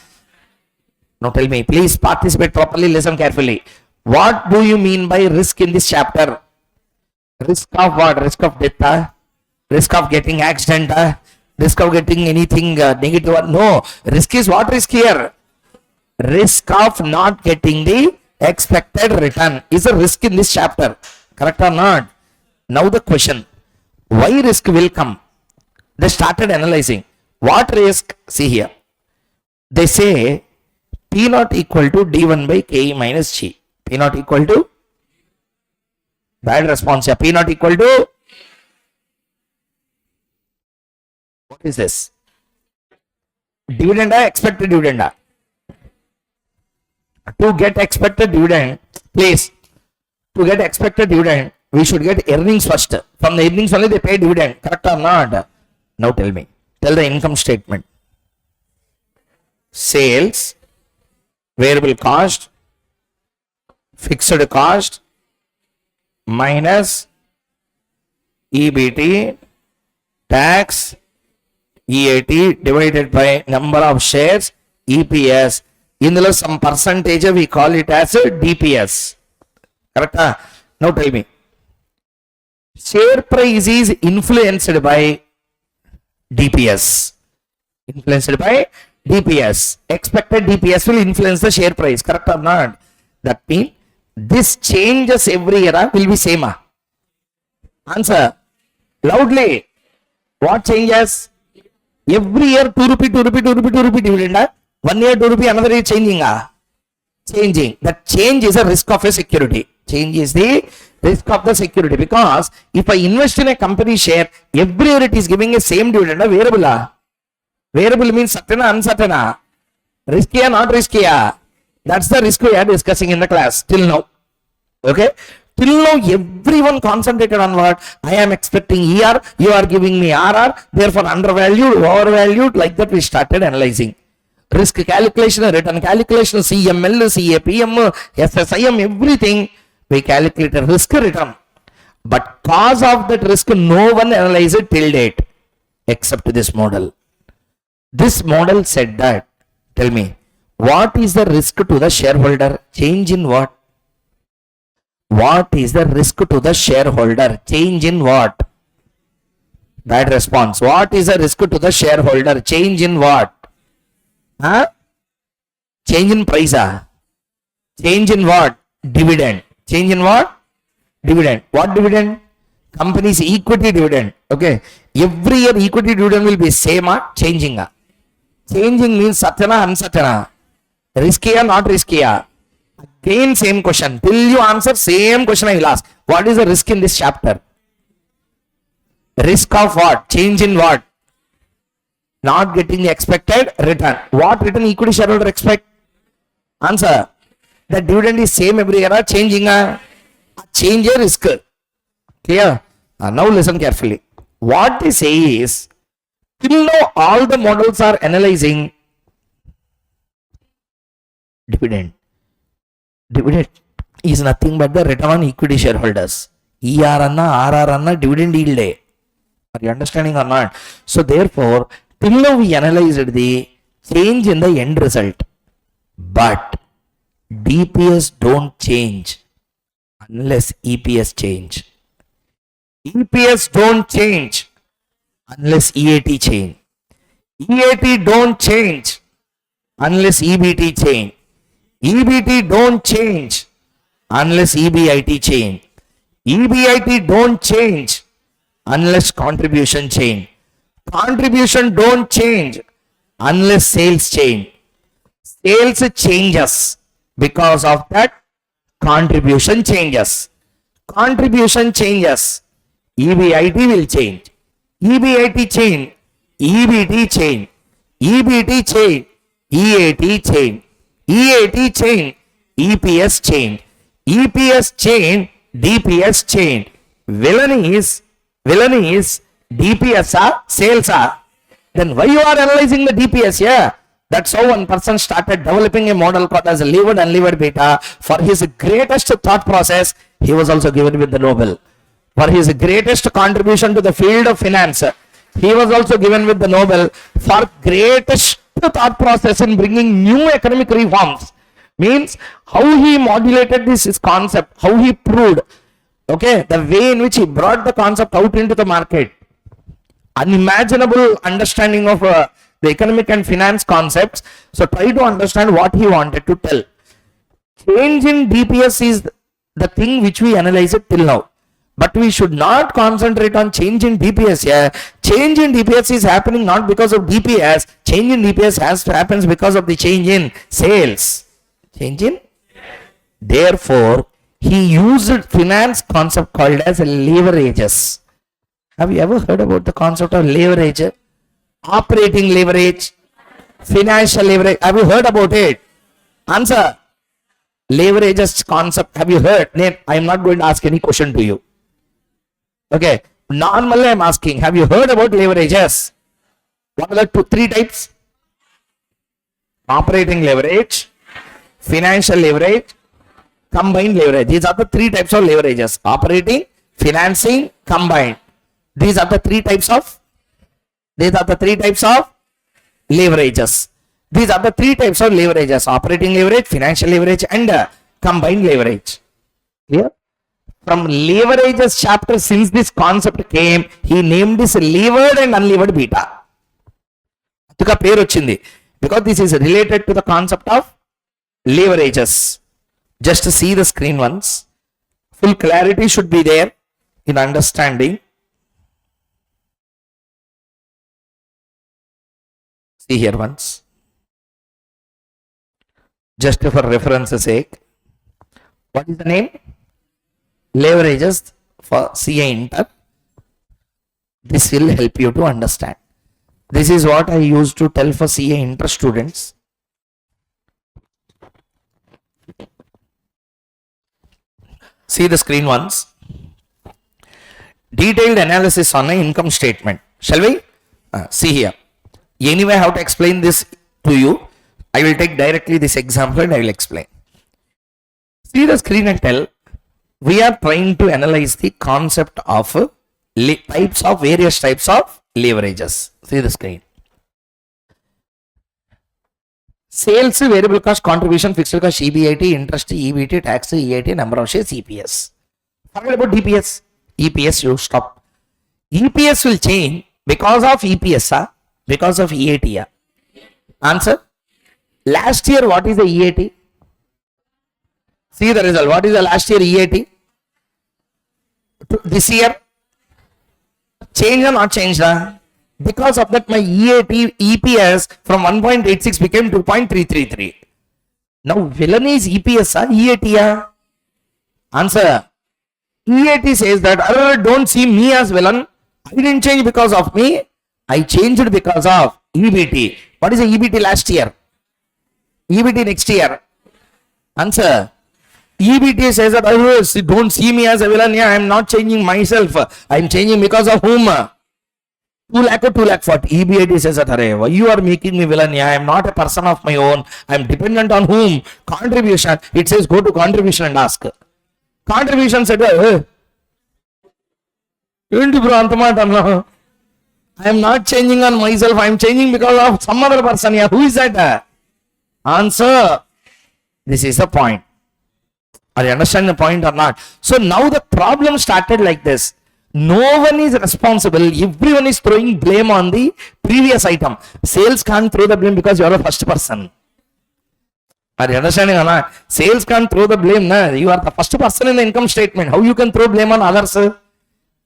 Now tell me, please participate properly, listen carefully. What do you mean by risk in this chapter? Risk of what? Risk of death? Risk of getting accident? Risk of getting anything negative? No. Risk is what risk here? Risk of not getting the expected return is a risk in this chapter. Correct or not? Now the question, why risk will come? They started analyzing. What risk? See here. They say P naught equal to D1 by KE minus G. P naught equal to? Bad response here. P naught equal to? What is this? Dividend, expected dividend. To get expected dividend, please, to get expected dividend, we should get earnings first. From the earnings only they pay dividend. Correct or not? Now tell me. Tell the income statement. Sales, variable cost, fixed cost, minus EBT, tax, EAT divided by number of shares, EPS. Indulo some percentage we call it as a DPS. Correct? Now tell me, Share price is influenced by DPS. Influenced by DPS. Expected DPS will influence the share price. Correct or not? That means this changes every year will be same. Answer loudly. What changes? Every year 2 rupee, 2 rupee, 2 rupee, 2 rupee dividend. 1 year 2 rupee, another year changing. Changing. That change is a risk of a security. Change is the risk of the security, because if I invest in a company share, every year it is giving a same dividend. Variable. Variable means certain, uncertain. Risky or not risky. That's the risk we are discussing in the class till now. Okay. Till now, everyone concentrated on what? I am expecting ER, you are giving me RR, therefore undervalued, overvalued, like that we started analyzing. Risk calculation, return calculation, CML, CAPM, SSIM, everything, we calculated risk return. But cause of that risk, no one analyzed it till date, except this model. This model said that, tell me, what is the risk to the shareholder? Change in what? What is the risk to the shareholder? Change in what? That response. What is the risk to the shareholder? Change in what? Huh? Change in price. Change in what? Dividend. Change in what? Dividend. What dividend? Company's equity dividend. Okay. Every year equity dividend will be same or changing. Changing means certain or uncertain. Risky or not risky. Again same question. Till you answer same question I will ask. What is the risk in this chapter? Risk of what? Change in what? Not getting the expected return. What return equity shareholder expect? Answer. The dividend is same every year or changing? Change a risk. Clear? Now listen carefully. What they say is, till now all the models are analyzing dividend. Dividend is nothing but the return on equity shareholders. ER anna, RR anna, dividend yield. Are you understanding or not? So therefore, till now we analyzed the change in the end result. But DPS don't change unless EPS change. EPS don't change unless EAT change. EAT don't change unless EBT change. EBT don't change unless EBIT change. EBIT don't change unless contribution change. Contribution don't change unless sales change. Sales changes, because of that contribution changes. Contribution changes, EBIT will change. EBIT change, EBT change. EBT change, EAT change. EAT change, EPS change. EPS change, DPS change. Villain is DPS sales Then why you are analyzing the DPS? Yeah, that's how one person started developing a model called as a levered unlevered beta. For his greatest thought process, he was also given with the Nobel. For his greatest contribution to the field of finance, he was also given with the Nobel. For greatest thought process in bringing new economic reforms, means how he modulated this concept, how he proved, okay, the way in which he brought the concept out into the market. Unimaginable understanding of the economic and finance concepts. So try to understand what he wanted to tell. Change in DPS is the thing which we analyze it till now. But we should not concentrate on change in DPS. Yeah, change in DPS is happening not because of DPS. Change in DPS happens because of the change in sales. Change in. Therefore, he used finance concept called as leverages. Have you ever heard about the concept of leverage? Operating leverage, financial leverage. Have you heard about it? Answer. Leverages concept. Have you heard? I am not going to ask any question to you. Okay. Normally I am asking, have you heard about leverages? What are the three types? Operating leverage, financial leverage, combined leverage. These are the three types of leverages. Operating, financing, combined. These are the three types of leverages. These are the three types of leverages: operating leverage, financial leverage, and combined leverage. Clear? from leverages chapter, since this concept came, he named this levered and unlevered beta. అందుక పేరు వచ్చింది, because this is related to the concept of leverages. Just to see the screen once. Full clarity should be there in understanding. See here once. Just for reference sake. What is the name? Leverages for CA Inter. This will help you to understand. This is what I used to tell for CA Inter students. See the screen once. Detailed analysis on an income statement. Shall we? See here. Anyway, how to explain this to you? I will take directly this example and I will explain. See the screen and tell. We are trying to analyze the concept of various types of leverages. See the screen. Sales, variable cost, contribution, fixed cost, EBIT, interest, EBT, tax, EIT, number of shares, EPS. Forget about DPS. EPS, you stop. EPS will change because of EPS, because of EAT. Answer. Last year, what is the EAT? See the result. What is the last year EAT? This year? Change or not change? Because of that, my EAT, EPS from 1.86 became 2.333. Now, villain is EPS, EAT. Answer. EAT says that, don't see me as villain. I didn't change because of me. I changed because of EBT. What is the EBT last year? EBT next year. Answer. EBT says that, don't see me as a villain. Yeah, I am not changing myself. I am changing because of whom? 2 lakh or 2 lakh 40. EBIT says that, you are making me villain. Yeah, I am not a person of my own. I am dependent on whom? Contribution. It says go to contribution and ask. Contribution said, I am not changing on myself. I am changing because of some other person. Yeah, who is that? Answer. This is the point. Are you understanding the point or not? So now the problem started like this. No one is responsible. Everyone is throwing blame on the previous item. Sales can't throw the blame because you are the first person. Are you understanding or not? Sales can't throw the blame. Nah? You are the first person in the income statement. How you can throw blame on others?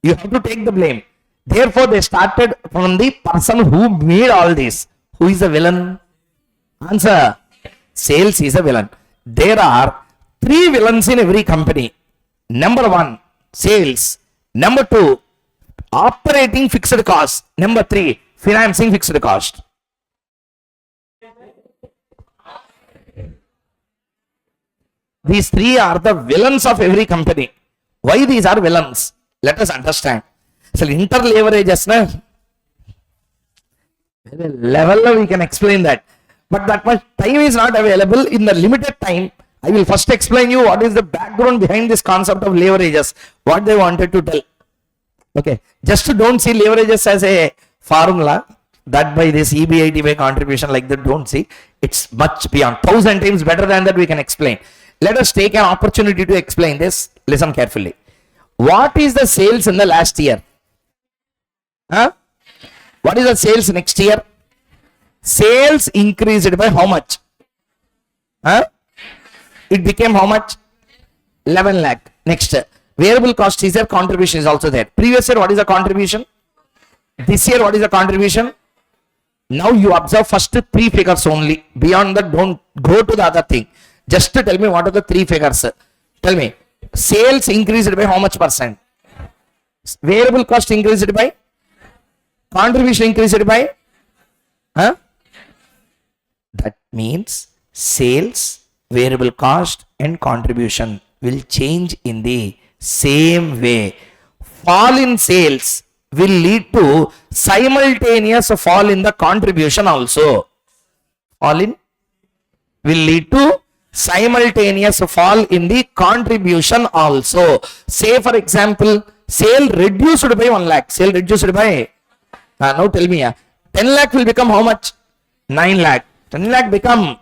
You have to take the blame. Therefore, they started from the person who made all this. Who is the villain? Answer. Sales is a villain. There are 3 villains in every company. Number 1, sales. Number 2, operating fixed cost. Number 3, financing fixed cost. These 3 are the villains of every company. Why these are villains? Let us understand. So, interleverages, level we can explain that. But that much time is not available. In the limited time, I will first explain you what is the background behind this concept of leverages, what they wanted to tell. Okay, just don't see leverages as a formula that by this EBIT by contribution like that, don't see. It's much beyond, 1000 times better than that we can explain. Let us take an opportunity to explain this. Listen carefully. What is the sales in the last year? What is the sales next year? Sales increased by how much? It became how much? 11 lakh. Next, variable cost is there, contribution is also there. Previous year, what is the contribution? This year, what is the contribution? Now you observe first 3 figures only. Beyond that, don't go to the other thing. Just to tell me what are the 3 figures. Tell me, sales increased by how much percent? Variable cost increased by? Contribution increased by? That means sales, variable cost and contribution will change in the same way. Fall in sales will lead to simultaneous fall in the contribution also. Fall in will lead to simultaneous fall in the contribution also. Say for example, sale reduced by 1 lakh. Sale reduced by, now tell me, 10 lakh will become how much? 9 lakh. 10 lakh become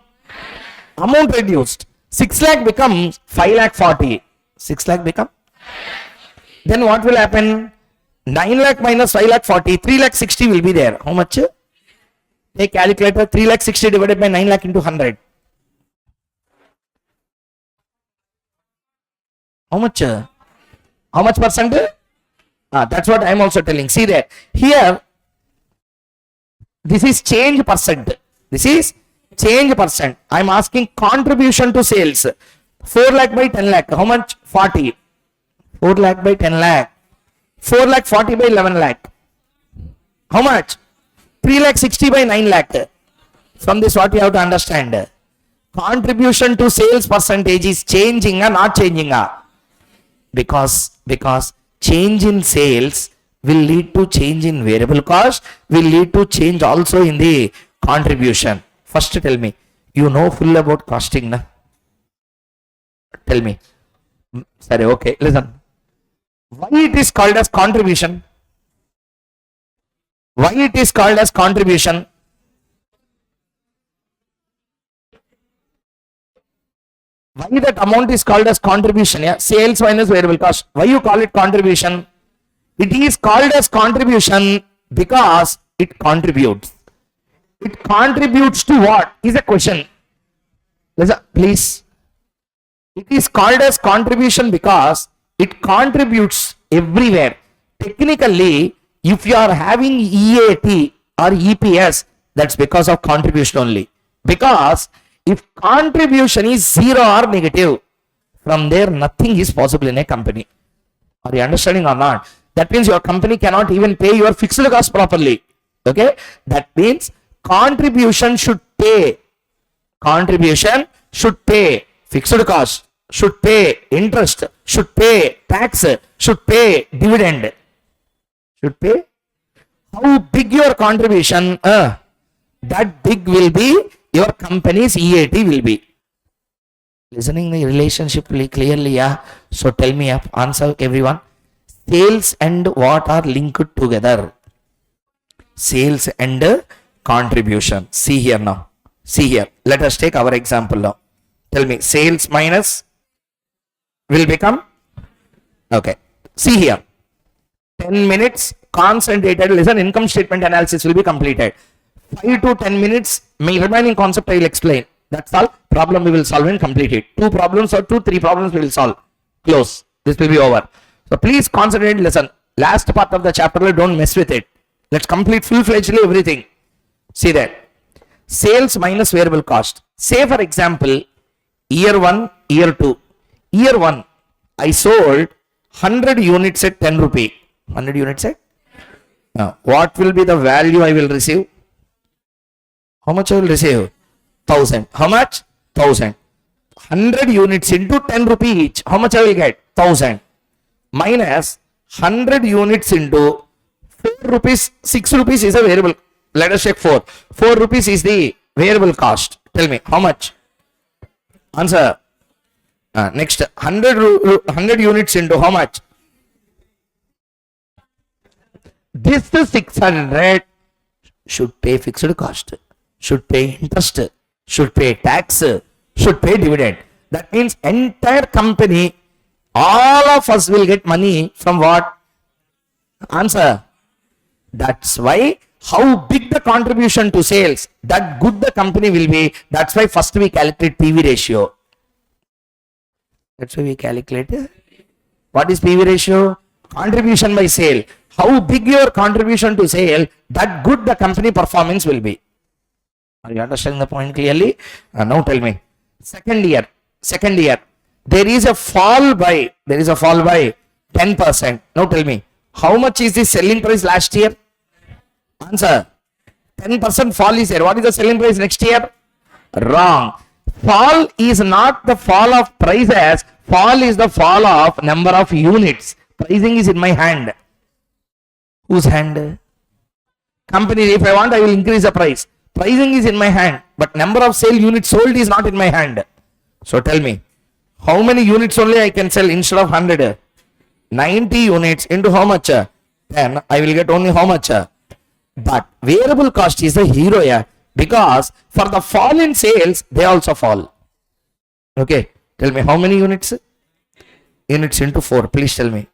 amount reduced. 6 lakh becomes 5 lakh 40. 6 lakh become Then what will happen? 9 lakh minus 5 lakh 40, 3 lakh 60 will be there. How much? Take calculator, 3 lakh 60 divided by 9 lakh into 100. How much? How much percent? That's what I am also telling. See there. Here, this is change percent. This is change percent. I am asking contribution to sales. 4 lakh by 10 lakh. How much? 40. 4 lakh by 10 lakh. 4 lakh 40 by 11 lakh. How much? 3 lakh 60 by 9 lakh. From this, what you have to understand? Contribution to sales percentage is changing or not changing? Because change in sales will lead to change in variable cost, will lead to change also in the contribution. First tell me, you know full about costing, na? Tell me. Sorry, okay, listen. Why it is called as contribution? Why it is called as contribution? Why that amount is called as contribution? Yeah, sales minus variable cost. Why you call it contribution? It is called as contribution because it contributes. It contributes to what? Is a question. Listen, please. It is called as contribution because it contributes everywhere. Technically, if you are having EAT or EPS, that's because of contribution only. Because if contribution is 0 or negative, from there nothing is possible in a company. Are you understanding or not? That means your company cannot even pay your fixed cost properly. Okay? That means contribution should pay. Contribution should pay fixed cost, should pay interest, should pay tax, should pay dividend. Should pay. How big your contribution, that big will be your company's EAT will be. Listening the relationship clearly, yeah. So tell me, answer everyone. Sales and what are linked together? Sales and contribution. See here now. See here. Let us take our example now. Tell me, sales minus will become? Okay. See here. 10 minutes concentrated. Listen, income statement analysis will be completed. 5 to 10 minutes, remaining concept I will explain. That's all. Problem we will solve and complete it. 2 problems or 3 problems we will solve. Close. This will be over. So please concentrate, listen. Last part of the chapter, don't mess with it. Let's complete full-fledgedly everything. See that. Sales minus variable cost. Say for example, year 1, year 2. Year 1, I sold 100 units at 10 rupee. 100 units at? Now, what will be the value I will receive? How much I will receive? 1000. How much? 1000. 100 units into 10 rupee each. How much I will get? 1000. Minus 100 units into 4 rupees. 6 rupees is a variable. Let us check 4. 4 rupees is the variable cost. Tell me, how much? Answer. Next, 100 units into how much? This 600 should pay fixed cost, should pay interest, should pay tax, should pay dividend. That means entire company, all of us will get money from what? Answer. That's why how big the contribution to sales, that good the company will be. That's why first we calculate PV ratio. That's why we calculate. What is PV ratio? Contribution by sale. How big your contribution to sale, that good the company performance will be. Are you understanding the point clearly? Now tell me. Second year, there is a fall by 10%. Now tell me, how much is the selling price last year? Answer. 10% fall is there. What is the selling price next year? Wrong. Fall is not the fall of prices. Fall is the fall of number of units. Pricing is in my hand. Whose hand? Company. If I want, I will increase the price. Pricing is in my hand, but number of sale units sold is not in my hand. So tell me, how many units only I can sell instead of 100? 90 units into how much? 10. I will get only how much? But variable cost is the hero here, because for the fall in sales, they also fall. Okay, tell me how many units? units into 4. Please tell me.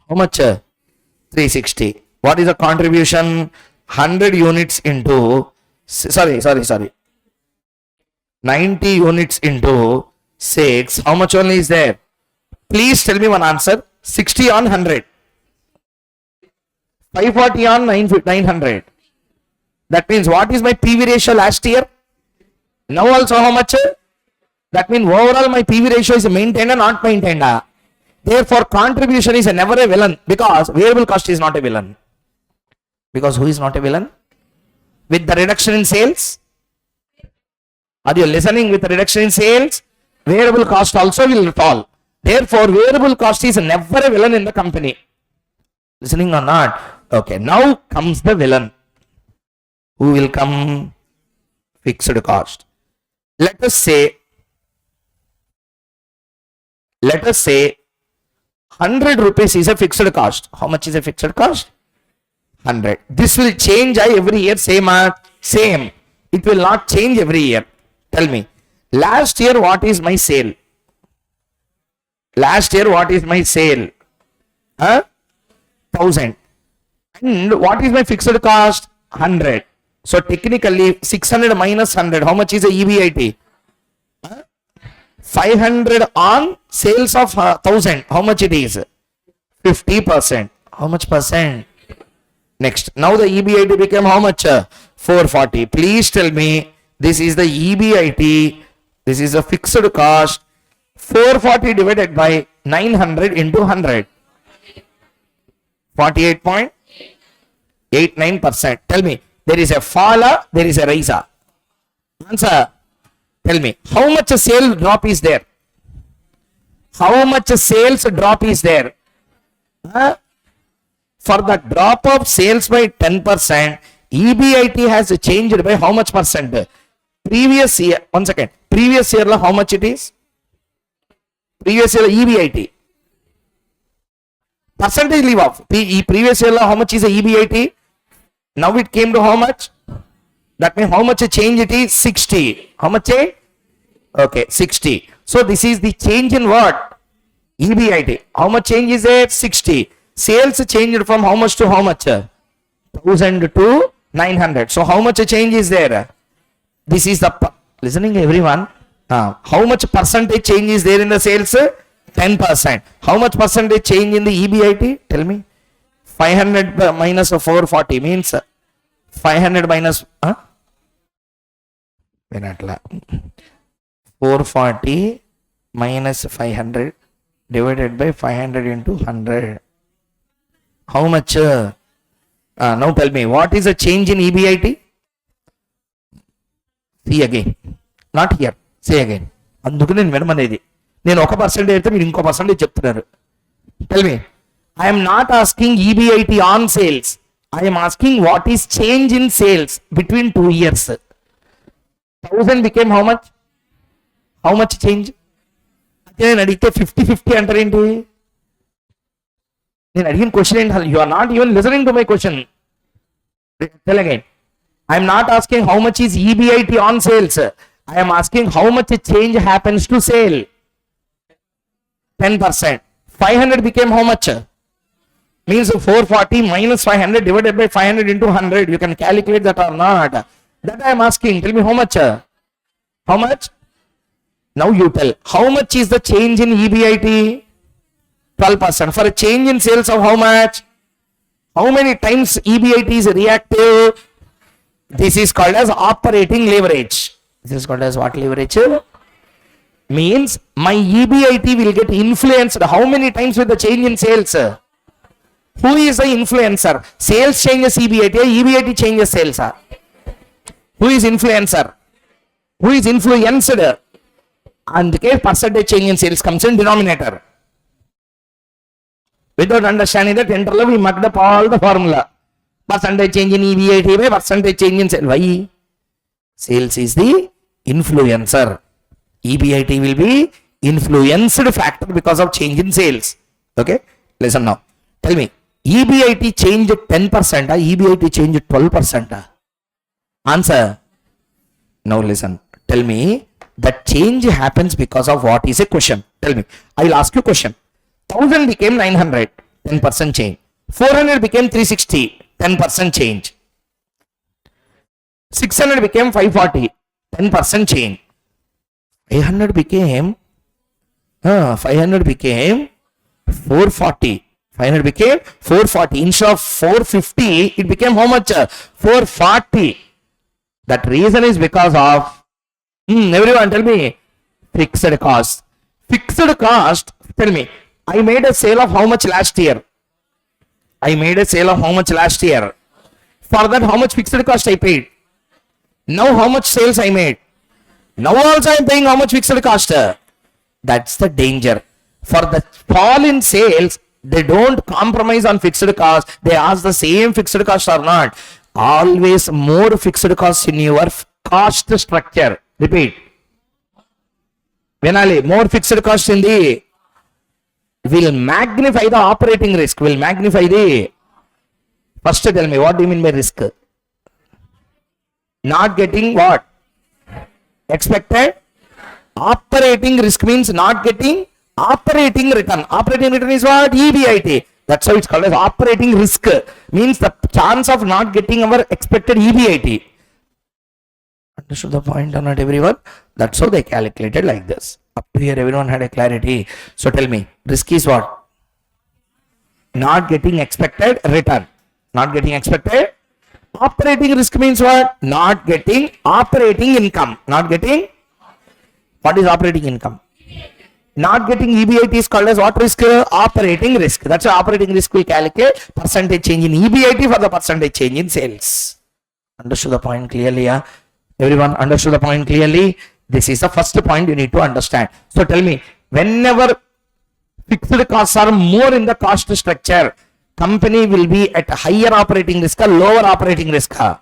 How much? 360. What is the contribution? 100 units into, 90 units into 6. How much only is there? Please tell me one answer. 60 on 100. 540 on 900. That means what is my PV ratio last year? Now also how much? That means overall my PV ratio is maintained or not maintained. Therefore contribution is never a villain, because variable cost is not a villain. Because who is not a villain? With the reduction in sales? Are you listening? With the reduction in sales, variable cost also will fall. Therefore variable cost is never a villain in the company. Listening or not? Okay, now comes the villain. Who will come? Fixed cost. Let us say 100 rupees is a fixed cost. How much is a fixed cost? 100. This will change every year, same. It will not change every year. Tell me, last year what is my sale? Last year what is my sale? 1000. And what is my fixed cost? 100. So technically 600 minus 100, how much is the EBIT? 500 on sales of 1000. How much it is? 50%. How much percent? Next. Now the EBIT became how much? 440. Please tell me, this is the EBIT. This is a fixed cost. 440 divided by 900 into 100. 48.89%. Tell me, there is a fall, there is a rise. Answer. Tell me, how much sale drop is there? How much sales drop is there? For the drop of sales by 10%, EBIT has changed by how much percent? Previous year, one second. Previous year, how much it is? Previous year EBIT. Percentage leave off. Previous year, how much is the EBIT? Now it came to how much? That means how much a change it is? 60. How much a? Okay, 60. So this is the change in what? EBIT. How much change is there? 60. Sales changed from how much to how much? 1000 to 900. So how much a change is there? This is the, listening everyone. How much percentage change is there in the sales? 10%. How much percentage change in the EBIT? Tell me. 500 minus 440 means 500 minus 440 minus 500 divided by 500 into 100. How much? Now tell me, what is the change in EBIT? See again. Not here. Say again. అందుకు నేను వినమనేది. నేను 1% అయితే మీరు ఇంకో percentage చెప్తున్నారు. Tell me. I am not asking EBIT on sales. I am asking what is change in sales between 2 years. 1000 became how much? How much change? నేను అడిగితే 50-50 అంటారేంటి? నేను అడిగిన క్వశ్చన్ ఏంటి? You are not even listening to my question. Tell again. I am not asking how much is EBIT on sales. I am asking how much change happens to sale. 10%. 500 became how much? Means 440 minus 500 divided by 500 into 100. You can calculate that or not. That I am asking. Tell me how much? How much? Now you tell. How much is the change in EBIT? 12%. For a change in sales of how much? How many times EBIT is reactive? This is called as operating leverage. This is called as what leverage? Means my EBIT will get influenced how many times with the change in sales? Who is the influencer? Sales changes EBIT, EBIT changes sales. Who is influencer? Who is influenced? And the case percentage change in sales comes in denominator. Without understanding that interval, we mucked up all the formula. Percentage change in EBIT by percentage change in sales. Why? Sales is the influencer. EBIT will be influenced factor because of change in sales. Okay? Listen now. Tell me, EBIT changed 10%, EBIT changed 12%. Answer. Now listen. Tell me, that change happens because of what is a question. Tell me. I will ask you a question. 1000 became 900, 10% change. 400 became 360, 10% change. 600 became 540, 10% change. 500 became 440. 500 became 440. Instead of 450, it became how much? 440. That reason is because of, everyone tell me, fixed cost. Fixed cost, tell me, I made a sale of how much last year? I made a sale of how much last year? For that, how much fixed cost I paid? Now, how much sales I made? Now also I am paying how much fixed cost? That's the danger. For the fall in sales, they don't compromise on fixed cost. They ask the same fixed cost or not. Always more fixed cost in your cost structure. Repeat. Venali, more fixed cost in the will magnify the operating risk. Will magnify the. First tell me, what do you mean by risk? Not getting what? Expected. Operating risk means not getting operating return. Operating return is what? EBIT. That's how it's called as operating risk. Means the chance of not getting our expected EBIT. Understood the point or not, everyone? That's how they calculated like this. Up to here, everyone had a clarity. So tell me, risk is what? Not getting expected return. Not getting expected. Operating risk means what? Not getting operating income. Not getting. What is operating income? Not getting EBIT is called as what risk? Operating risk. That's why operating risk will calculate percentage change in EBIT for the percentage change in sales. Understood the point clearly? Yeah? Everyone understood the point clearly? This is the first point you need to understand. So tell me, whenever fixed costs are more in the cost structure, company will be at higher operating risk or lower operating risk? Huh?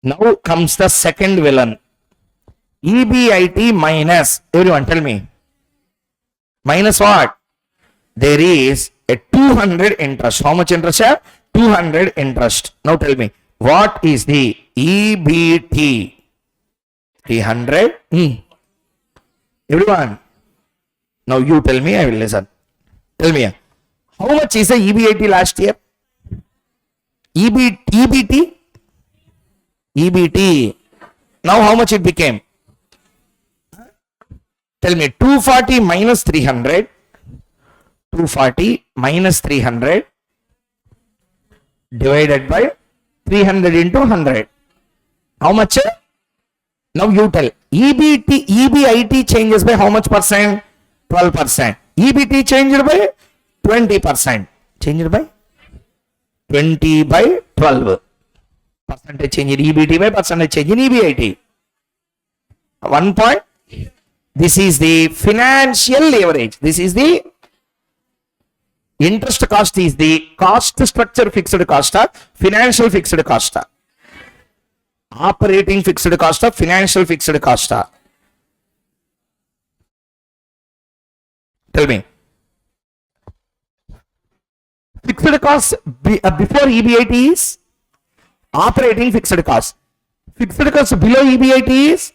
Now comes the second villain. EBIT minus, everyone tell me, minus what? There is a 200 interest. How much interest? 200 interest. Now tell me, what is the EBT? 300. Everyone, now you tell me, I will listen. Tell me, how much is the EBIT last year? EBT? EBT. Now how much it became? Tell me, 240 minus 300. 240 minus 300 divided by 300 into 100. How much? Now you tell. EBIT changes by how much percent? 12%. EBT changed by 20%. Changed by 20 by 12. Percentage change in EBT by percentage change in EBIT. 1 point. This is the financial leverage. This is the interest cost is the cost structure fixed cost, financial fixed cost, operating fixed cost, financial fixed cost. Tell me. Fixed cost before EBIT is operating fixed cost. Fixed cost below EBIT is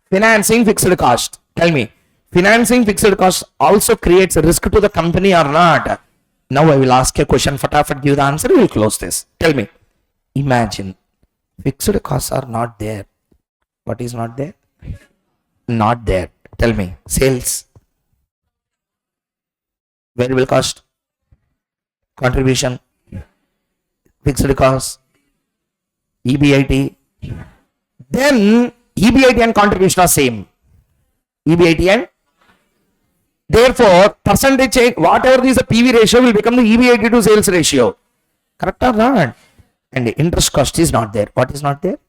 financing fixed cost. Tell me, financing fixed cost also creates a risk to the company or not? Now I will ask a question. Fatafat give the answer. We will close this. Tell me, imagine fixed costs are not there. What is not there? Not there. Tell me, sales, variable cost, contribution, fixed cost, EBIT. Then EBIT and contribution are same. EBIT and therefore percentage change, whatever is the PV ratio will become the EBIT to sales ratio. Correct or not? And the interest cost is not there. What is not there?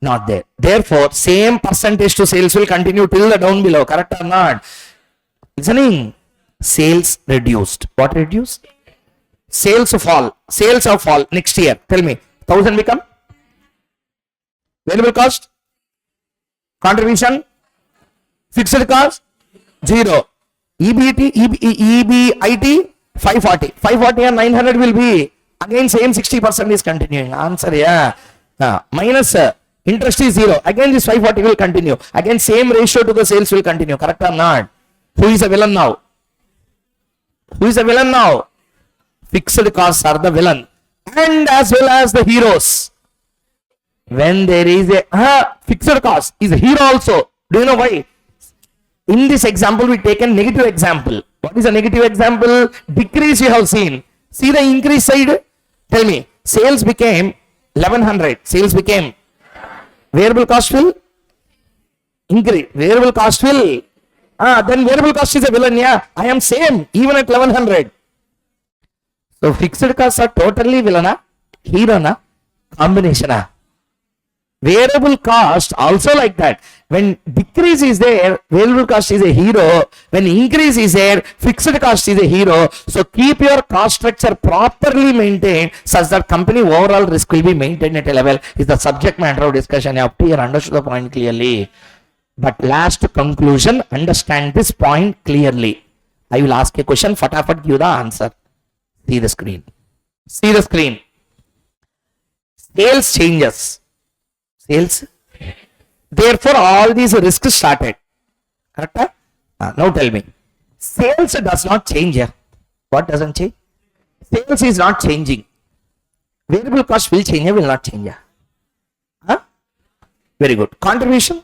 Not there. Therefore, same percentage to sales will continue till the down below. Correct or not? Listening. Sales reduced. What reduced? Sales fall. Sales of fall next year. Tell me. 1000 become? Variable cost? Contribution? Fixed cost? 0. EBIT 540. 540 and 900 will be again same 60% is continuing. Answer, yeah. Minus Interest is 0. Again this 540 will continue. Again same ratio to the sales will continue. Correct or not? Who is a villain now? Who is a villain now? Fixed costs are the villain. And as well as the heroes. When there is a fixed cost is a hero also. Do you know why? In this example we take a negative example. What is a negative example? Decrease you have seen. See the increase side. Tell me. Sales became 1100. Sales became. Variable cost will increase. Variable cost will. Then variable cost is a villain. Yeah. I am same. Even at 1100. So fixed costs are totally villain. Hero. Combination. Variable cost also like that. When decrease is there, variable cost is a hero. When increase is there, fixed cost is a hero. So keep your cost structure properly maintained such that company overall risk will be maintained at a level. Is the subject matter of discussion. Up to here, understood the point clearly. But last conclusion, understand this point clearly. I will ask a question. Fatafat give the answer. See the screen. See the screen. Sales changes. Sales. Therefore, all these risks started. Correct? Now tell me. Sales does not change here. What doesn't change? Sales is not changing. Variable cost will change, will not change. Very good. Contribution?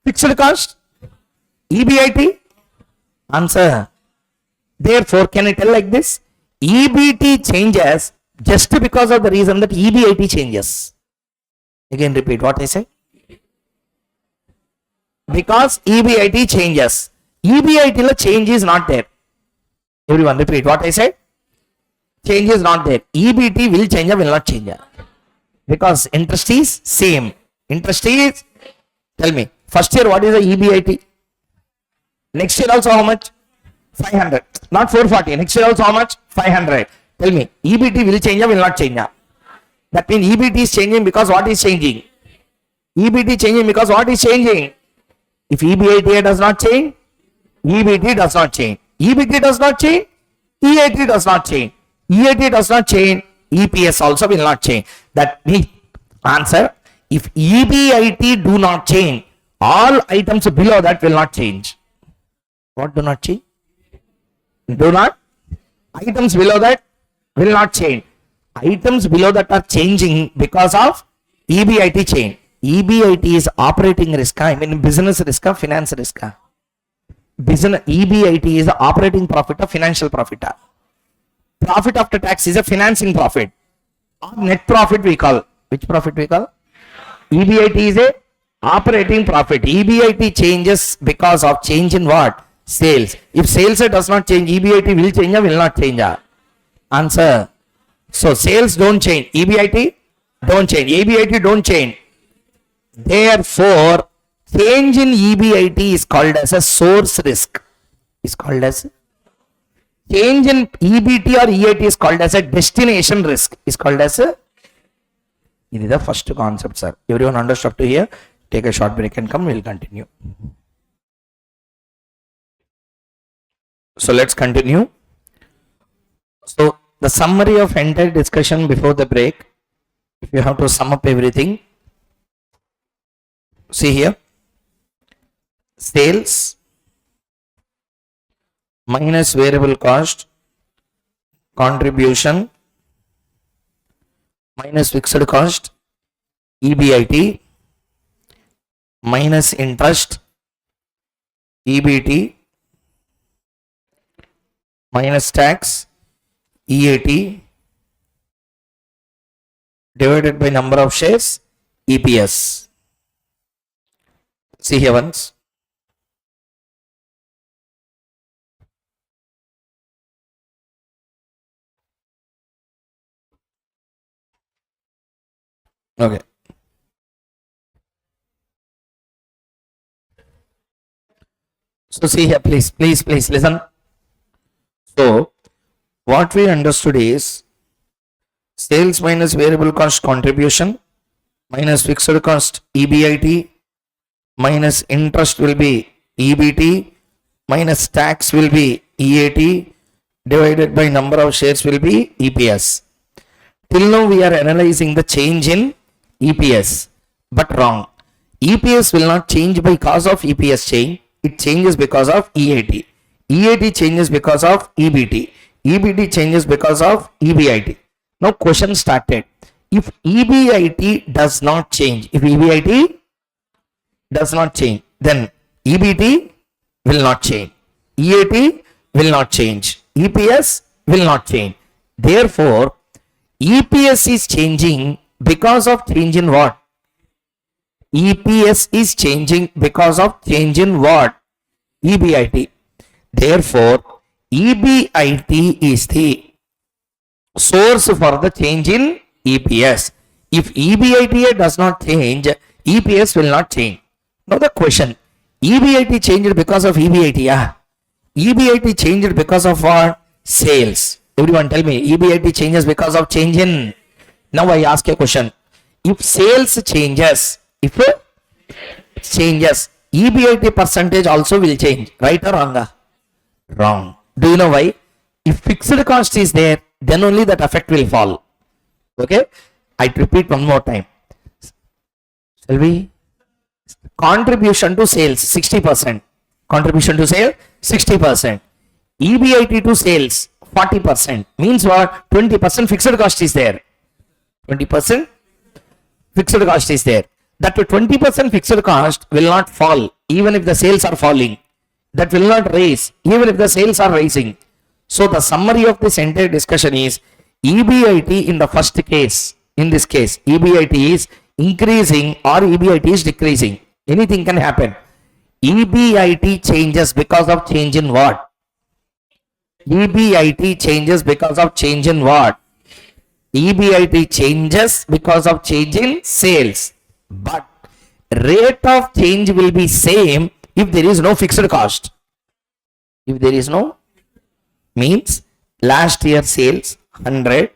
Fixed cost? EBIT? Answer. Therefore, can I tell like this? EBT changes just because of the reason that EBIT changes. Again repeat what I say. Because EBIT changes. EBIT change is not there. Everyone repeat what I said. Change is not there. EBT will change or will not change. Because interest is same. Interest is, tell me, first year what is the EBIT? Next year also how much? 500. Not 440. Next year also how much? 500. Tell me, EBT will change or will not change? That means EBT is changing because what is changing? EBT changing because what is changing? If EBIT does not change, EBT does not change. EBT does not change, EAT does not change. EAT does not change, EPS also will not change. That means, answer, if EBIT do not change, all items below that will not change. What do not change? Do not? Items below that will not change. Items below that are changing because of EBIT change. EBIT is operating risk. I mean business risk, finance risk. Business EBIT is operating profit or financial profit. Profit after tax is a financing profit. Or net profit we call. Which profit we call? EBIT is a operating profit. EBIT changes because of change in what? Sales. If sales does not change, EBIT will change or will not change? Answer. So sales don't change. EBIT don't change. EBIT don't change. Therefore, change in EBIT is called as a source risk. Is called as change in EBT or EAT is called as a destination risk. Is called as a. This is the first concept, sir. Everyone understood up to here? Take a short break and come. We'll continue. So let's continue. So the summary of entire discussion before the break. If you have to sum up everything. See here, sales minus variable cost, contribution minus fixed cost, EBIT minus interest, EBT minus tax, EAT divided by number of shares, EPS. See here once. Okay. So see here, please listen. So what we understood is sales minus variable cost contribution minus fixed cost EBIT minus interest will be EBT minus tax will be EAT divided by number of shares will be EPS. Till now we are analyzing the change in EPS. but wrong. EPS will not change because of EPS change. It changes because of EAT. EAT changes because of EBT. EBT changes because of EBIT. Now question started. If EBIT does not change, if EBIT does not change, then EBT will not change. EAT will not change. EPS will not change. Therefore, EPS is changing because of change in what? EPS is changing because of change in what? EBIT. Therefore, EBIT is the source for the change in EPS. If EBIT does not change, EPS will not change. Now the question, EBIT changed because of EBIT, yeah? EBIT changed because of what? Sales. Everyone tell me, EBIT changes because of change in. Now I ask a question. If sales changes, EBIT percentage also will change, right or wrong? Wrong. Do you know why? If fixed cost is there, then only that effect will fall. Okay? I repeat one more time. Shall we? Contribution to sales 60%. Contribution to sale 60%. EBIT to sales 40%. Means what? 20% fixed cost is there. 20% fixed cost is there. That 20% fixed cost will not fall even if the sales are falling. That will not raise even if the sales are rising. So the summary of this entire discussion is EBIT in the first case, in this case, EBIT is increasing or EBIT is decreasing. Anything can happen. EBIT changes because of change in what? EBIT changes because of change in what? EBIT changes because of change in sales. But rate of change will be same if there is no fixed cost. If there is no, means last year sales 100,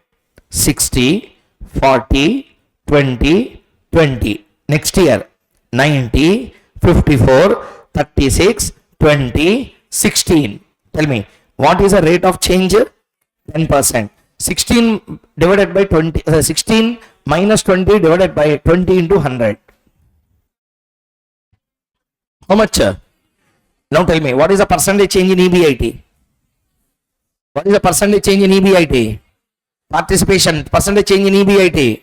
60, 40, 20, 20. Next year 90, 54, 36, 20, 16. Tell me, what is the rate of change? 10%. 16 divided by 20, 16 minus 20 divided by 20 into 100. How much? Now tell me, what is the percentage change in EBIT? What is the percentage change in EBIT? Participation, percentage change in EBIT.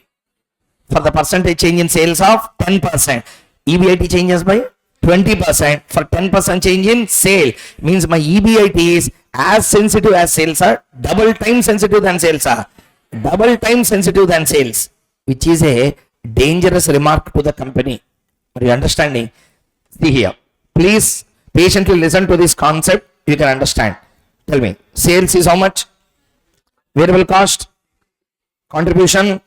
For the percentage change in sales of 10%. EBIT changes by 20%. For 10% change in sale, means my EBIT is as sensitive as sales are, double time sensitive than sales are. Double time sensitive than sales, which is a dangerous remark to the company. Are you understanding? See here. Please patiently listen to this concept. You can understand. Tell me, sales is how much? Variable cost, contribution,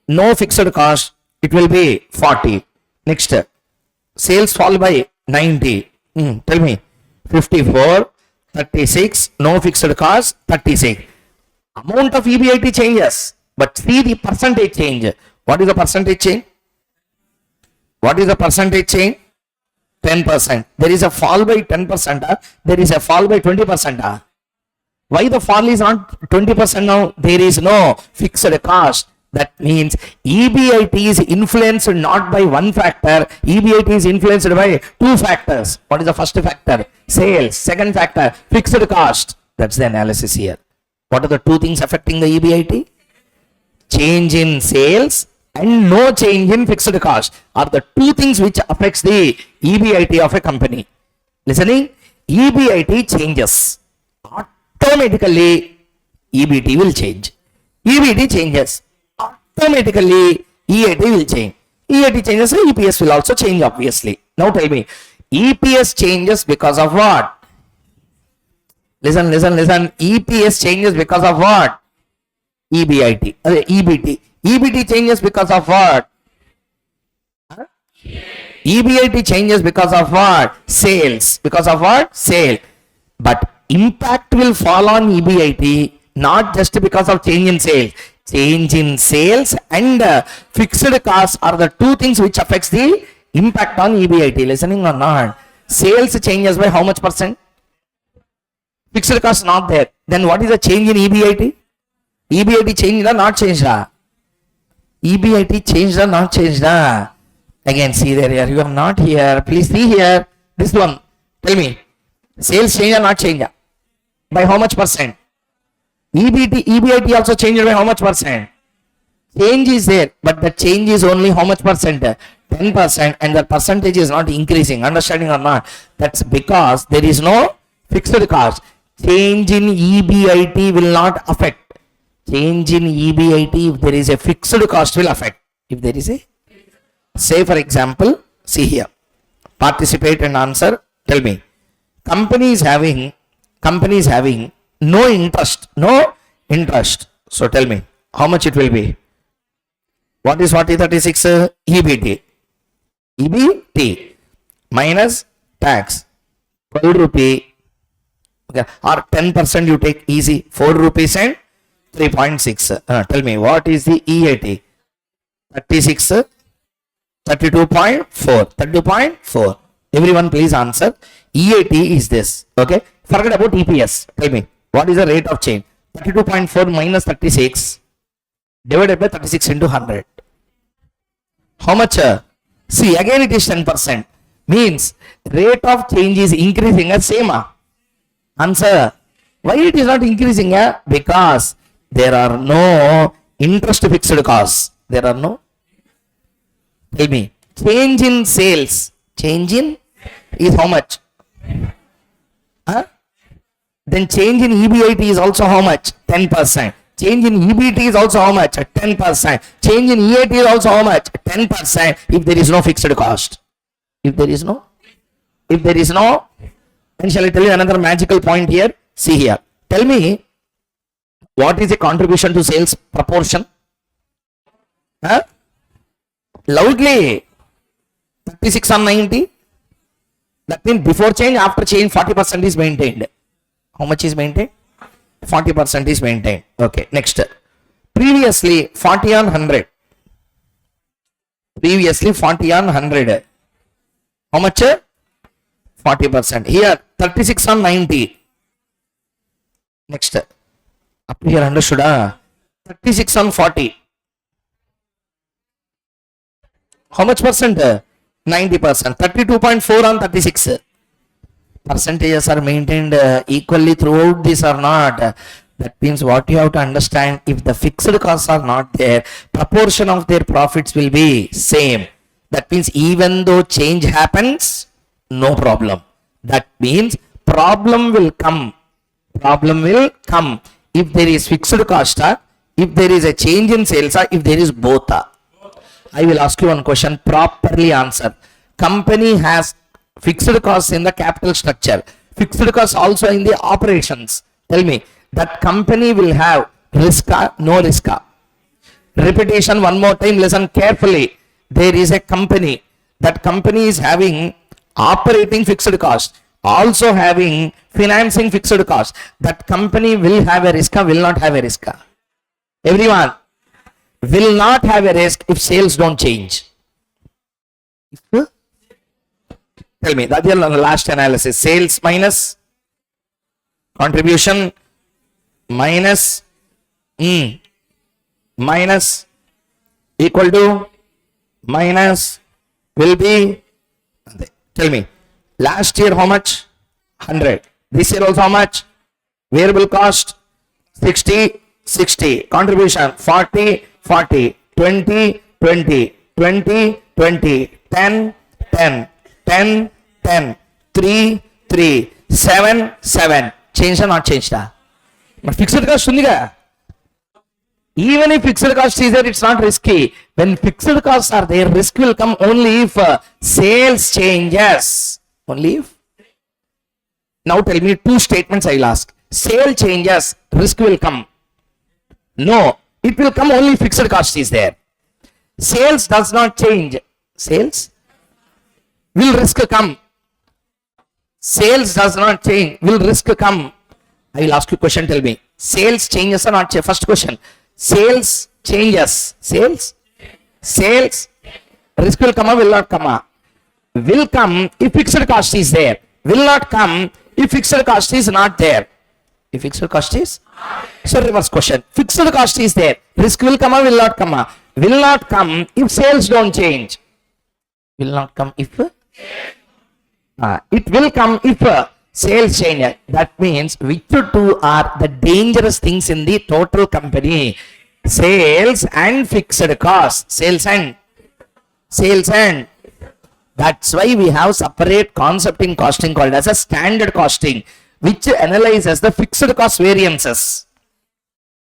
no fixed cost, it will be 40. Next, sales fall by 90. Tell me, 54, 36, no fixed cost, 36. Amount of EBIT changes, but see the percentage change. What is the percentage change? What is the percentage change? 10%. There is a fall by 10%. There is a fall by 20%. Why the fall is not 20% now? There is no fixed cost. That means EBIT is influenced not by one factor. EBIT is influenced by two factors. What is the first factor? Sales. Second factor, fixed cost. That's the analysis here. What are the two things affecting the EBIT? Change in sales and no change in fixed cost are the two things which affects the EBIT of a company. Listening? EBIT changes. Automatically, EBT will change. EBT changes. Automatically, EAT will change. EAT changes, EPS will also change, obviously. Now tell me, EPS changes because of what? Listen. EPS changes because of what? EBIT. EBT. EBT changes because of what? EBIT changes because of what? Sales. Because of what? Sale. But impact will fall on EBIT not just because of change in sales. Change in sales and fixed costs are the two things which affects the impact on EBIT. Listening or not? Sales changes by how much percent? Fixed cost not there. Then what is the change in EBIT? EBIT changed or not changed? EBIT changed or not changed? Again, see there, here. You are not here. Please see here. This one. Tell me. Sales change or not change? By how much percent? EBIT also changed by how much percent? Change is there, but the change is only how much percent? 10%, and the percentage is not increasing. Understanding or not? That's because there is no fixed cost. Change in EBIT will not affect. Change in EBIT, if there is a fixed cost, will affect. If there is a, say for example, see here. Participate and answer. Tell me. Company is having no interest. So tell me, how much it will be? What is 4036? EBT. EBT minus tax. 12 rupee. Okay. Or 10% you take easy. 4 rupees and 3.6. Tell me, what is the EAT? 36. 32.4. 32.4. Everyone please answer. EAT is this. Okay. Forget about EPS. Tell me, what is the rate of change? 32.4 minus 36 divided by 36 into 100. How much? See, again it is 10%. Means rate of change is increasing as same. Answer. Why it is not increasing? Because there are no interest fixed costs. There are no. Tell me. Change in sales. Change in is how much? Then change in EBIT is also how much? 10%. Change in EBT is also how much? 10%. Change in EAT is also how much? 10%. If there is no fixed cost. If there is no. And shall I tell you another magical point here? See here. Tell me, what is the contribution to sales proportion? Loudly. 36 on 90. That means before change, after change, 40% is maintained. How much is maintained? 40% is maintained. Okay, next. Previously 40 on 100. Previously 40 on 100. How much? 40%. Here 36 on 90. Next. Up here understood? 36 on 40. How much percent? 90%. 32.4 on 36. Percentages are maintained equally throughout this or not. That means what you have to understand, if the fixed costs are not there, proportion of their profits will be same. That means even though change happens, no problem. That means problem will come if there is fixed cost, if there is a change in sales, if there is both. I will ask you one question, properly answer. Company has fixed costs in the capital structure, fixed costs also in the operations. Tell me, that company will have risk, no risk? Repetition one more time, listen carefully. There is a company, that company is having operating fixed cost, also having financing fixed cost. That company will have a risk, will not have a risk? Everyone will not have a risk if sales don't change. Tell me, that is the last analysis. Sales minus contribution minus minus equal to minus will be. Tell me, last year how much? 100. This year also how much? Variable cost 60, 60. Contribution 40, 40. 20, 20. 20, 20. 10, 10. 10, 10, 3, 3, 7, 7. Changed or not changed? But fixed cost undiga. Even if fixed cost is there, it's not risky. When fixed costs are there, risk will come only if sales changes. Only if. Now tell me two statements I will ask. Sale changes, risk will come. No, it will come only if fixed cost is there. Sales does not change. Sales? Will risk come? Sales does not change. Will risk come? I will ask you a question. Tell me. Sales changes or not? First question. Sales changes. Sales? Sales? Risk will come or will not come? Will come if fixed cost is there. Will not come if fixed cost is not there. If fixed cost is? So reverse question. Fixed cost is there. Risk will come or will not come? Will not come if sales don't change. Will not come if it will come if sales change. That means which two are the dangerous things in the total company? Sales and fixed cost. Sales and that's why we have separate concept in costing called as a standard costing, which analyzes the fixed cost variances.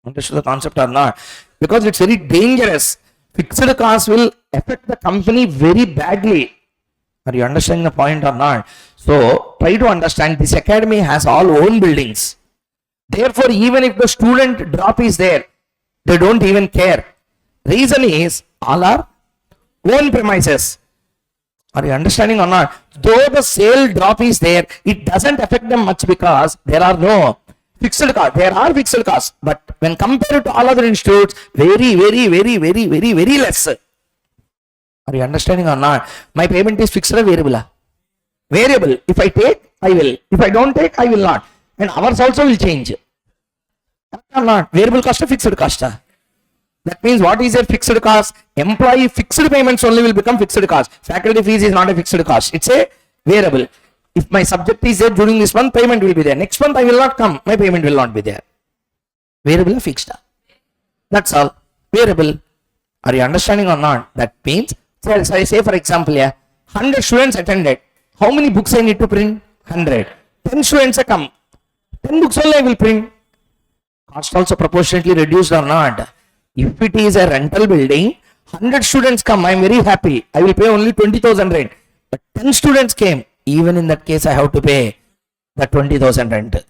Understood the concept or not? Because it's very dangerous. Fixed cost will affect the company very badly. Are you understanding the point or not? So try to understand, this academy has all own buildings. Therefore, even if the student drop is there, they don't even care. Reason is all are own premises. Are you understanding or not? Though the sale drop is there, it doesn't affect them much because there are no fixed costs. There are fixed costs, but when compared to all other institutes, very less. Are you understanding or not? My payment is fixed or variable? Variable. If I take, I will. If I don't take, I will not. And ours also will change. Or not? Variable cost or fixed cost? That means what is a fixed cost? Employee fixed payments only will become fixed cost. Faculty fees is not a fixed cost. It's a variable. If my subject is there during this month, payment will be there. Next month I will not come. My payment will not be there. Variable or fixed? That's all. Variable. Are you understanding or not? That means, I say for example, 100 students attended. How many books I need to print? 100. 10 students come. 10 books only I will print. Cost also proportionately reduced or not? If it is a rental building, 100 students come, I am very happy. I will pay only 20,000 rent. But 10 students came. Even in that case, I have to pay the 20,000 rent.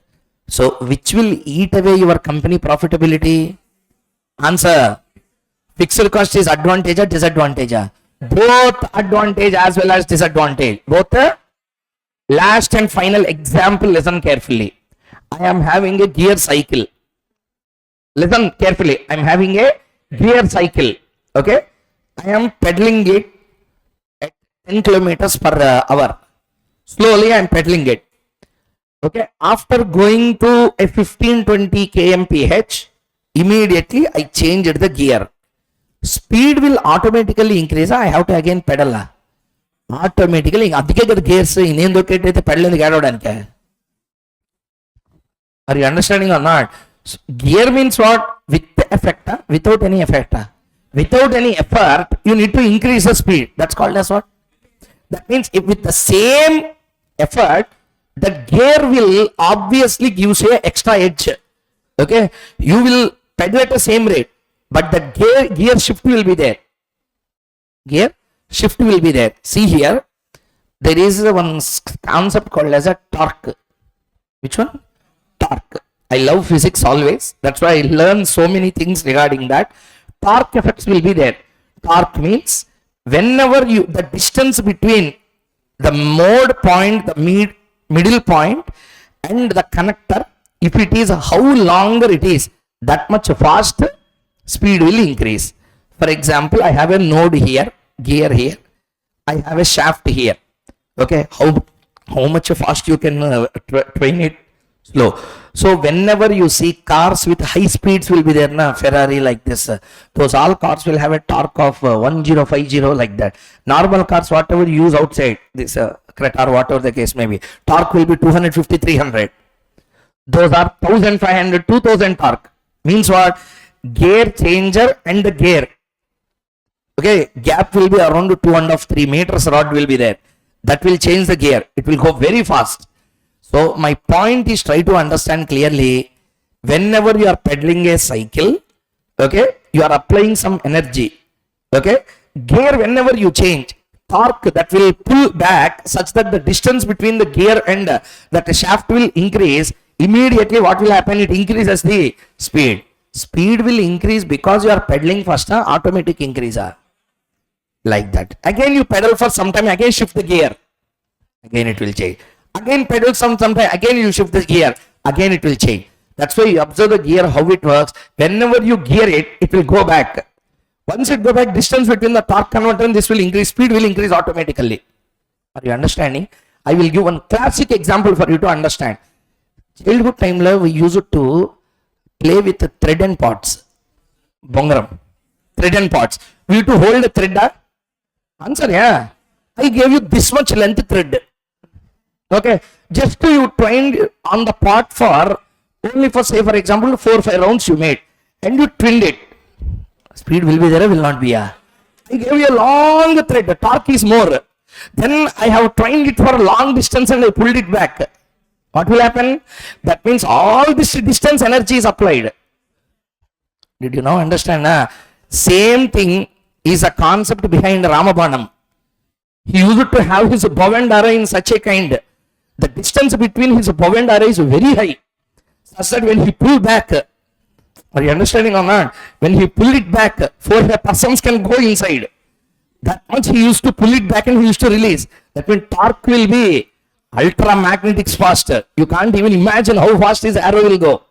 So, which will eat away your company profitability? Answer. Fixed cost is advantage or disadvantage? Both advantage as well as disadvantage. Both the last and final example, listen carefully. I am having a gear cycle. Listen carefully. I am having a gear cycle. Okay. I am pedaling it at 10 kilometers per hour. Slowly I am pedaling it. Okay. After going to a 15-20 kmph, immediately I changed the gear. Speed will automatically increase. I have to again pedal. Automatically. Adhika gears pedal. Are you understanding or not? So, gear means what? With effect, without any effect. Without any effort, you need to increase the speed. That's called as what? That means if with the same effort, the gear will obviously give you an extra edge. Okay? You will pedal at the same rate, but the gear shift will be there. Gear shift will be there. See here, there is one concept called as a torque. Which one? Torque. I love physics always. That's why I learn so many things regarding that. Torque effects will be there. Torque means whenever the distance between the mode point, the middle point and the connector, if it is how longer it is, that much fast speed will increase. For example, I have a node here, gear here. I have a shaft here. Okay, how much fast you can train it? Slow. So whenever you see cars with high speeds will be there, Ferrari like this, those all cars will have a torque of 1050 like that. Normal cars, whatever you use outside, this Creta or whatever the case may be, torque will be 250, 300. Those are 1500, 2000 torque. Means what? Gear changer and the gear. Okay, gap will be around 2.5, 3 meters rod will be there. That will change the gear. It will go very fast. So my point is, try to understand clearly, whenever you are pedaling a cycle, okay, you are applying some energy. Okay, gear whenever you change, torque that will pull back such that the distance between the gear and that shaft will increase. Immediately what will happen? It increases the speed. Speed will increase because you are pedaling first, automatic increase. Like that. Again you pedal for some time, again shift the gear. Again it will change. Again pedal some time, again you shift the gear, again it will change. That's why you observe the gear, how it works. Whenever you gear it, it will go back. Once it go back, distance between the torque converter and this will increase, speed will increase automatically. Are you understanding? I will give one classic example for you to understand. Childhood time we used to play with the thread and pots. Bongaram. Thread and pots. We used to hold the thread. Answer, yeah. I gave you this much length thread. Okay, just to you trained on the part for only for say for example 4-5 rounds you made and you twinned it. Speed will be there, will not be. I gave you a long thread, the torque is more. Then I have trained it for a long distance and I pulled it back. What will happen? That means all this distance energy is applied. Did you now understand? Same thing is a concept behind Ramabanam. He used to have his bow and arrow in such a kind. The distance between his bow and arrow is very high. Such that when he pulled back, are you understanding or not? When he pulled it back, 4 persons can go inside. That much he used to pull it back and he used to release. That means torque will be ultra magnetics faster. You can't even imagine how fast his arrow will go.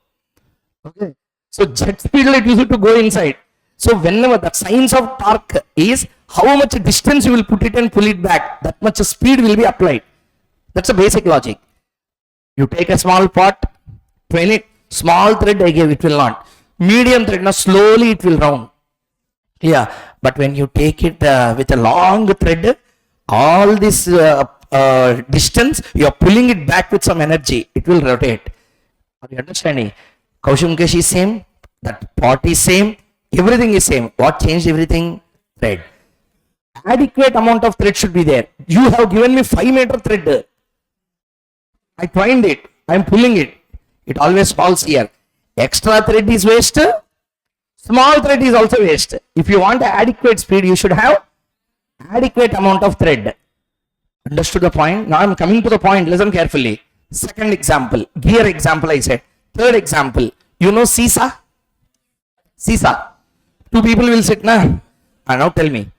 Okay. So jet speed light used to go inside. So whenever the science of torque is how much distance you will put it and pull it back, that much speed will be applied. That's a basic logic. You take a small pot, twin it, small thread I gave, it will not. Medium thread, now slowly it will round. Yeah, but when you take it with a long thread, all this distance, you are pulling it back with some energy, it will rotate. Are you understanding? Koushik Mukhesh is same, that pot is same, everything is same. What changed everything? Thread. Adequate amount of thread should be there. You have given me 5-meter thread. I twined it, I am pulling it. It always falls here. Extra thread is waste. Small thread is also waste. If you want adequate speed, you should have adequate amount of thread. Understood the point? Now I am coming to the point. Listen carefully. Second example, gear example I said. Third example, you know seesaw? Seesaw. 2 people will sit now. Now tell me.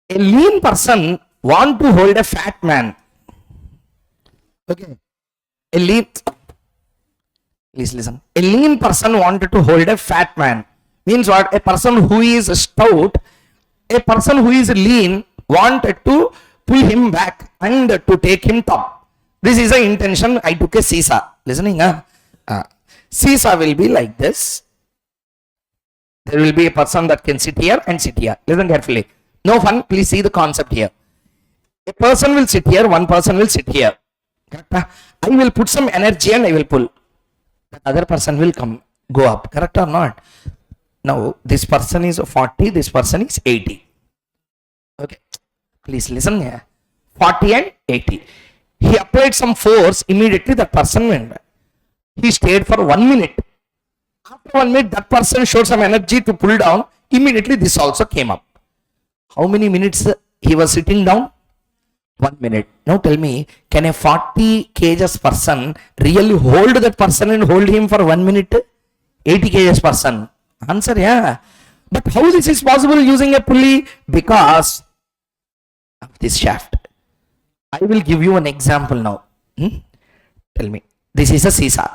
A lean person want to hold a fat man. Okay. A lean, please listen. A lean person wanted to hold a fat man. Means what? A person who is stout, a person who is lean wanted to pull him back and to take him top. This is the intention. I took a seesaw. Listening? Seesaw will be like this. There will be a person that can sit here and sit here. Listen carefully. No fun. Please see the concept here. A person will sit here. One person will sit here. I will put some energy and I will pull. The other person will come, go up. Correct or not? Now, this person is 40, this person is 80. Okay. Please listen here. 40 and 80. He applied some force, immediately that person went back. He stayed for 1 minute. After 1 minute, that person showed some energy to pull down. Immediately, this also came up. How many minutes he was sitting down? 1 minute. Now tell me, can a 40 kgs person really hold that person and hold him for 1 minute? 80 kgs person. Answer, yeah. But how this is possible using a pulley? Because of this shaft. I will give you an example now. Tell me. This is a seesaw.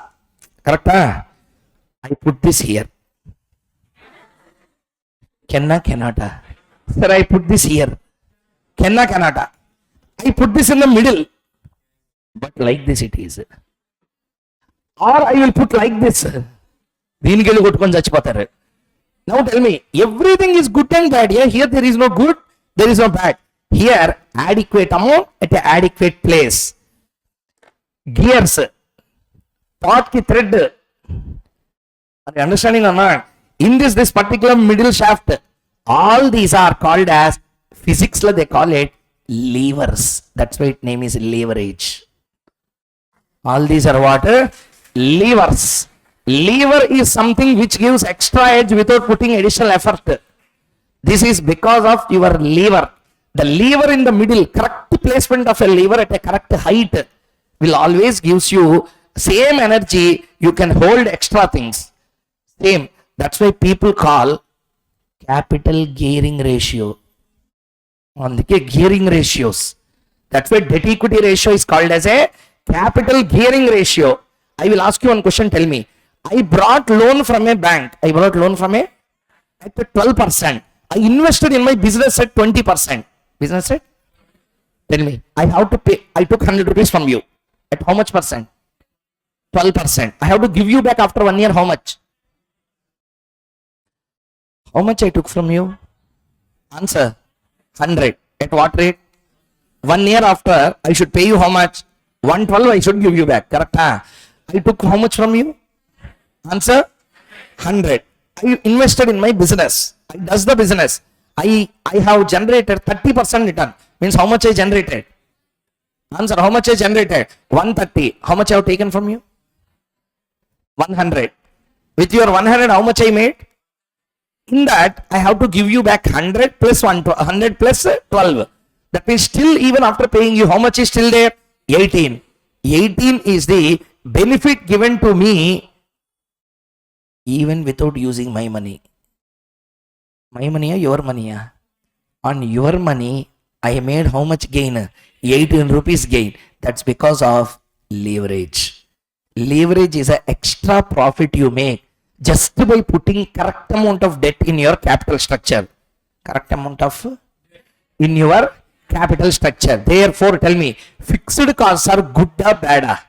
Correct? I put this here. Cannot. Sir, I put this here. Cannot. I put this in the middle. But like this it is. Or I will put like this. Now tell me, everything is good and bad. Here there is no good, there is no bad. Here, adequate amount at an adequate place. Gears. Pot ki thread. Are you understanding or not? In this particular middle shaft, all these are called as, physics they call it levers. That's why its name is leverage. All these are what? Levers. Lever is something which gives extra edge without putting additional effort. This is because of your lever. The lever in the middle, correct placement of a lever at a correct height will always gives you same energy. You can hold extra things. Same. That's why people call capital gearing ratio. On the gearing ratios. That's why debt equity ratio is called as a capital gearing ratio. I will ask you one question. Tell me. I brought loan from a bank. I brought loan from a at 12%. I invested in my business at 20%. Business at? Tell me. I have to pay. I took 100 rupees from you. At how much percent? 12%. I have to give you back after 1 year. How much? How much I took from you? Answer. 100. At what rate? 1 year after, I should pay you how much? 112 I should give you back. Correct? I took how much from you? Answer? 100. I invested in my business. I does the business. I have generated 30% return. Means how much I generated? Answer, how much I generated? 130. How much I have taken from you? 100. With your 100, how much I made? In that, I have to give you back 100 plus 100 plus 12. That means still, even after paying you, how much is still there? 18. 18 is the benefit given to me even without using my money. My money or your money? On your money, I made how much gain? 18 rupees gain. That's because of leverage. Leverage is an extra profit you make just by putting correct amount of debt in your capital structure. Correct amount of in your capital structure. Therefore, tell me, fixed costs are good or bad?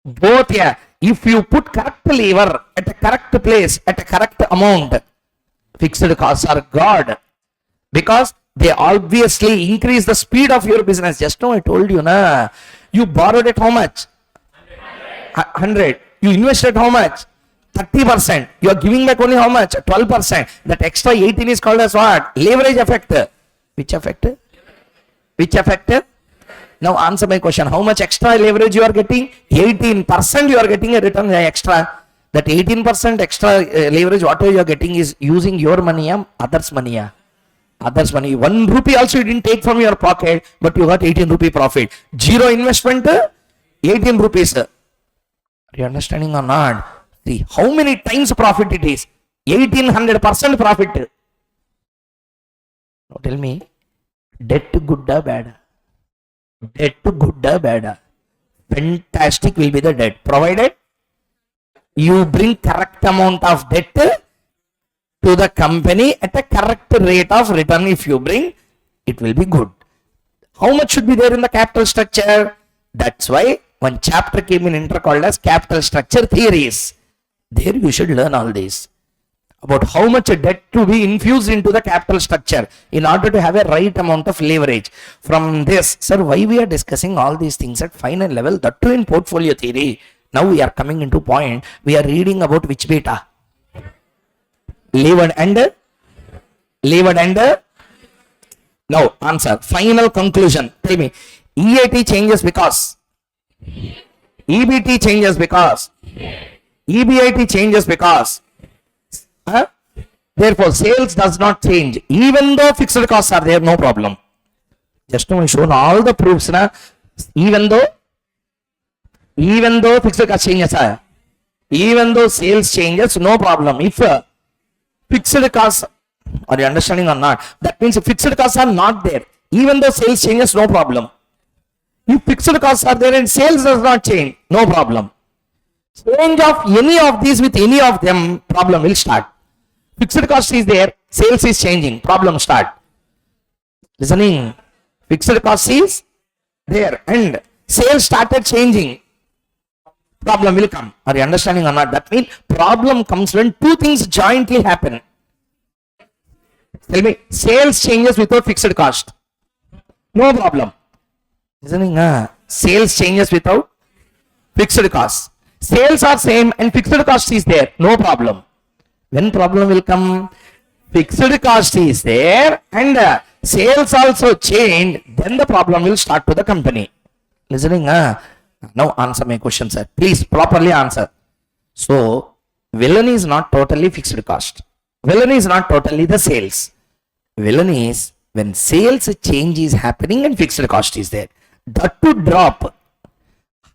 Both. Yeah. If you put correct lever at a correct place, at a correct amount, fixed costs are good. Because they obviously increase the speed of your business. Just now I told you, na, you borrowed at how much? 100. You invested how much? 30%. You are giving back only how much? 12%. That extra 18 is called as what? Leverage effect. Which effect? Which effect? Now answer my question. How much extra leverage you are getting? 18% you are getting a return extra. That 18% extra leverage, whatever you are getting is using your money, others' money. Others' money. 1 rupee also you didn't take from your pocket, but you got 18 rupee profit. Zero investment, 18 rupees. Are you understanding or not? See, how many times profit it is? 1800% profit. Now tell me, debt good or bad? Debt good or bad? Fantastic will be the debt, provided you bring correct amount of debt to the company at a correct rate of return. If you bring, it will be good. How much should be there in the capital structure? That's why one chapter came in inter called as capital structure theories. There you should learn all this about how much debt to be infused into the capital structure in order to have a right amount of leverage. From this, sir, why we are discussing all these things at final level, that too in portfolio theory. Now we are coming into point. We are reading about which beta? Levered and now answer. Final conclusion. Tell me, EAT changes because EBT changes because EBIT changes because therefore sales does not change even though fixed costs are there. No problem. Just now I shown all the proofs na. Even though fixed cost changes, even though sales changes, no problem. If fixed costs, are you understanding or not? That means fixed costs are not there. Even though sales changes, no problem. If fixed costs are there and sales does not change, no problem. Change of any of these with any of them, problem will start. Fixed cost is there, sales is changing, problem start. Listening, fixed cost is there and sales started changing, problem will come. Are you understanding or not? That means problem comes when two things jointly happen. Tell me, sales changes without fixed cost, no problem. Listening, sales changes without fixed cost. Sales are same and fixed cost is there, no problem. When problem will come? Fixed cost is there and sales also change, then the problem will start to the company. Listening? Now answer my question, sir. Please properly answer. So, villain is not totally fixed cost. Villain is not totally the sales. Villain is when sales change is happening and fixed cost is there. That to drop.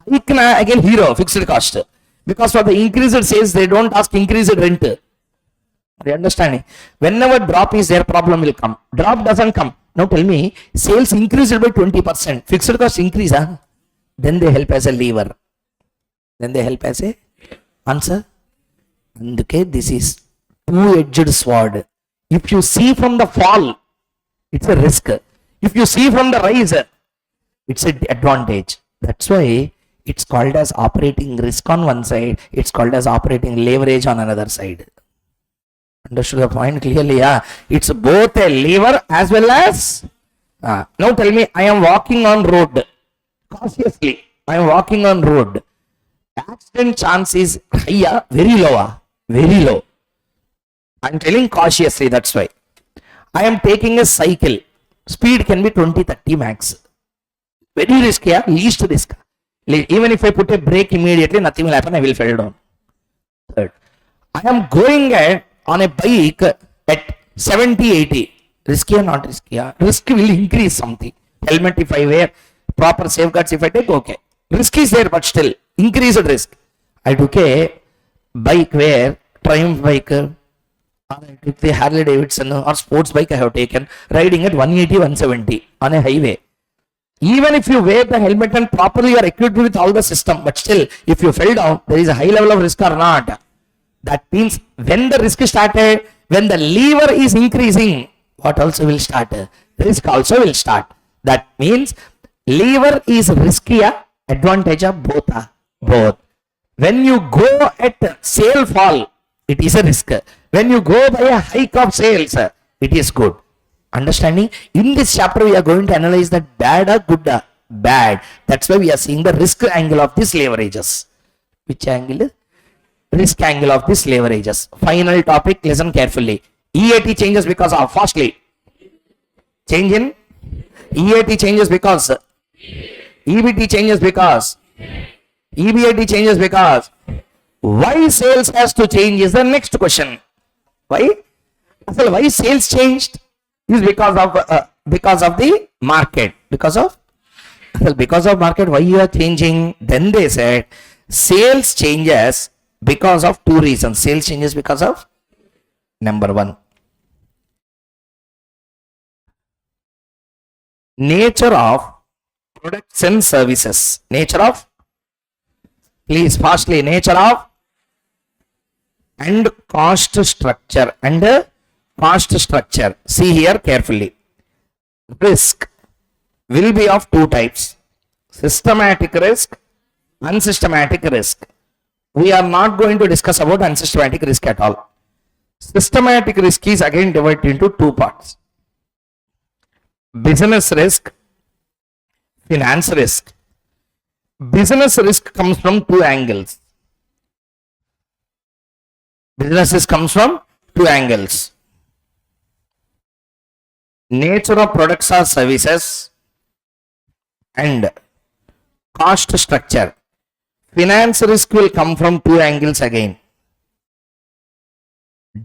Again hero, fixed cost. Because for the increased sales, they don't ask increased rent. Are you understanding? Whenever drop is there, problem will come. Drop doesn't come. Now tell me, sales increased by 20%. Fixed cost increase, then they help as a lever. Then they help as a answer. And okay, this is two-edged sword. If you see from the fall, it's a risk. If you see from the rise, it's an advantage. That's why it's called as operating risk on one side. It's called as operating leverage on another side. Understood the point clearly? Yeah. It's both a lever as well as Now tell me, I am walking on road. Cautiously, I am walking on road. Accident chance is higher, very low. Very low. I am telling cautiously, that's why. I am taking a cycle. Speed can be 20-30 max. Very risky, least risk. Even if I put a brake immediately, nothing will happen, I will fall down. Third, I am going on a bike at 70-80. Risky or not risky? Risk will increase something. Helmet if I wear, proper safeguards if I take, okay. Risk is there, but still, increased risk. I took a bike where Triumph bike, or I took the Harley Davidson or sports bike I have taken, riding at 180-170 on a highway. Even if you wear the helmet and properly you are equipped with all the system, but still, if you fell down, there is a high level of risk or not. That means when the risk started, when the lever is increasing, what also will start? Risk also will start. That means lever is riskier, advantage of both. Both. When you go at sale fall, it is a risk. When you go by a hike of sales, it is good. Understanding? In this chapter, we are going to analyze that bad or good? Bad. That's why we are seeing the risk angle of these leverages. Which angle? Risk angle of these leverages. Final topic, listen carefully. EAT changes because of, fastly. Change in? EAT changes because. EBT changes because. EBIT changes because. Why sales has to change is the next question. Why? So why sales changed? Is because of the market. Because of market, why you are changing? Then they said sales changes because of two reasons. Sales changes because of number one, nature of products and services. Nature of, please fastly, nature of and cost structure and cost structure. See here carefully. Risk will be of two types: systematic risk, unsystematic risk. We are not going to discuss about unsystematic risk at all. Systematic risk is again divided into two parts: business risk, finance risk. Business risk comes from two angles. Business risk comes from two angles: nature of products or services and cost structure. Finance risk will come from two angles again: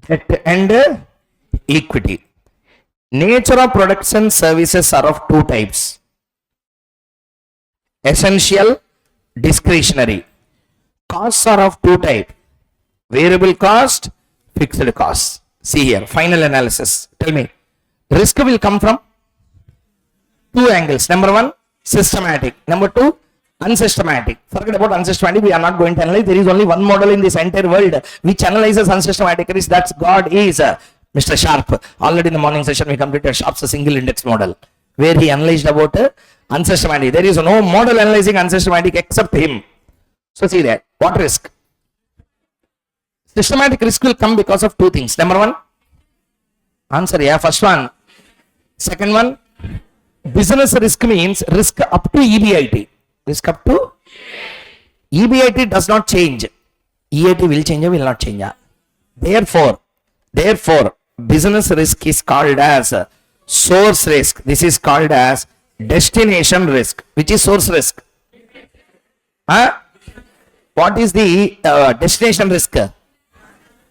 debt and equity. Nature of products and services are of two types: essential, discretionary. Costs are of two types: variable cost, fixed cost. See here, final analysis. Tell me, risk will come from two angles. Number one, systematic. Number two, unsystematic. Forget about unsystematic. We are not going to analyze. There is only one model in this entire world which analyzes unsystematic risk. That's God is Mr. Sharpe. Already in the morning session, we completed Sharpe's single index model where he analyzed about unsystematic. There is no model analyzing unsystematic except him. So see that. What risk? Systematic risk will come because of two things. Number one, answer, yeah, first one. Second one, business risk means risk up to EBIT. Risk up to EBIT does not change. EAT will change or will not change. Therefore, business risk is called as source risk. This is called as destination risk. Which is source risk? What is the destination risk?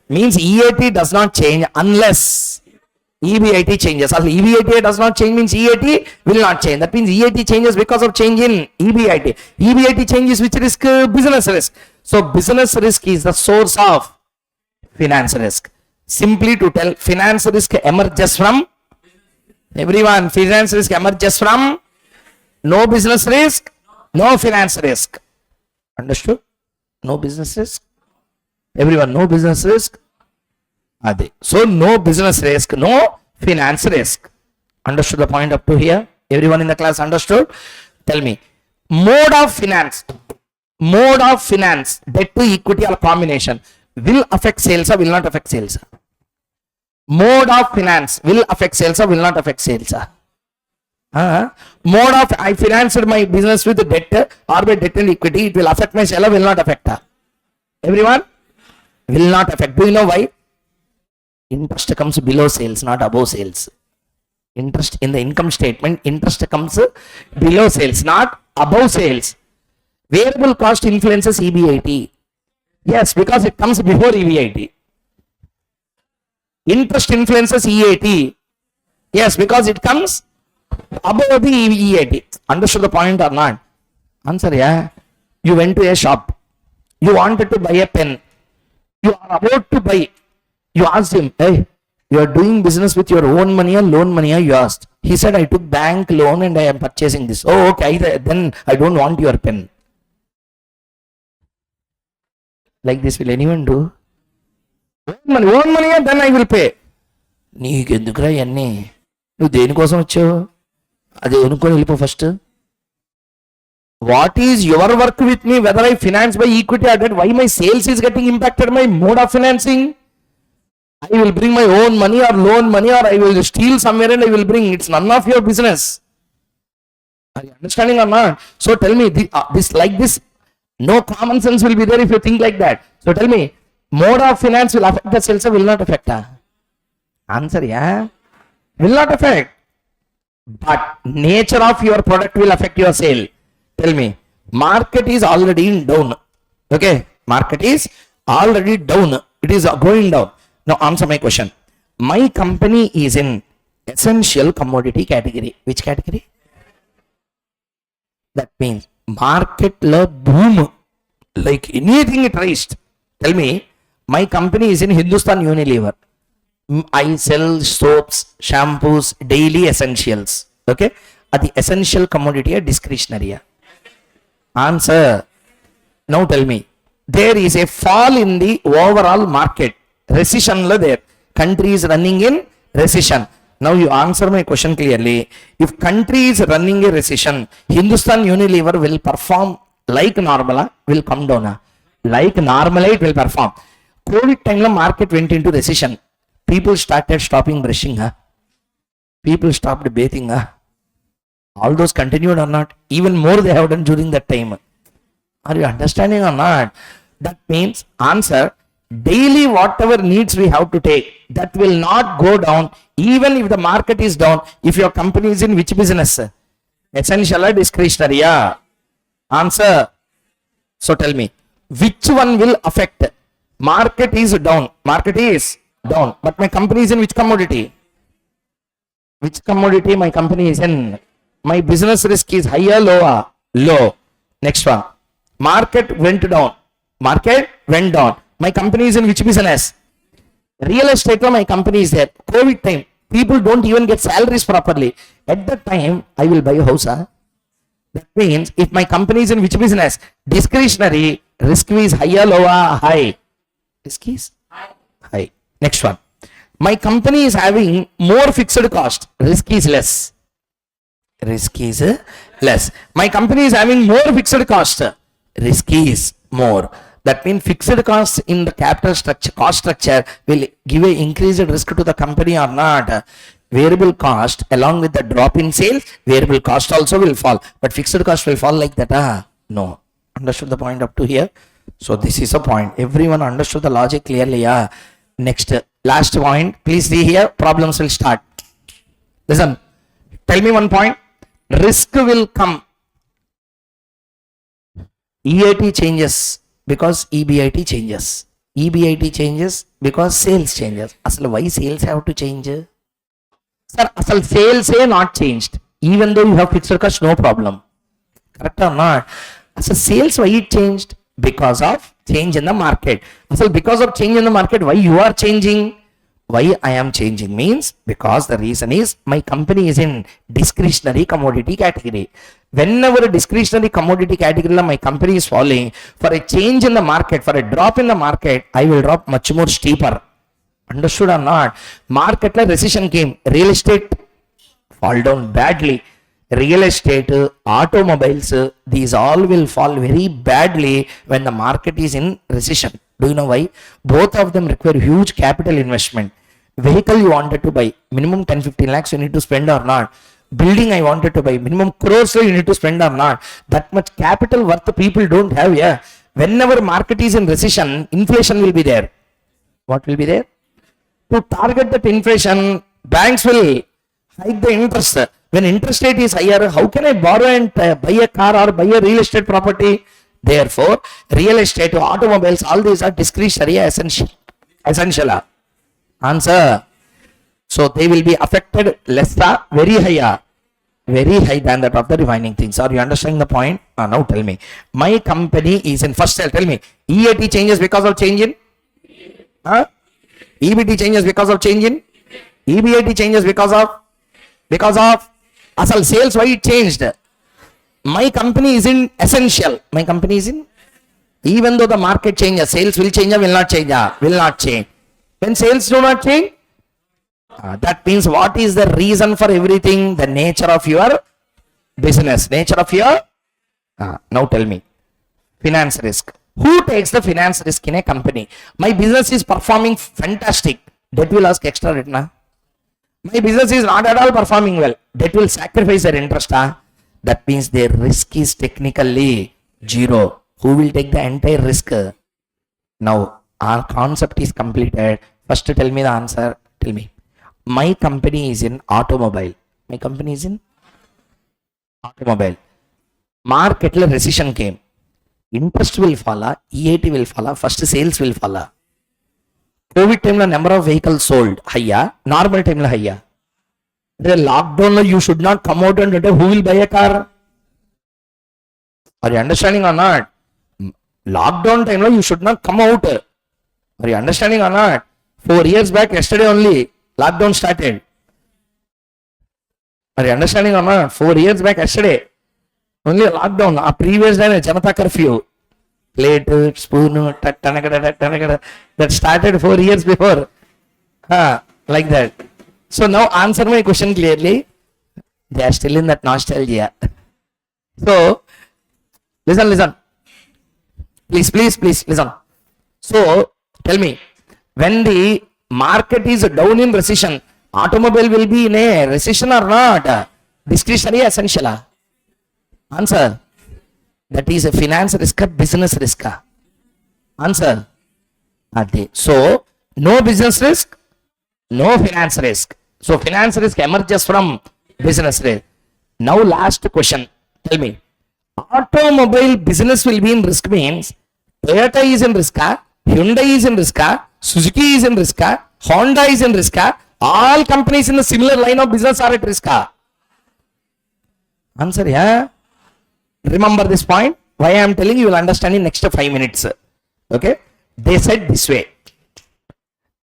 Means EAT does not change unless EBIT changes. Also, EBIT does not change means EAT will not change. That means EAT changes because of change in EBIT. EBIT changes which risk? Business risk. So business risk is the source of finance risk. Simply to tell, finance risk emerges from everyone. Finance risk emerges from no business risk, no finance risk. Understood? No business risk. Everyone, no business risk. So no business risk, no finance risk. Understood the point up to here? Everyone in the class understood? Tell me, mode of finance, debt to equity or combination will affect sales or will not affect sales? Mode of finance will affect sales or will not affect sales? Mode of I financed my business with debt or by debt and equity, it will affect my sale or will not affect? Everyone? Will not affect. Do you know why? Interest comes below sales, not above sales. Interest in the income statement, interest comes below sales, not above sales. Variable cost influences EBIT. Yes, because it comes before EBIT. Interest influences EAT. Yes, because it comes above the EAT. Understood the point or not? Answer, yeah. You went to a shop. You wanted to buy a pen. You are about to buy. You asked him, hey, you are doing business with your own money or loan money? You asked. He said, I took bank loan and I am purchasing this. Oh, okay, then I don't want your pen. Like this, will anyone do? Own money, then I will pay. నీకెందుకురా ఇవన్నీ? నువ్వు దేనికోసం వచ్చావు? అది అనుకొని వెళ్ళిపో first. What is your work with me, whether I finance by equity or debt? Why my sales is getting impacted by mode of financing? I will bring my own money or loan money, or I will steal somewhere and I will bring. It's none of your business. Are you understanding or not? So tell me, this like this, no common sense will be there if you think like that. So tell me, mode of finance will affect the sales or will not affect? Answer, yeah. Will not affect. But nature of your product will affect your sale. Tell me, market is already down. Okay, market is already down. It is going down. Now answer my question. My company is in essential commodity category. Which category? That means market la boom, like anything it raised. Tell me, my company is in Hindustan Unilever. I sell soaps, shampoos, daily essentials. Okay, are the essential commodity or discretionary? Answer. Now tell me, there is a fall in the overall market. Recession la there. Country is running in recession. Now you answer my question clearly. If country is running a recession, Hindustan Unilever will perform like normal, will come down. Like normal it will perform. COVID time la market went into recession. People started stopping brushing. People stopped bathing. All those continued or not? Even more they have done during that time. Are you understanding or not? That means, answer, daily whatever needs we have to take, that will not go down even if the market is down. If your company is in which business? Essential or discretionary? Answer. So tell me, which one will affect? Market is down. Market is down. But my company is in which commodity? Which commodity my company is in? My business risk is higher, lower? Low. Next one. Market went down. Market went down. My company is in which business? Real estate, my company is there. COVID time, people don't even get salaries properly. At that time, I will buy a house. That means, if my company is in which business? Discretionary, risk is higher, lower, high? Risk is high. Next one. My company is having more fixed cost. Risk is less. Risk is less. My company is having more fixed cost. Risk is more. That means fixed costs in the capital structure, cost structure will give a increased risk to the company or not. Variable cost along with the drop in sales, variable cost also will fall. But fixed cost will fall like that? No. Understood the point up to here? So this is a point. Everyone understood the logic clearly? Next, last point. Please see here. Problems will start. Listen. Tell me one point. Risk will come. EAT changes because EBIT changes. EBIT changes because sales changes. Asal why sales have to change? Sir, asal sales not changed. Even though you have fixed cost, no problem. Correct or not? Asal sales why it changed? Because of change in the market. Asal because of change in the market, why you are changing? Why I am changing means because the reason is my company is in discretionary commodity category. Whenever a discretionary commodity category my company is falling, for a change in the market, for a drop in the market, I will drop much more steeper. Understood or not? Market like recession came, real estate fall down badly. Real estate, automobiles, these all will fall very badly when the market is in recession. Do you know why? Both of them require huge capital investment. Vehicle you wanted to buy, minimum 10-15 lakhs you need to spend or not. building I wanted to buy, minimum crores you need to spend or not. That much capital worth the people don't have. Yeah. Whenever market is in recession, inflation will be there. What will be there? To target that inflation, banks will hike the interest. When interest rate is higher, how can I borrow and buy a car or buy a real estate property? Therefore, real estate, automobiles, all these are discretionary essential. Answer. So they will be affected less, very higher, very high than that of the remaining things. Are you understanding the point? Now tell me. My company is in first tell me. EAT changes because of change in? EBT changes because of change in? EBIT changes because of asal sales. Why it changed? My company is in essential. My company is in, even though the market changes, sales will change or will not change? Will not change. When sales do not change, that means what is the reason for everything? The nature of your business. Nature of your, now tell me, finance risk. Who takes the finance risk in a company? My business is performing fantastic. Debt will ask extra return. My business is not at all performing well. Debt will sacrifice their interest. That means their risk is technically zero. Who will take the entire risk? Now, our concept is completed. First, tell me the answer. Tell me. My company is in automobile. My company is in automobile. Market recession came. Interest will fall, EAT will fall, first sales will fall. COVID time number of vehicles sold higher, normal time higher. The lockdown you should not come out and who will buy a car? Are you understanding or not? Lockdown time you should not come out. Are you understanding or not? 4 years back, yesterday only, lockdown started. Are you understanding or not? 4 years back, yesterday, only lockdown. A previous day, Janata curfew. Plate, spoon, that started 4 years before. Like that. So now answer my question clearly. They are still in that nostalgia. So, listen. Please, listen. So, tell me, when the market is down in recession, automobile will be in a recession or not? Discretionary essential. Answer. That is a finance risk, business risk. Answer. So, no business risk, no finance risk. So, finance risk emerges from business risk. Now, last question. Tell me. Automobile business will be in risk means Toyota is in risk, Hyundai is in risk, Suzuki is in risk, Honda is in risk. All companies in the similar line of business are at risk. Answer, yeah. Remember this point. Why I am telling you will understand in next 5 minutes. Okay. They said this way.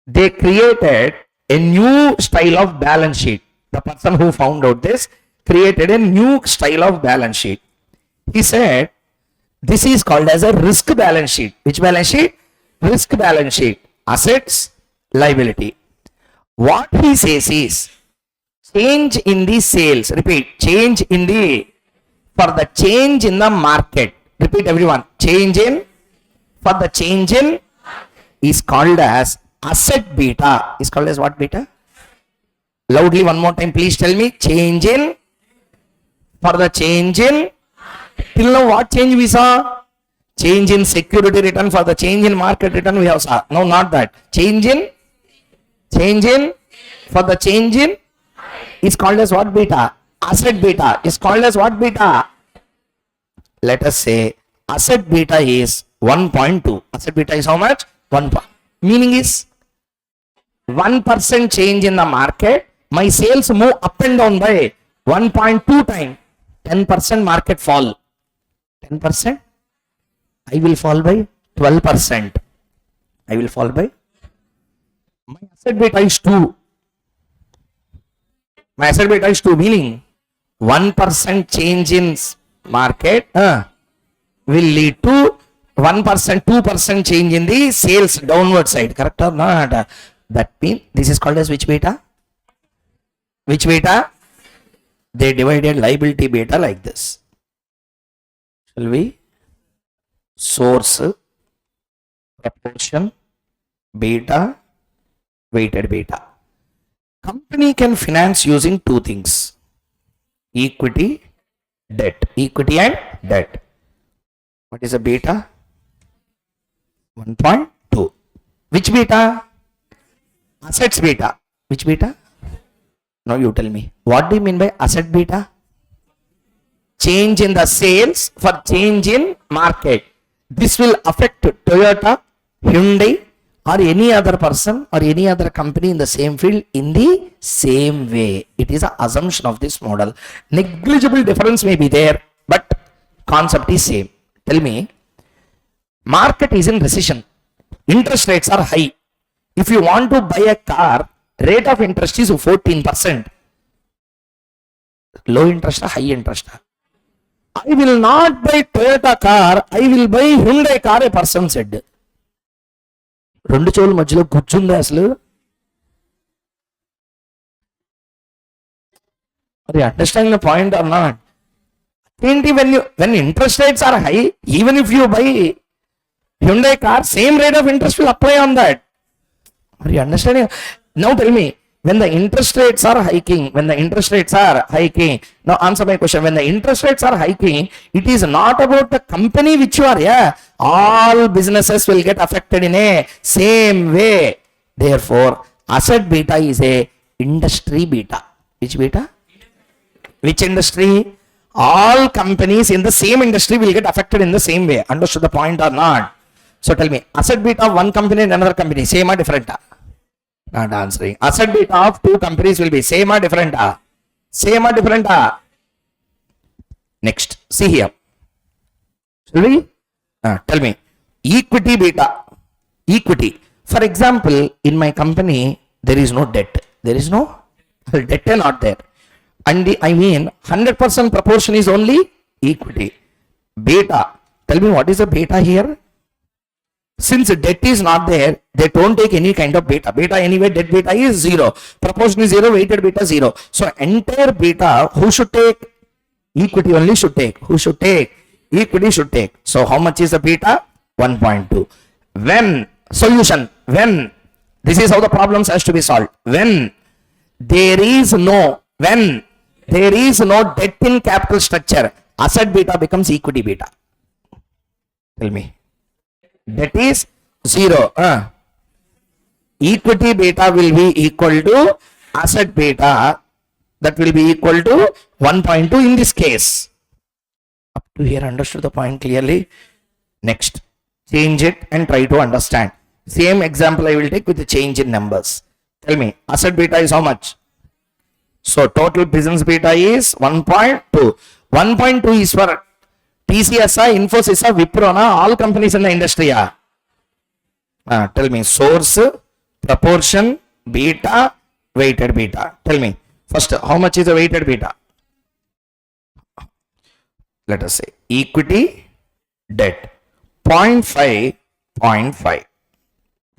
They created a new style of balance sheet. The person who found out this created a new style of balance sheet. He said, this is called as a risk balance sheet. Which balance sheet? Risk balance sheet. Assets, liability. What he says is, change in the sales. Repeat. Change in the, for the change in the market. Repeat everyone. Change in, for the change in is called as asset beta. Is called as what beta? Loudly one more time please tell me. Change in, for the change in, till now what change we saw? Change in security return. For the change in market return we have saw. No, not that. Change in, for the change in is called as what beta? Asset beta is called as what beta? Let us say asset beta is 1.2. Asset beta is how much? 1. Meaning is 1% change in the market. My sales move up and down by 1.2 times. 10% market fall. 10%. I will fall by 12%. I will fall by. My asset beta is 2. My asset beta is 2, meaning 1% change in market will lead to 1%, 2% change in the sales downward side. Correct or not? That means this is called as which beta? Which beta? They divided liability beta like this. Shall we? Source, proportion, beta, weighted beta. Company can finance using two things. equity, debt. Equity and debt. What is a beta? 1.2. Which beta? Assets beta. Which beta? Now you tell me. What do you mean by asset beta? Change in the sales for change in market. This will affect Toyota, Hyundai, or any other person or any other company in the same field in the same way. It is an assumption of this model. Negligible difference may be there, but concept is same. Tell me, market is in recession. Interest rates are high. If you want to buy a car, rate of interest is 14%. Low interest or high interest? I will not buy Toyota car, I will buy Hyundai car, a person said. రెండు చెవుల మధ్యలో కూర్చుంది అసలు. Are you understanding the point or not? When interest rates are high, even if you buy Hyundai car, same rate of interest will apply on that. Are you understanding? Now tell me, when the interest rates are hiking, now answer my question. When the interest rates are hiking, it is not about the company which you are, all businesses will get affected in a same way. Therefore, asset beta is a industry beta. Which beta? Which industry? All companies in the same industry will get affected in the same way. Understood the point or not? So tell me, asset beta of one company and another company, same or different? Not answering. Asset beta of two companies will be same or different? Same or different? Next, see here. Shall we? Tell me, equity beta. Equity. For example, in my company, there is no debt. There is no debt not there. And 100% proportion is only equity. Beta. Tell me, what is the beta here? Since debt is not there, they don't take any kind of beta. Beta anyway, debt beta is 0. Proportion is 0, weighted beta 0. So entire beta, who should take? Equity only should take. Who should take? Equity should take. So how much is the beta? 1.2. When, solution, when, this is how the problems has to be solved. When there is no debt in capital structure, asset beta becomes equity beta. Tell me. That is 0. Equity beta will be equal to asset beta. That will be equal to 1.2 in this case. Up to here, understood the point clearly? Next, change it and try to understand. Same example I will take with the change in numbers. Tell me, asset beta is how much? So total business beta is 1.2. 1.2 is for TCS, Infosys, Wipro, all companies in the industry. Tell me, source, proportion, beta, weighted beta. Tell me, first, how much is the weighted beta? Let us say, equity, debt, 0.5, 0.5.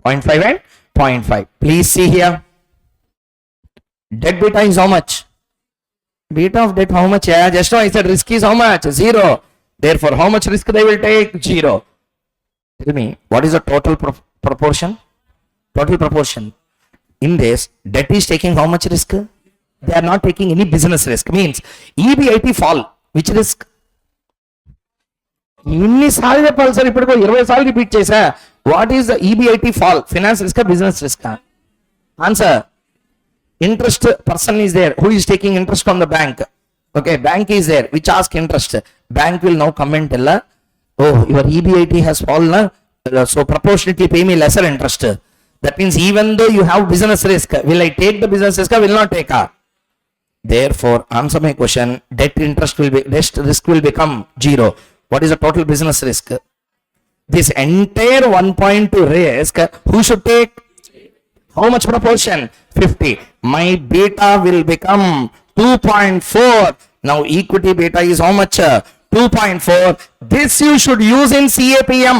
0.5 and 0.5. Please see here. Debt beta is how much? Beta of debt how much? Just now I said risk is how much? 0. Therefore, how much risk they will take? 0. Tell me, what is the total proportion? Total proportion. In this, debt is taking how much risk? They are not taking any business risk. Means, EBIT fall. Which risk? ఇన్నిసార్లు చెప్పాలి sir, ఇప్పుడు 20 సార్లు repeat చేసా. What is the EBIT fall? Finance risk, business risk? Answer, interest person is there who is taking interest from the bank. Okay, bank is there which ask interest. Bank will now come and tell, oh, your EBIT has fallen, so proportionately pay me lesser interest. That means even though you have business risk, will I take the business risk or will not take? Therefore, answer my question, debt risk will become 0. What is the total business risk? This entire 1.2 risk, who should take? How much proportion? 50. My beta will become 2.4. Now equity beta is how much? 2.4. This you should use in CAPM.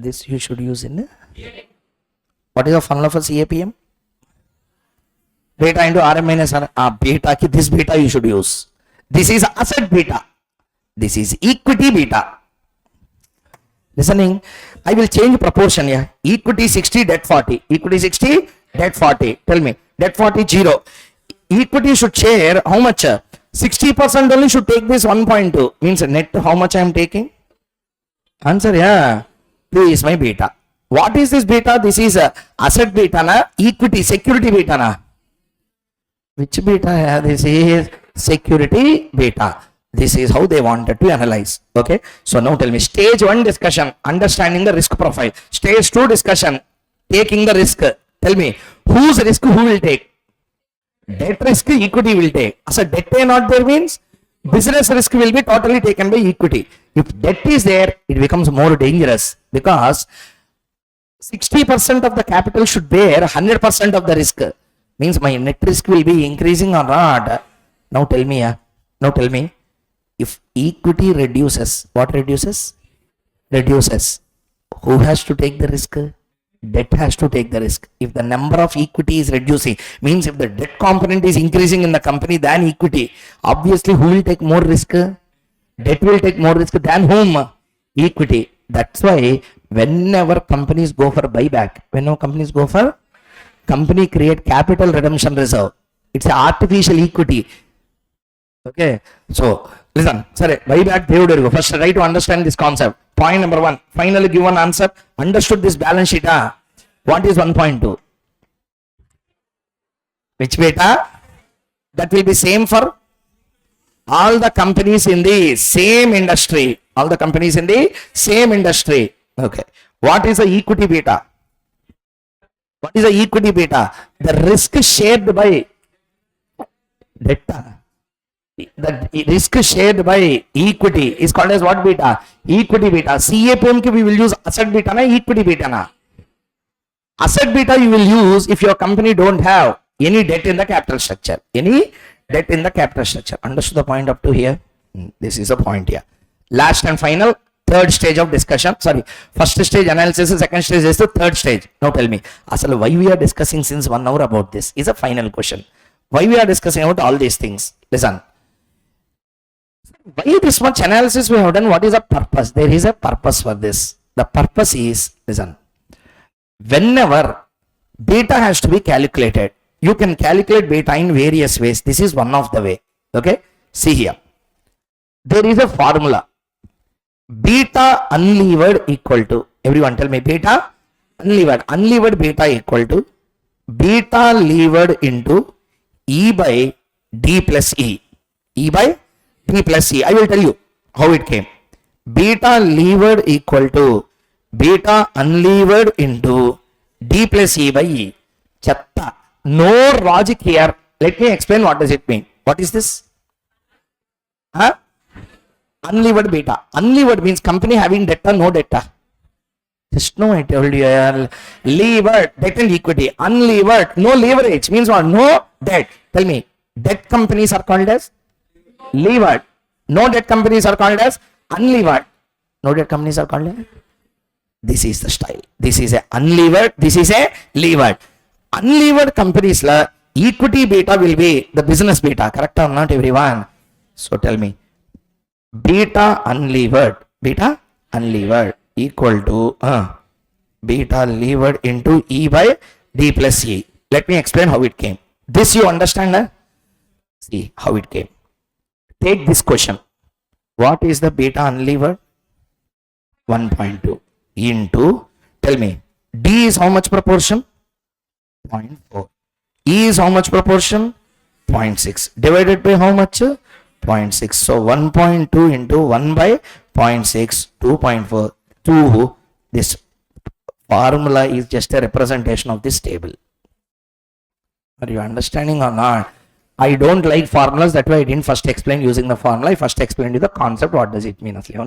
This you should use in. What is the formula for CAPM? Beta into RM minus R. Beta ki this beta you should use. This is asset beta. This is equity beta. Listening, I will change proportion here. Equity 60, debt 40. Equity 60, debt 40. Tell me, debt 40, 0. equity should share how much? 60% only should take this 1.2. Means net how much I am taking? Answer, yeah. 2 is my beta. What is this beta? This is asset beta na, equity, security beta na. Which beta? Yeah, this is security beta. This is how they wanted to analyze. Okay. So now tell me, stage 1 discussion, understanding the risk profile. Stage 2 discussion, taking the risk. Tell me, whose risk who will take? Debt risk equity will take. So debt not there means business risk will be totally taken by equity. If debt is there, it becomes more dangerous because 60% of the capital should bear 100% of the risk. Means my net risk will be increasing or not. Now tell me, if equity reduces, what reduces? Reduces. Who has to take the risk? Debt has to take the risk. If the number of equity is reducing, means if the debt component is increasing in the company than equity, obviously who will take more risk? Debt will take more risk than whom? Equity. That's why whenever companies go for buyback, company create capital redemption reserve. It's an artificial equity. Okay. So listen, sorry, buyback they would go. First try to understand this concept. Point number 1. Finally give one answer. Understood this balance sheet. What is 1.2? Which beta? That will be same for all the companies in the same industry. All the companies in the same industry. Okay. What is the equity beta? What is the equity beta? The risk shared by debt. The risk shared by equity is called as what beta? Equity beta. CAPM we will use asset beta na equity beta na. Asset beta you will use if your company don't have any debt in the capital structure. Any debt in the capital structure. Understood the point up to here? This is a point here. Last and final, third stage of discussion. Sorry, first stage analysis, second stage is the third stage. Now tell me, Asal, why we are discussing since 1 hour about this is a final question. Why we are discussing about all these things? Listen. Why this much analysis we have done? What is the purpose? There is a purpose for this. The purpose is, listen, whenever beta has to be calculated, you can calculate beta in various ways. This is one of the way. Okay. See here. There is a formula. Beta unlevered equal to, everyone tell me, beta unlevered. Unlevered beta equal to beta levered into E by D plus E. E by D plus E. I will tell you how it came. Beta levered equal to beta unlevered into D plus E by E. Chatta. No logic here. Let me explain what does it mean. What is this? Huh? Unlevered beta. Unlevered means company having debt or no debt. Just no, I told you. Levered, debt and equity. Unlevered, no leverage means what? No debt. Tell me, debt companies are called as levered. No debt companies are called as unlevered. No debt companies are called as. This is the style. This is a unlevered. This is a levered. Unlevered companies la equity beta will be the business beta. Correct or not, everyone? So tell me, beta unlevered equal to beta levered into E by D plus E. Let me explain how it came. This you understand? See how it came. Take this question. What is the beta unlevered? 1.2 into, tell me, D is how much proportion? 0.4. E is how much proportion? 0.6. Divided by how much? 0.6. So 1.2 into 1 by 0.6, 2.4. 2. This formula is just a representation of this table. Are you understanding or not? I don't like formulas, that's why I didn't first explain using the formula. I first explained you the concept. What does it mean? Tell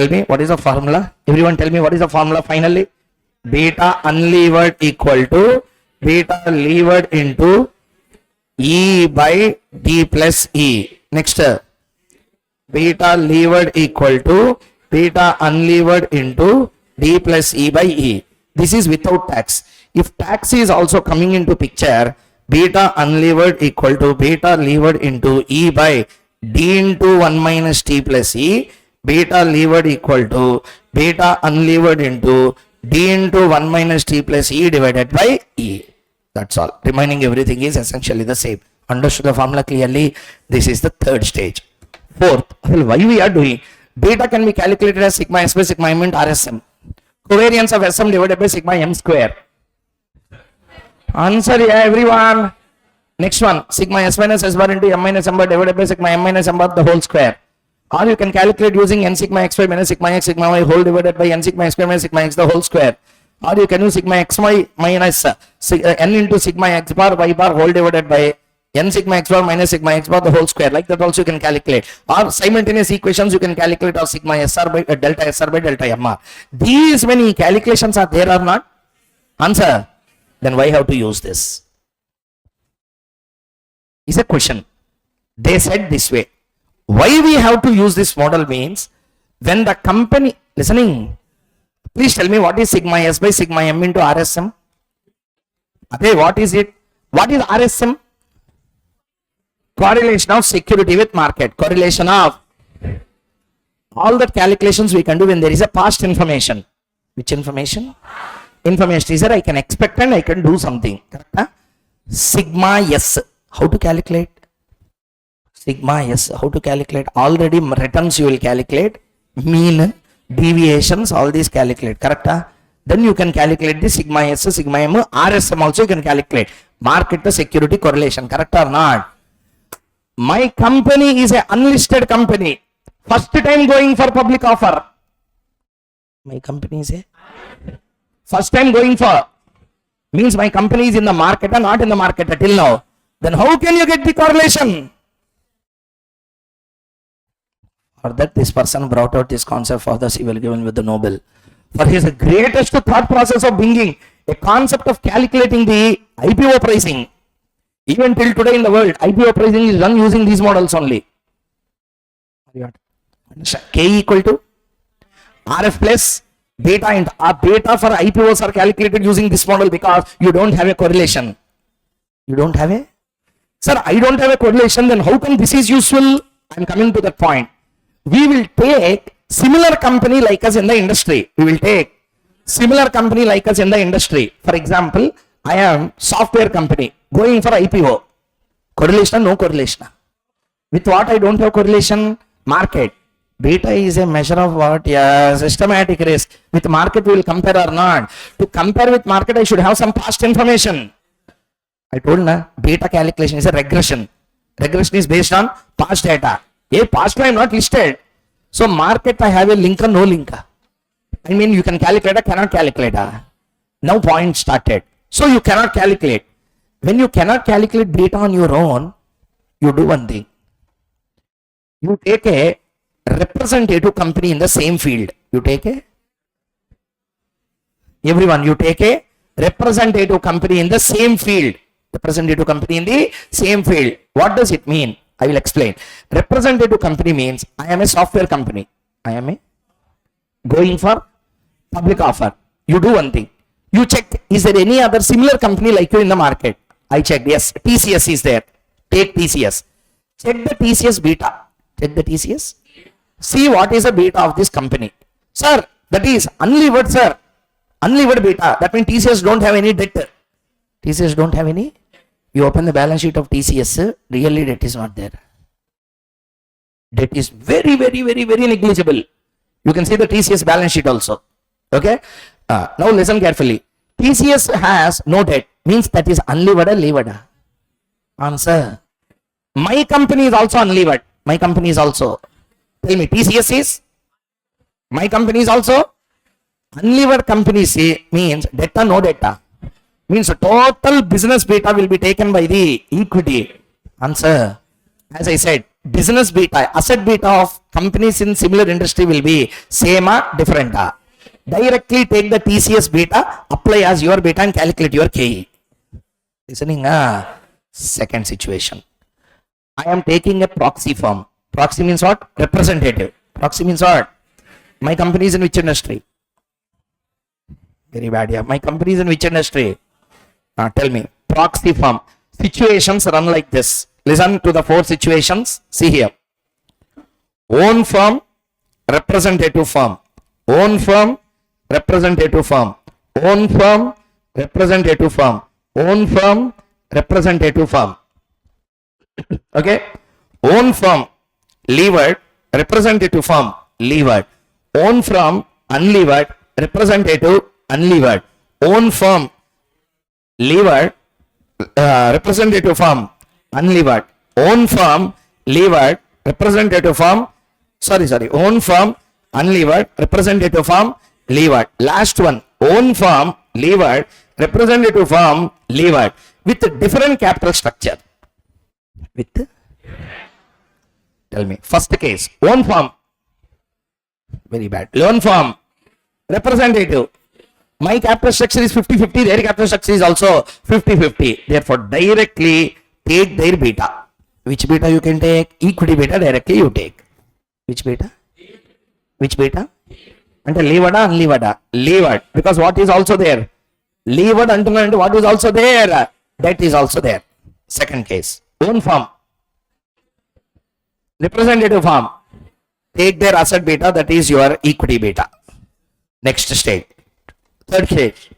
me, what is the formula? Everyone tell me, what is the formula finally? Beta unlevered equal to beta levered into E by D plus E. Next, beta levered equal to beta unlevered into D plus E by E. This is without tax. If tax is also coming into picture, beta unlevered equal to beta levered into E by D into 1 minus T plus E. Beta levered equal to beta unlevered into D into 1 minus T plus E divided by E. That's all. Remaining everything is essentially the same. Understood the formula clearly? This is the third stage. Fourth, why we are doing? Beta can be calculated as sigma S by sigma M into RSM. Covariance of SM divided by sigma M square. Answer, yeah, everyone. Next one, sigma S minus S bar into M minus M bar divided by sigma M minus M bar the whole square. Or you can calculate using N sigma XY minus sigma X sigma Y whole divided by N sigma X square minus sigma X the whole square. Or you can use sigma XY minus N into sigma X bar Y bar whole divided by N sigma X bar minus sigma X bar the whole square. Like that also you can calculate. Or simultaneous equations you can calculate of sigma SR by delta SR by delta MR. These many calculations are there or not? Answer. Then why have to use this? Is a question. They said this way. Why we have to use this model means when the company, listening, please tell me what is sigma S by sigma M into RSM? Okay, what is it? What is RSM? Correlation of security with market. Correlation of all that calculations we can do when there is a past information. Which information? Information is that I can expect and I can do something. Correct? Sigma S. How to calculate? Sigma S. How to calculate? Already returns you will calculate. Mean, deviations, all these calculate. Correct? Then you can calculate the sigma S, sigma M, RSM also you can calculate. Market to security correlation. Correct or not? My company is an unlisted company. First time going for public offer. My company is a first time going for. Means my company is in the market or not in the market until now. Then how can you get the correlation? Or that this person brought out this concept for the civil given with the Nobel. For his greatest thought process of bringing a concept of calculating the IPO pricing. Even till today in the world, IPO pricing is done using these models only. K equal to RF plus beta, and beta for IPOs are calculated using this model because you don't have a correlation. You don't have a? Sir, I don't have a correlation, then how come this is useful? I'm coming to that point. We will take similar company like us in the industry. We will take similar company like us in the industry. For example, I am software company going for IPO. Correlation, no correlation. With what I don't have correlation? Market. Beta is a measure of what? Yeah, systematic risk. With market we will compare or not. To compare with market I should have some past information. I told na, beta calculation is a regression. Regression is based on past data. A past I am not listed. So market I have a link or no link. I mean you can calculate or cannot calculate. Now point started. So you cannot calculate. When you cannot calculate beta on your own, you do one thing. You take a representative company in the same field. You take a everyone, you take a representative company in the same field. Representative company in the same field. What does it mean? I will explain. Representative company means I am a software company. I am a going for public offer. You do one thing. You check, is there any other similar company like you in the market? I checked, yes, TCS is there. Take TCS. Check the TCS beta. Check the TCS. See what is the beta of this company. Sir, that is unlevered, sir. Unlevered beta. That means TCS don't have any debt. TCS don't have any. You open the balance sheet of TCS, really debt is not there. Debt is very negligible. You can see the TCS balance sheet also. Okay. Now listen carefully. TCS has no debt. Means that is unlevered or levered? Answer. My company is also unlevered. My company is also. Tell me, TCS is? My company is also? Unlevered company means debt or no debt? Means total business beta will be taken by the equity. Answer. As I said, business beta, asset beta of companies in similar industry will be same or different. Directly take the TCS beta, apply as your beta and calculate your KE. Listening? Second situation. I am taking a proxy firm. Proxy means what? Representative. Proxy means what? My company is in which industry? Very bad. Yeah. My company is in which industry? Tell me. Proxy firm. Situations run like this. Listen to the four situations. See here. Own firm, representative firm. Own firm, representative firm. Own firm, representative firm. own firm, representative firm. Okay, own firm, levered, representative firm, levered. Own firm, unlevered, representative, unlevered. Own firm, levered, representative firm, unlevered. Own firm, levered, representative firm, own firm, unlevered, representative firm, levered. Last one, own firm, levered, representative firm, levered, with different capital structure. With, tell me, first case, own firm, very bad. Loan firm, representative, my capital structure is 50-50, their capital structure is also 50-50. Therefore, directly take their beta. Which beta you can take? Equity beta directly you take. Which beta? Which beta? And levered, unlevered? Levered, because what is also there? Levered until what is also there? That is also there. Second case, own firm, representative firm, take their asset beta, that is your equity beta. Next stage. Third stage,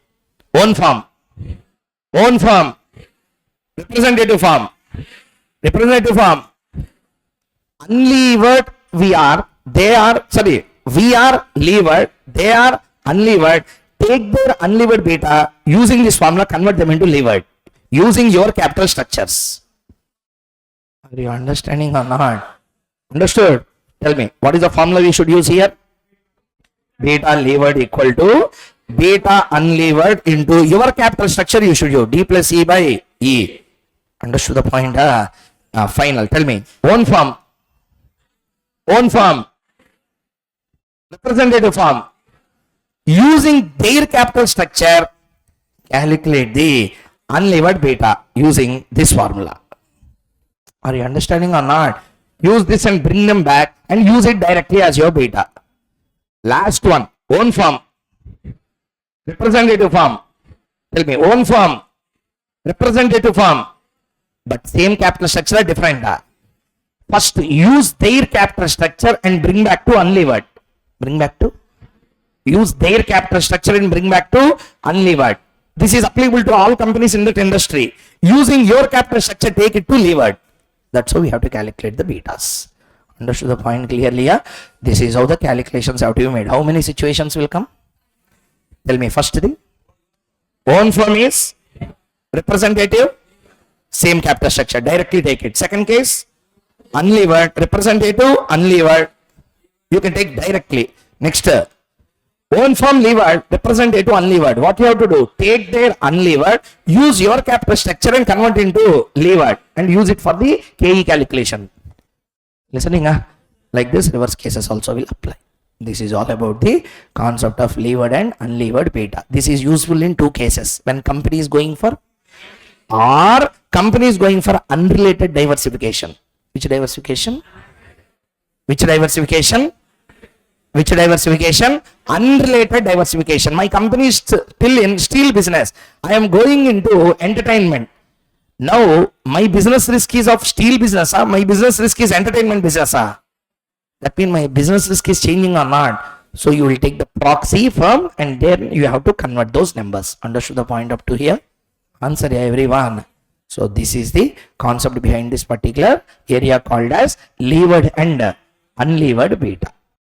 own firm, representative firm, unlevered, we are levered, they are unlevered. Take their unlevered beta, using this formula, convert them into levered, using your capital structures. Are you understanding or not? Understood? Tell me, what is the formula we should use here? Beta levered equal to beta unlevered into your capital structure you should use, D plus E by E. Understood the point? Final. Tell me, own firm, representative firm, using their capital structure, calculate the unlevered beta using this formula. Are you understanding or not? Use this and bring them back and use it directly as your beta. Last one, own firm, representative firm. Tell me, own firm, representative firm, but same capital structure different. First, use their capital structure and bring back to unlevered. Use their capital structure and bring back to unlevered. This is applicable to all companies in that industry. Using your capital structure, take it to levered. That's how we have to calculate the betas. Understood the point clearly? Yeah? This is how the calculations have to be made. How many situations will come? Tell me, first thing, own firm is representative, same capital structure, directly take it. Second case, unlevered, representative, unlevered, you can take directly. Next, own firm levered, representative unlevered. What you have to do? Take their unlevered, use your capital structure and convert into levered and use it for the KE calculation. Listening? Like this, reverse cases also will apply. This is all about the concept of levered and unlevered beta. This is useful in two cases. When company is going for unrelated diversification. Which diversification? Unrelated diversification. My company is still in steel business. I am going into entertainment. Now, my business risk is of steel business. My business risk is entertainment business. That means my business risk is changing or not. So, you will take the proxy firm and then you have to convert those numbers. Understood the point up to here? Answer everyone. So, this is the concept behind this particular area called as levered and unlevered beta.